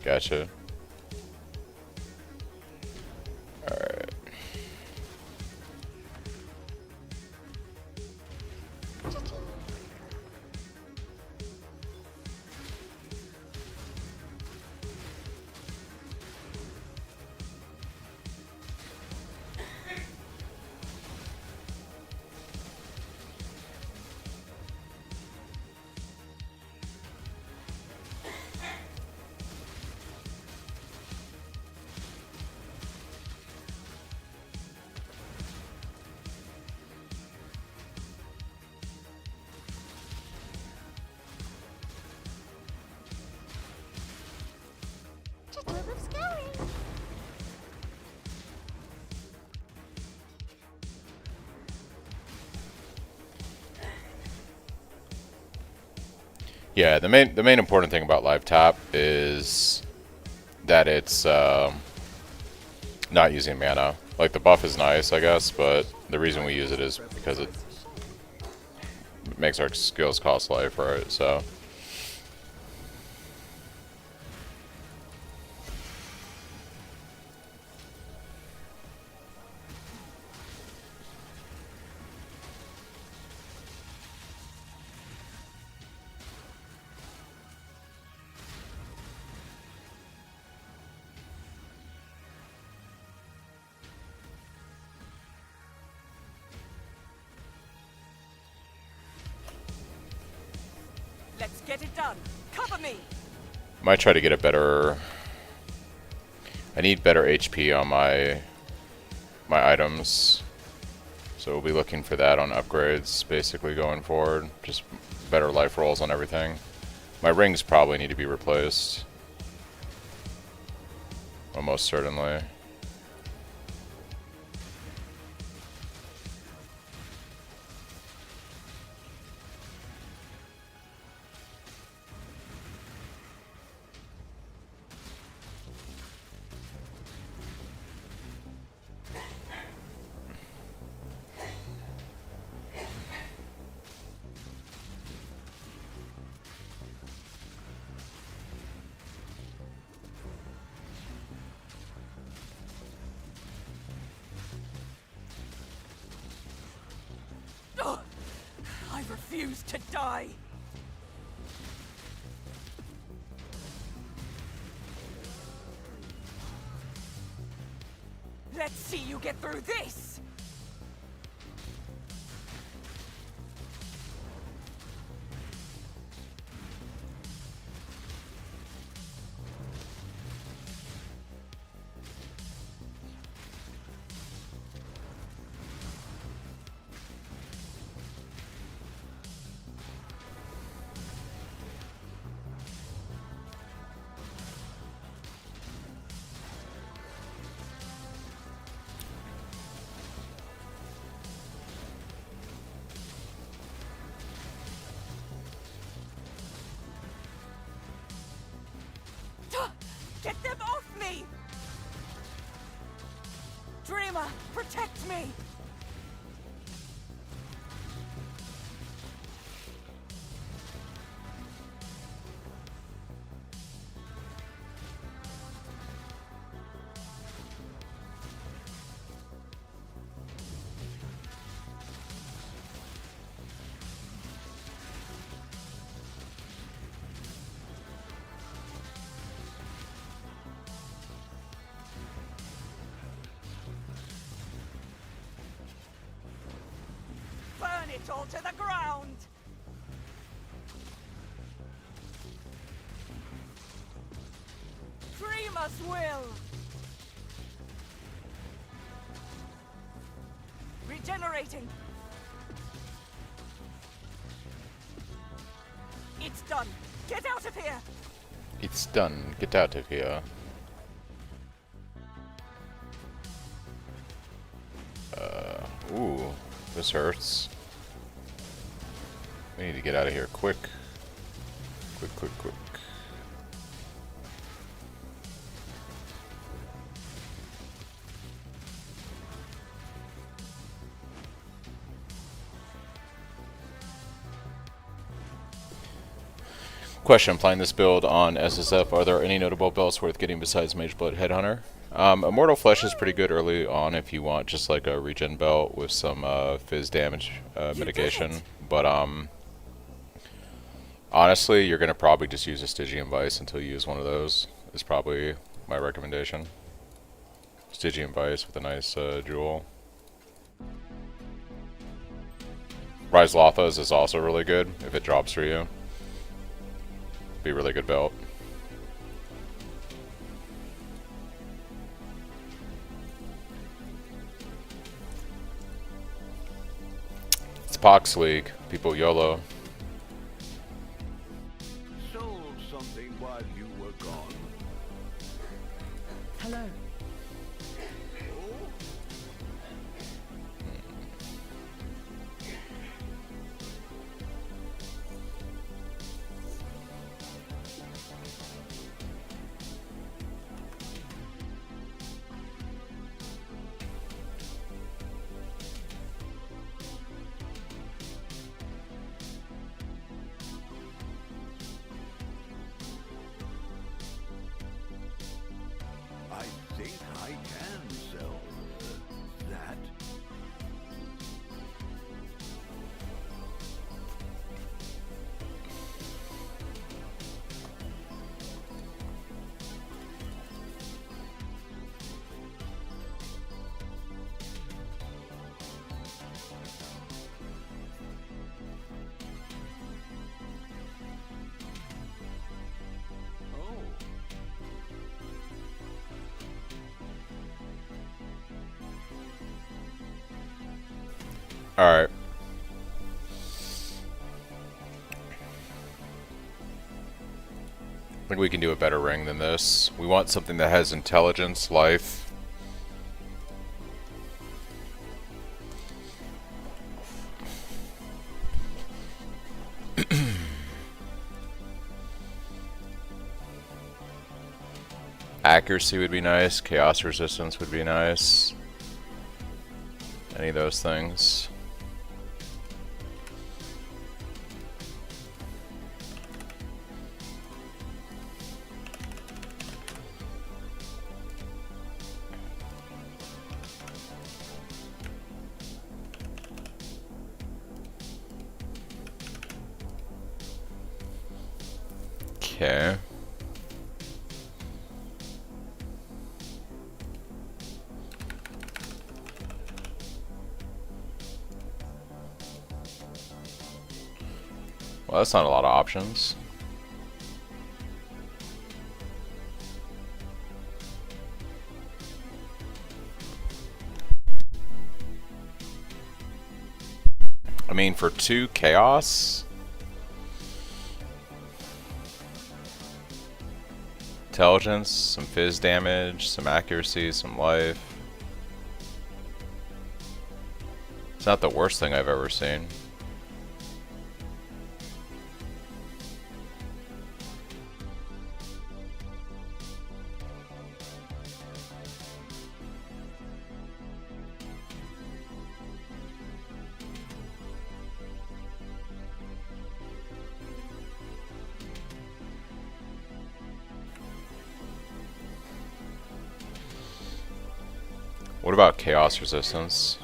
Gotcha. Alright. Yeah, the main important thing about live tap is that it's not using mana. Like the buff is nice, I guess, but the reason we use it is because it makes our skills cost life, right? So. Let's get it done. Cover me. Might try to get a better. I need better HP on my items, so we'll be looking for that on upgrades, basically going forward. Just better life rolls on everything. My rings probably need to be replaced, almost certainly. I refuse to die. Let's see you get through this. it all to the ground! Dreamer's will! Regenerating! It's done! Get out of here! It's done. Get out of here. Ooh, this hurts. We need to get out of here quick. Quick, quick, quick. Question, playing this build on SSF, are there any notable belts worth getting besides Mage Blood Headhunter? Immortal Flesh is pretty good early on if you want just like a regen belt with some fizz damage mitigation. But honestly, you're going to probably just use a Stygian Vice until you use one of those, is probably my recommendation. Stygian Vice with a nice jewel. Rise Lothas is also really good if it drops for you. Be a really good belt. It's Pohx League. People YOLO. Sold something while you were gone. Hello. I think I can sell that. Oh. Alright. I think we can do a better ring than this. We want something that has intelligence, life. Accuracy would be nice. Chaos resistance would be nice. Any of those things. Okay. Well, that's not a lot of options. I mean, for 2 chaos, intelligence, some fizz damage, some accuracy, some life. It's not the worst thing I've ever seen. What about chaos resistance?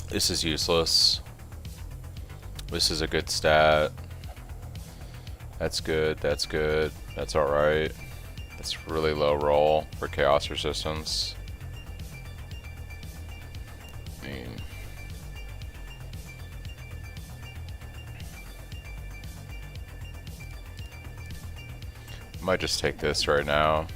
This is useless. This is a good stat. That's good, that's good. That's alright. That's really low roll for chaos resistance. I mean, might just take this right now.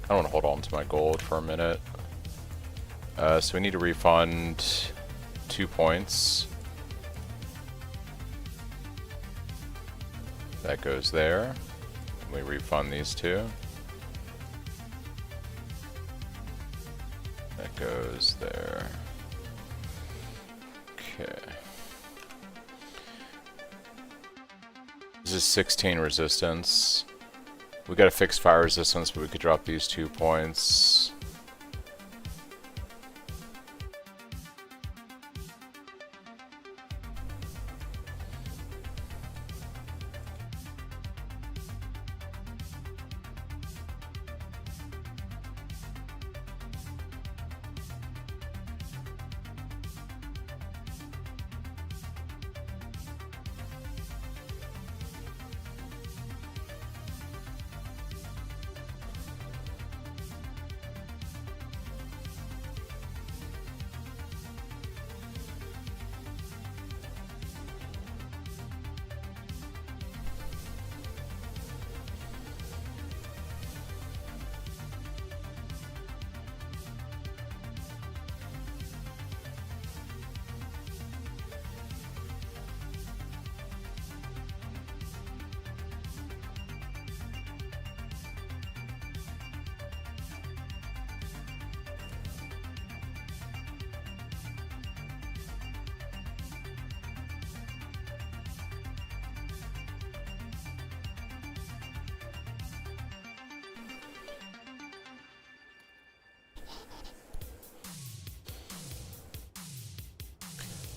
I don't want to hold on to my gold for a minute. So we need to refund 2 points. That goes there. We refund these two. That goes there. Okay. This is 16 resistance. We got a fixed fire resistance, but we could drop these 2 points.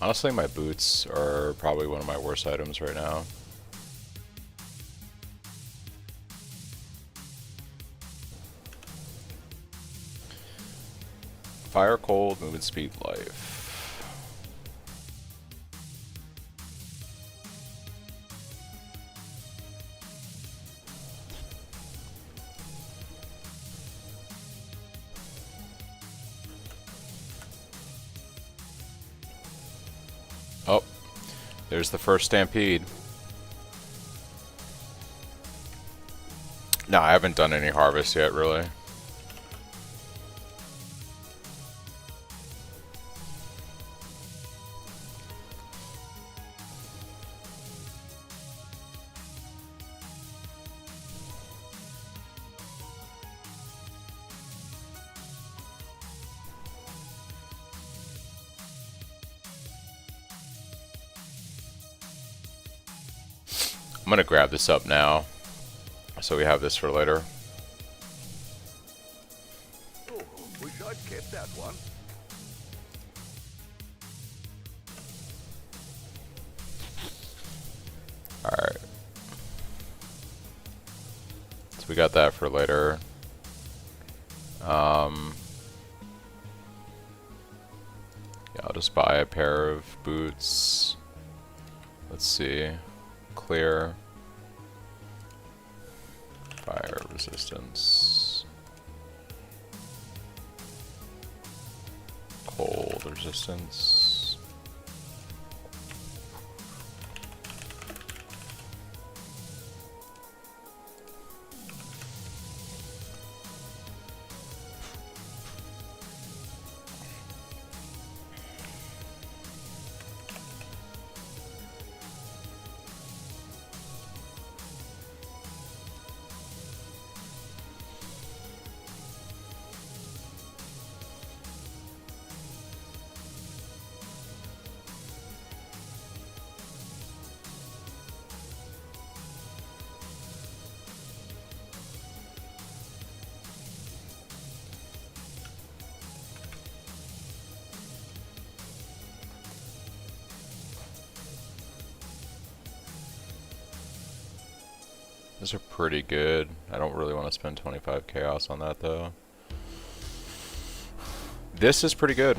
Honestly, my boots are probably one of my worst items right now. Fire, cold, movement speed, life. Oh, there's the first stampede. No, I haven't done any harvest yet, really. I'm gonna grab this up now, so we have this for later. Oh, wish I'd kept that one. Alright. So we got that for later. Yeah, I'll just buy a pair of boots. Let's see. Clear. Fire resistance. Cold resistance. Those are pretty good. I don't really want to spend 25 chaos on that though. This is pretty good.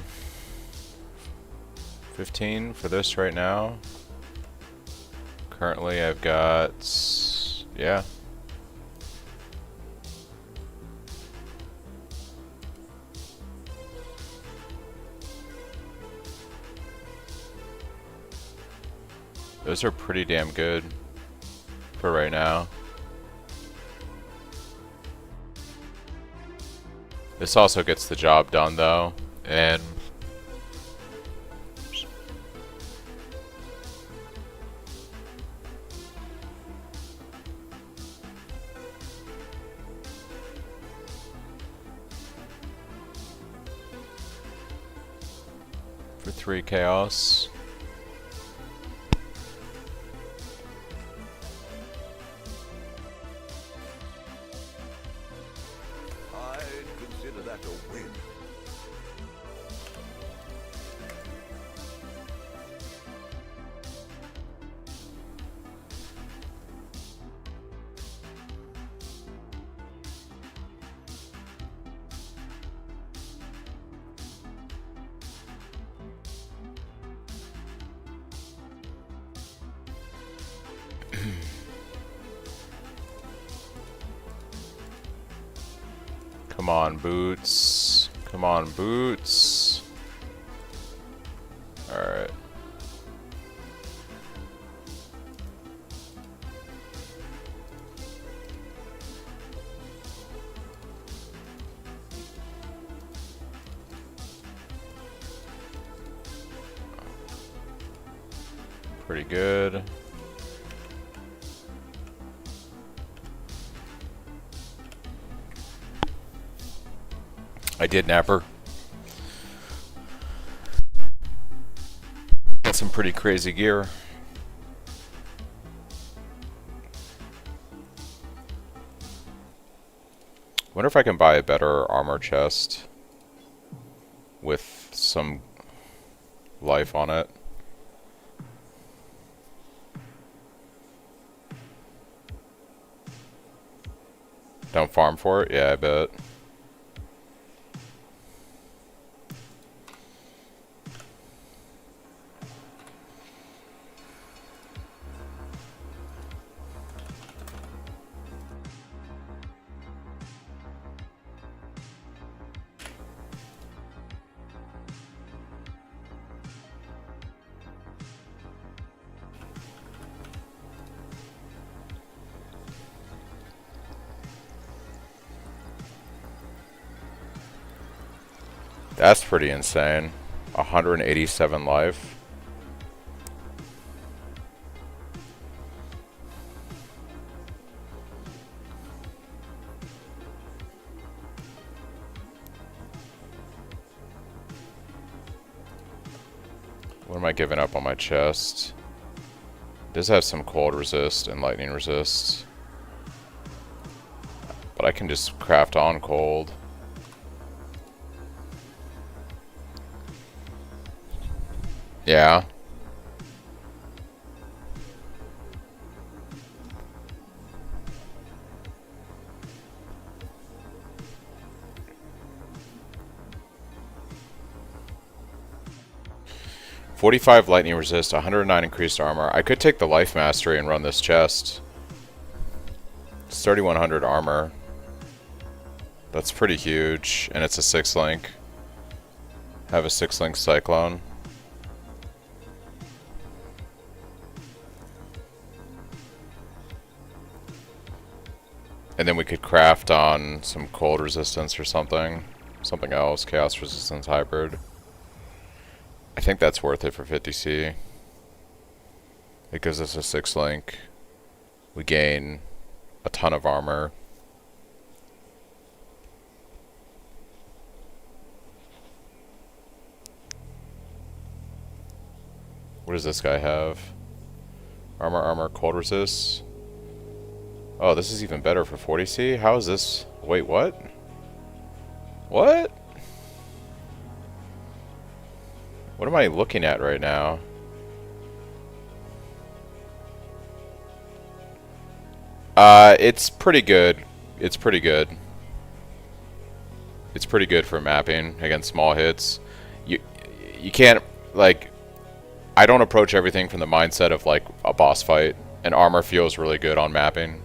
15 for this right now. Currently I've got, yeah. Those are pretty damn good for right now. This also gets the job done though, and for 3 chaos. I'd consider that a win. Come on, boots. Come on, boots. Alright. Pretty good. I did napper. Got some pretty crazy gear. Wonder if I can buy a better armor chest with some life on it. Don't farm for it? Yeah, I bet. That's pretty insane. 187 life. What am I giving up on my chest? It does have some cold resist and lightning resist. But I can just craft on cold. Yeah. $45 lightning resist, 109 increased armor. I could take the life mastery and run this chest. It's 3100 armor. That's pretty huge, and it's a 6-link. Have a 6-link Cyclone. And then we could craft on some cold resistance or something. Something else, chaos resistance hybrid. I think that's worth it for 50C. It gives us a 6-link. We gain a ton of armor. What does this guy have? Armor, cold resist. Oh, this is even better for 40C? How is this? Wait, what? What? What am I looking at right now? It's pretty good. It's pretty good. It's pretty good for mapping against small hits. You can't, like, I don't approach everything from the mindset of like a boss fight, and armor feels really good on mapping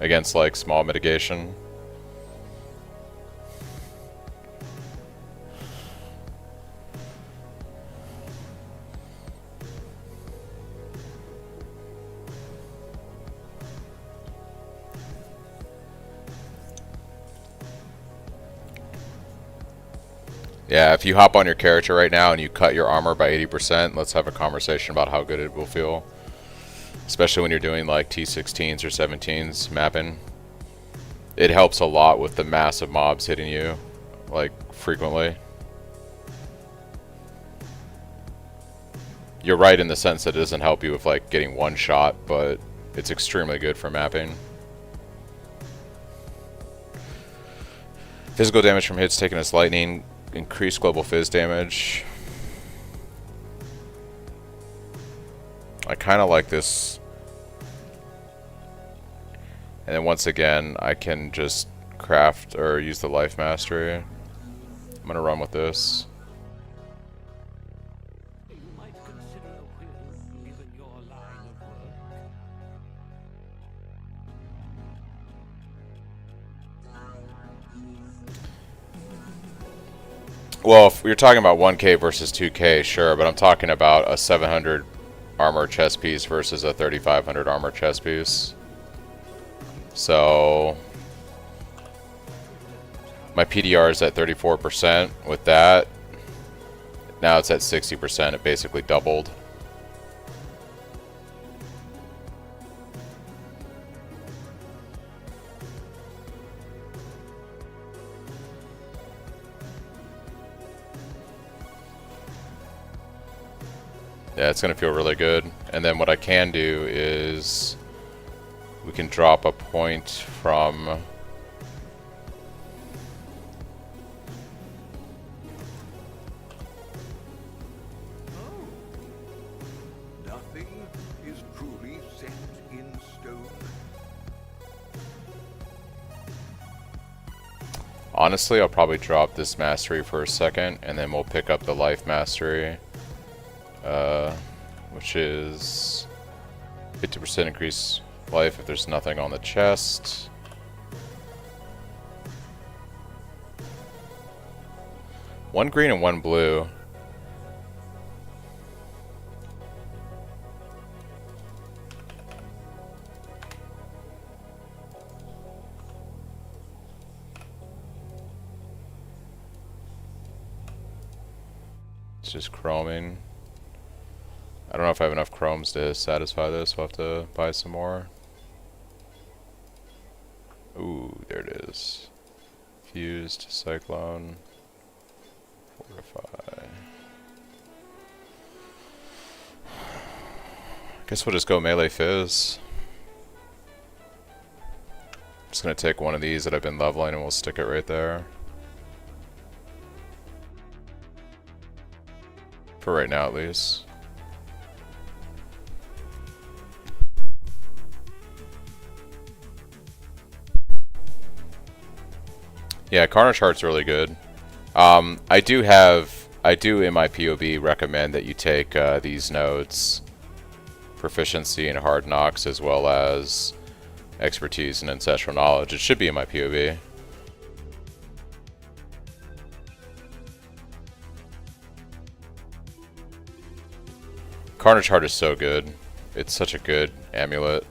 against like small mitigation. Yeah, if you hop on your character right now and you cut your armor by 80%, let's have a conversation about how good it will feel. Especially when you're doing like T16s or 17s mapping. It helps a lot with the massive mobs hitting you, like, frequently. You're right in the sense that it doesn't help you with like getting one shot, but it's extremely good for mapping. Physical damage from hits taken as lightning. Increased global fizz damage. I kind of like this. And then once again, I can just craft or use the life mastery. I'm gonna run with this. You might consider a will given your line of work. Well, if you're talking about 1K versus 2K, sure, but I'm talking about a 700 armor chest piece versus a 3500 armor chest piece. So my PDR is at 34% with that. Now it's at 60%. It basically doubled. Yeah, it's going to feel really good. And then what I can do is we can drop a point from Nothing is truly set in stone. honestly, I'll probably drop this mastery for a second, and then we'll pick up the life mastery, which is 50% increase life if there's nothing on the chest. One green and one blue. It's just chroming. I don't know if I have enough chromes to satisfy this. We'll have to buy some more. Ooh, there it is. Fused, Cyclone, Fortify. Guess we'll just go melee fizz. I'm just gonna take one of these that I've been leveling and we'll stick it right there. For right now, at least. Yeah, Carnage Heart's really good. I do in my POB recommend that you take these nodes, Proficiency and Hard Knocks, as well as Expertise and Ancestral Knowledge. It should be in my POB. Carnage Heart is so good. It's such a good amulet.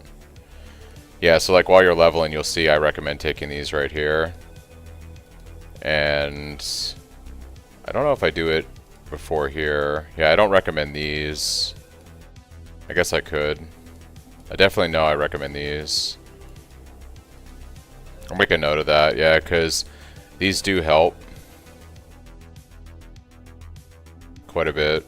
Yeah, so like while you're leveling, you'll see I recommend taking these right here. And I don't know if I do it before here. Yeah, I don't recommend these. I guess I could. I definitely know I recommend these. I'll make a note of that, yeah, because these do help quite a bit.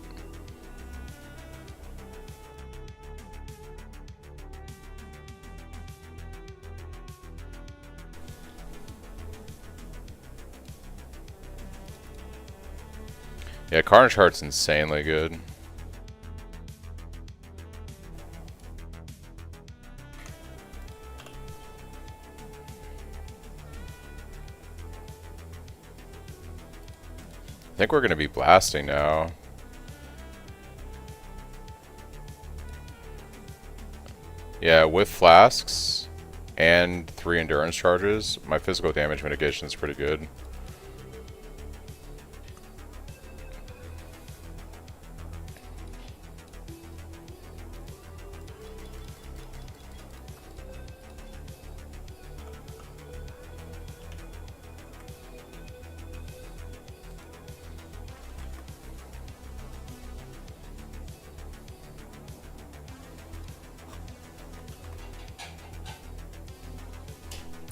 Yeah, Carnage Heart's insanely good. think we're going to be blasting now. Yeah, with flasks and 3 endurance charges, my physical damage mitigation is pretty good.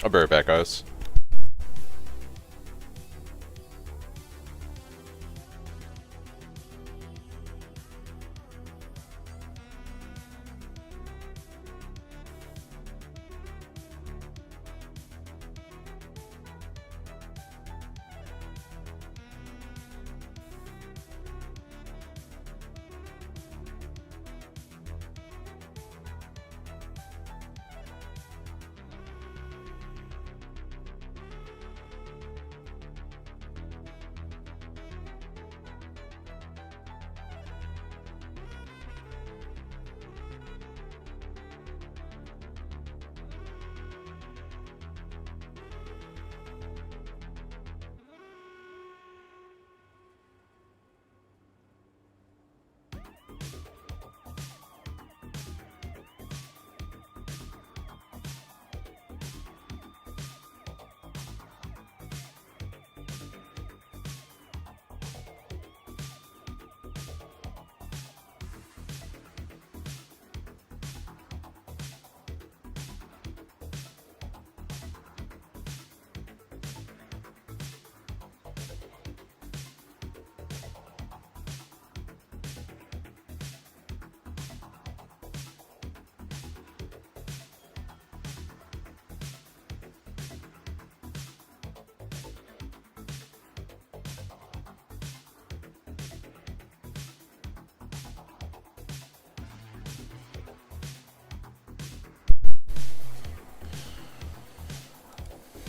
I'll be right back, guys.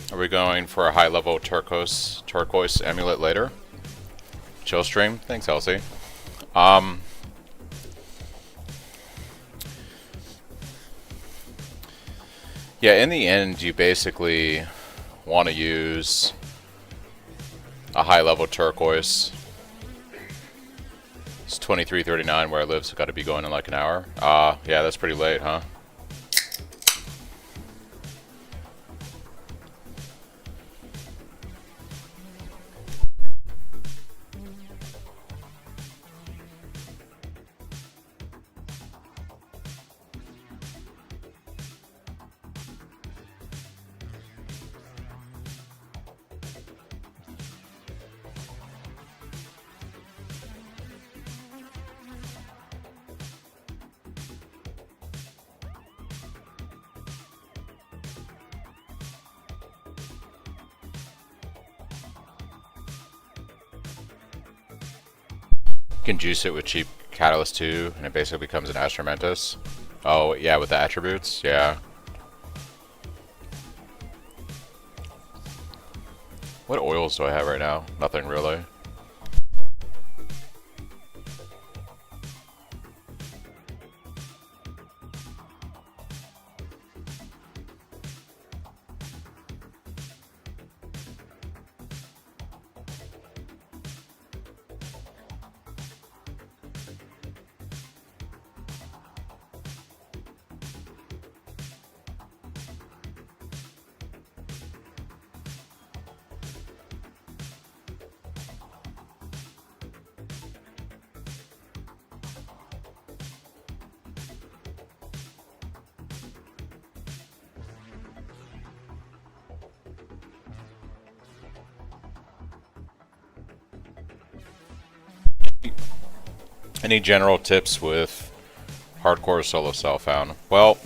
Are we going for a high level turquoise amulet later? Chill stream. Thanks, Elsie. Yeah, in the end, you basically want to use a high level turquoise. It's 23:39 where I live, so got to be going in like an hour. Yeah, that's pretty late, huh? You can juice it with cheap Catalyst 2, and it basically becomes an Astromentus. Oh, yeah, with the attributes? Yeah. What oils do I have right now? Nothing really. Any general tips with hardcore solo self-found? Well,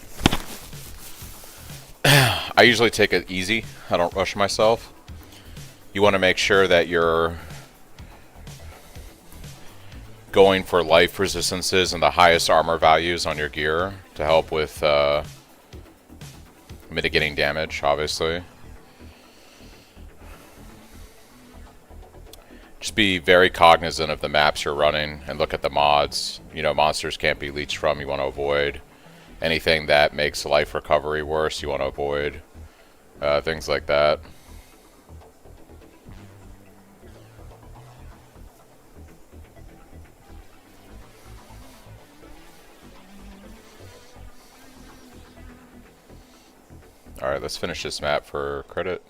I usually take it easy. I don't rush myself. You want to make sure that you're going for life resistances and the highest armor values on your gear to help with mitigating damage, obviously. Just be very cognizant of the maps you're running and look at the mods. You know, monsters can't be leached from. You want to avoid anything that makes life recovery worse. You want to avoid things like that. Alright, let's finish this map for credit.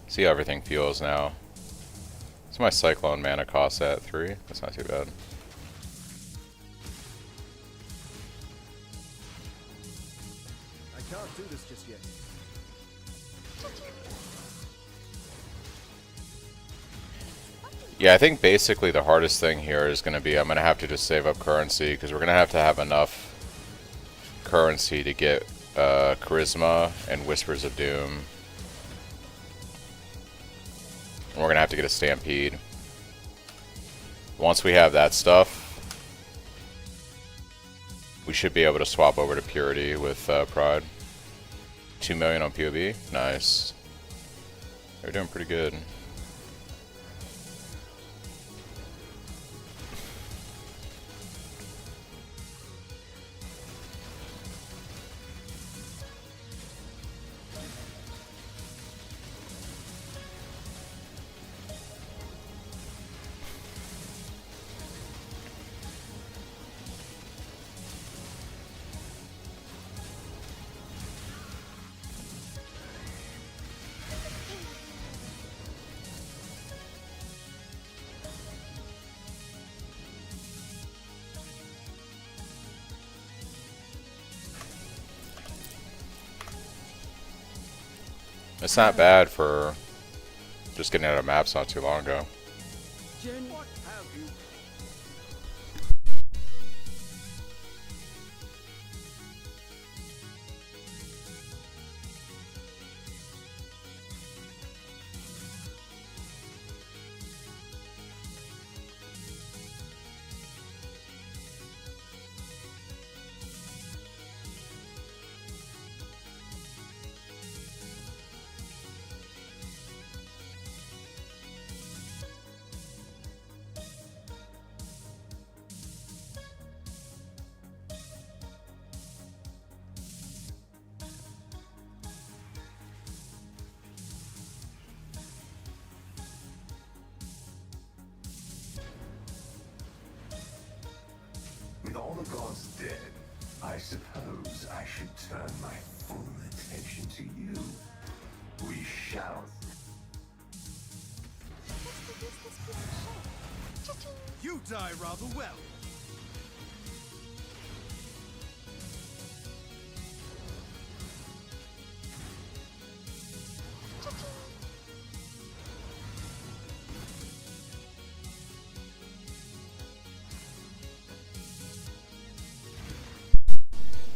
See how everything feels now. What's my Cyclone mana cost at? 3? That's not too bad. I can't do this just yet. Yeah, I think basically the hardest thing here is going to be I'm going to have to just save up currency because we're going to have enough currency to get Charisma and Whispers of Doom. And we're going to have to get a Stampede. Once we have that stuff, we should be able to swap over to Purity with Pride. 2 million on POB. Nice. They're doing pretty good. It's not bad for just getting out of maps not too long ago. Journey. What have you? With all the gods dead, I suppose I should turn my full attention to you. We shall. You die rather well.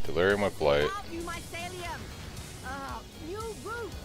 Delirium with Blight. Out, you mycelium! New roots!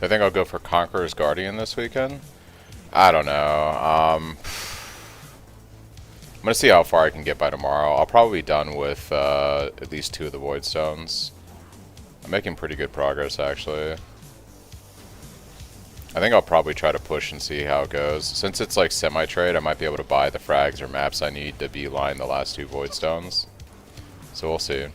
I think I'll go for Conqueror's Guardian this weekend. I don't know. I'm gonna see how far I can get by tomorrow. I'll probably be done with at least 2 of the Void Stones. I'm making pretty good progress, actually. I think I'll probably try to push and see how it goes. Since it's like semi-trade, I might be able to buy the frags or maps I need to beeline the last 2 Void Stones. So we'll see.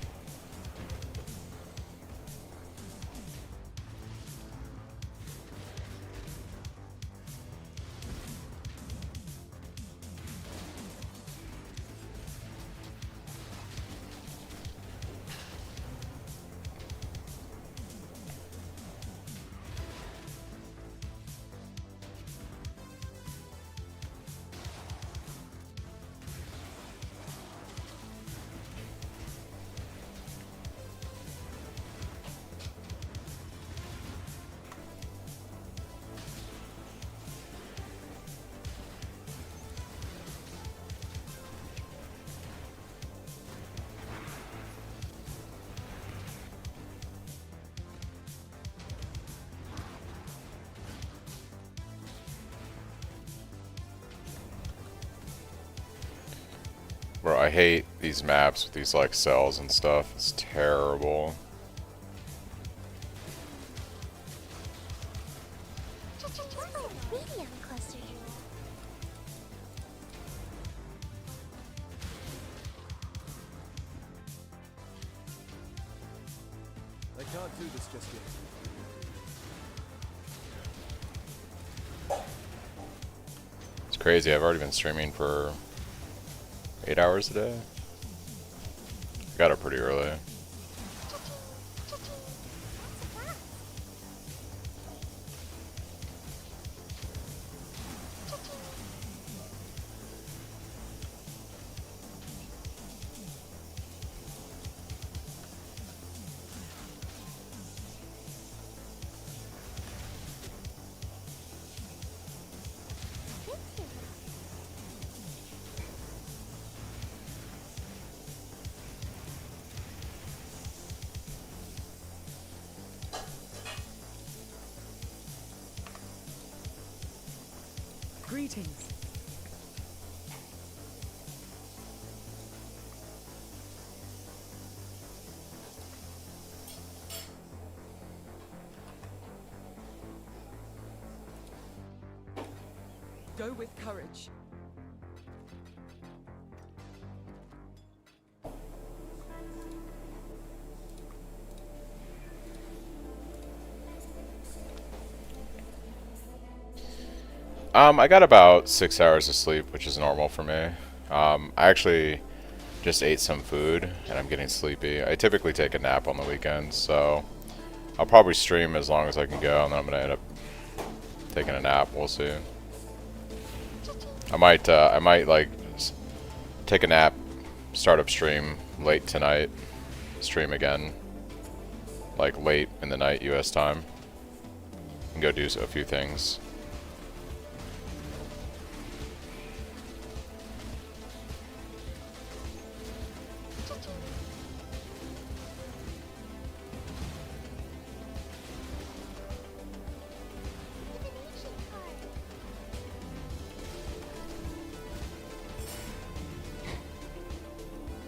Bro, I hate these maps with these like cells and stuff. It's terrible. Medium cluster. I can't do this just yet. It's crazy. I've already been streaming for 8 hours a day. I got up pretty early. Greetings. Go with courage. I got about 6 hours of sleep, which is normal for me. I actually just ate some food, and I'm getting sleepy. I typically take a nap on the weekends, so I'll probably stream as long as I can go, and then I'm gonna end up taking a nap. We'll see. I might like take a nap, start up stream late tonight, stream again, like late in the night U.S. time, and go do a few things.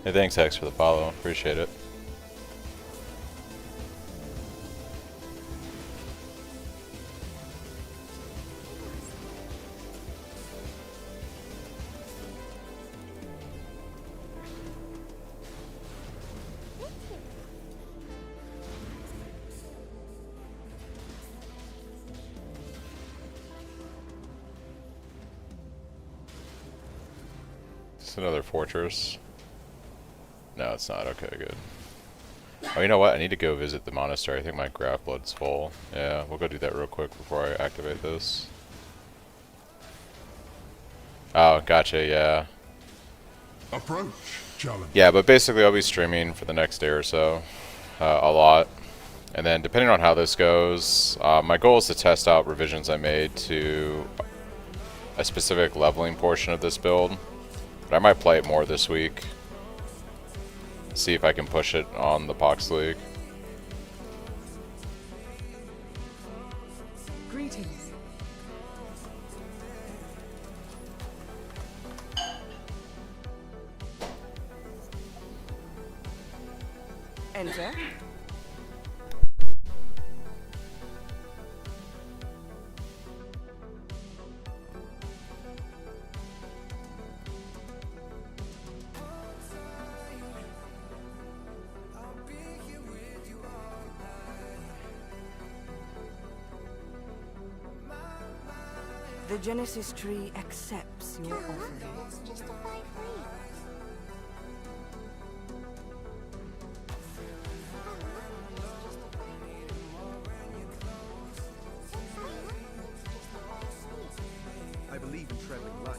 Hey, thanks Hex for the follow, appreciate it. It's another fortress. No, it's not. Okay, good. Oh, you know what? I need to go visit the monastery. I think my graph blood's full. Yeah, we'll go do that real quick before I activate this. Oh, gotcha, yeah. Approach, challenge. Yeah, but basically I'll be streaming for the next day or so. A lot. And then depending on how this goes, my goal is to test out revisions I made to a specific leveling portion of this build. But I might play it more this week. See if I can push it on the Pohx League. Greetings. Enter. The Genesis tree accepts your offering. Let's justify free. I believe in traveling light.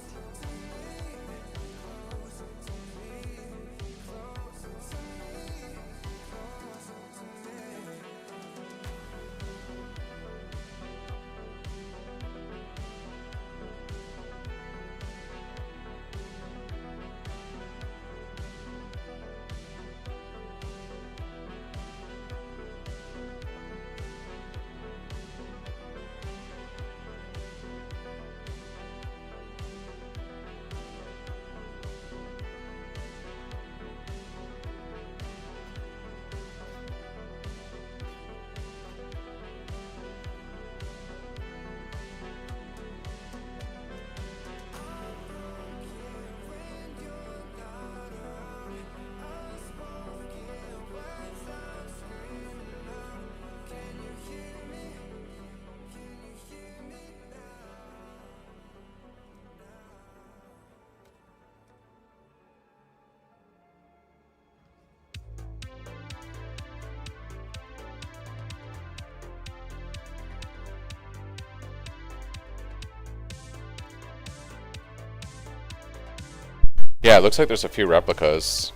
Yeah, it looks like there's a few replicas.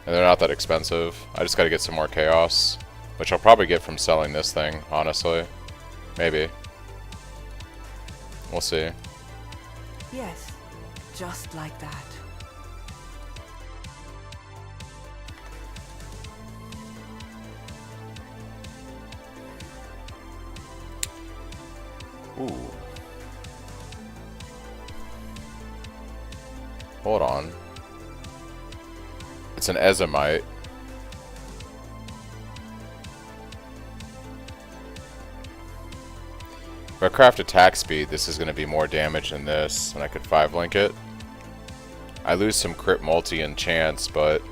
And they're not that expensive. I just gotta get some more chaos. Which I'll probably get from selling this thing, honestly. Maybe. We'll see. Yes, just like that. Ooh. Hold on. It's an Ezomite. If I craft attack speed, this is going to be more damage than this, and I could 5-link it. I lose some crit multi and chance, but...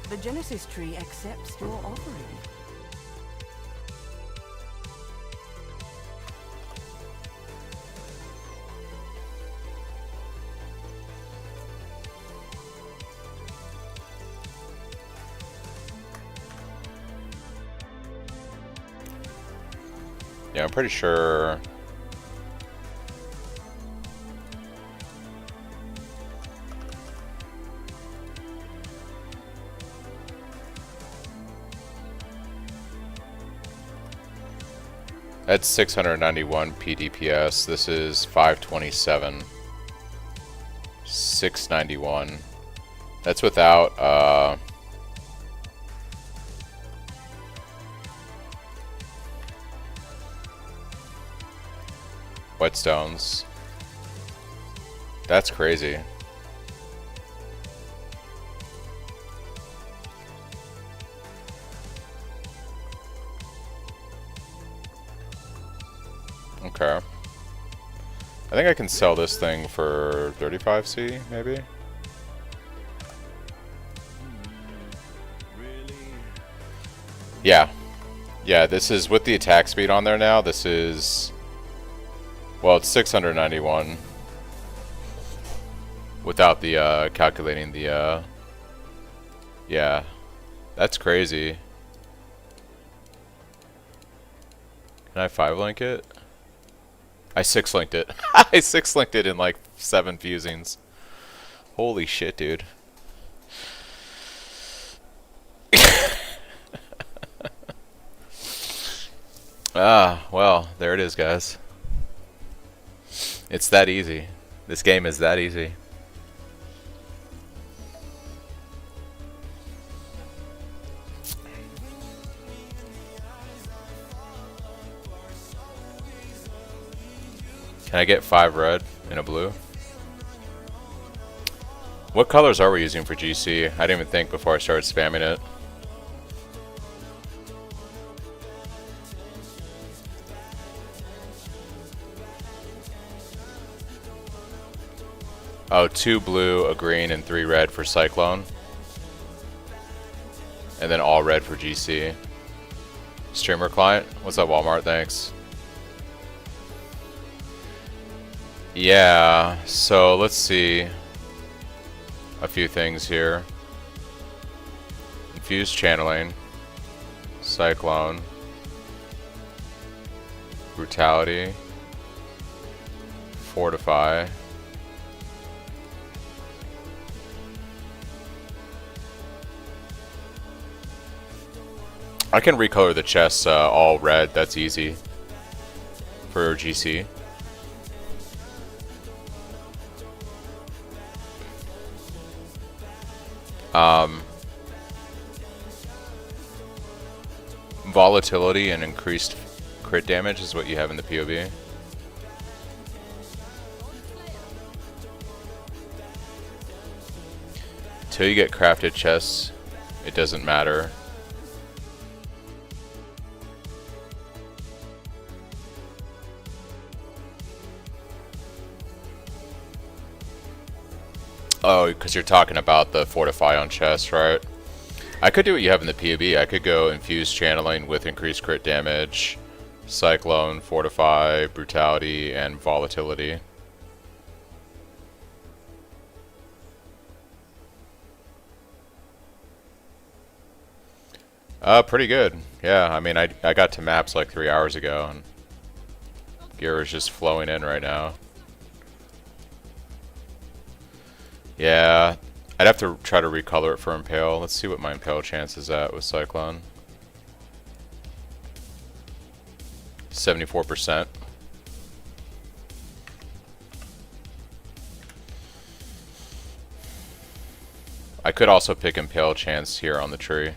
The Genesis tree accepts your offering. Yeah, I'm pretty sure... That's 691 PDPS. This is 527. 691. That's without, whetstones. That's crazy. Okay. I think I can sell this thing for 35C, maybe? Yeah. Yeah, this is with the attack speed on there now. This is... Well, it's 691. Without the, calculating the, Yeah. That's crazy. Can I 5-link it? I 6-linked it. I 6-linked it in like 7 fusings. Holy shit, dude. Ah, well, there it is, guys. It's that easy. This game is that easy. Can I get 5 red and a blue? What colors are we using for GC? I didn't even think before I started spamming it. Oh, 2 blue, a green, and 3 red for Cyclone. And then all red for GC. Streamer client? What's up, Walmart? Thanks. Yeah, so let's see a few things here. Infused channeling, Cyclone, brutality, fortify. I can recolor the chests all red. That's easy for GC. Volatility and increased crit damage is what you have in the POB. Till you get crafted chests, it doesn't matter. Oh, because you're talking about the fortify on chests, right? I could do what you have in the POB. I could go infuse channeling with increased crit damage, Cyclone, fortify, brutality, and volatility. Pretty good. Yeah, I mean, I got to maps like 3 hours ago, and gear is just flowing in right now. Yeah, I'd have to try to recolor it for Impale. Let's see what my Impale chance is at with Cyclone. 74%. I could also pick Impale chance here on the tree.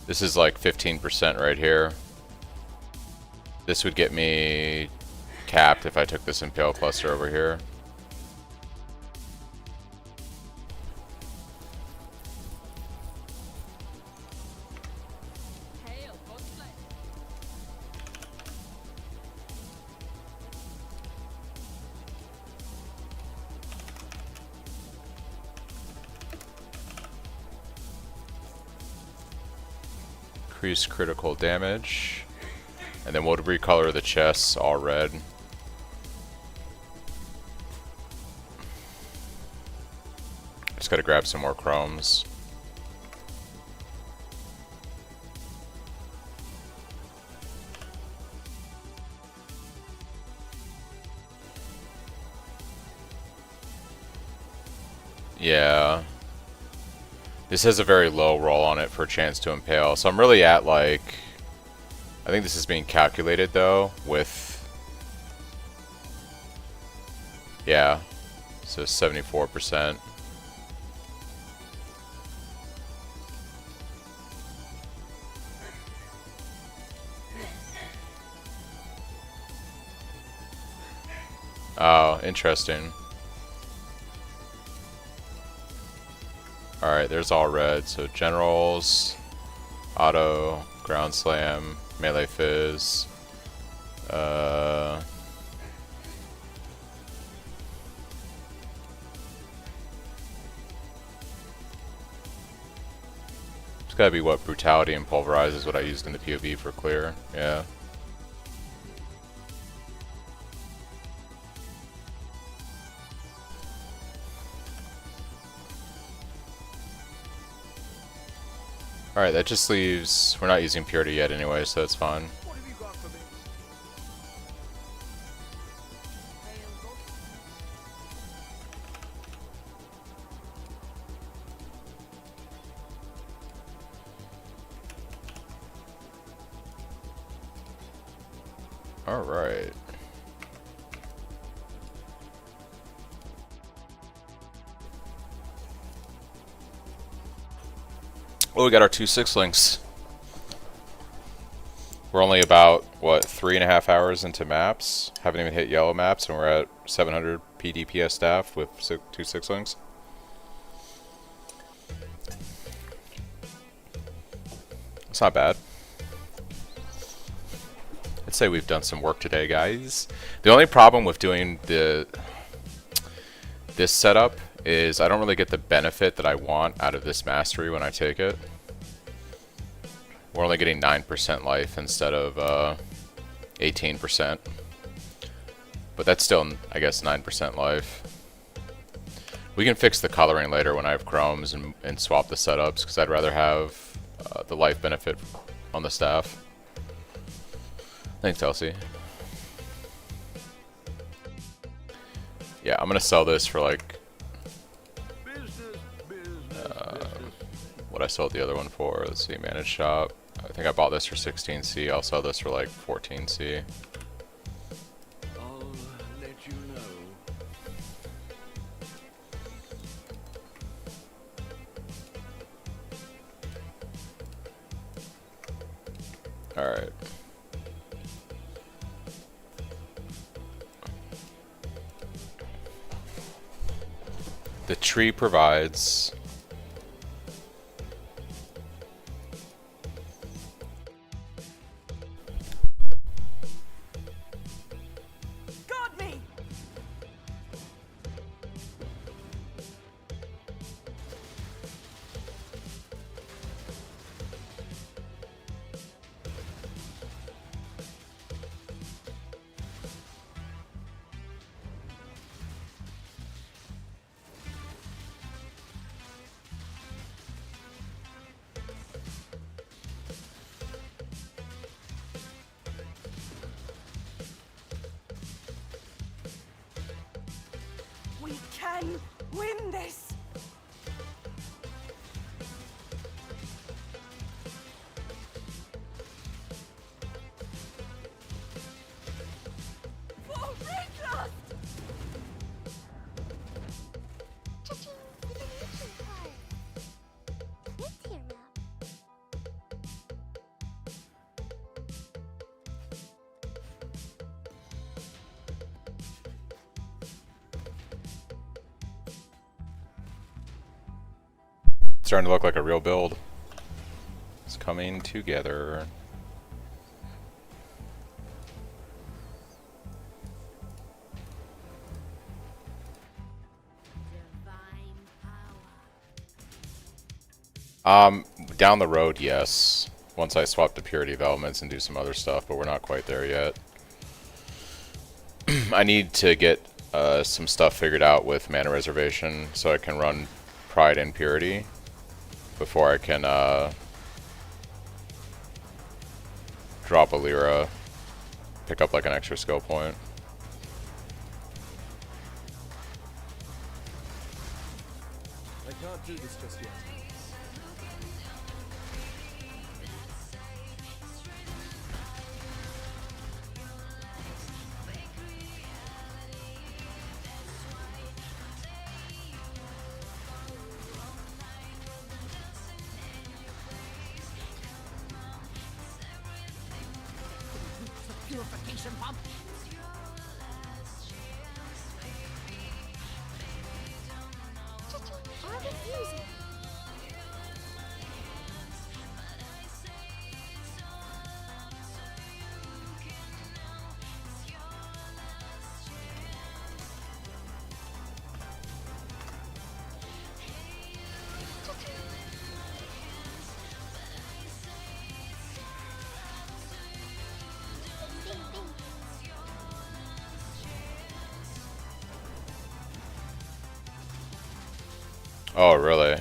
This is like 15% right here. This would get me capped if I took this Impale cluster over here. Increase critical damage. And then we'll recolor the chests all red. Just gotta grab some more chromes. Yeah. This has a very low roll on it for a chance to Impale. So I'm really at like... I think this is being calculated though with... Yeah. So 74%. Oh, interesting. Alright, there's all red. So generals, auto, ground slam, melee fizz. It's gotta be what brutality and pulverize is what I used in the POV for clear. Yeah. Alright, that just leaves... We're not using purity yet anyway, so that's fine. What have you got for me? Alright. Oh, we got our 2 6-links. We're only about, what, 3.5 hours into maps? Haven't even hit yellow maps, and we're at 700 PDPS staff with 2 6-links. It's not bad. I'd say we've done some work today, guys. The only problem with doing this setup is I don't really get the benefit that I want out of this mastery when I take it. We're only getting 9% life instead of 18%. But that's still, I guess, 9% life. We can fix the coloring later when I have chromes and swap the setups, because I'd rather have the life benefit on the staff. Thanks, Elsie. Yeah, I'm gonna sell this for like what I sold the other one for. Let's see, managed shop. I think I bought this for 16C. I'll sell this for like 14C. I'll let you know. Alright. The tree provides... Guard me! can win this. For Ricklost! Cha-ching! It's a mission card. Let's hear now. It's starting to look like a real build. It's coming together. Divine power. Down the road, yes. Once I swap to purity of elements and do some other stuff, but we're not quite there yet. I need to get some stuff figured out with mana reservation so I can run pride and purity before I can drop a Lyra, pick up like an extra skill point. I can't do this just yet. Purification pump. Cha-ching! I refuse it. Bing, bing. Oh, really?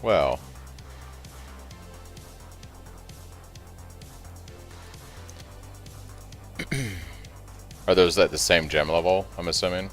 Well. Are those at the same gem level, I'm assuming?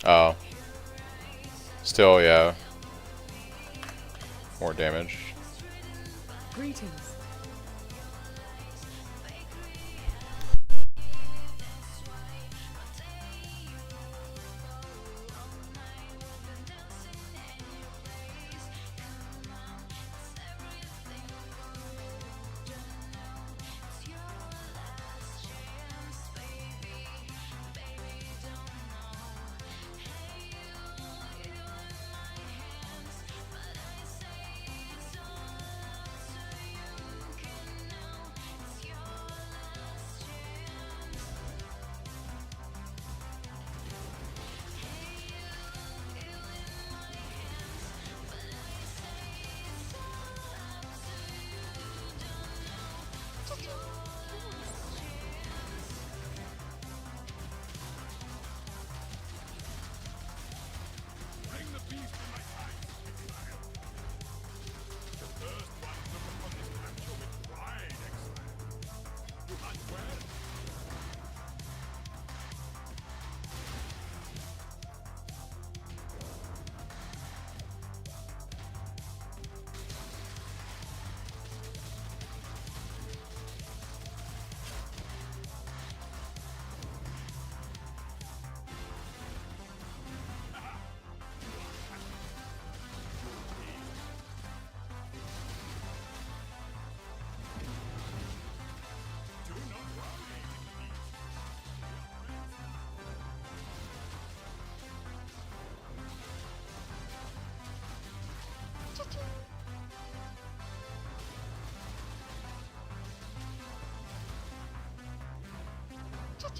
Oh. Still, yeah. More damage. Greetings. Just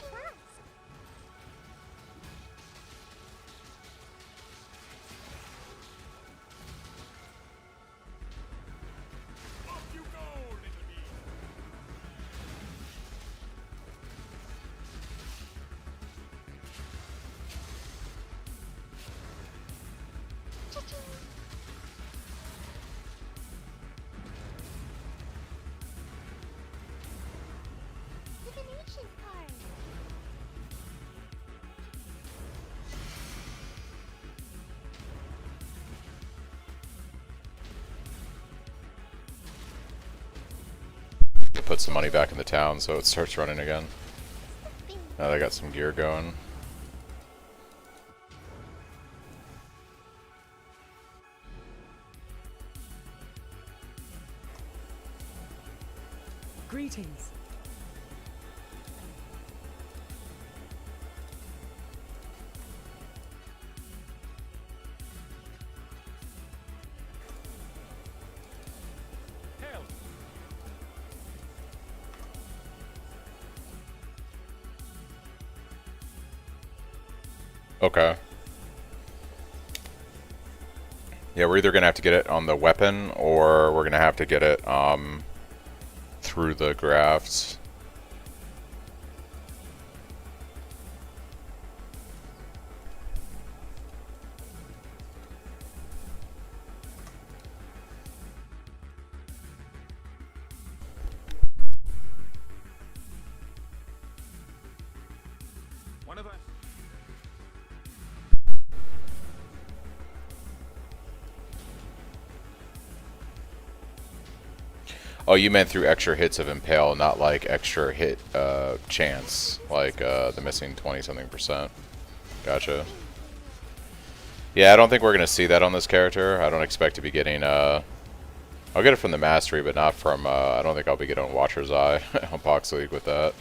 a glance. Off you go, little bee. Divination card. Put some money back in the town so it starts running again. Now they got some gear going. Greetings. Hail. Okay. Yeah, we're either gonna have to get it on the weapon, or we're gonna have to get it through the grafts. One of us. Oh, you meant through extra hits of Impale, not like extra hit chance, like the missing 20-something%. Gotcha. Yeah, I don't think we're gonna see that on this character. I don't expect to be getting I'll get it from the mastery, but not from I don't think I'll be getting Watcher's Eye on Pohx League with that.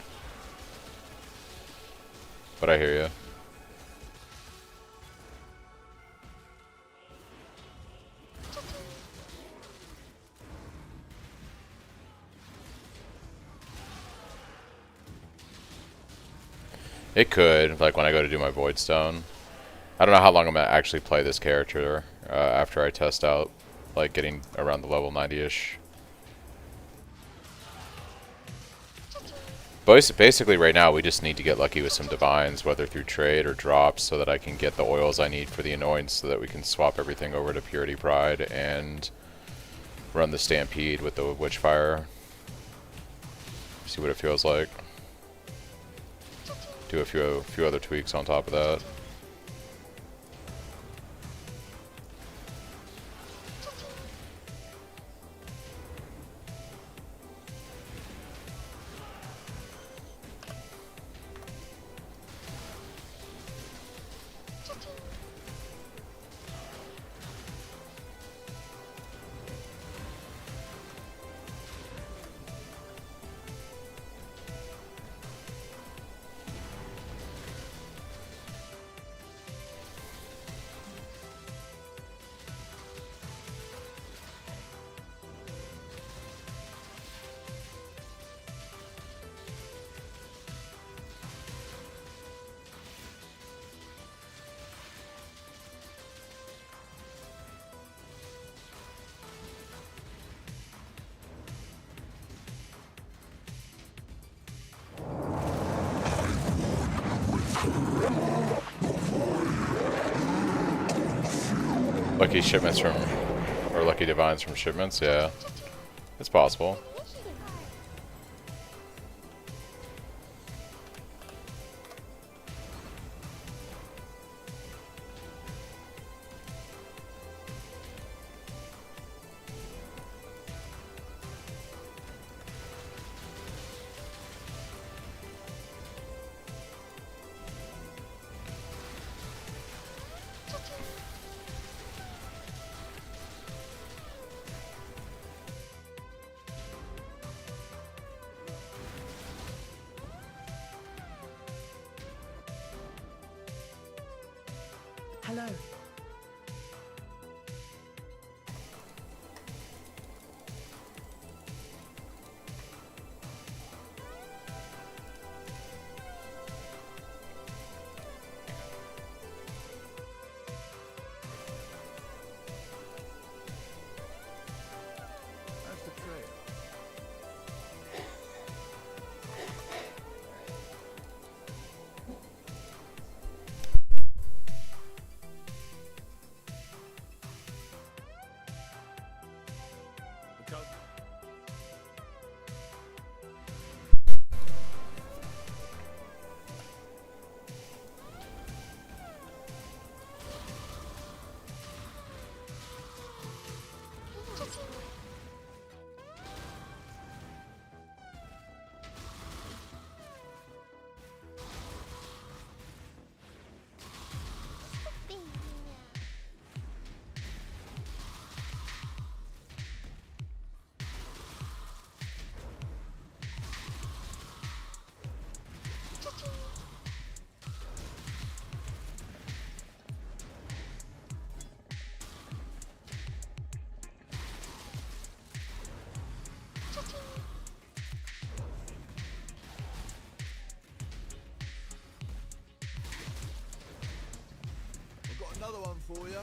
But I hear you. It could, like when I go to do my Void Stone. I don't know how long I'm gonna actually play this character after I test out, like getting around the level 90-ish. Basically, right now we just need to get lucky with some divines, whether through trade or drops, so that I can get the oils I need for the annoyance, so that we can swap everything over to Purity Pride and run the Stampede with the Witchfire. See what it feels like. Do a few other tweaks on top of that. Lucky shipments from, or lucky divines from shipments, yeah. It's possible. Hello. for ya.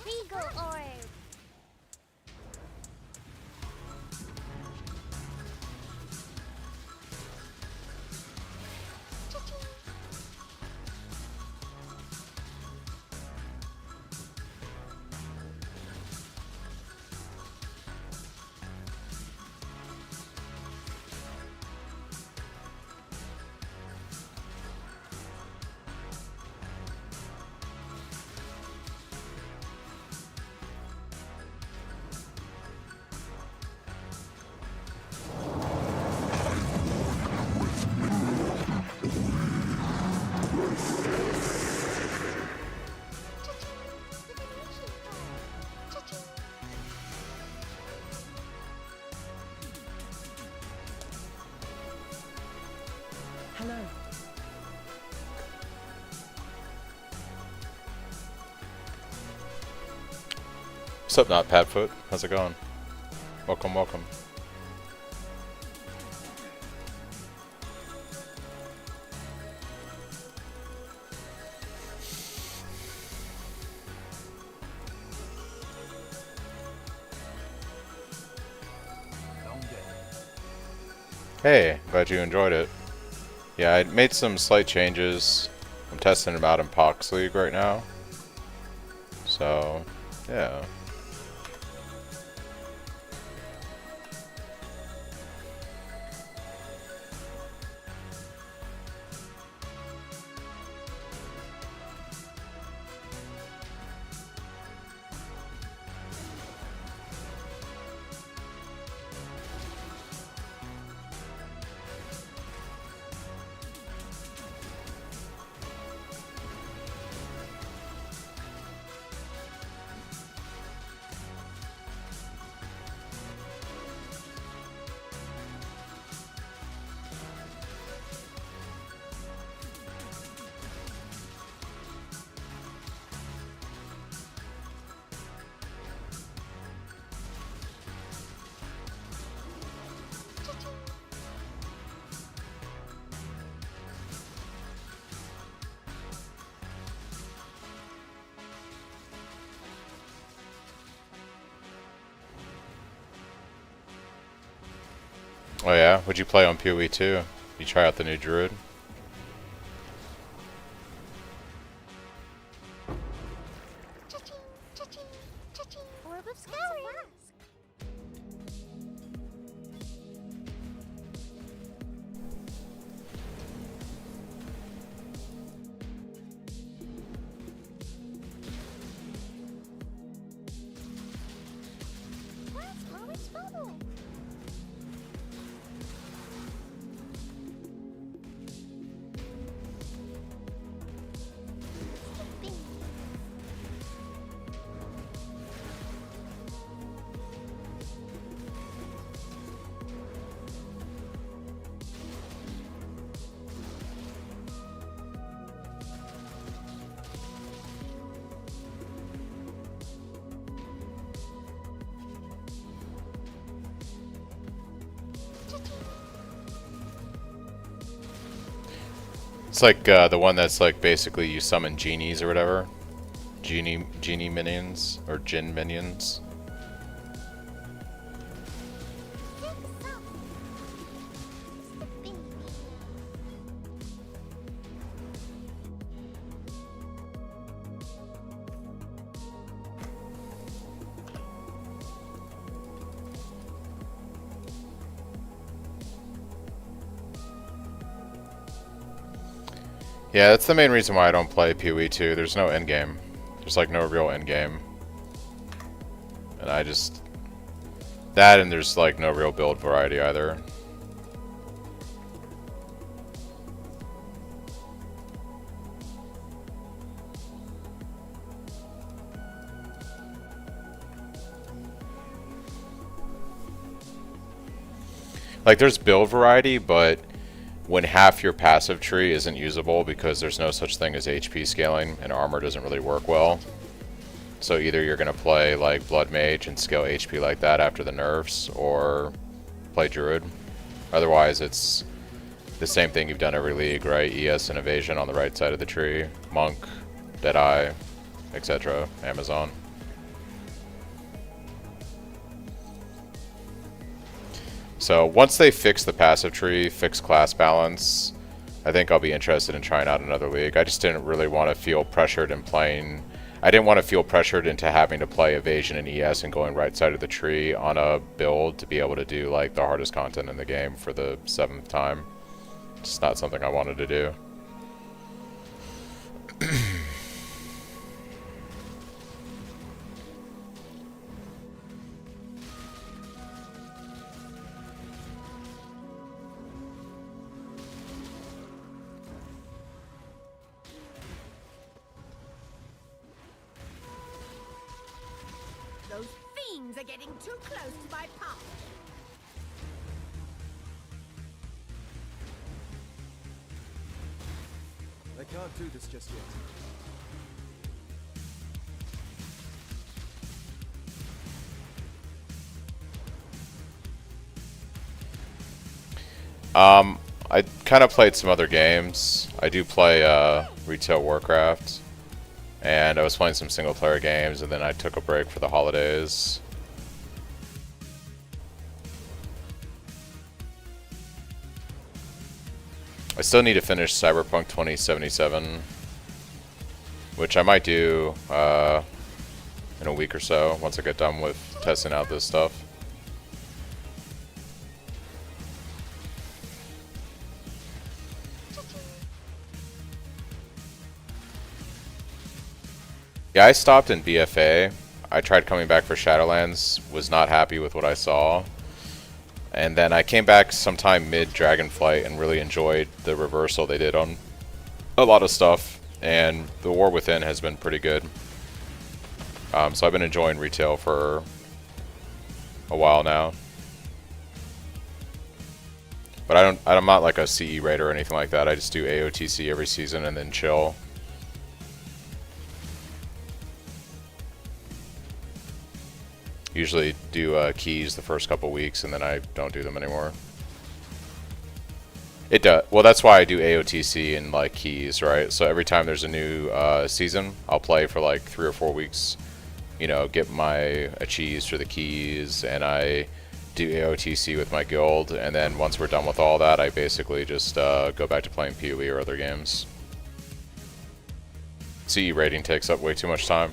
Legal orb. Hello. What's up, not Padfoot? How's it going? Welcome, welcome. Hey, glad you enjoyed it. Yeah, I made some slight changes. I'm testing them out in Pohx League right now. So, yeah. Oh yeah? Would you play on PoE too? You try out the new druid? Orb of scouring. That's Lois Bubble. It's like the one that's like basically you summon genies or whatever. Genie minions or Jin minions. Yeah, that's the main reason why I don't play PoE 2. There's no endgame. There's like no real endgame. And I just... That and there's like no real build variety either. Like there's build variety, but when half your passive tree isn't usable because there's no such thing as HP scaling and armor doesn't really work well. So either you're going to play like Blood Mage and scale HP like that after the nerfs, or play Druid. Otherwise it's the same thing you've done every league, right? ES and Evasion on the right side of the tree, Monk, Deadeye, etc. Amazon. So once they fix the passive tree, fix class balance, I think I'll be interested in trying out another league. I just didn't really want to feel pressured in playing... I didn't want to feel pressured into having to play Evasion and ES and going right side of the tree on a build to be able to do like the hardest content in the game for the 7th time. It's not something I wanted to do. Those fiends are getting too close to my power. I can't do this just yet. I kind of played some other games. I do play Retail Warcraft, and I was playing some single player games, and then I took a break for the holidays. I still need to finish Cyberpunk 2077, which I might do in a week or so once I get done with testing out this stuff. Yeah, I stopped in BFA. I tried coming back for Shadowlands, was not happy with what I saw. And then I came back sometime mid-Dragonflight and really enjoyed the reversal they did on a lot of stuff. And the War Within has been pretty good. So I've been enjoying retail for a while now. But I'm not like a CE raider or anything like that. I just do AOTC every season and then chill. Usually do keys the first couple weeks and then I don't do them anymore. It does. Well, that's why I do AOTC and like keys, right? So every time there's a new season, I'll play for like 3 or 4 weeks. You know, get my achieves for the keys, and I do AOTC with my guild. And then once we're done with all that, I basically just go back to playing PoE or other games. CE rating takes up way too much time.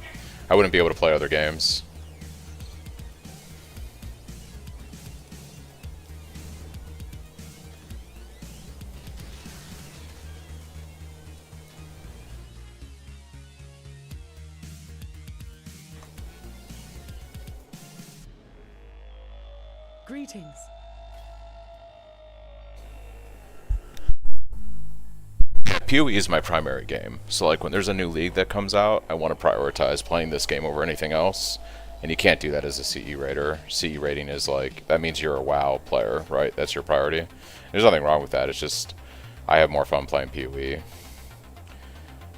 I wouldn't be able to play other games. Greetings. PoE is my primary game, so like when there's a new league that comes out, I want to prioritize playing this game over anything else, and you can't do that as a CE raider. CE rating is like, that means you're a WoW player, right? That's your priority. There's nothing wrong with that, it's just, I have more fun playing PoE.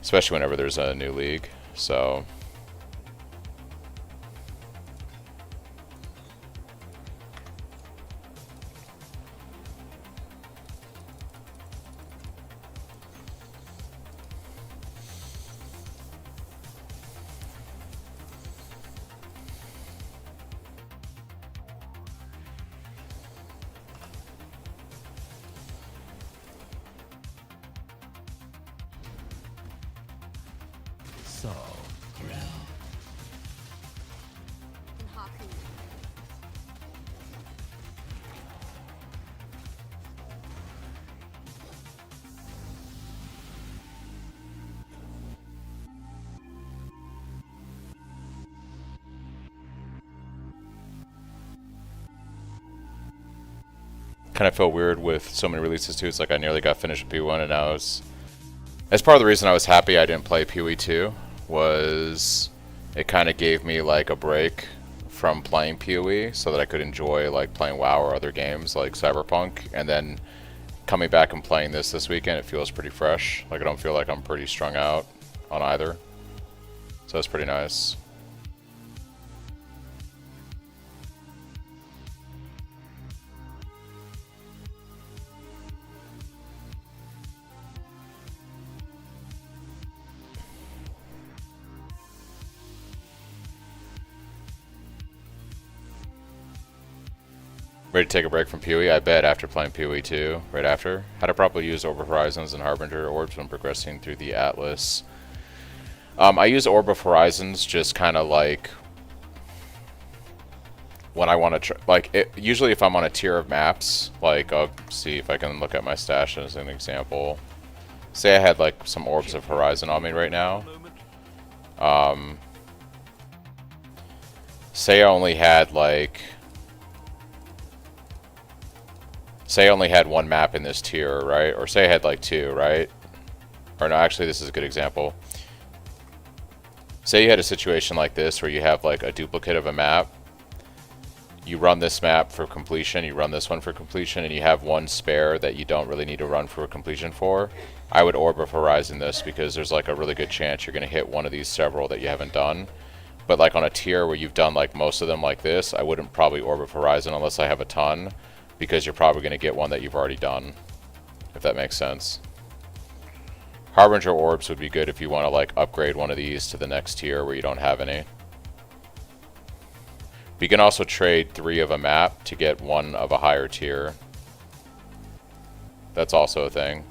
Especially whenever there's a new league, so... soul grow. Haku. Kind of felt weird with so many releases too. It's like I nearly got finished with P1 and now it's... That's part of the reason I was happy I didn't play PoE 2, was it kind of gave me like a break from playing PoE so that I could enjoy like playing WoW or other games like Cyberpunk, and then coming back and playing this weekend, it feels pretty fresh. Like I don't feel like I'm pretty strung out on either. So it's pretty nice. Ready to take a break from PoE? I bet after playing PoE 2, right after. How to properly use Orb of Horizons and Harbinger Orbs when progressing through the Atlas. I use Orb of Horizons just kind of like when I want to usually if I'm on a tier of maps, like I'll see if I can look at my stash as an example. Say I had like some Orbs of Horizon on me right now. Say I only had like... Say I only had one map in this tier, right? Or say I had like two, right? Or no, actually this is a good example. Say you had a situation like this where you have like a duplicate of a map. You run this map for completion, you run this one for completion, and you have one spare that you don't really need to run for completion for. I would Orb of Horizon this because there's like a really good chance you're going to hit one of these several that you haven't done. But like on a tier where you've done like most of them like this, I wouldn't probably Orb of Horizon unless I have a ton, because you're probably going to get one that you've already done, if that makes sense. Harbinger Orbs would be good if you want to like upgrade one of these to the next tier where you don't have any. You can also trade 3 of a map to get 1 of a higher tier. That's also a thing.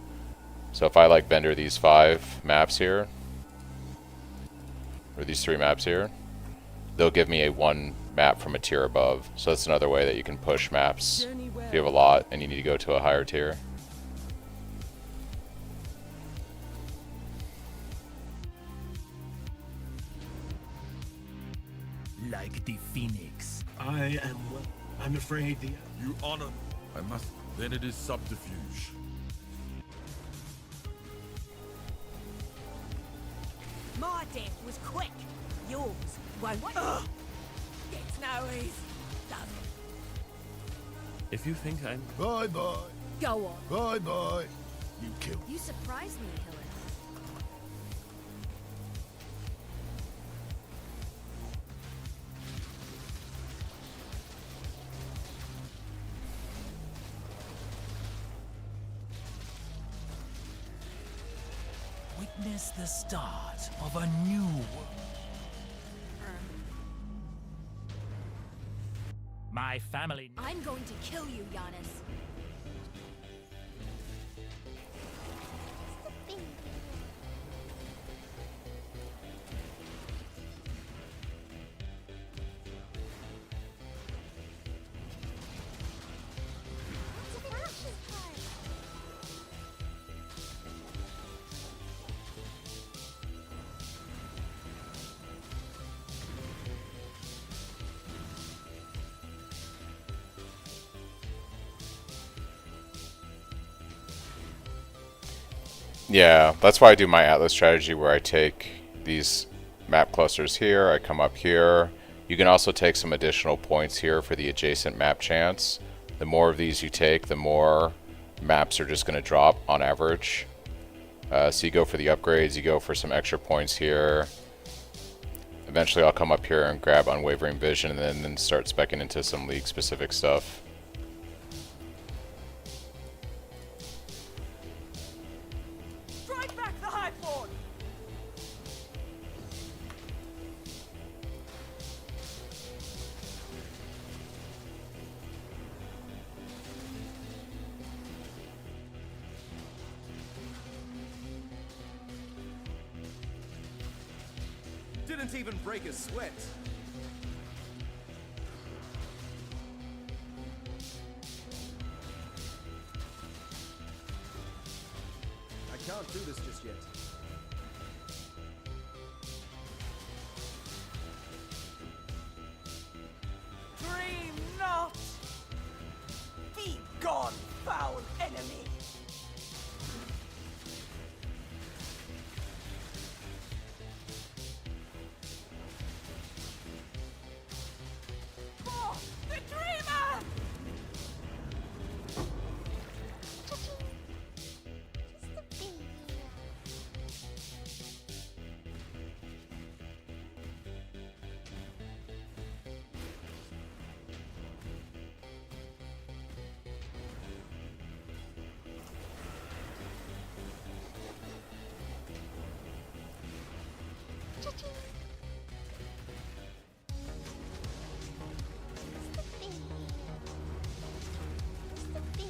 So if I like vendor these 5 maps here, or these 3 maps here, they'll give me a 1 map from a tier above. So that's another way that you can push maps if you have a lot and you need to go to a higher tier. Like the phoenix. I'm afraid the... You honor. I must. Then it is subterfuge. My death was quick. Yours won't. It's no ease, does it? If you think I'm... Bye-bye. Go on. Bye-bye. You killed. You surprised me, Helen. Witness the start of a new world. My family... I'm going to kill you, Giannis. Yeah, that's why I do my Atlas strategy where I take these map clusters here, I come up here. You can also take some additional points here for the adjacent map chance. The more of these you take, the more maps are just going to drop on average. So you go for the upgrades, you go for some extra points here. Eventually I'll come up here and grab Unwavering Vision and then start speccing into some league specific stuff. Strike back the high fort. didn't even break a sweat. I can't do this just yet. Dream not! Be gone, foul enemy! Oh, the dreamer! Just a baby. Cha-ching. Just a baby. Just a baby.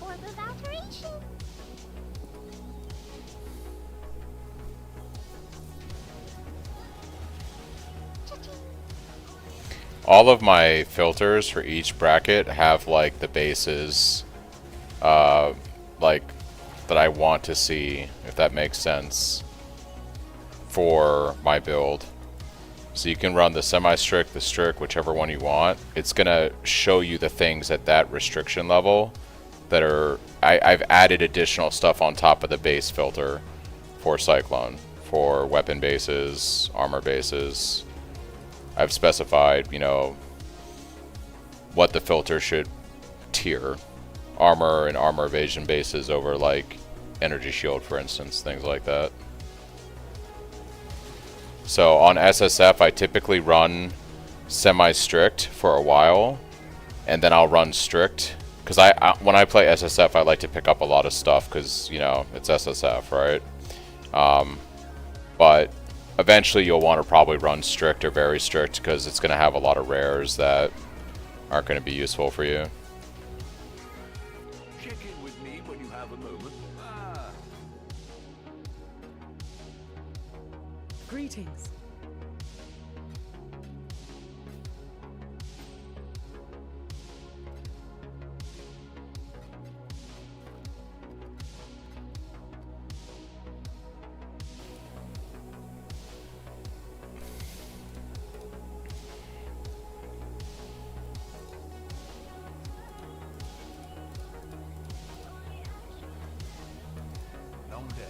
Orb of alteration. Cha-ching. All of my filters for each bracket have like the bases, like that I want to see, if that makes sense, for my build. So you can run the semi-strict, the strict, whichever one you want. It's gonna show you the things at that restriction level that are. I've added additional stuff on top of the base filter for Cyclone, for weapon bases, armor bases. I've specified, you know, what the filter should tier. Armor and armor evasion bases over, like, energy shield, for instance, things like that. So on SSF, I typically run semi-strict for a while, and then I'll run strict. Because when I play SSF, I like to pick up a lot of stuff, because, you know, it's SSF, right? But eventually you'll want to probably run strict or very strict, because it's going to have a lot of rares that aren't going to be useful for you. Check in with me when you have a moment. Ah. Greetings. Long day.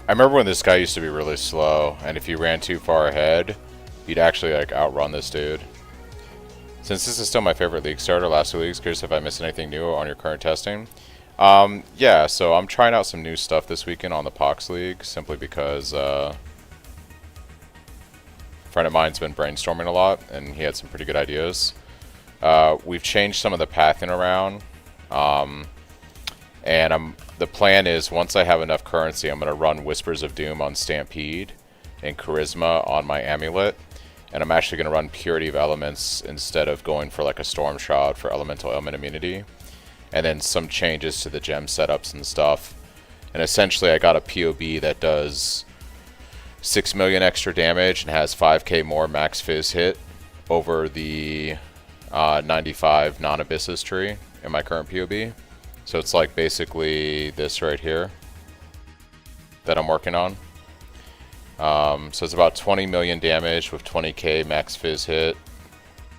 I remember when this guy used to be really slow, and if you ran too far ahead, you'd actually like outrun this dude. Since this is still my favorite league starter last 2 weeks, curious if I missed anything new on your current testing. Yeah, so I'm trying out some new stuff this weekend on the Pohx League, simply because a friend of mine's been brainstorming a lot, and he had some pretty good ideas. We've changed some of the pathing around, and the plan is, once I have enough currency, I'm going to run Whispers of Doom on Stampede and Charisma on my Amulet. And I'm actually going to run Purity of Elements instead of going for like a Storm Shroud for Elemental Ailment Immunity. And then some changes to the gem setups and stuff. And essentially I got a POB that does 6 million extra damage and has 5k more max fizz hit over the 95 non-abysses tree. in my current POB. So it's like basically this right here that I'm working on. So it's about 20 million damage with 20k max fizz hit.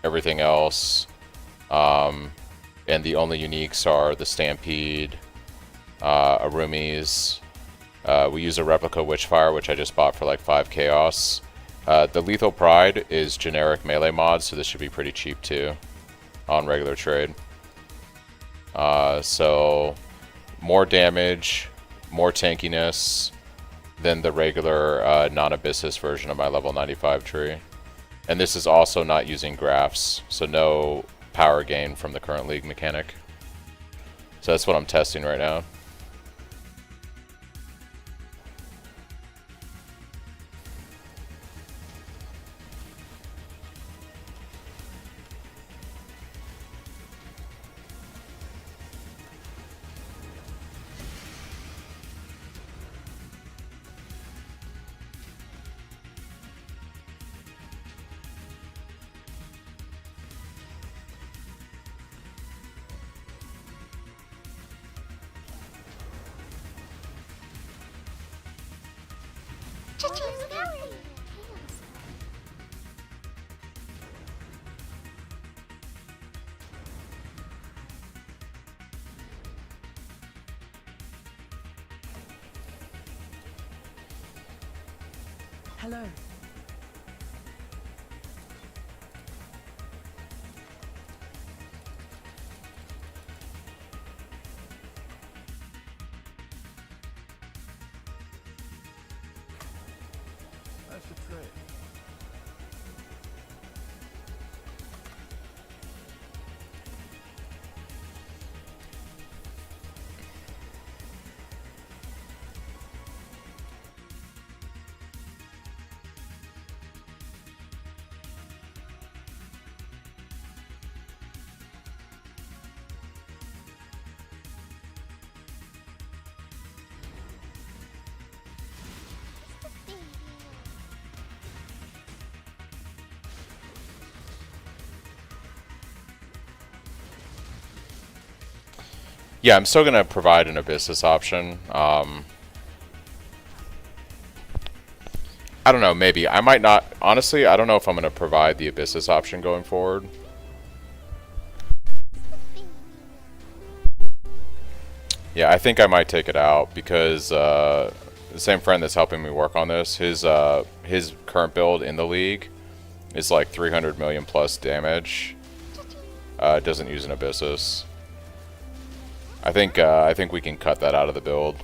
Everything else, and the only uniques are the Stampede, Arumis. We use a replica Witchfire, which I just bought for like 5 chaos. The Lethal Pride is generic melee mod, so this should be pretty cheap too on regular trade. So more damage, more tankiness than the regular non-Abyssus version of my level 95 tree. And this is also not using graphs, so no power gain from the current league mechanic. So that's what I'm testing right now. Hello. That's the trade. Yeah, I'm still going to provide an Abyssus option. I don't know, maybe. I might not. Honestly, I don't know if I'm going to provide the Abyssus option going forward. Yeah, I think I might take it out because the same friend that's helping me work on this, his current build in the league is like 300 million plus damage. Doesn't use an Abyssus. I think we can cut that out of the build.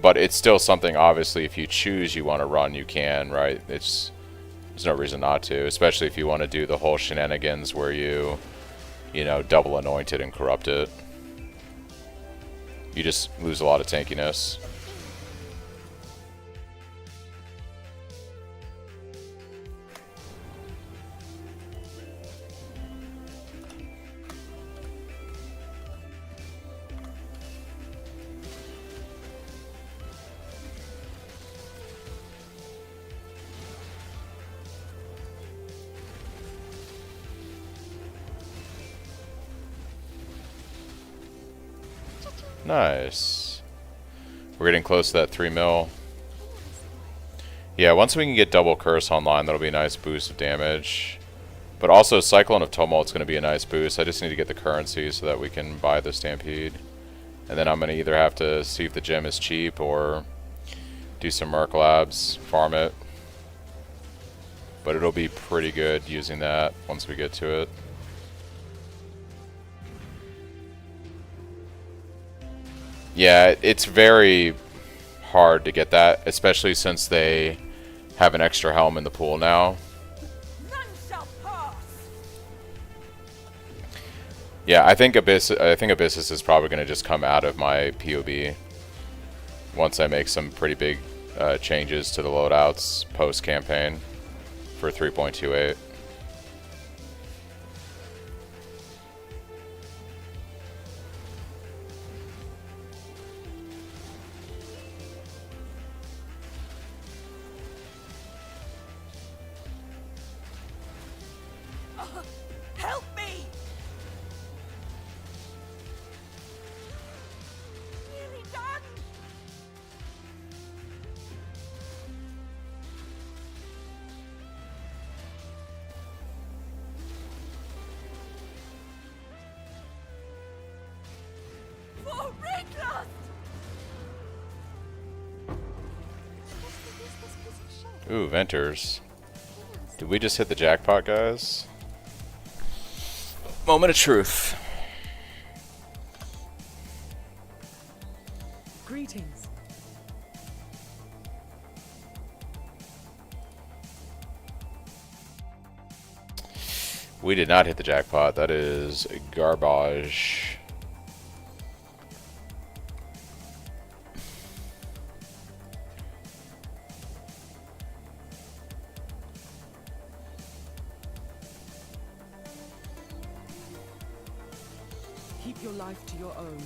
But it's still something, obviously, if you choose you want to run, you can, right? There's no reason not to, especially if you want to do the whole shenanigans where you know, double anoint it and corrupt it. You just lose a lot of tankiness. Nice. We're getting close to that 3 mil. Yeah, once we can get double curse online, that'll be a nice boost of damage. But also Cyclone of Tumult's going to be a nice boost. I just need to get the currency so that we can buy the Stampede. And then I'm going to either have to see if the gem is cheap or do some Merc Labs, farm it. But it'll be pretty good using that once we get to it. Yeah, it's very hard to get that, especially since they have an extra helm in the pool now. None shall pass. Yeah, I think Abyssus is probably going to just come out of my POB once I make some pretty big changes to the loadouts post-campaign for 3.28. Help me! Ooh, Venters. Did we just hit the jackpot, guys? Moment of truth. Greetings. We did not hit the jackpot. That is garbage. Keep your life to your own.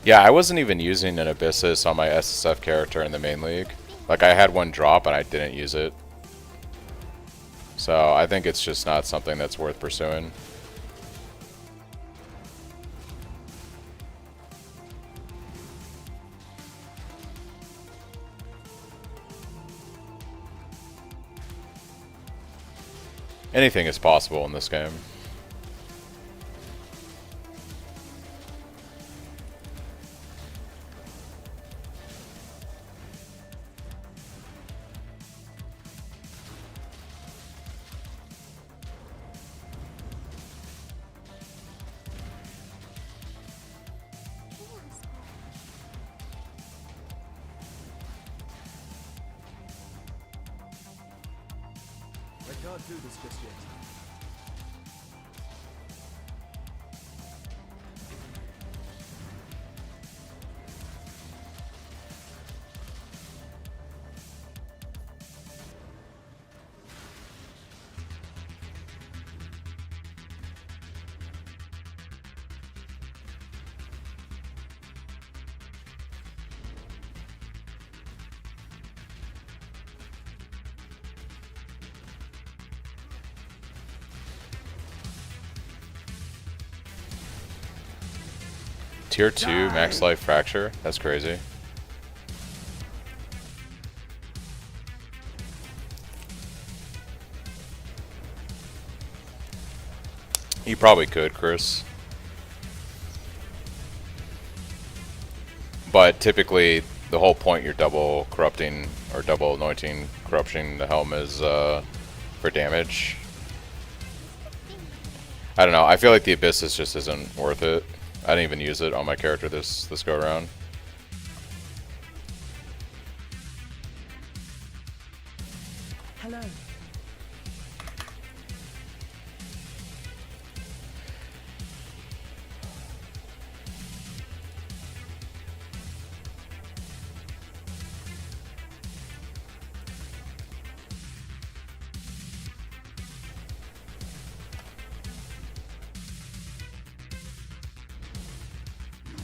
Yeah, I wasn't even using an Abyssus on my SSF character in the main league. Like, I had one drop and I didn't use it. So, I think it's just not something that's worth pursuing. Anything is possible in this game. I can't do this just yet. Tier 2 max life fracture? That's crazy. You probably could, Chris. But typically, the whole point you're double corrupting or double anointing corruption the helm is for damage. I don't know. I feel like the Abyssus just isn't worth it. I didn't even use it on my character this go around. Hello.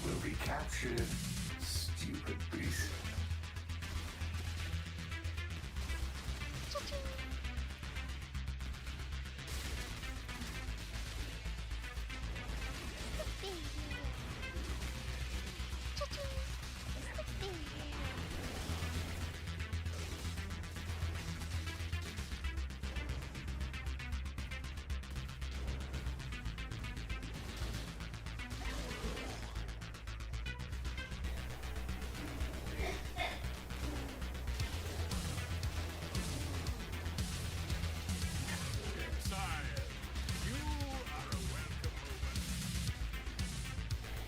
Will be captured, stupid beast.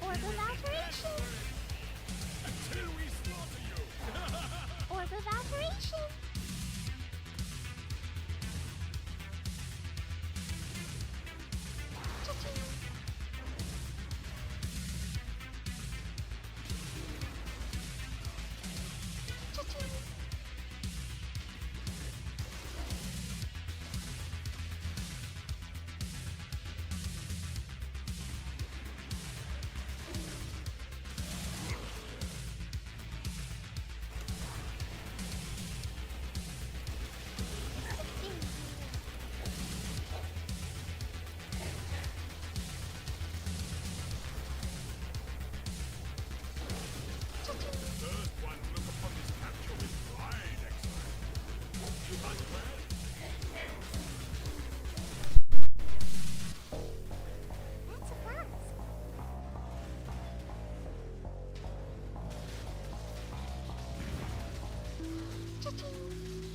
Orbital alteration! Orbital evaporation. Cha-ching. Cha-ching. First one to look upon this capture with pride, Exile. You find it well? That's a Pohx. Cha-ching.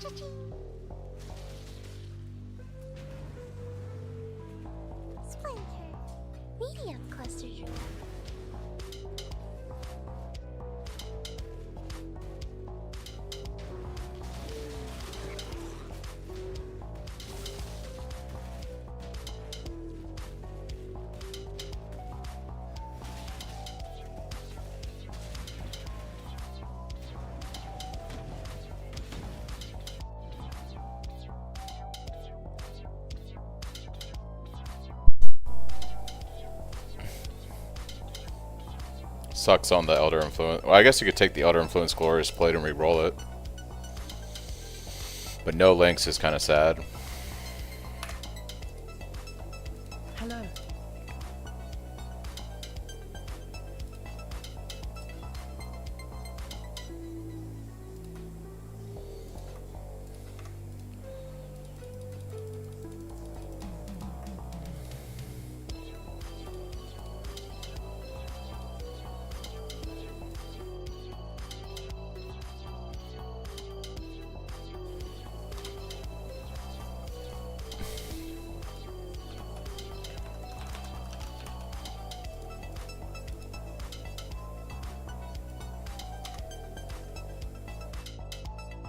Cha-ching. Splinter. Medium cluster drill. Sucks on the Elder Influence. Well, I guess you could take the Elder Influence Glorious Plate and re-roll it. But no links is kind of sad. Hello.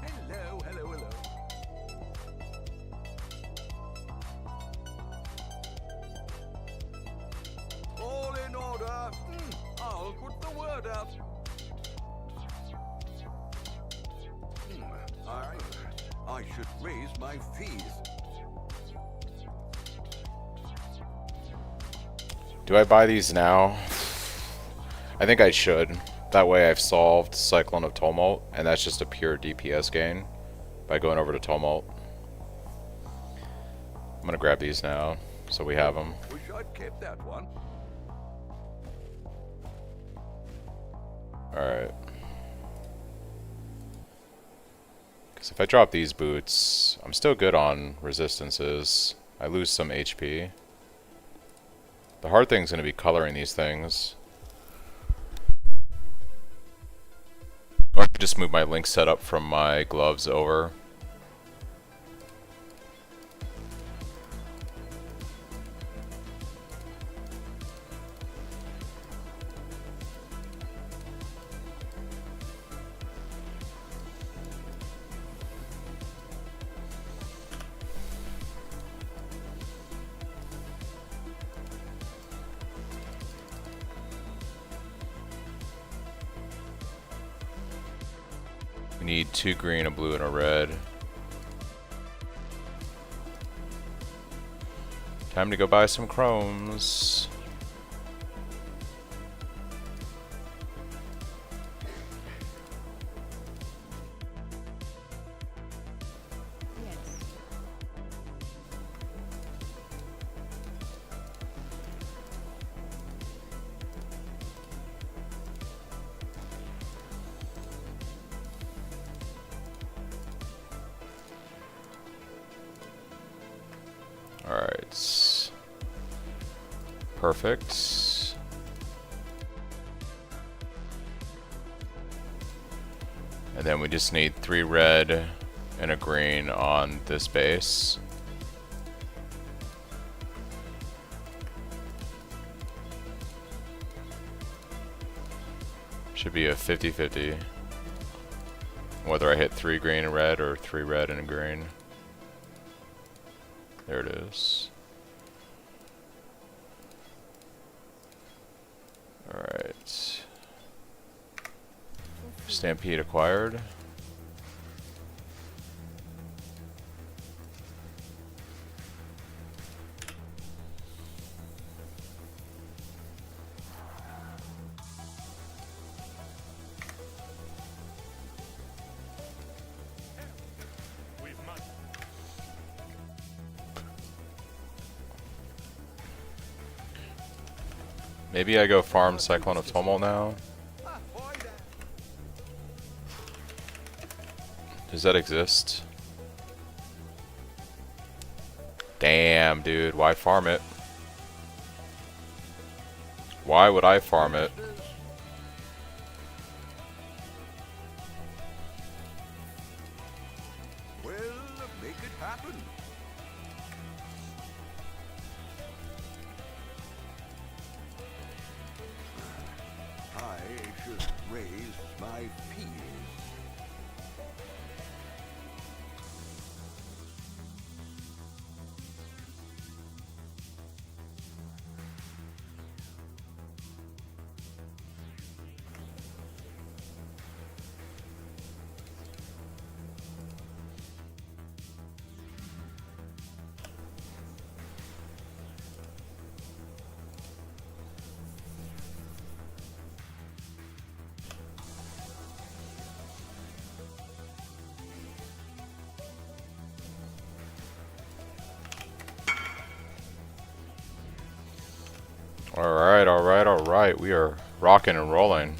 Hello, hello, hello. All in order. I'll put the word out. I should raise my fees. Do I buy these now? I think I should. That way I've solved Cyclone of Tumult, and that's just a pure DPS gain by going over to Tumult. I'm gonna grab these now, so we have them. Wish I'd kept that one. Alright. Because if I drop these boots, I'm still good on resistances. I lose some HP. The hard thing's gonna be coloring these things. Or I could just move my link setup from my gloves over. We need 2 green, a blue, and a red. Time to go buy some chromes. Yes. Alright. Perfect. And then we just need 3 red and a green on this base. Should be a 50-50. Whether I hit 3 green and red or 3 red and a green. There it is. Alright. Stampede acquired. We've money. Maybe I go farm Cyclone of Tumult now. Does that exist? Damn, dude. Why farm it? Why would I farm it? Well, make it happen. I should raise my fears. Alright, alright, alright. We are rocking and rolling.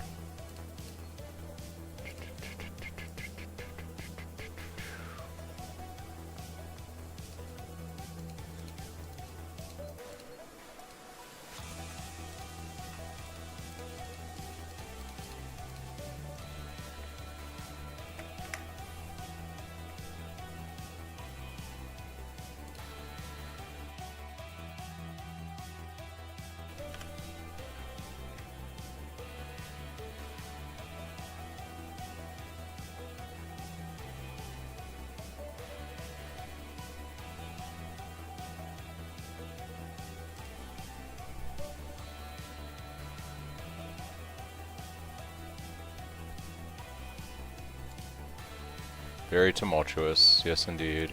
Very tumultuous, yes indeed.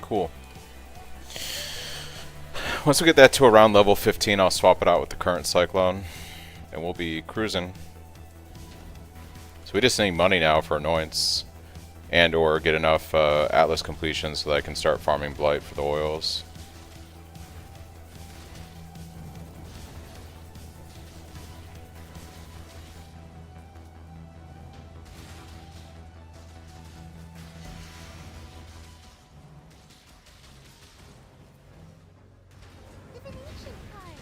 Cool. Once we get that to around level 15, I'll swap it out with the current Cyclone, and we'll be cruising. So we just need money now for annoyance, and or get enough Atlas completions so that I can start farming Blight for the oils. Divination card.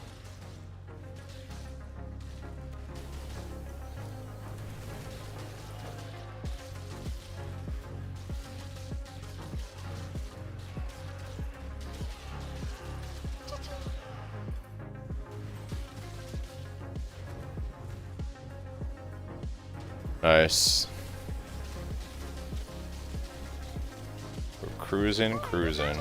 Nice. We're cruising, cruising.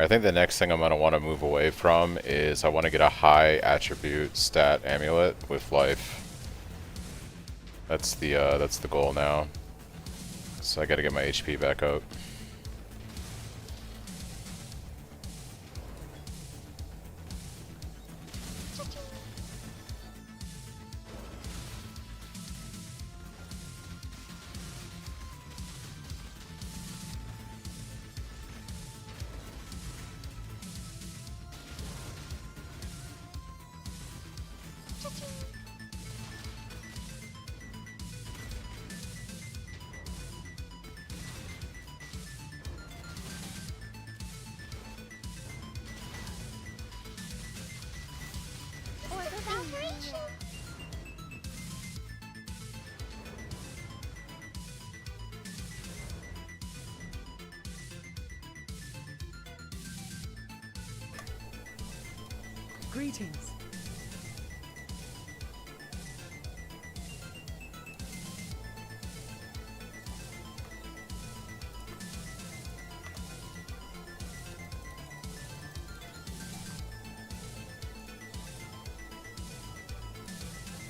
I think the next thing I'm gonna want to move away from is I want to get a high attribute stat amulet with life. That's the goal now. So I gotta get my HP back up. Greetings.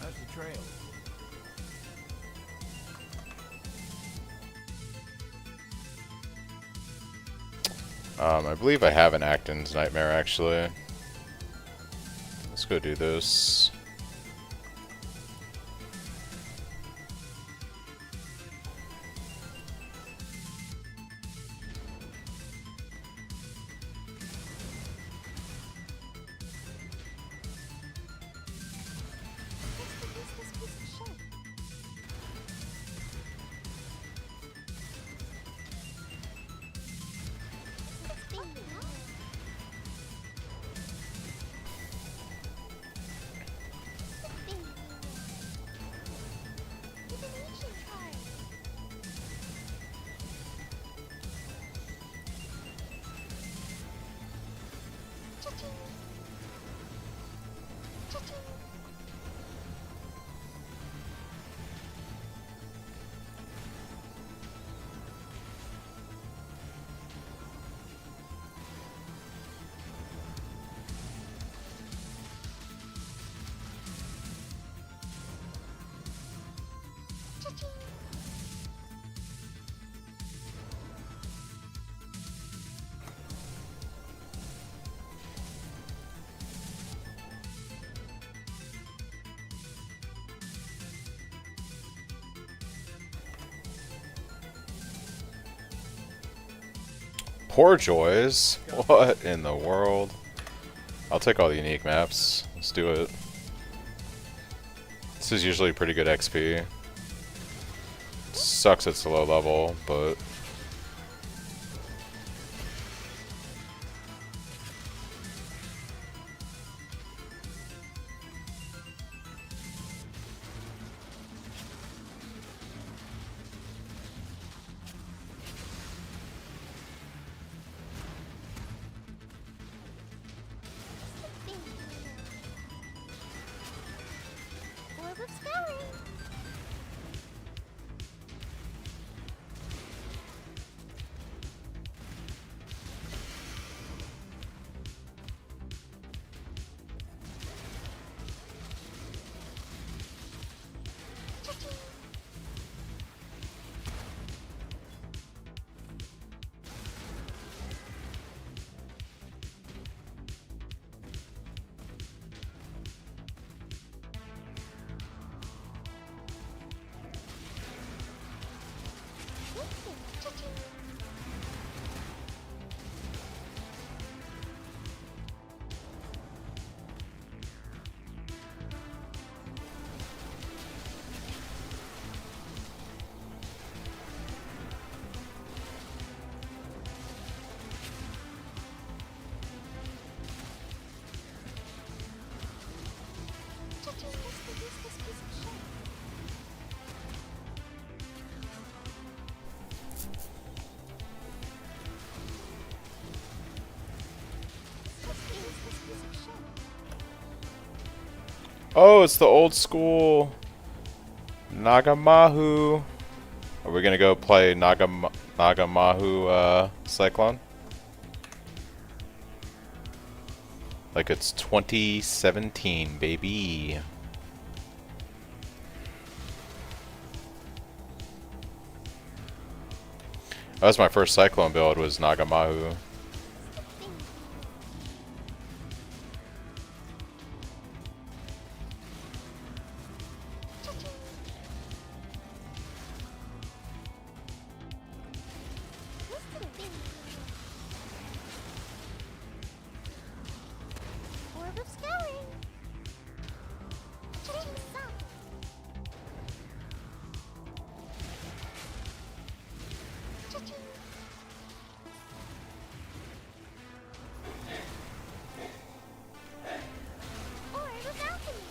How's the trail? I believe I have an Acton's Nightmare actually. Let's go do this. Poor Joys? What in the world? I'll take all the unique maps. Let's do it. This is usually pretty good XP. Sucks it's a low level, but... Oh, it's the old school Nagamahu. Are we gonna go play Nagamahu Cyclone? Like it's 2017, baby. That was my first Cyclone build, was Nagamahu. Orb of scouring. Cha-ching, suck. Cha-ching. Orb of alchemy.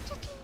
Cha-ching.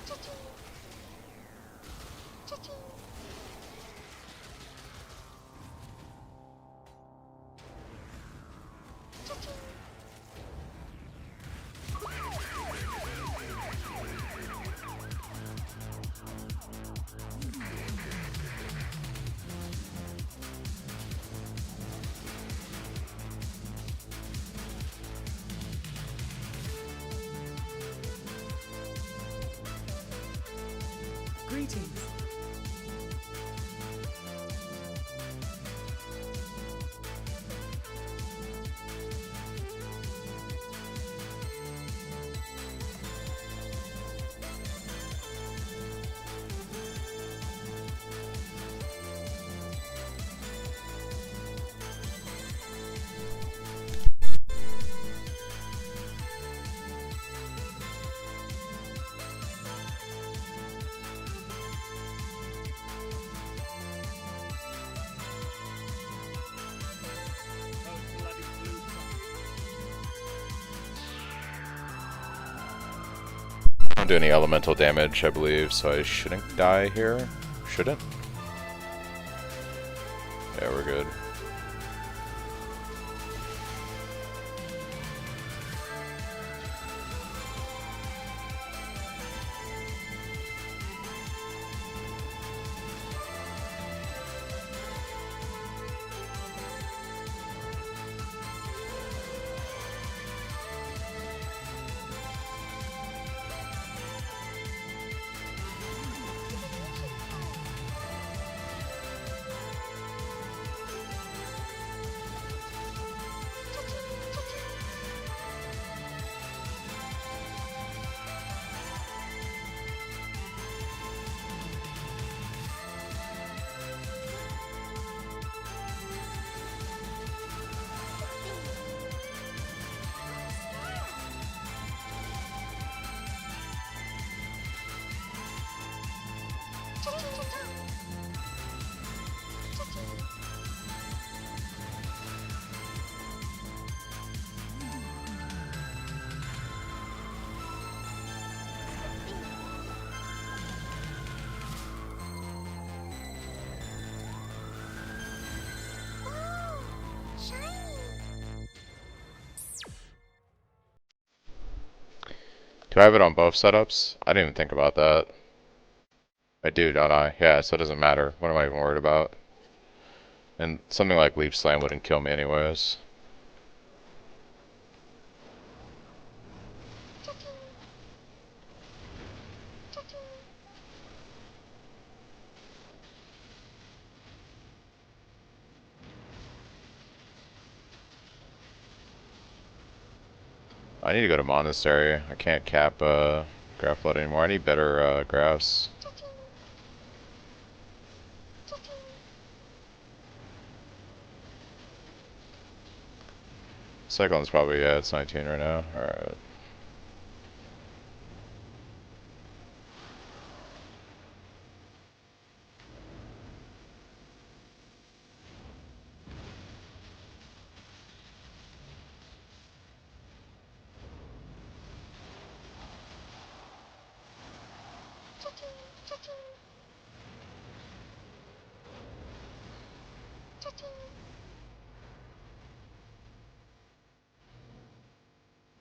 Cha-ching. Cha-ching. Cha-ching. Greetings. I don't do any elemental damage, I believe, so I shouldn't die here. Shouldn't? Yeah, we're good. Do I have it on both setups? I didn't even think about that. I do, don't I? Yeah, so it doesn't matter. What am I even worried about? And something like Leaf Slam wouldn't kill me anyways. I need to go to monastery. I can't cap graph flood anymore. I need better graphs. Cyclone's probably, yeah, it's 19 right now. Alright.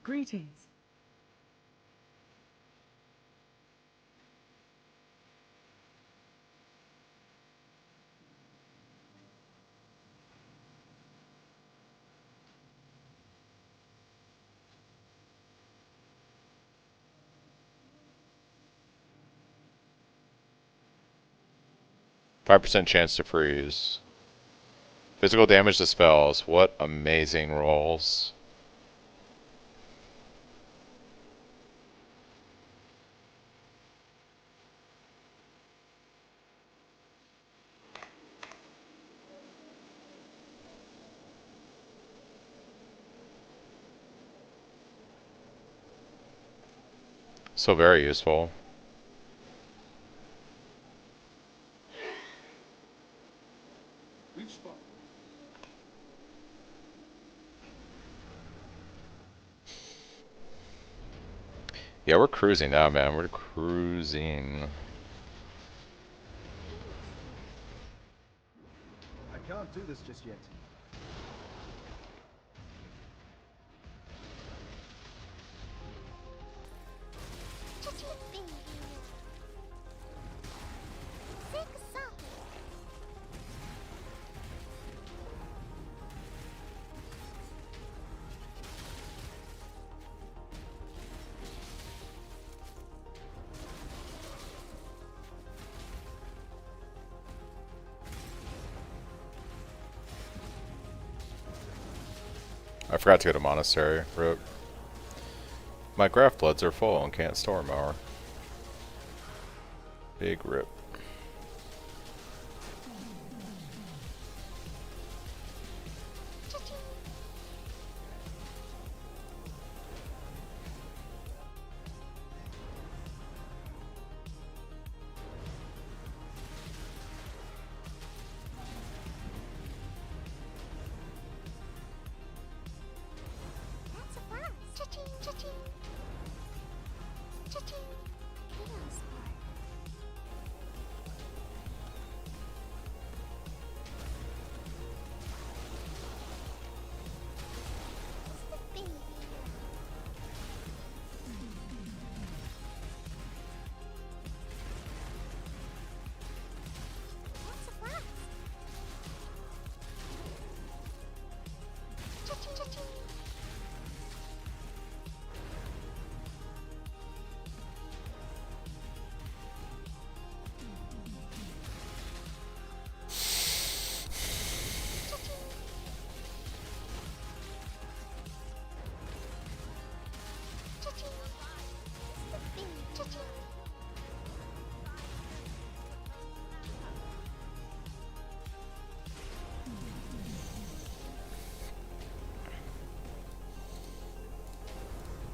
Greetings. Five percent chance to freeze. Physical damage to spells. What amazing rolls. So very useful. Which spot? Yeah, we're cruising now, man. We're cruising. I can't do this just yet. I forgot to go to monastery. Rip. My graph bloods are full and can't store more. Big rip. That's a blast. Cha-ching, cha-ching. Cha-ching. Chaos Spark. It's the baby. That's a blast. Cha-ching, cha-ching. Cha-ching. It's the baby. Cha-ching.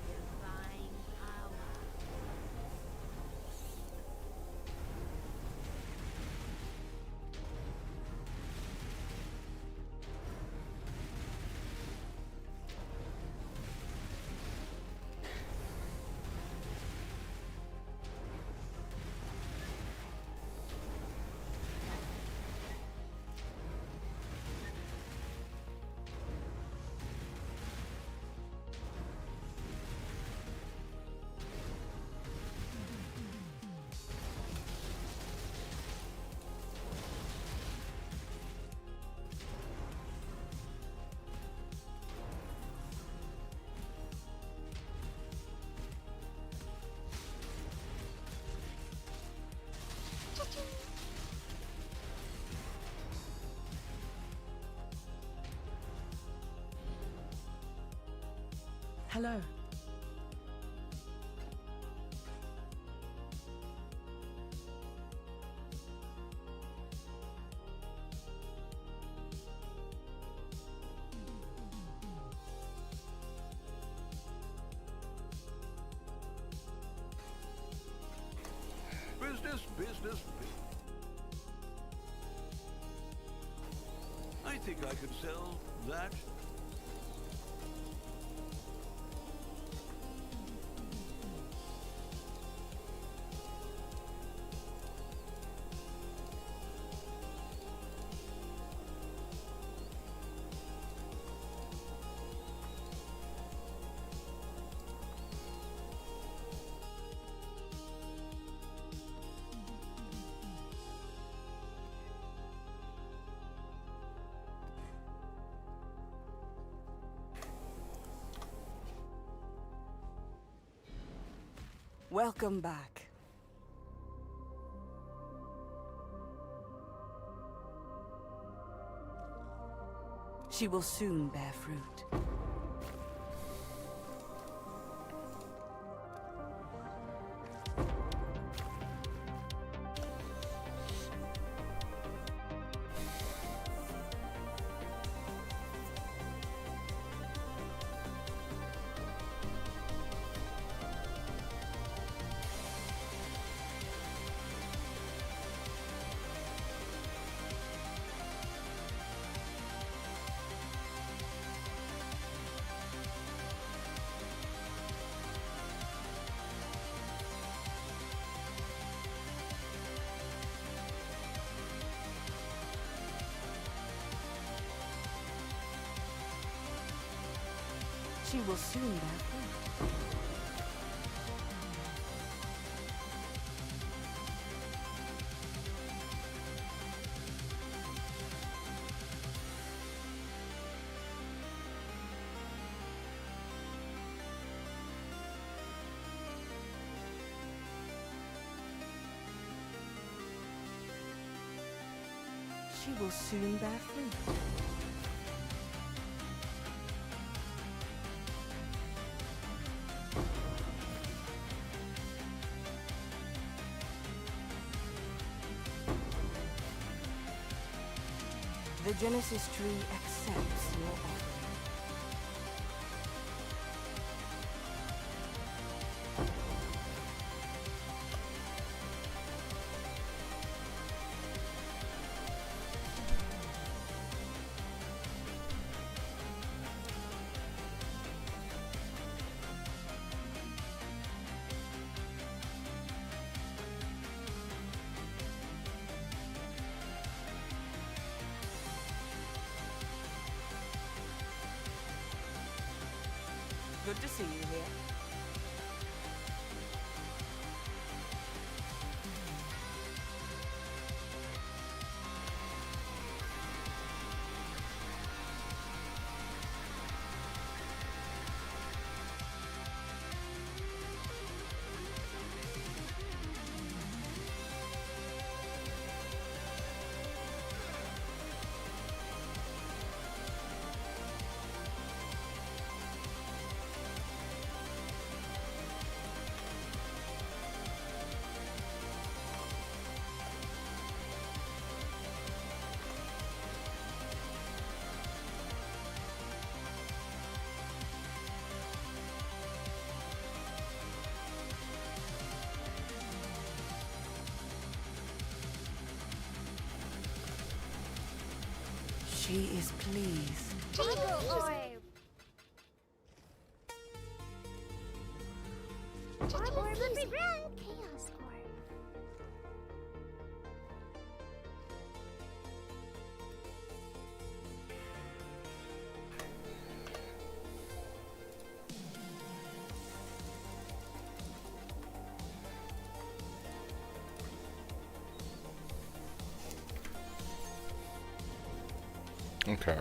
Divine power. Hello. this business be? I think I could sell that. Welcome back. She will soon bear fruit. She will soon bear fruit. She will soon bear fruit. The Genesis tree accepts your offering. Good to see you here. She is pleased. Jingle orb. Orb of Chaos orb. Okay.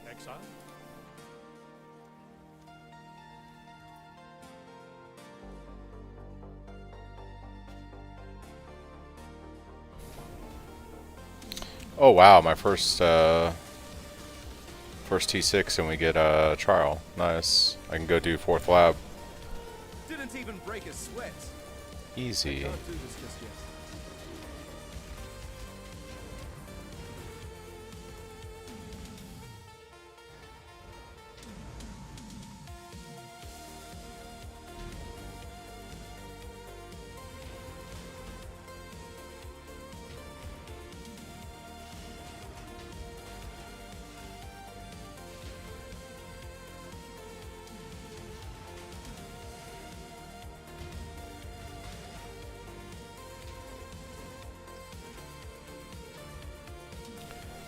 Exile? Oh wow, my first first T6 and we get a trial. Nice. I can go do 4th lab. Didn't even break a sweat. Easy. Can't do this just yet.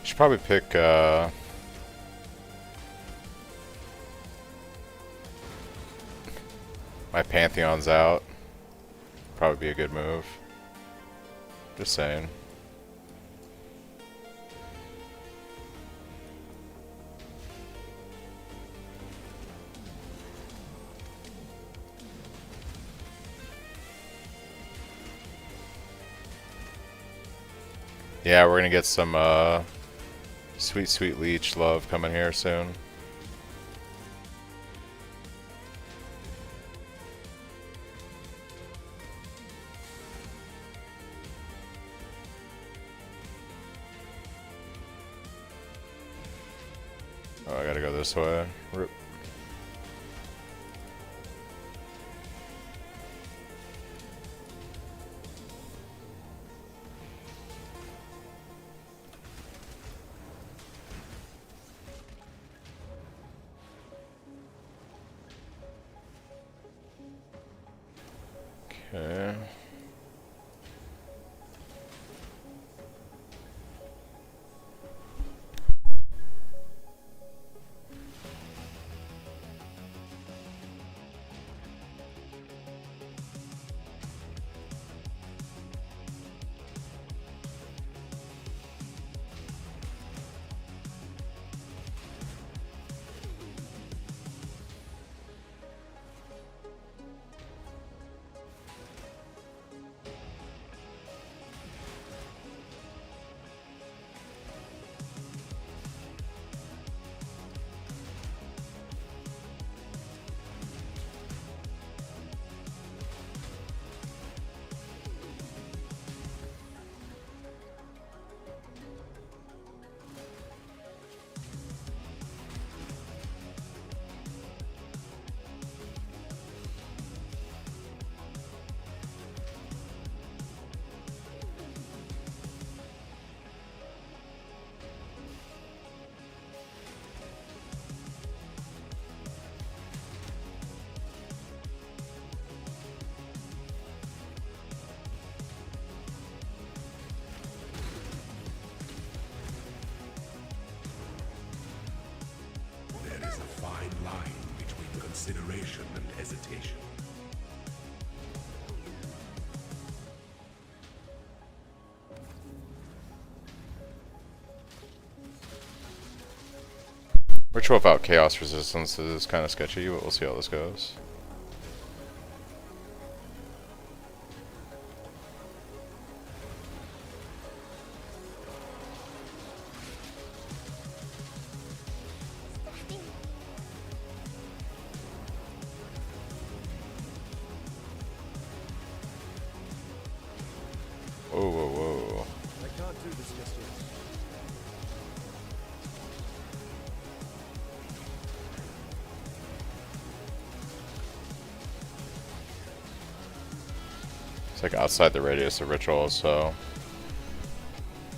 Should probably pick my Pantheon's out. Probably be a good move. Just saying. Yeah, we're gonna get some sweet, sweet leech love coming here soon. Oh, I gotta go this way. Rip. Okay. There is a fine line between consideration and hesitation. Ritual without chaos resistance is kind of sketchy, but we'll see how this goes. Whoa, whoa, whoa. I can't do this just yet. It's like outside the radius of ritual, so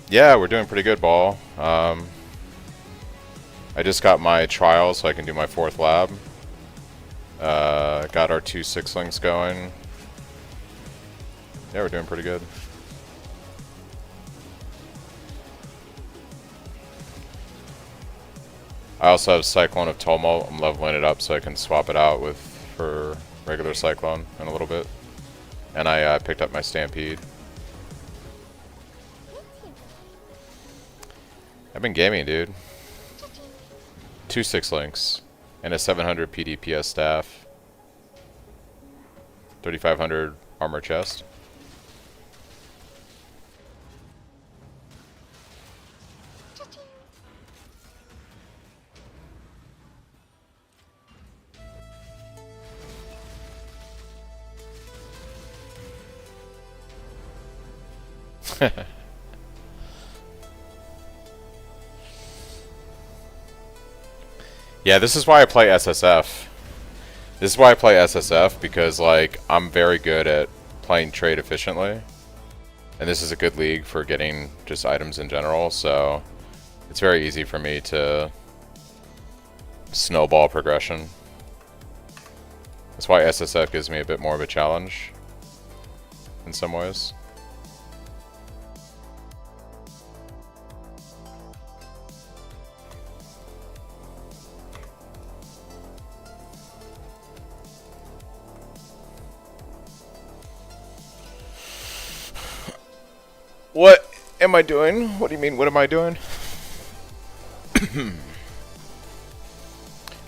yeah, we're doing pretty good, ball. I just got my trial so I can do my 4th lab. Got our 2 sixlings going. Yeah, we're doing pretty good. I also have Cyclone of Tumult. I'm leveling it up so I can swap it out with for regular Cyclone in a little bit. And I picked up my Stampede. I've been gaming, dude. 2 sixlings and a 700 PDPS staff. 3500 armor chest. Yeah, this is why I play SSF. This is why I play SSF, because like I'm very good at playing trade efficiently. And this is a good league for getting just items in general, so it's very easy for me to snowball progression. That's why SSF gives me a bit more of a challenge in some ways. What am I doing? What do you mean, what am I doing?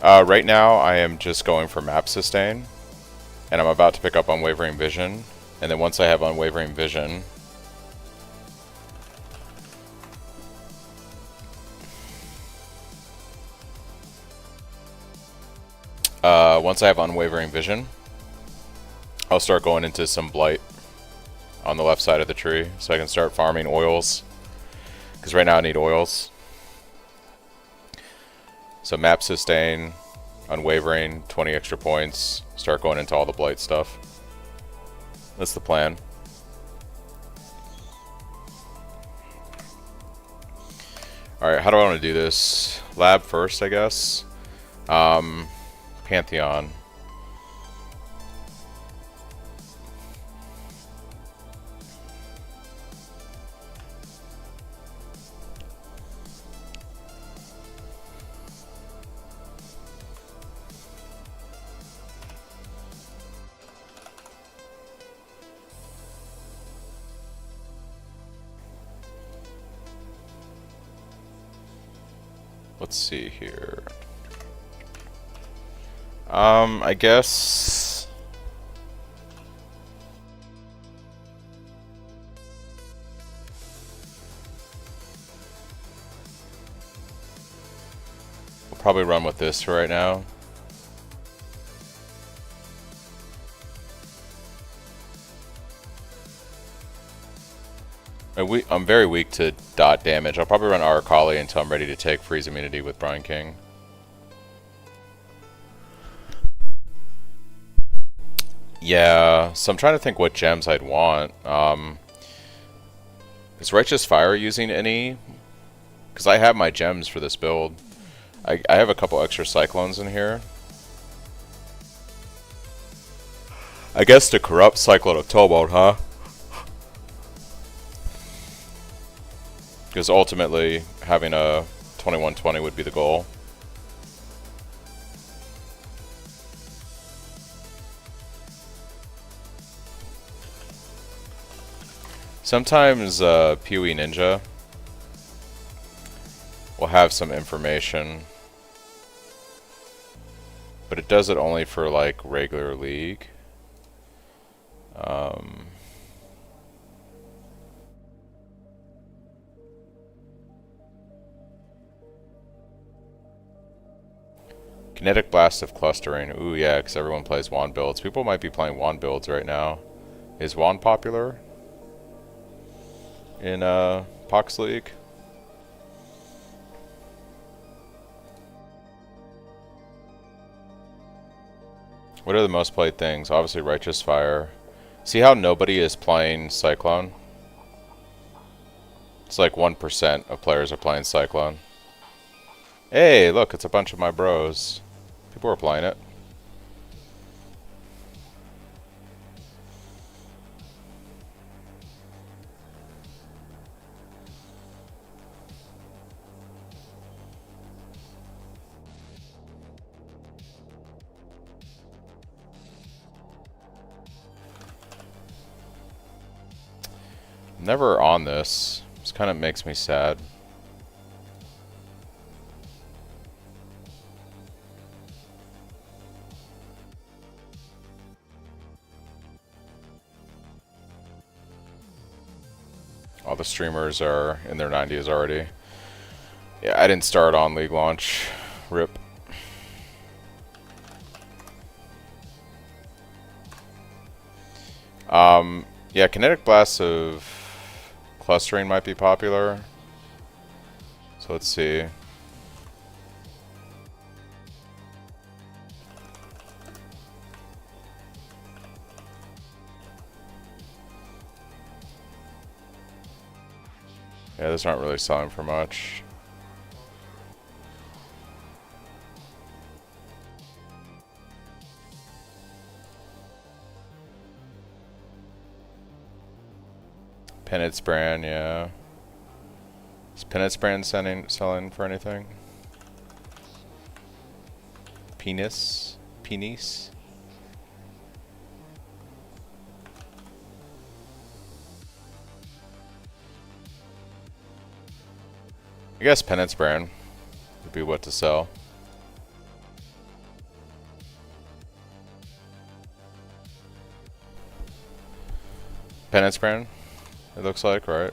Right now, I am just going for map sustain. And I'm about to pick up Unwavering Vision. And then once I have Unwavering Vision... once I have Unwavering Vision, I'll start going into some Blight on the left side of the tree, so I can start farming oils. Because right now I need oils. So map sustain, Unwavering, 20 extra points, start going into all the Blight stuff. That's the plan. Alright, how do I want to do this? Lab first, I guess. Pantheon. Let's see here. I guess we'll probably run with this for right now. I'm very weak to dot damage. I'll probably run Aracali until I'm ready to take freeze immunity with Brine King. Yeah, so I'm trying to think what gems I'd want. Is Righteous Fire using any? Because I have my gems for this build. I have a couple extra Cyclones in here. I guess to corrupt Cyclone of Towboat, huh? Because ultimately, having a 2120 would be the goal. Sometimes PoE Ninja will have some information, but it does it only for like regular League. Kinetic Blast of Clustering. Ooh, yeah, because everyone plays Wand builds. People might be playing Wand builds right now. Is Wand popular in Pohx League? What are the most played things? Obviously Righteous Fire. See how nobody is playing Cyclone? It's like 1% of players are playing Cyclone. Hey, look, it's a bunch of my bros. People are playing it. Never on this. This kind of makes me sad. All the streamers are in their 90s already. Yeah, I didn't start on League launch. RIP. Yeah, Kinetic Blast of Clustering might be popular. So let's see. Yeah, those aren't really selling for much. Penance brand, yeah. Is Penance brand selling for anything? Penis? Penis? I guess penance brand would be what to sell. Penance brand, it looks like, right?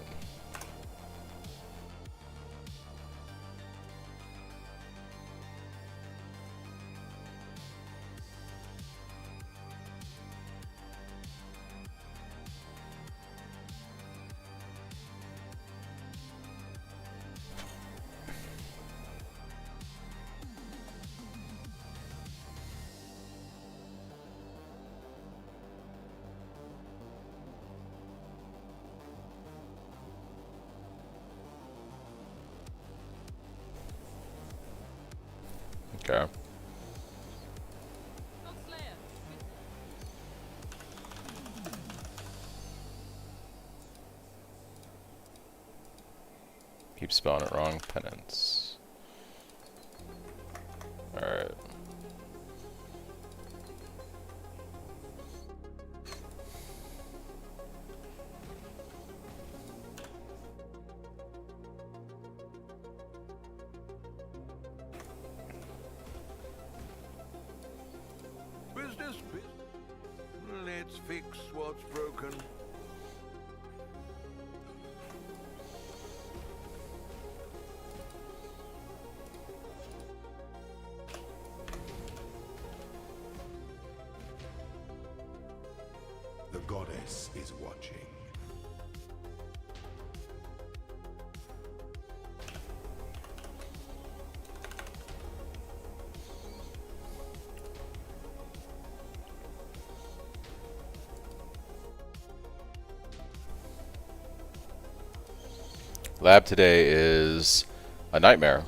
Okay. Keep spelling it wrong. Penance. Alright. Business. Let's fix what's broken. The goddess is watching. Lab today is a nightmare.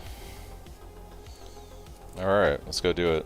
Alright, let's go do it.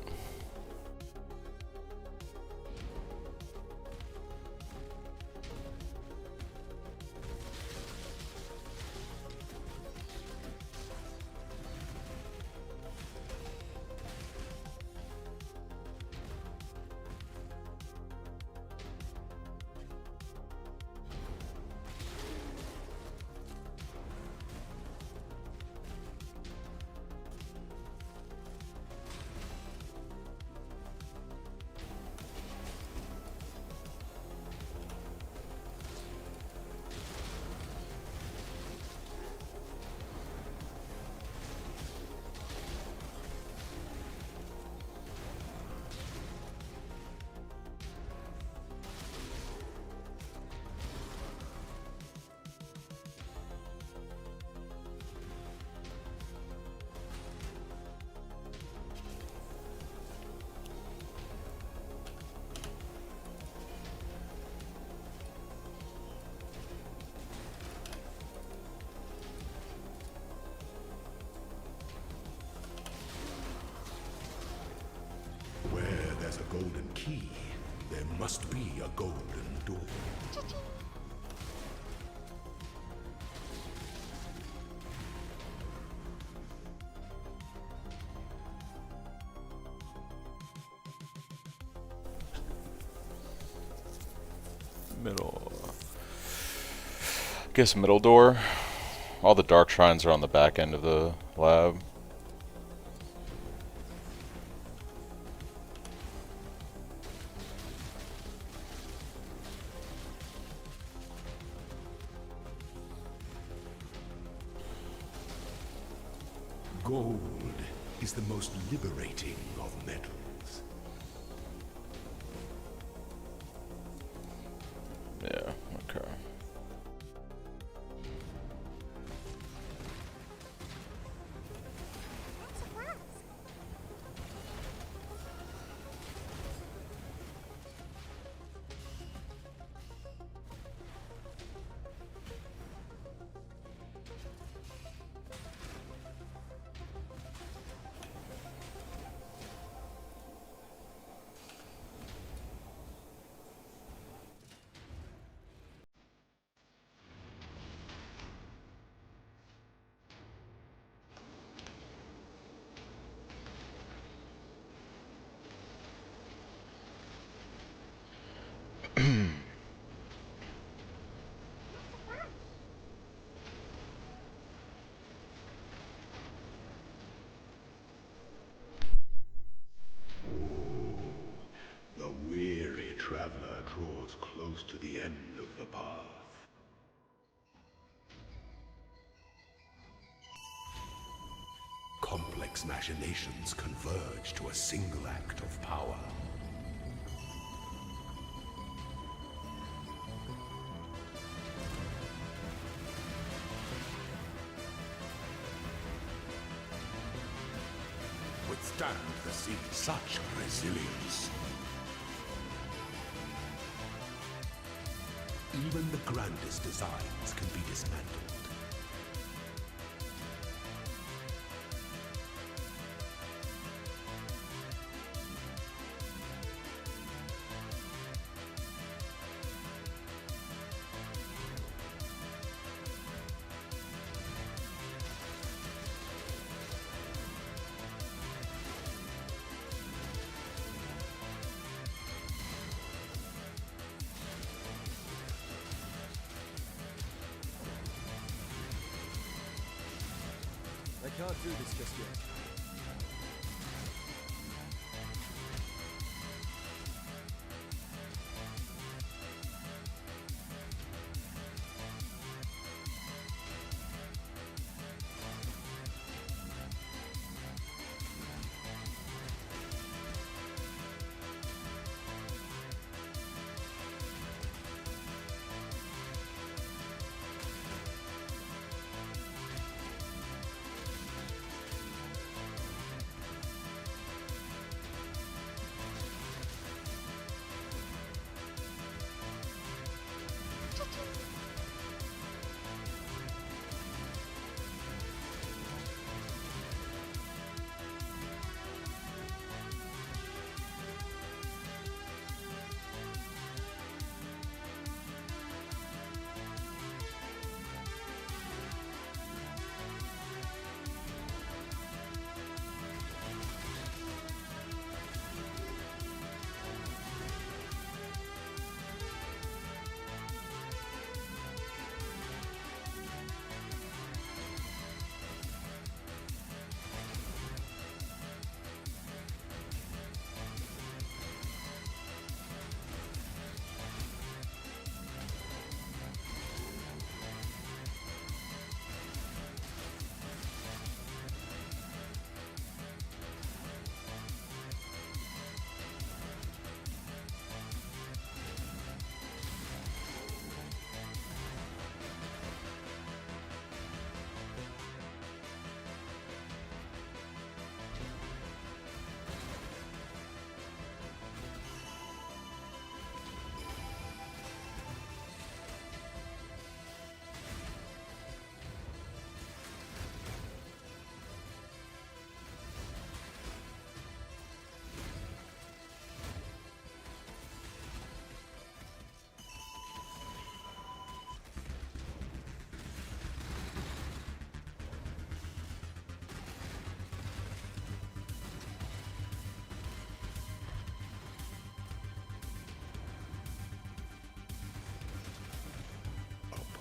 Where there's a golden key, there must be a golden door. Middle. Guess middle door. All the dark shrines are on the back end of the lab. Gold is the most liberating of metals. Yeah, okay. traveler draws close to the end of the path. Complex machinations converge to a single act of power. Withstand the sea. Such resilience. Even the grandest designs can be dismantled. I can't do this just yet.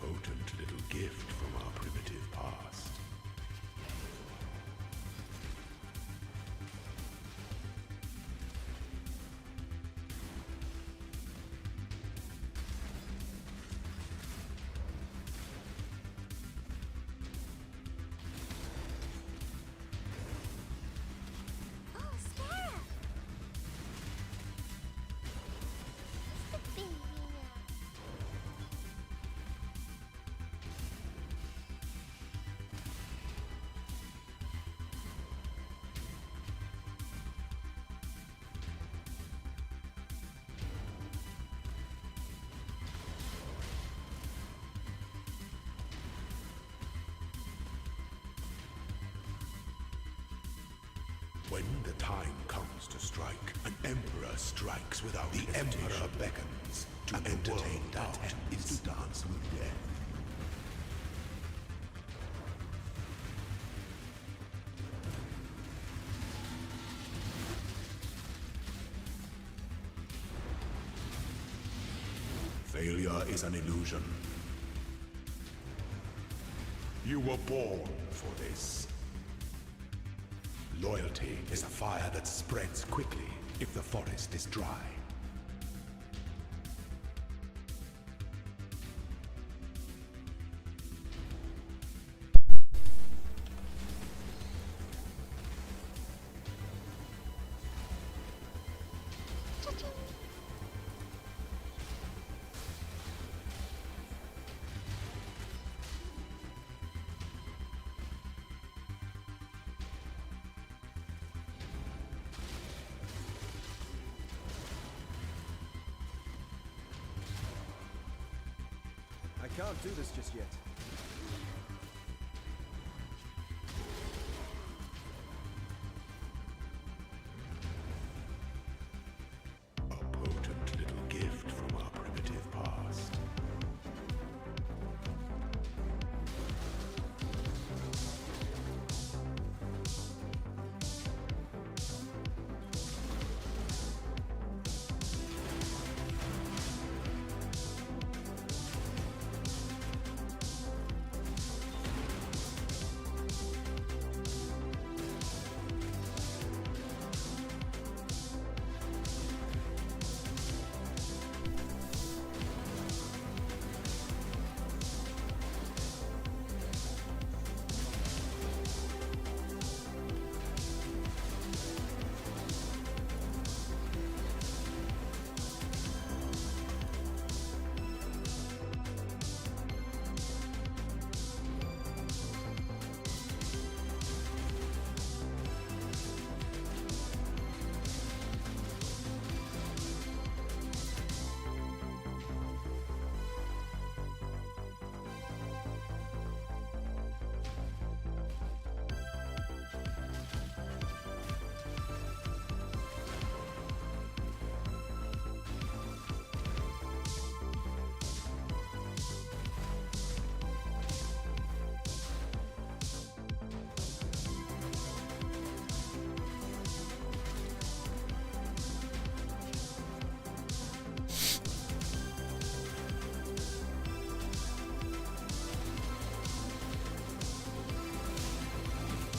Potent little gift from our primitive past. Oh, Scarab! What's the baby now? When the time comes to strike, an emperor strikes without the hesitation. Emperor beckons to entertain doubt is to dance with death. Failure is an illusion. You were born for this. Loyalty is a fire that spreads quickly if the forest is dry. can't do this just yet. A potent little gift from our primitive past.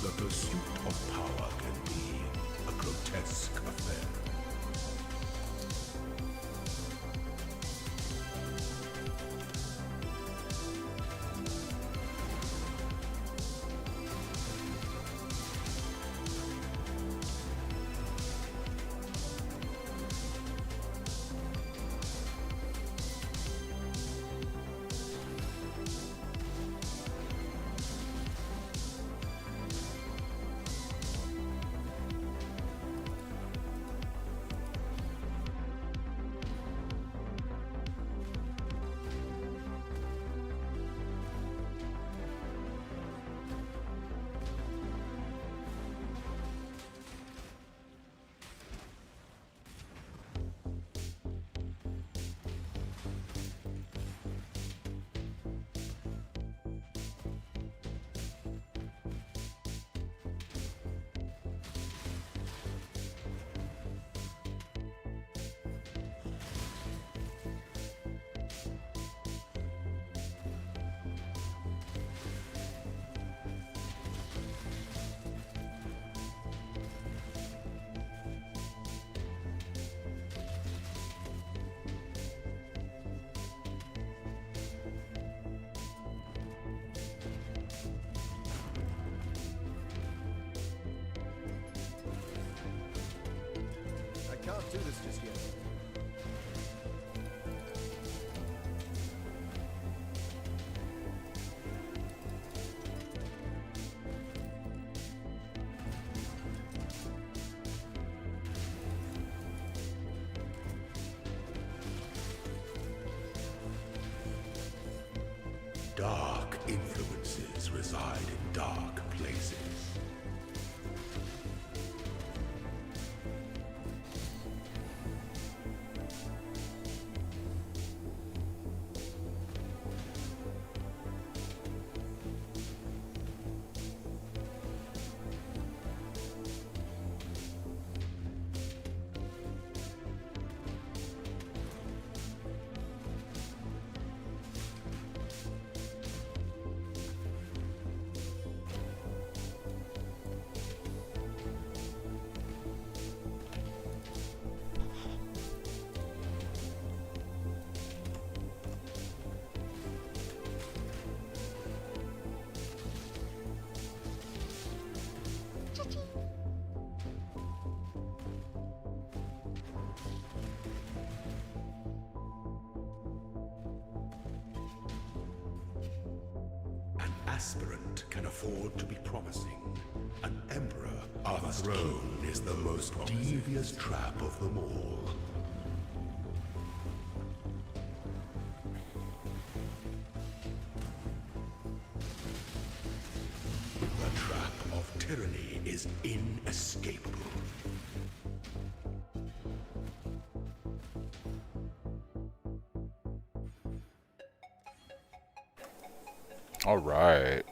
The pursuit of power can be a grotesque affair. I can't do this just yet. Dark influences reside in dark places. An aspirant can afford to be promising. An emperor on the throne is the most devious trap of them all. is inescapable. All right.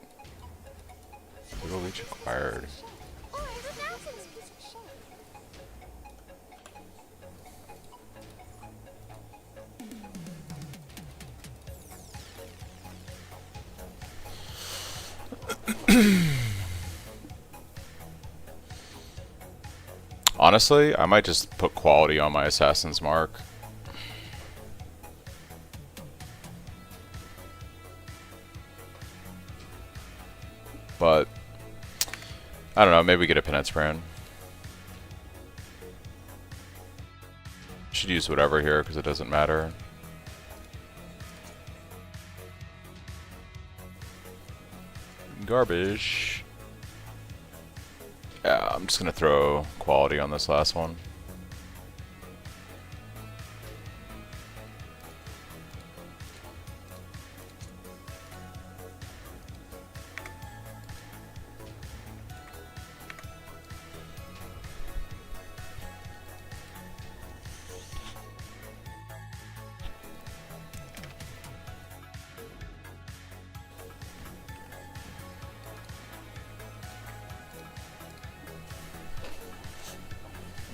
Little Leech acquired. Or is a mountain's piece of shit? Honestly, I might just put quality on my Assassin's Mark. But I don't know, maybe get a penance brand. Should use whatever here because it doesn't matter. Garbage. Yeah, I'm just gonna throw quality on this last one.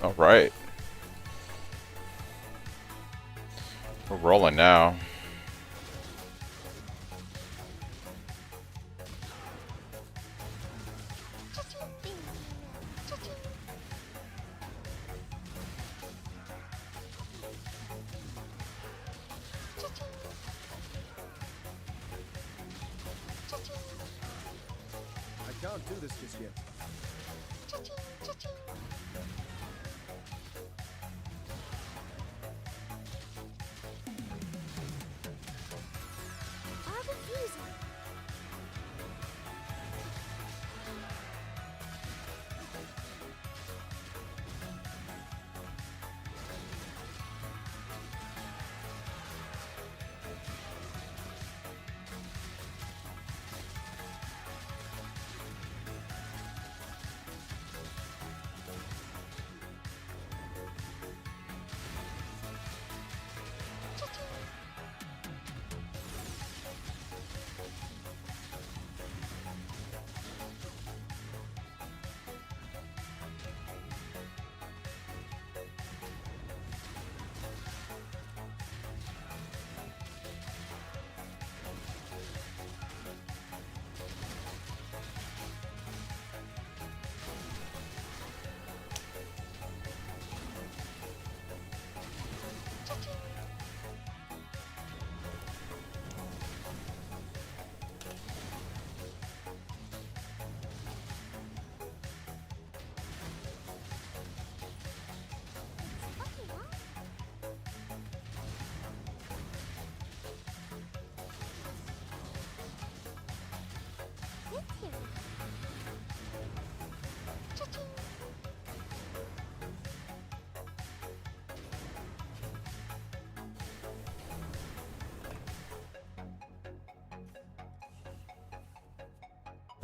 All right. We're rolling now. I can't do this just yet. Are refusing.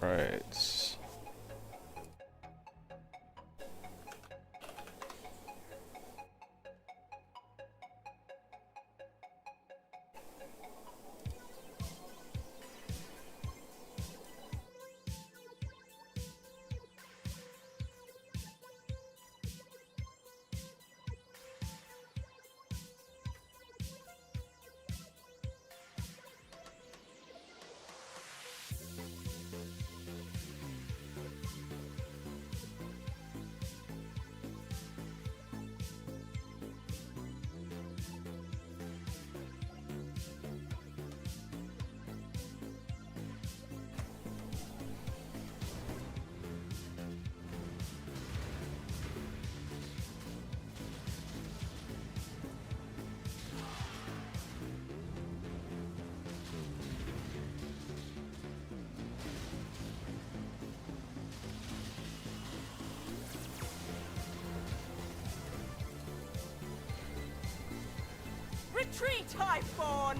Right. Retreat, Highborn!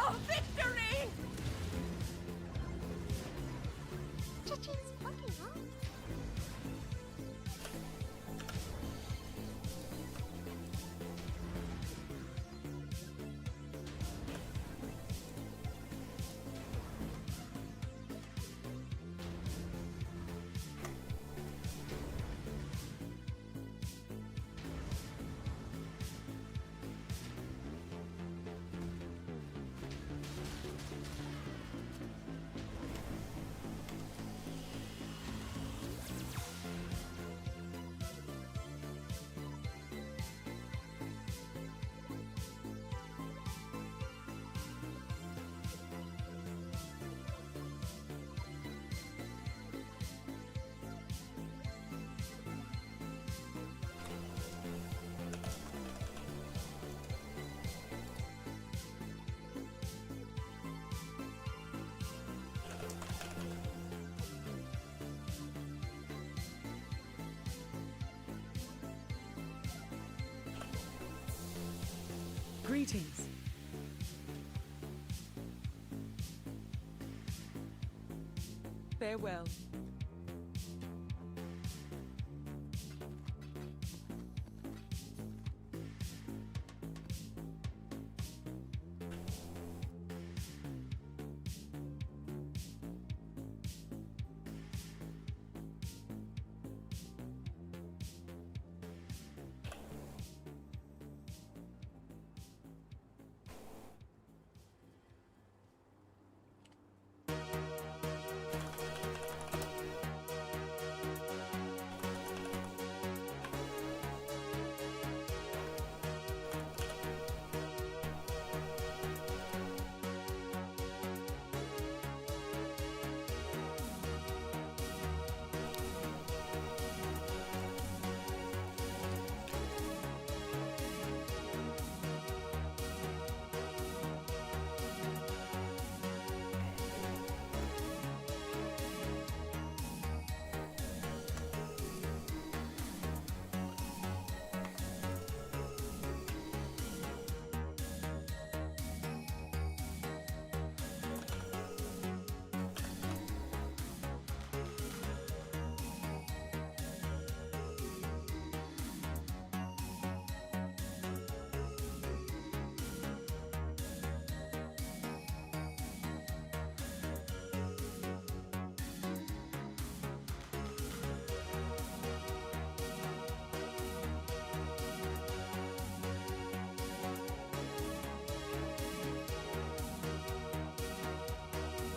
Oh, victory! Cha-ching's fucking up. Greetings. Farewell.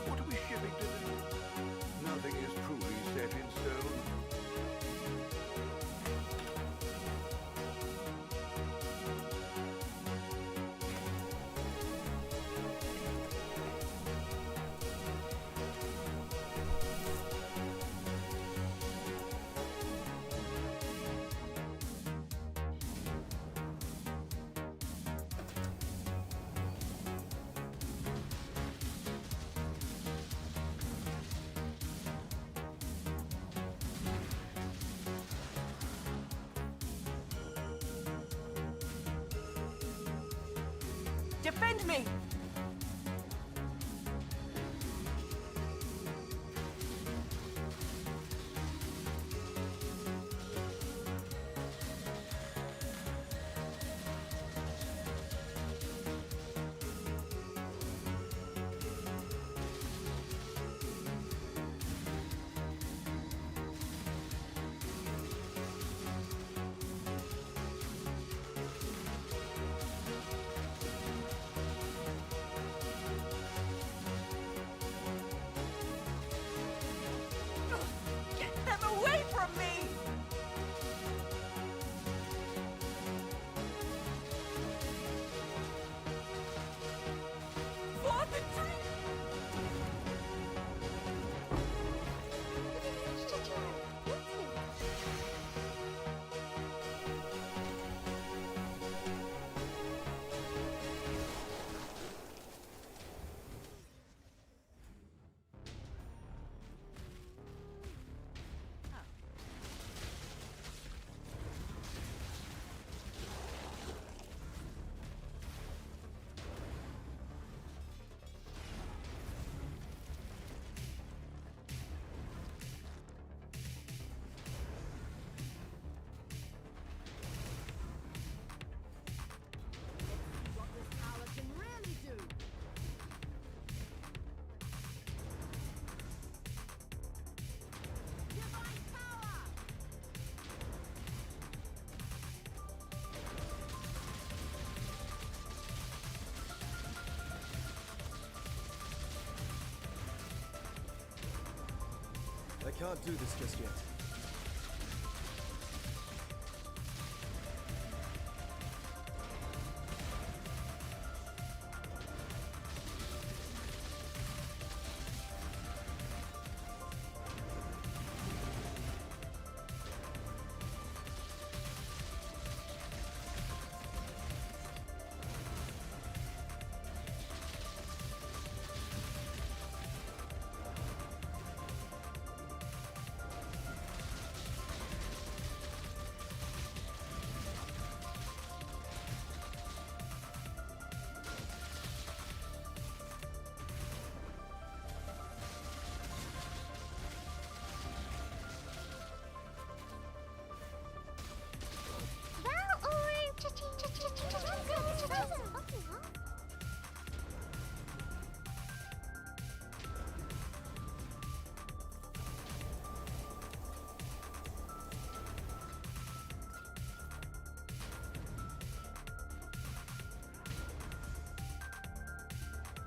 What are we shipping today? Nothing is truly set in stone. Defend me! can't do this just yet.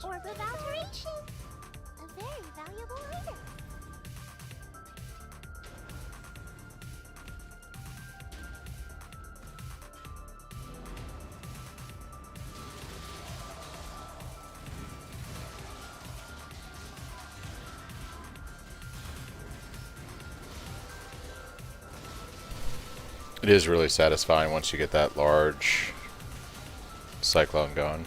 Orb of alteration. A very valuable item. It is really satisfying once you get that large Cyclone going.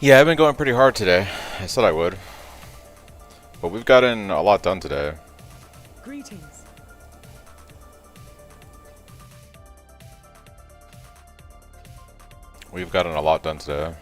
Yeah, I've been going pretty hard today. I said I would. But we've gotten a lot done today. Greetings. We've gotten a lot done today.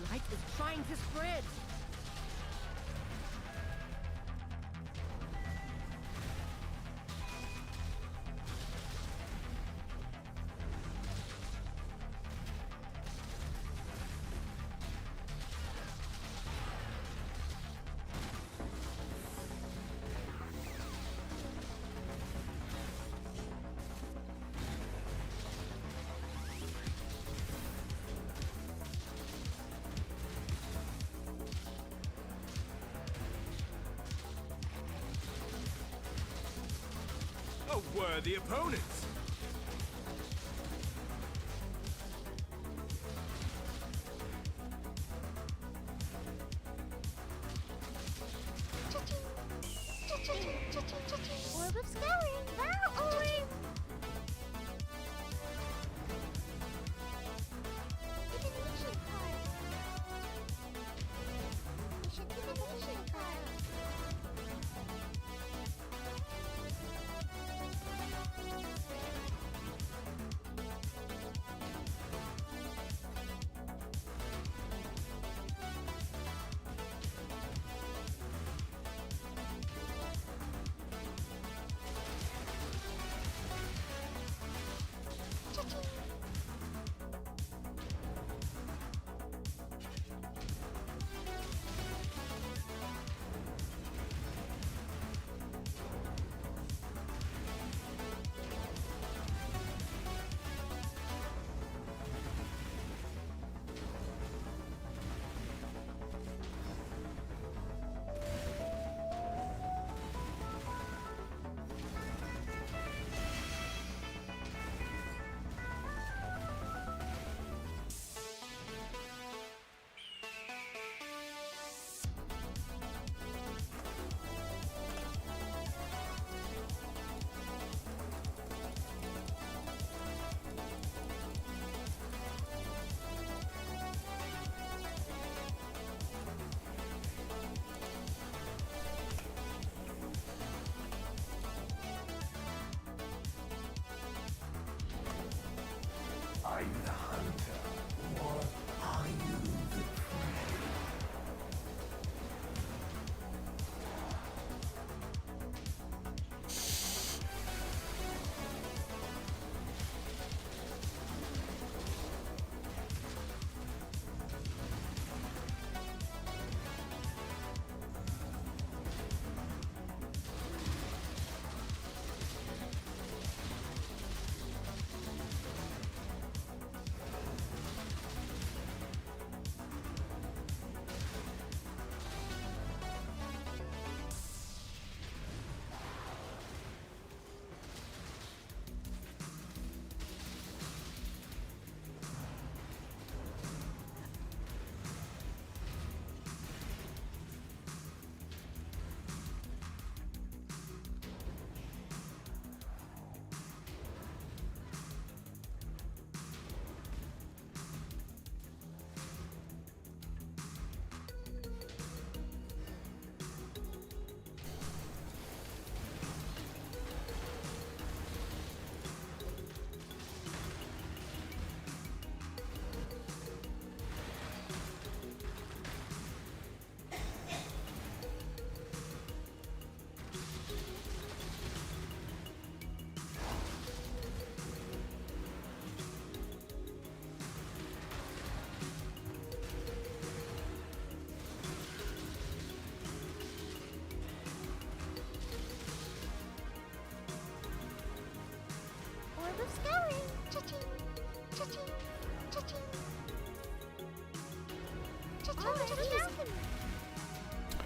Light is trying to spread. A worthy opponent. Orb of Scouring! Wow, orb! Divination card. Ancient divination card.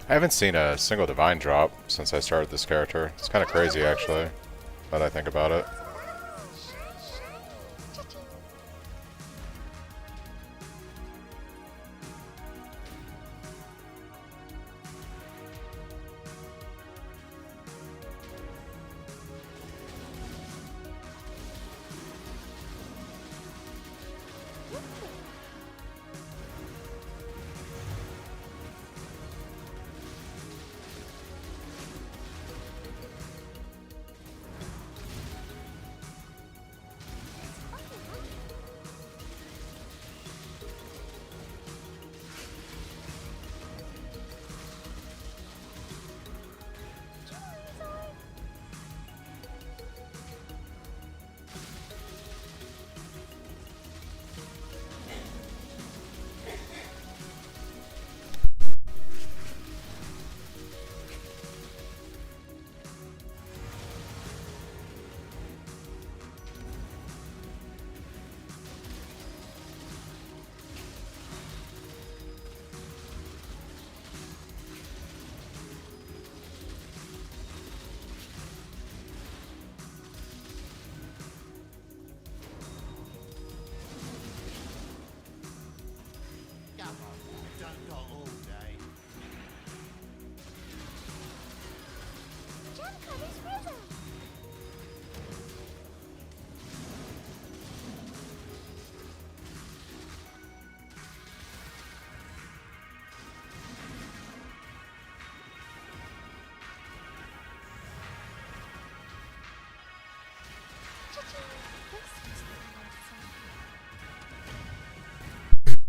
I haven't seen a single divine drop since I started this character. It's kind of crazy, actually, now that I think about it.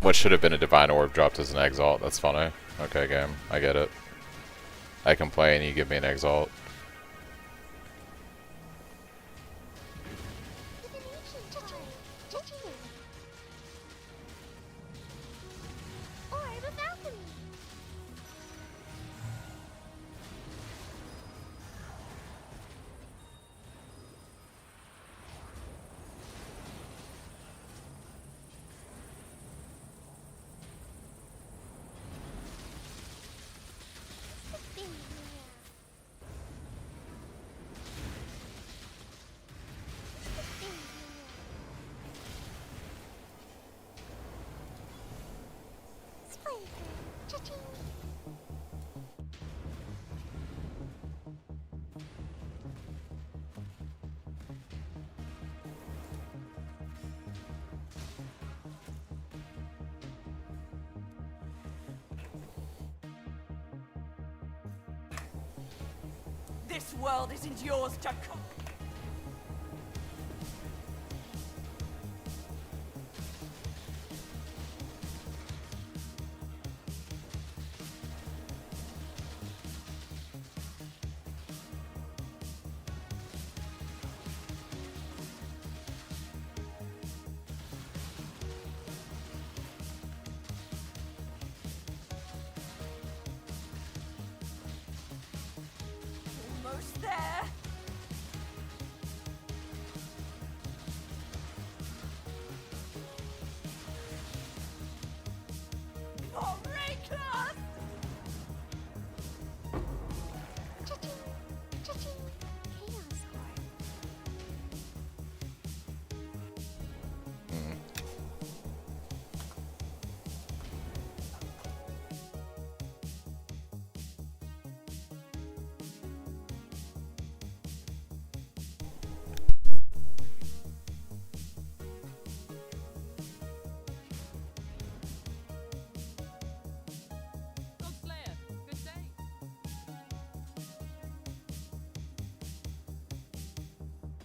What should have been a divine orb dropped as an exalt. That's funny. Okay, game. I get it. I complain, you give me an exalt. This world isn't yours to conquer. Almost there. Oh, reckless!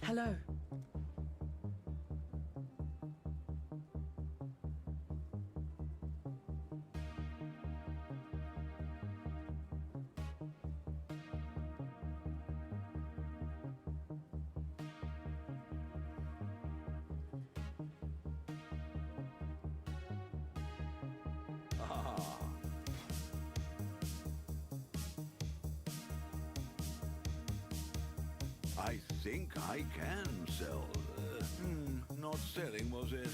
Hello. I think I can sell. not selling, was it?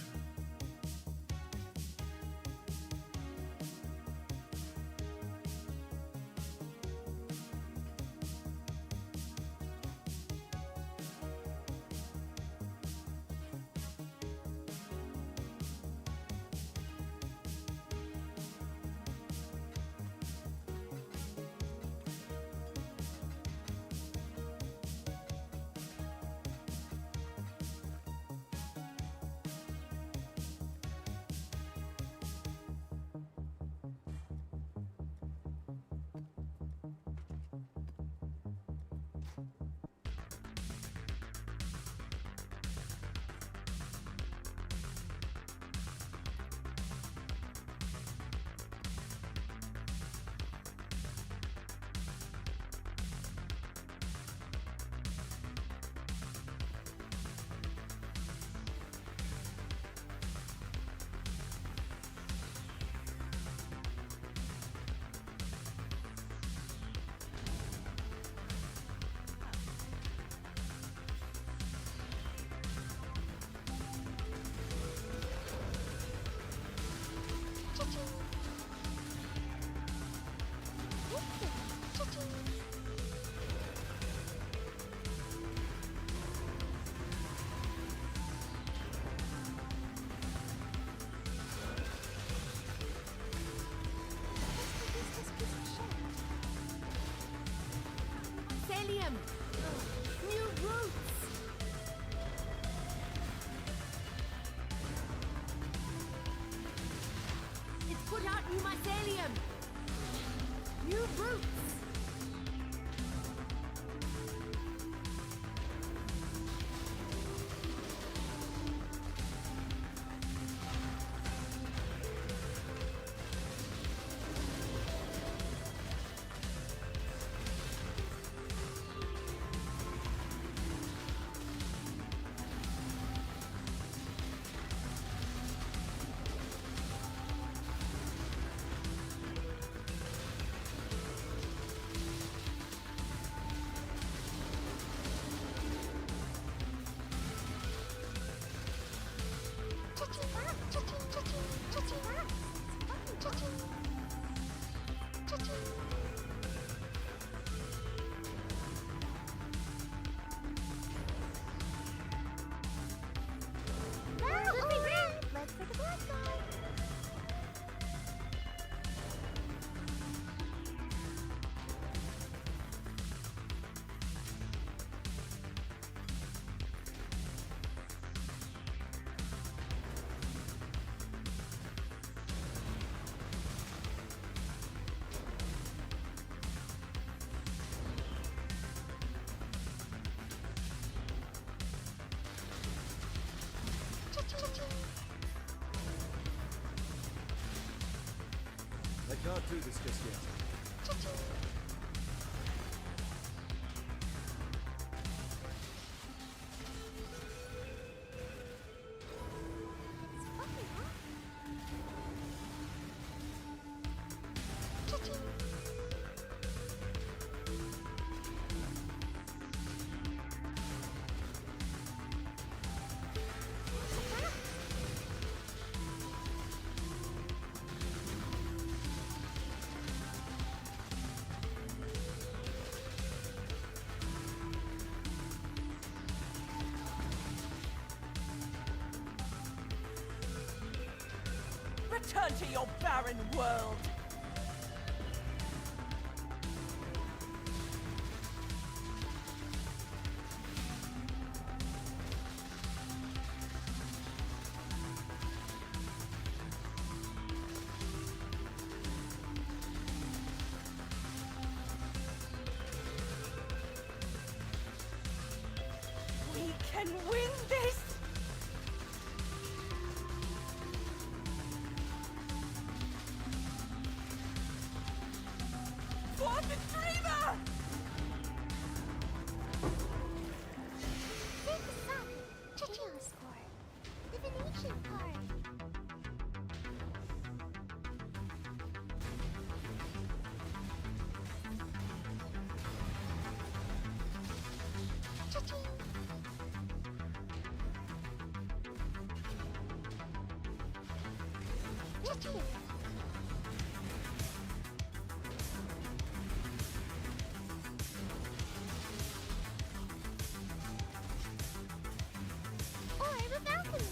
Mycelium! New roots! It's put out new mycelium! New roots! Let's for the black guy. I can't do this just yet. Return to your barren world! We can win this! For the dreamer! Divination card. Or the balcony.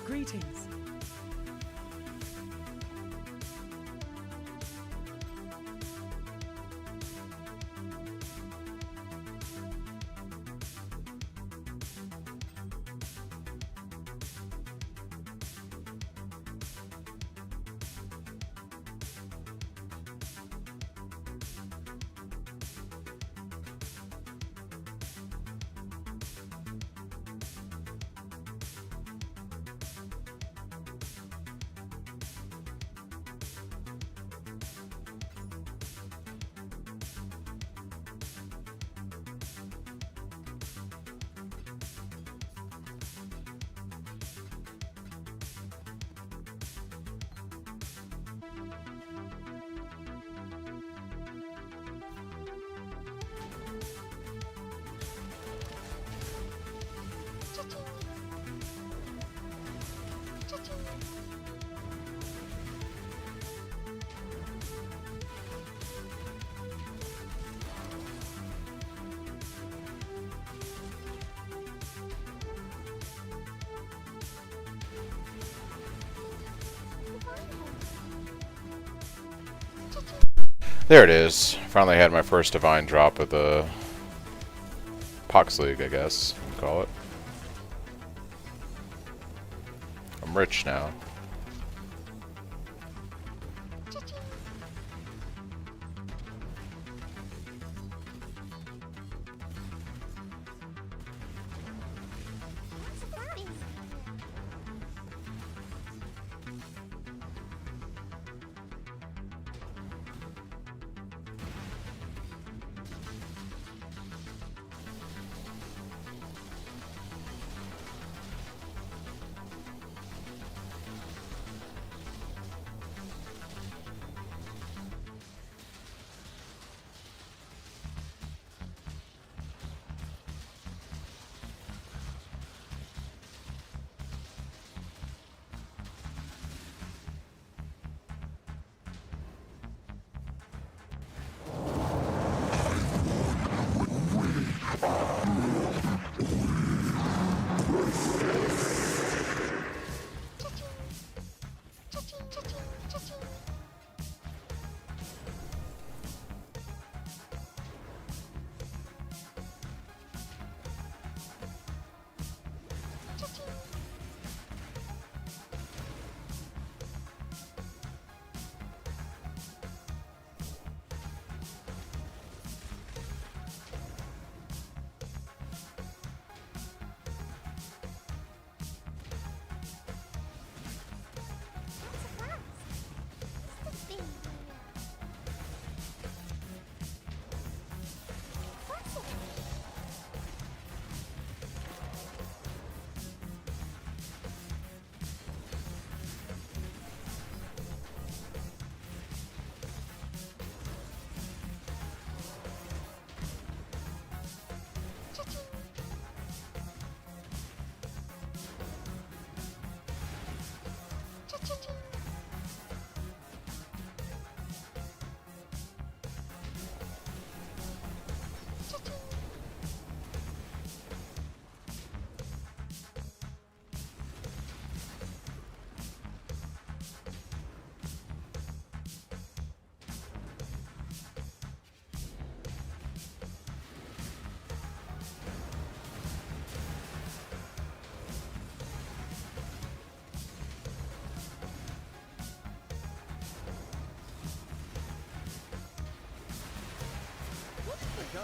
Greetings. There it is. Finally had my first divine drop of the Pohx League, I guess you can call it. I'm rich now.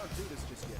can't do this just yet.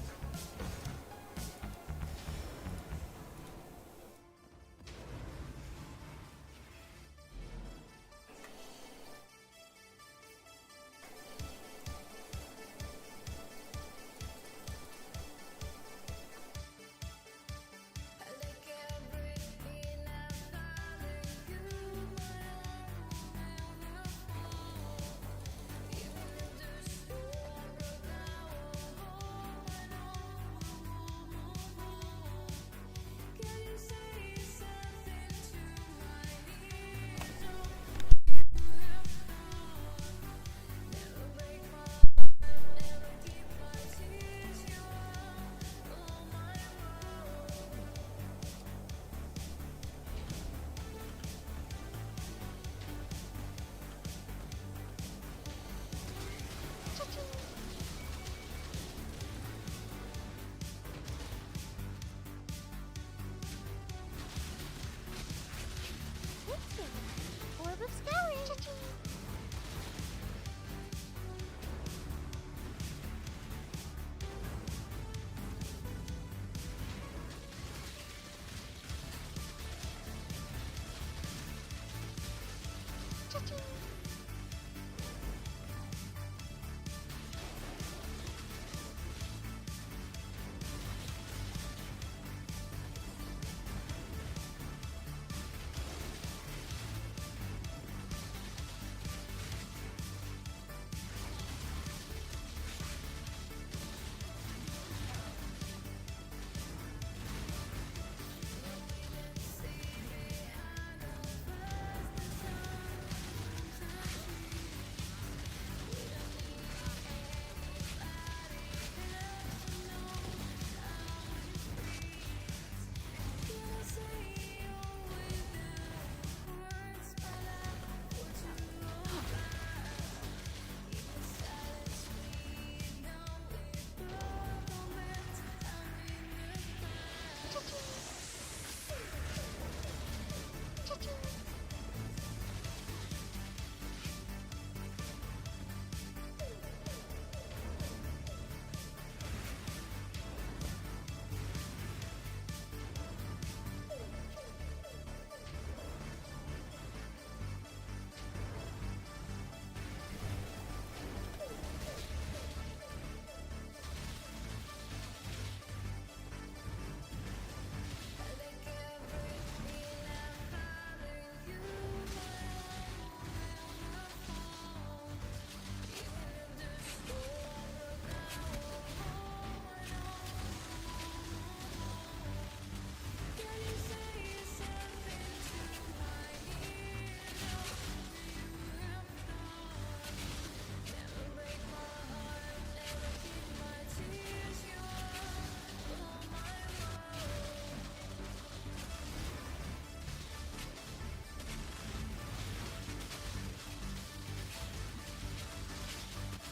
Orb of scouring.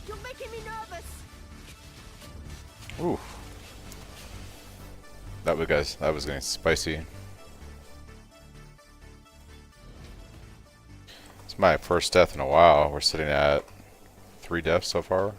You're making me nervous. Ooh. That was getting spicy. It's my first death in a while. We're sitting at 3 deaths so far.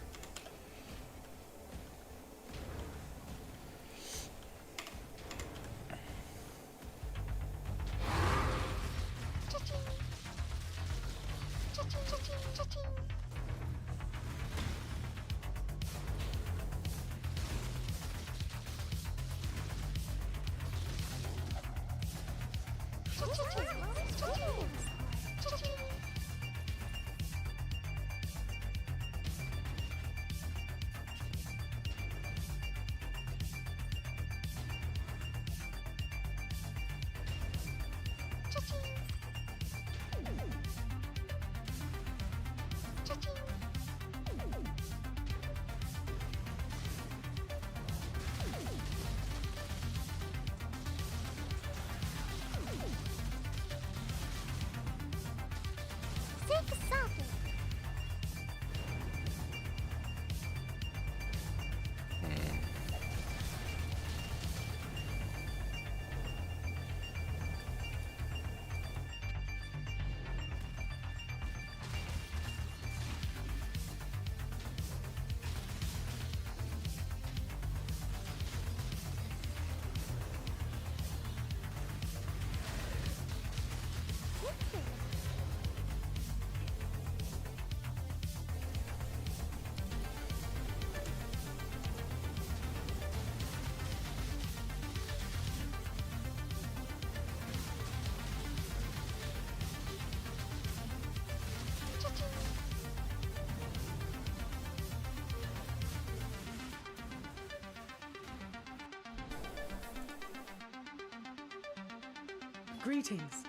Greetings.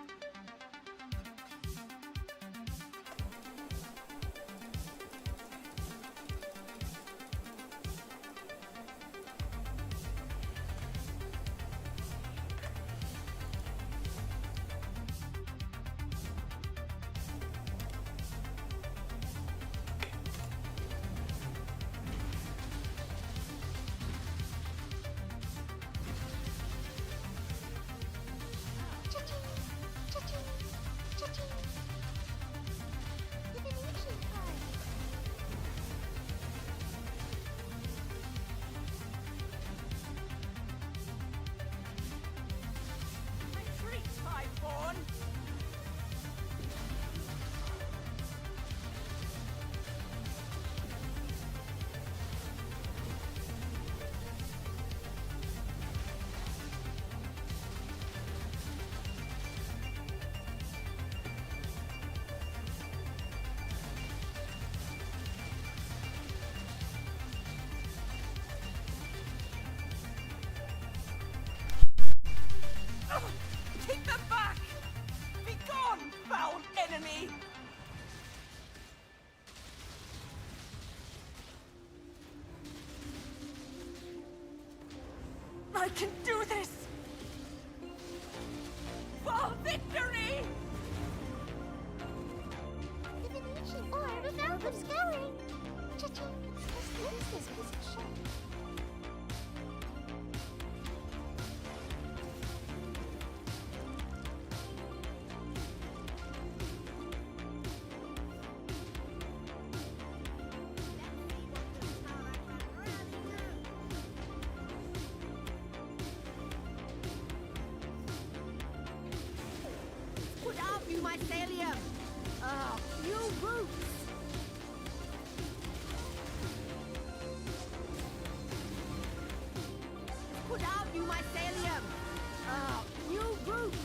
Retreat, Highborn! Keep them back! Be gone, foul enemy! I can do this! For victory! Divination or without of scouring. Cha-ching. Let's lose this position. Put out you mycelium! Ah, new roots! Put out you mycelium! Ah, new roots!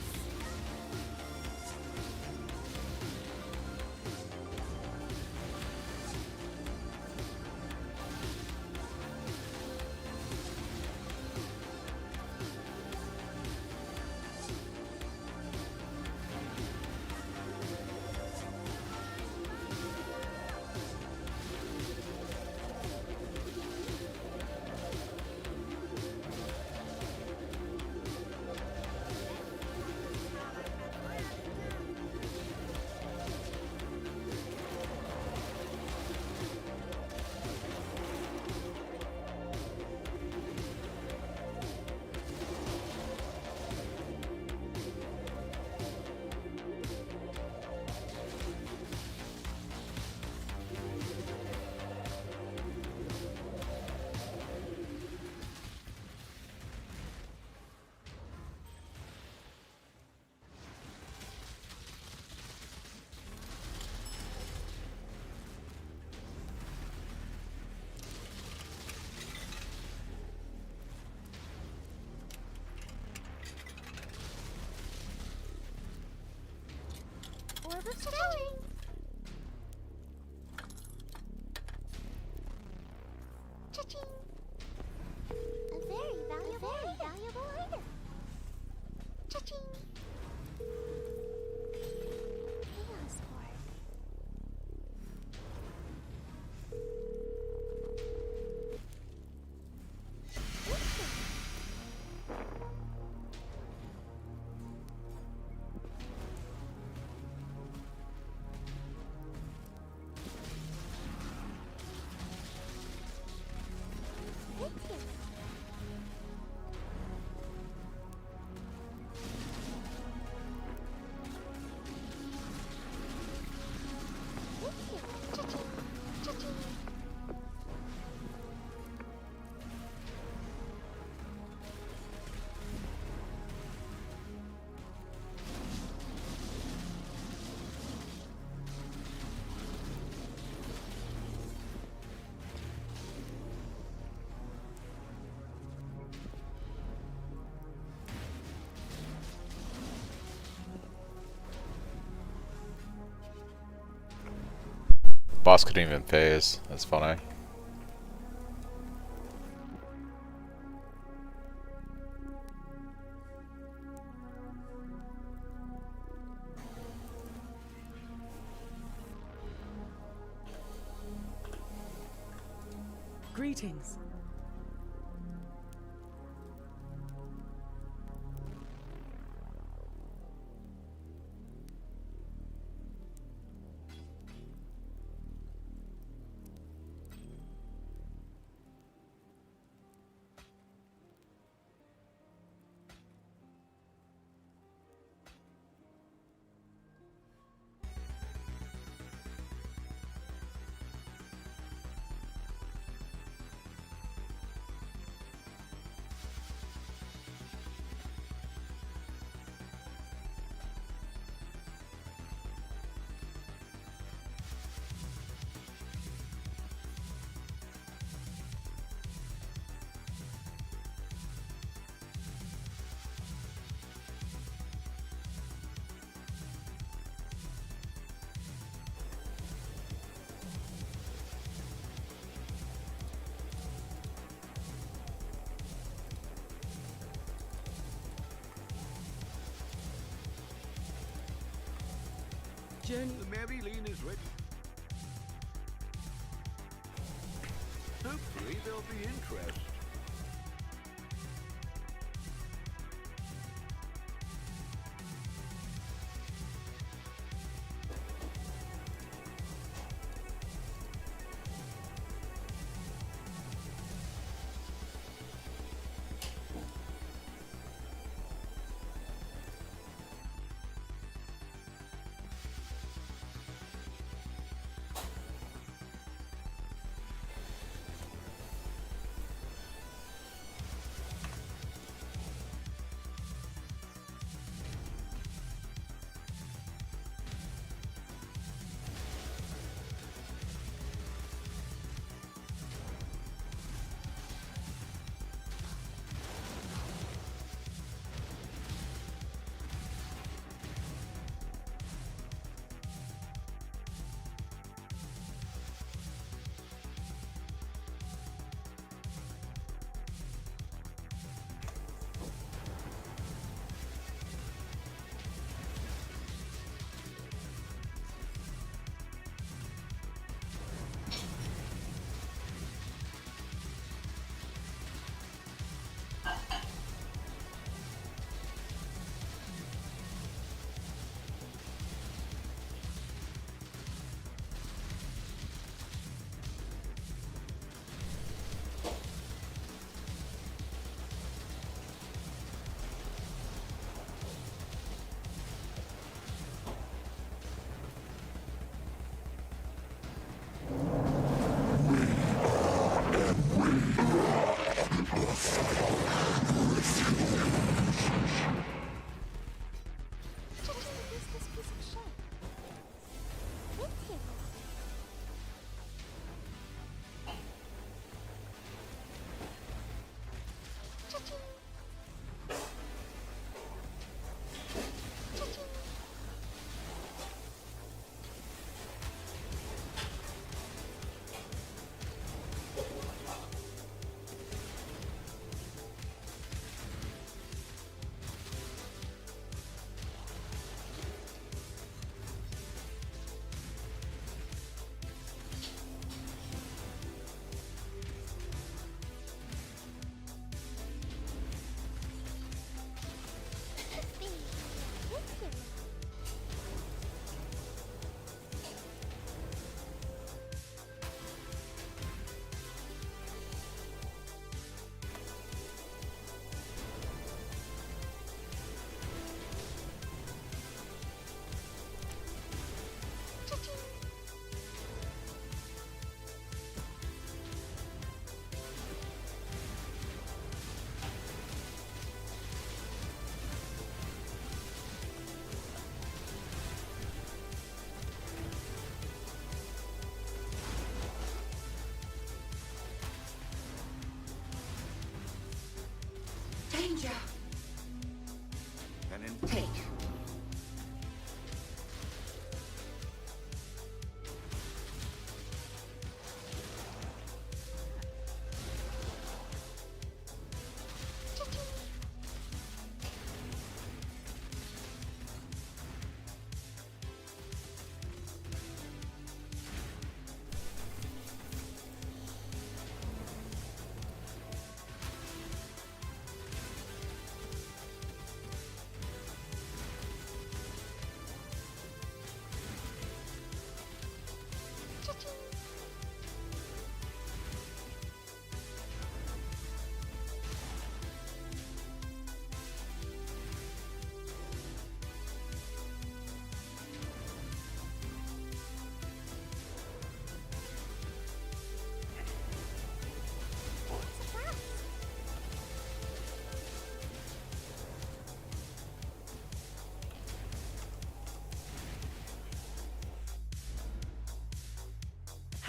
Orb of scouring. Cha-ching. A very valuable item. Cha-ching. Chaos Orb. Boss couldn't even phase. That's funny. Greetings. Journey. The Maryline is ready. Hopefully there'll be interest.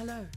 Hello.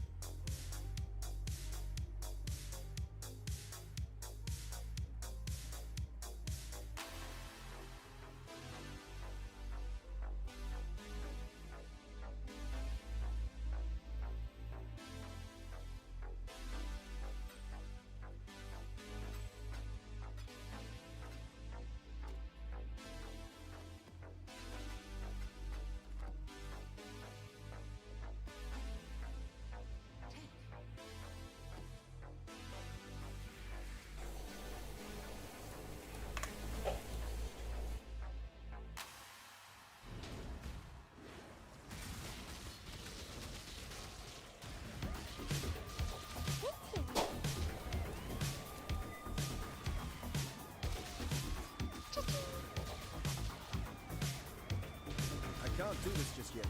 I can't do this just yet.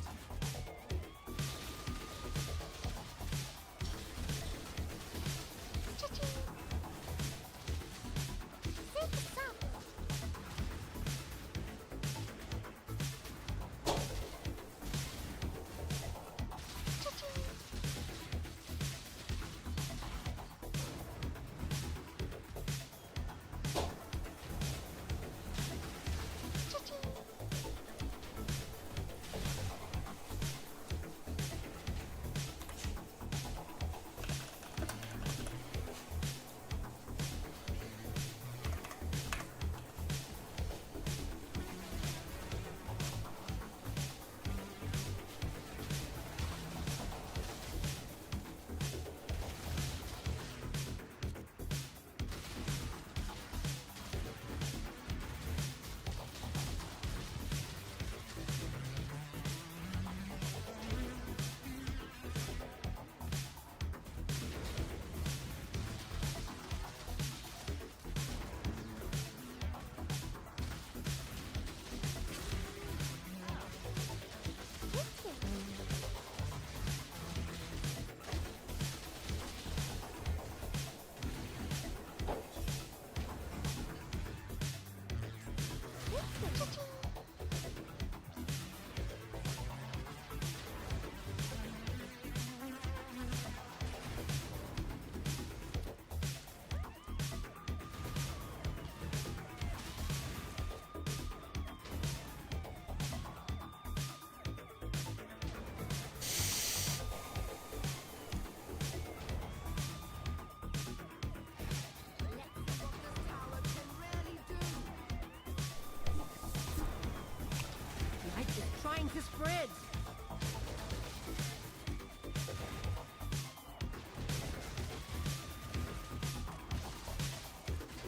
Trying to spread.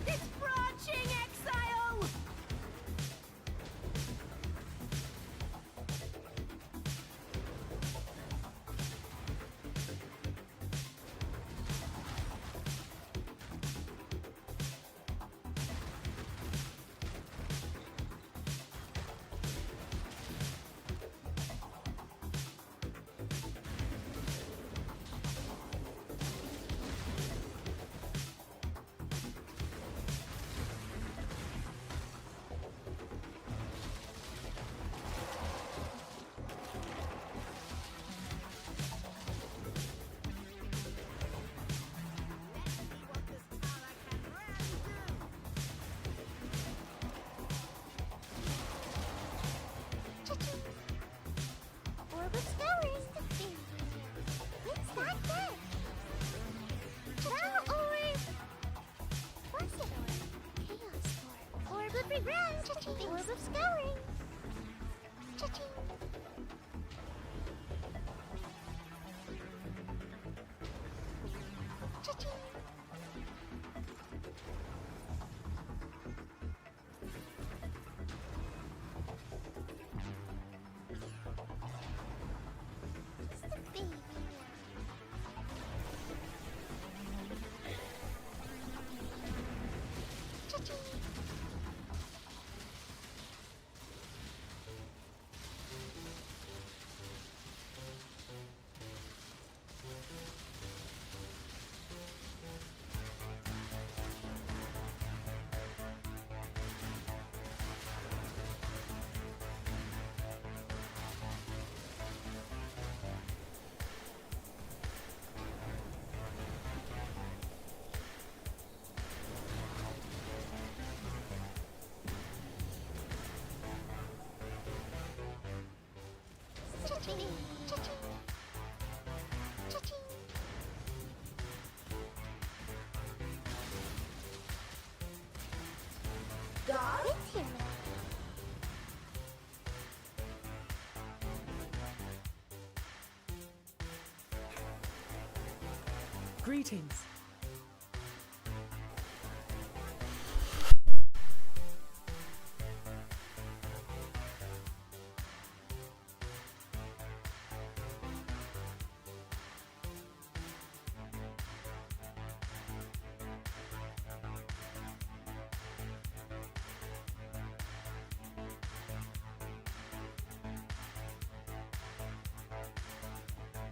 It's branching exile! Orbit's going. What's that then? Now orb. What's it orb? Chaos orb. Orb of regret. Orb of scouring. Cha-ching. Cha-ching. Just a baby now. Cha-ching. Cha-ching! Cha-ching! Cha-ching! God? It's here now. Greetings.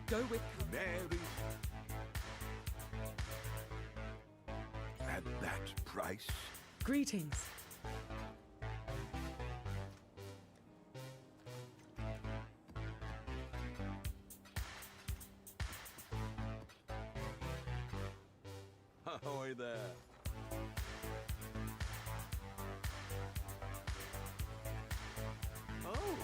Go with Mary. At that price? greetings. Ahoy there. Oh.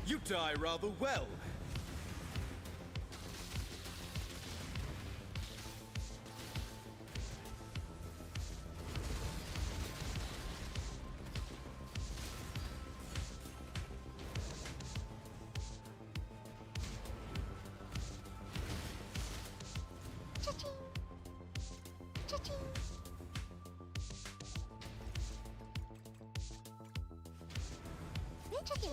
You die rather well. Cha-ching. Cha-ching. Cha-ching.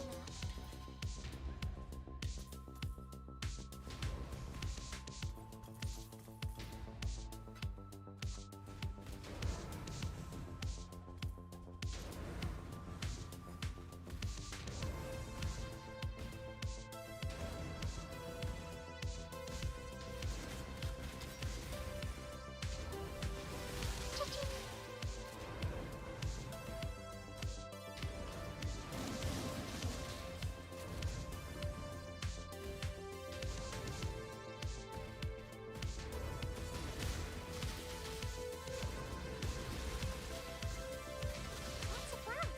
I'm surprised.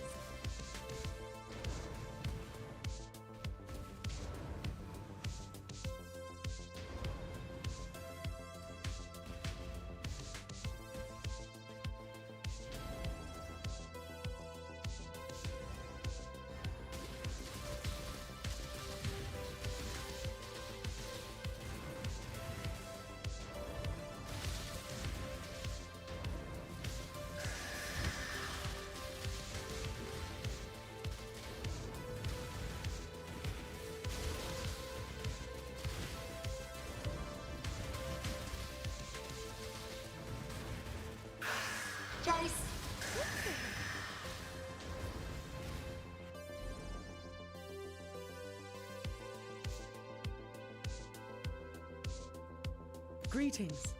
Jace. Greetings.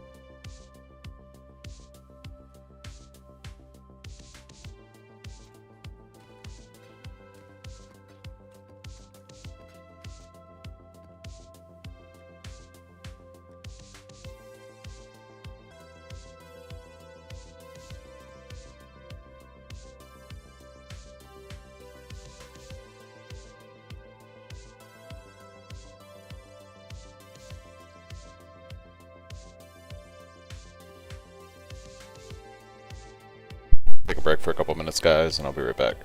Take a break for a couple minutes, guys, and I'll be right back.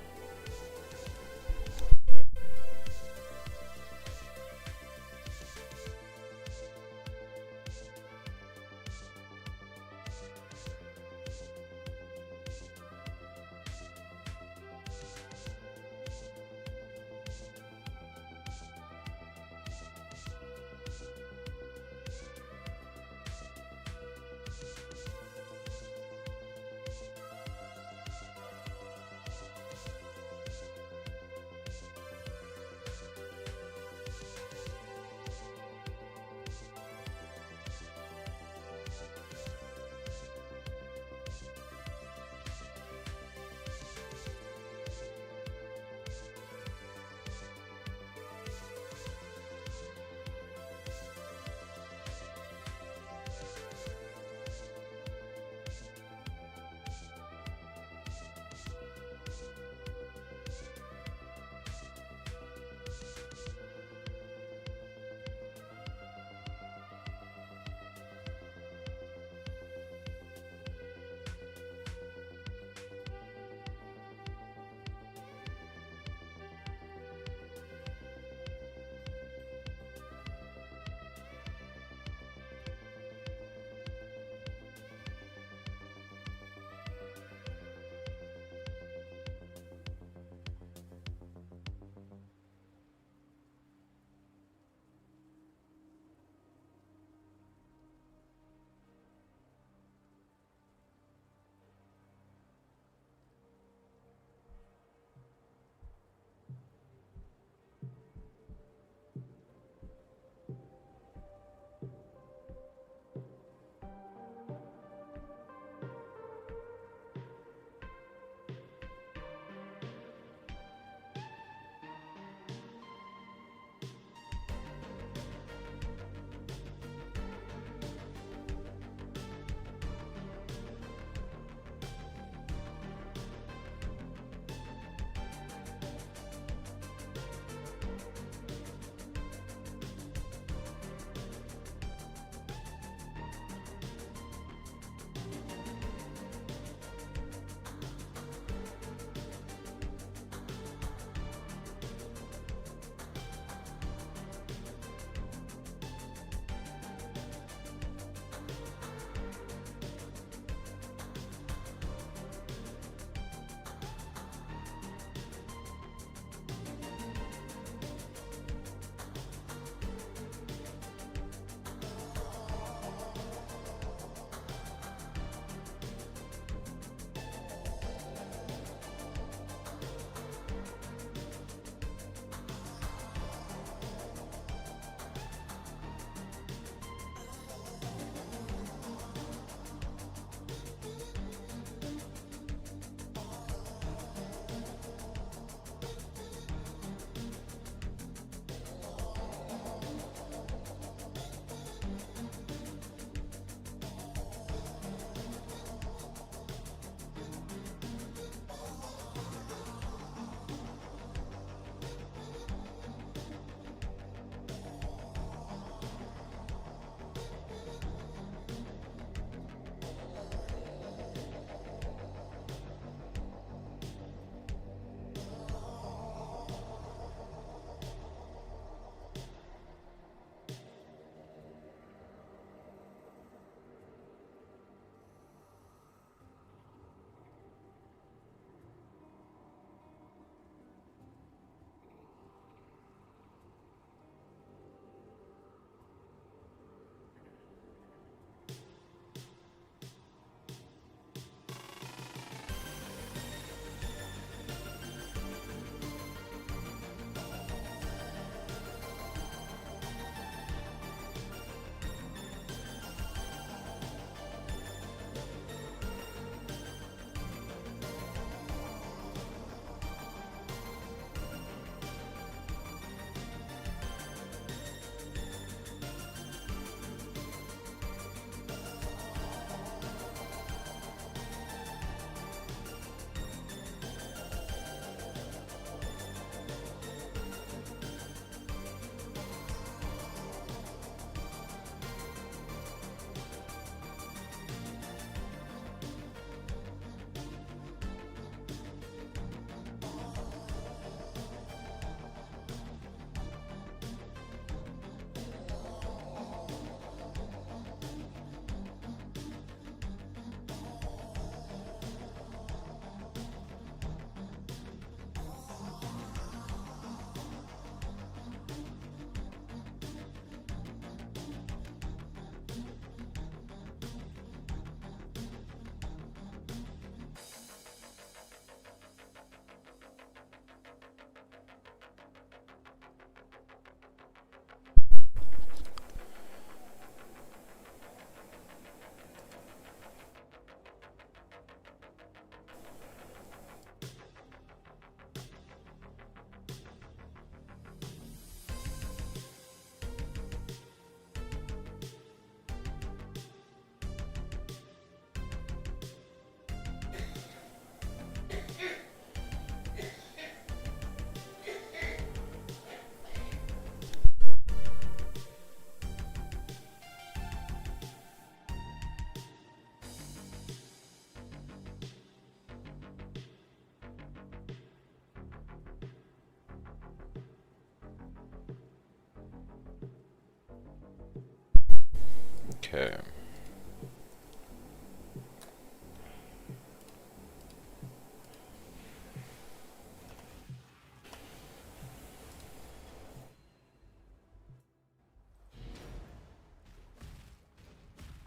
Okay.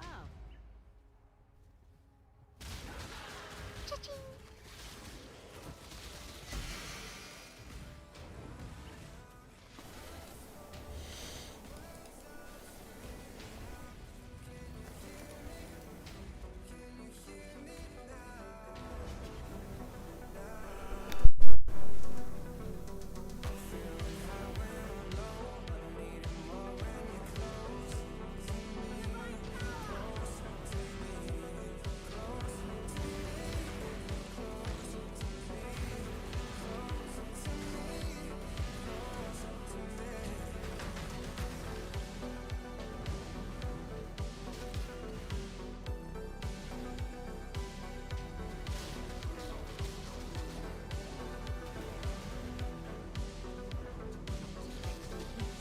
Oh. Cha-ching.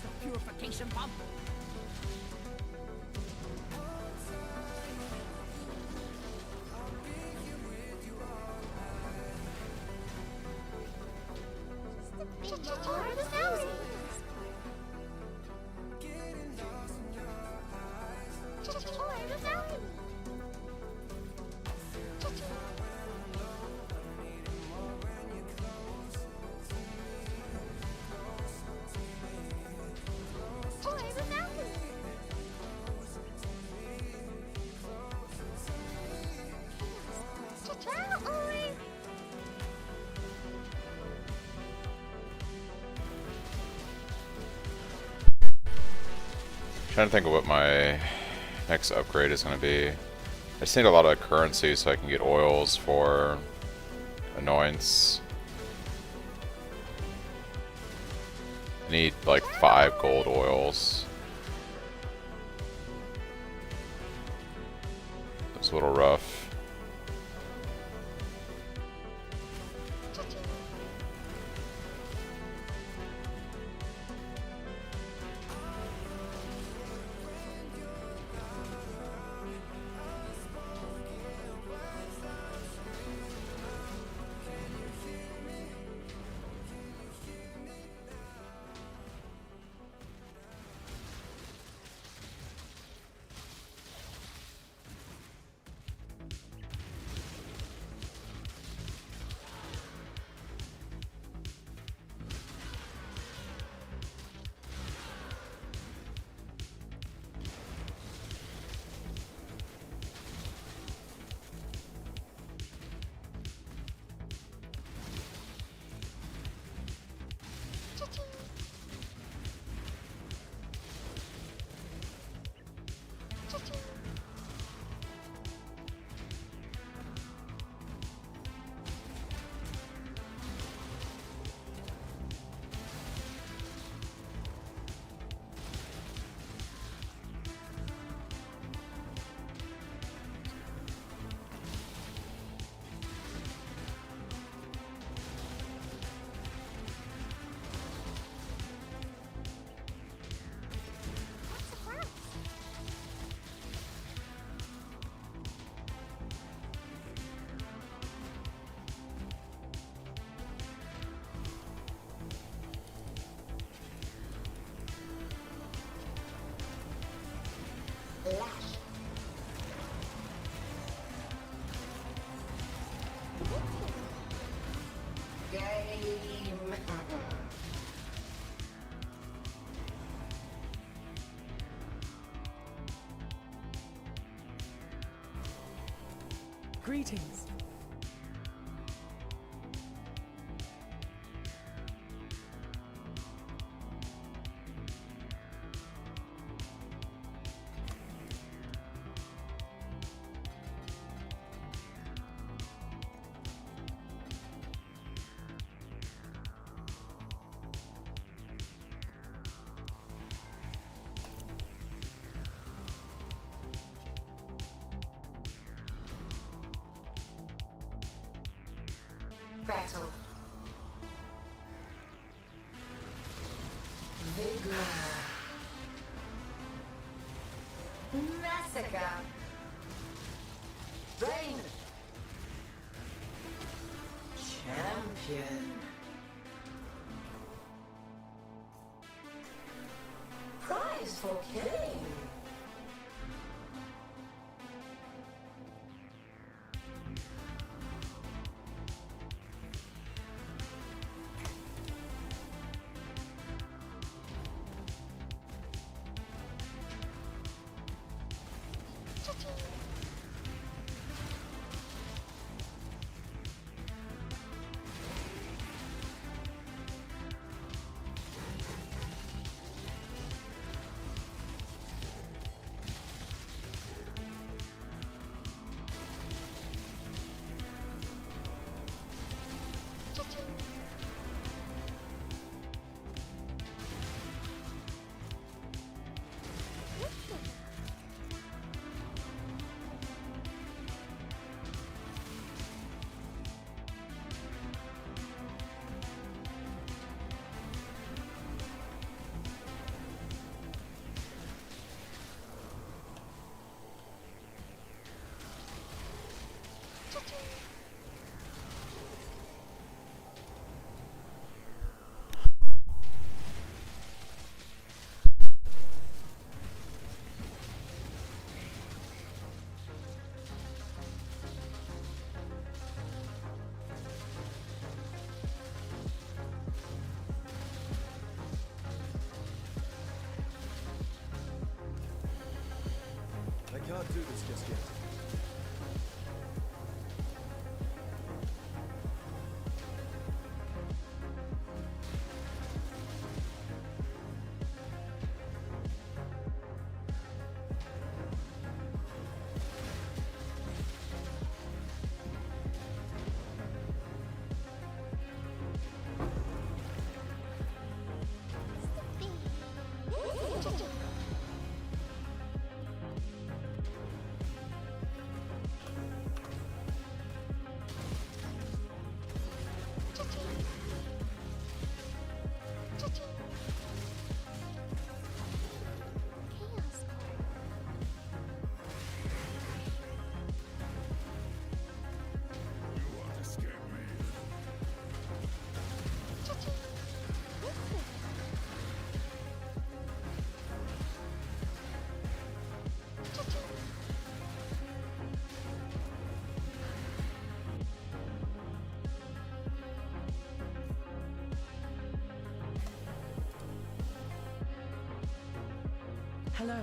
The purification pump. Cha-cha-cha. The valley. Cha-cha-cha. The valley. Cha-cha. Cha-cha. The valley. Cha-cha. Oi. Trying to think of what my next upgrade is going to be. I just need a lot of currency so I can get oils for annoyance. I need like 5 gold oils. It's a little rough. Greetings. Battle. Vigor. Mass Jessica. Rain. Champion. Prize for killing. I can't do this just yet. Hello.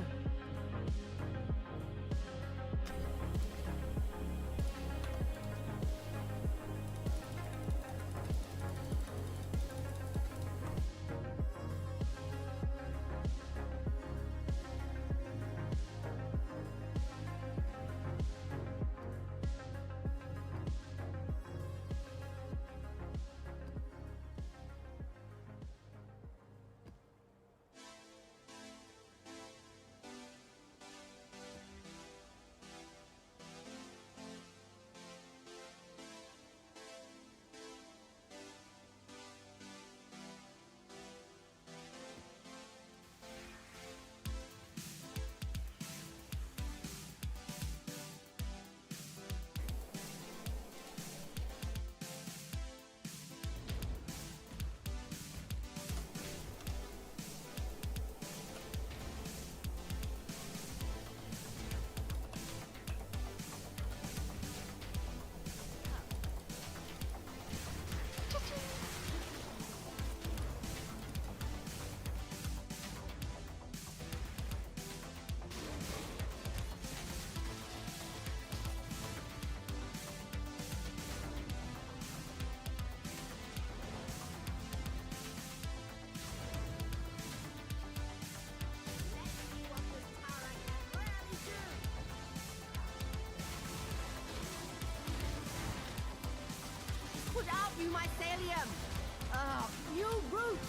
Put out you mycelium! New roots!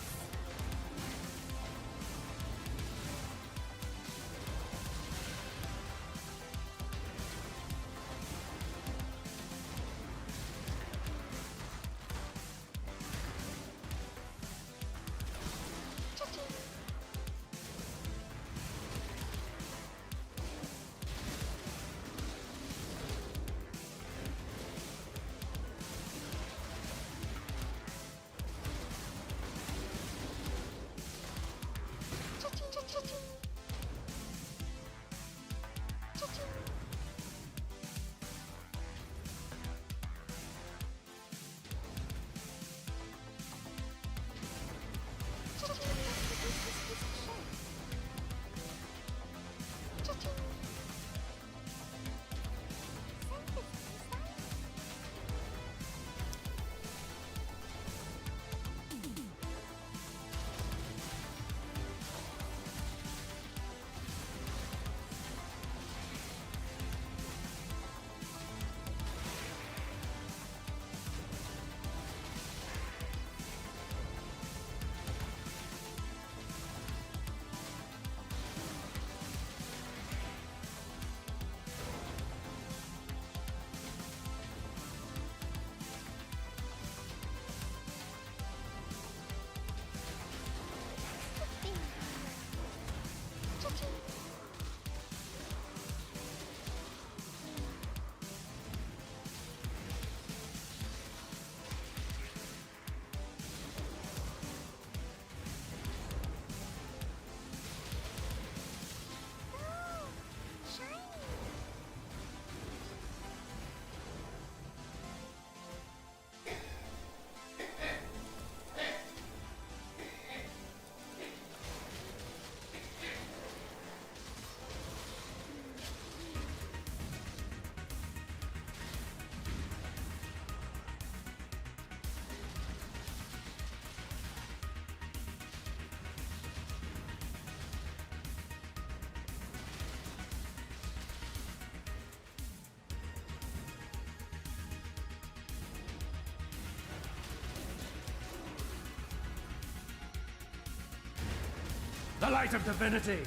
The light of divinity!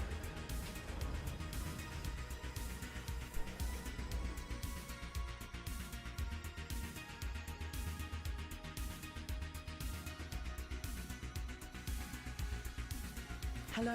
Hello.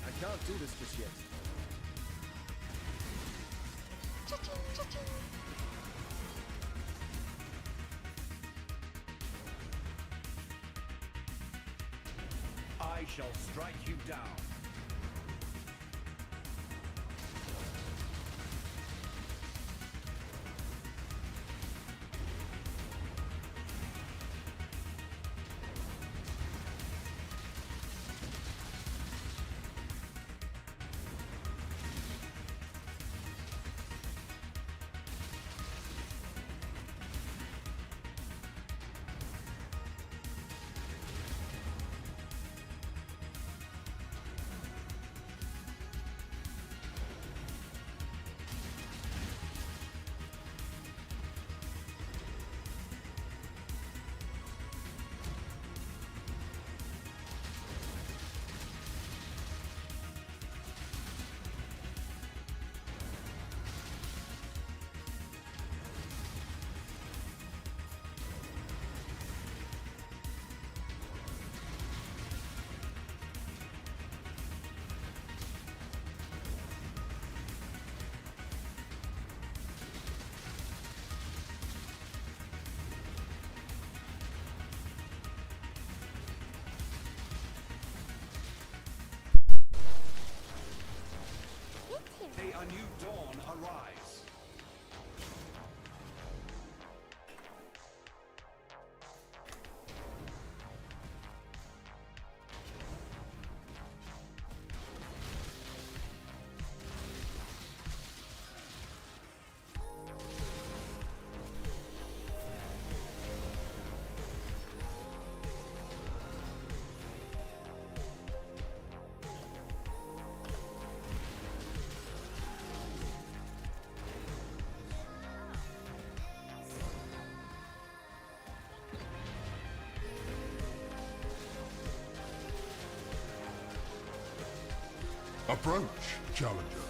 I can't do this just yet. I shall strike you down. May a new dawn arise. Approach, challenger.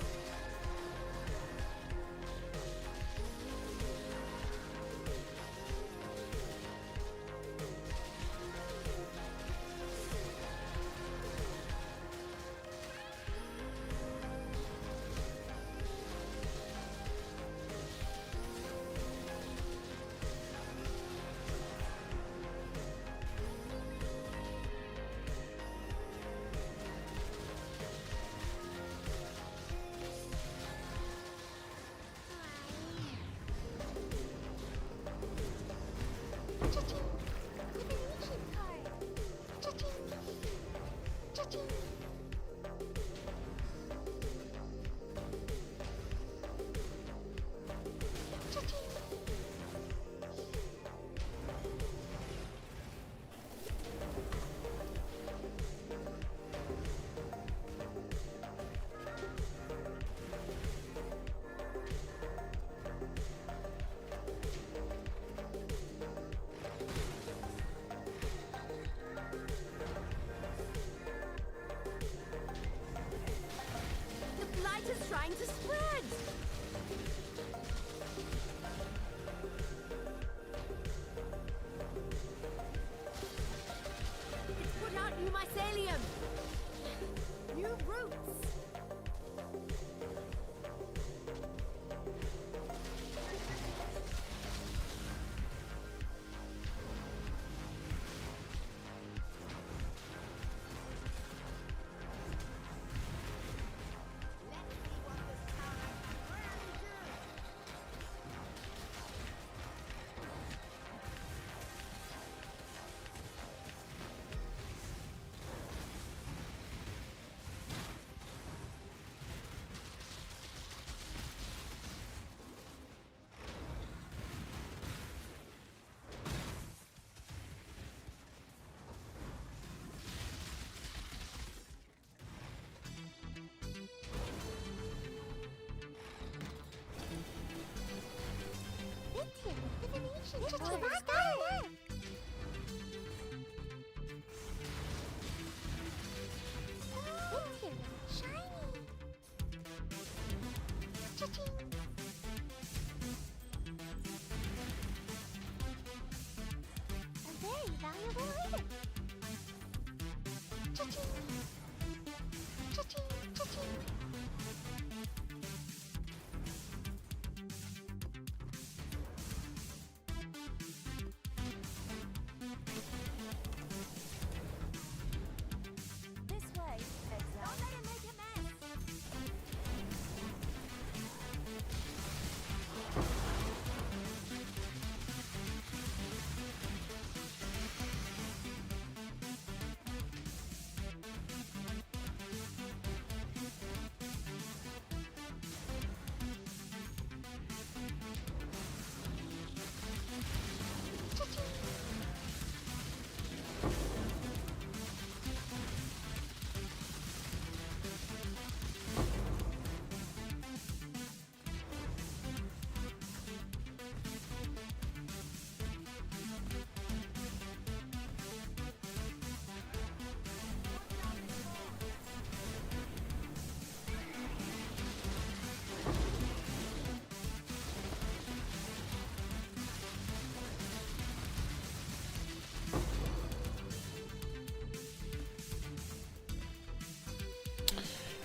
A very valuable item. Cha-ching. Cha-ching, cha-ching. This way, exile. Don't let him make a mess.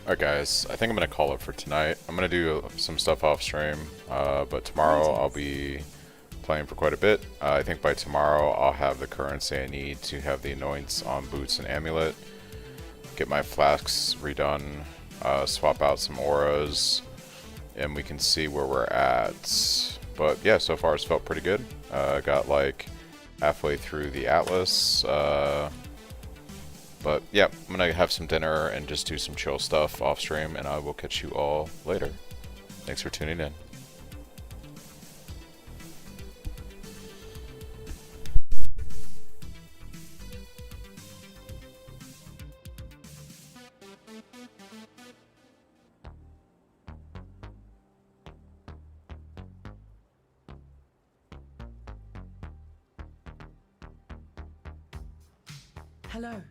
Alright guys, I think I'm going to call it for tonight. I'm going to do some stuff off stream, but tomorrow I'll be playing for quite a bit. I think by tomorrow I'll have the currency I need to have the Anoints on Boots and Amulet, get my flasks redone, swap out some auras, and we can see where we're at. But yeah, so far it's felt pretty good. Got like halfway through the Atlas. But yeah, I'm gonna have some dinner and just do some chill stuff off stream, and I will catch you all later. Thanks for tuning in. Hello.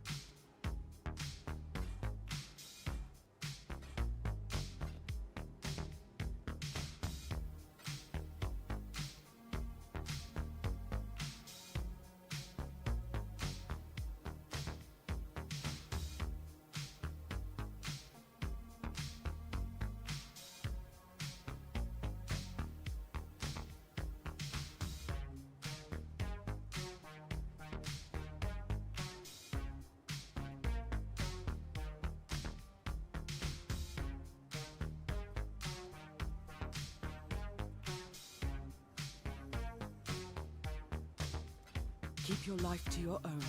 Keep your life to your own.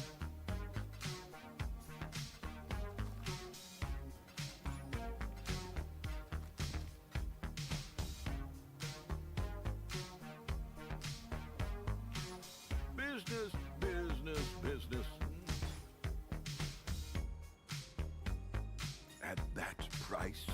Business, business, business. At that price?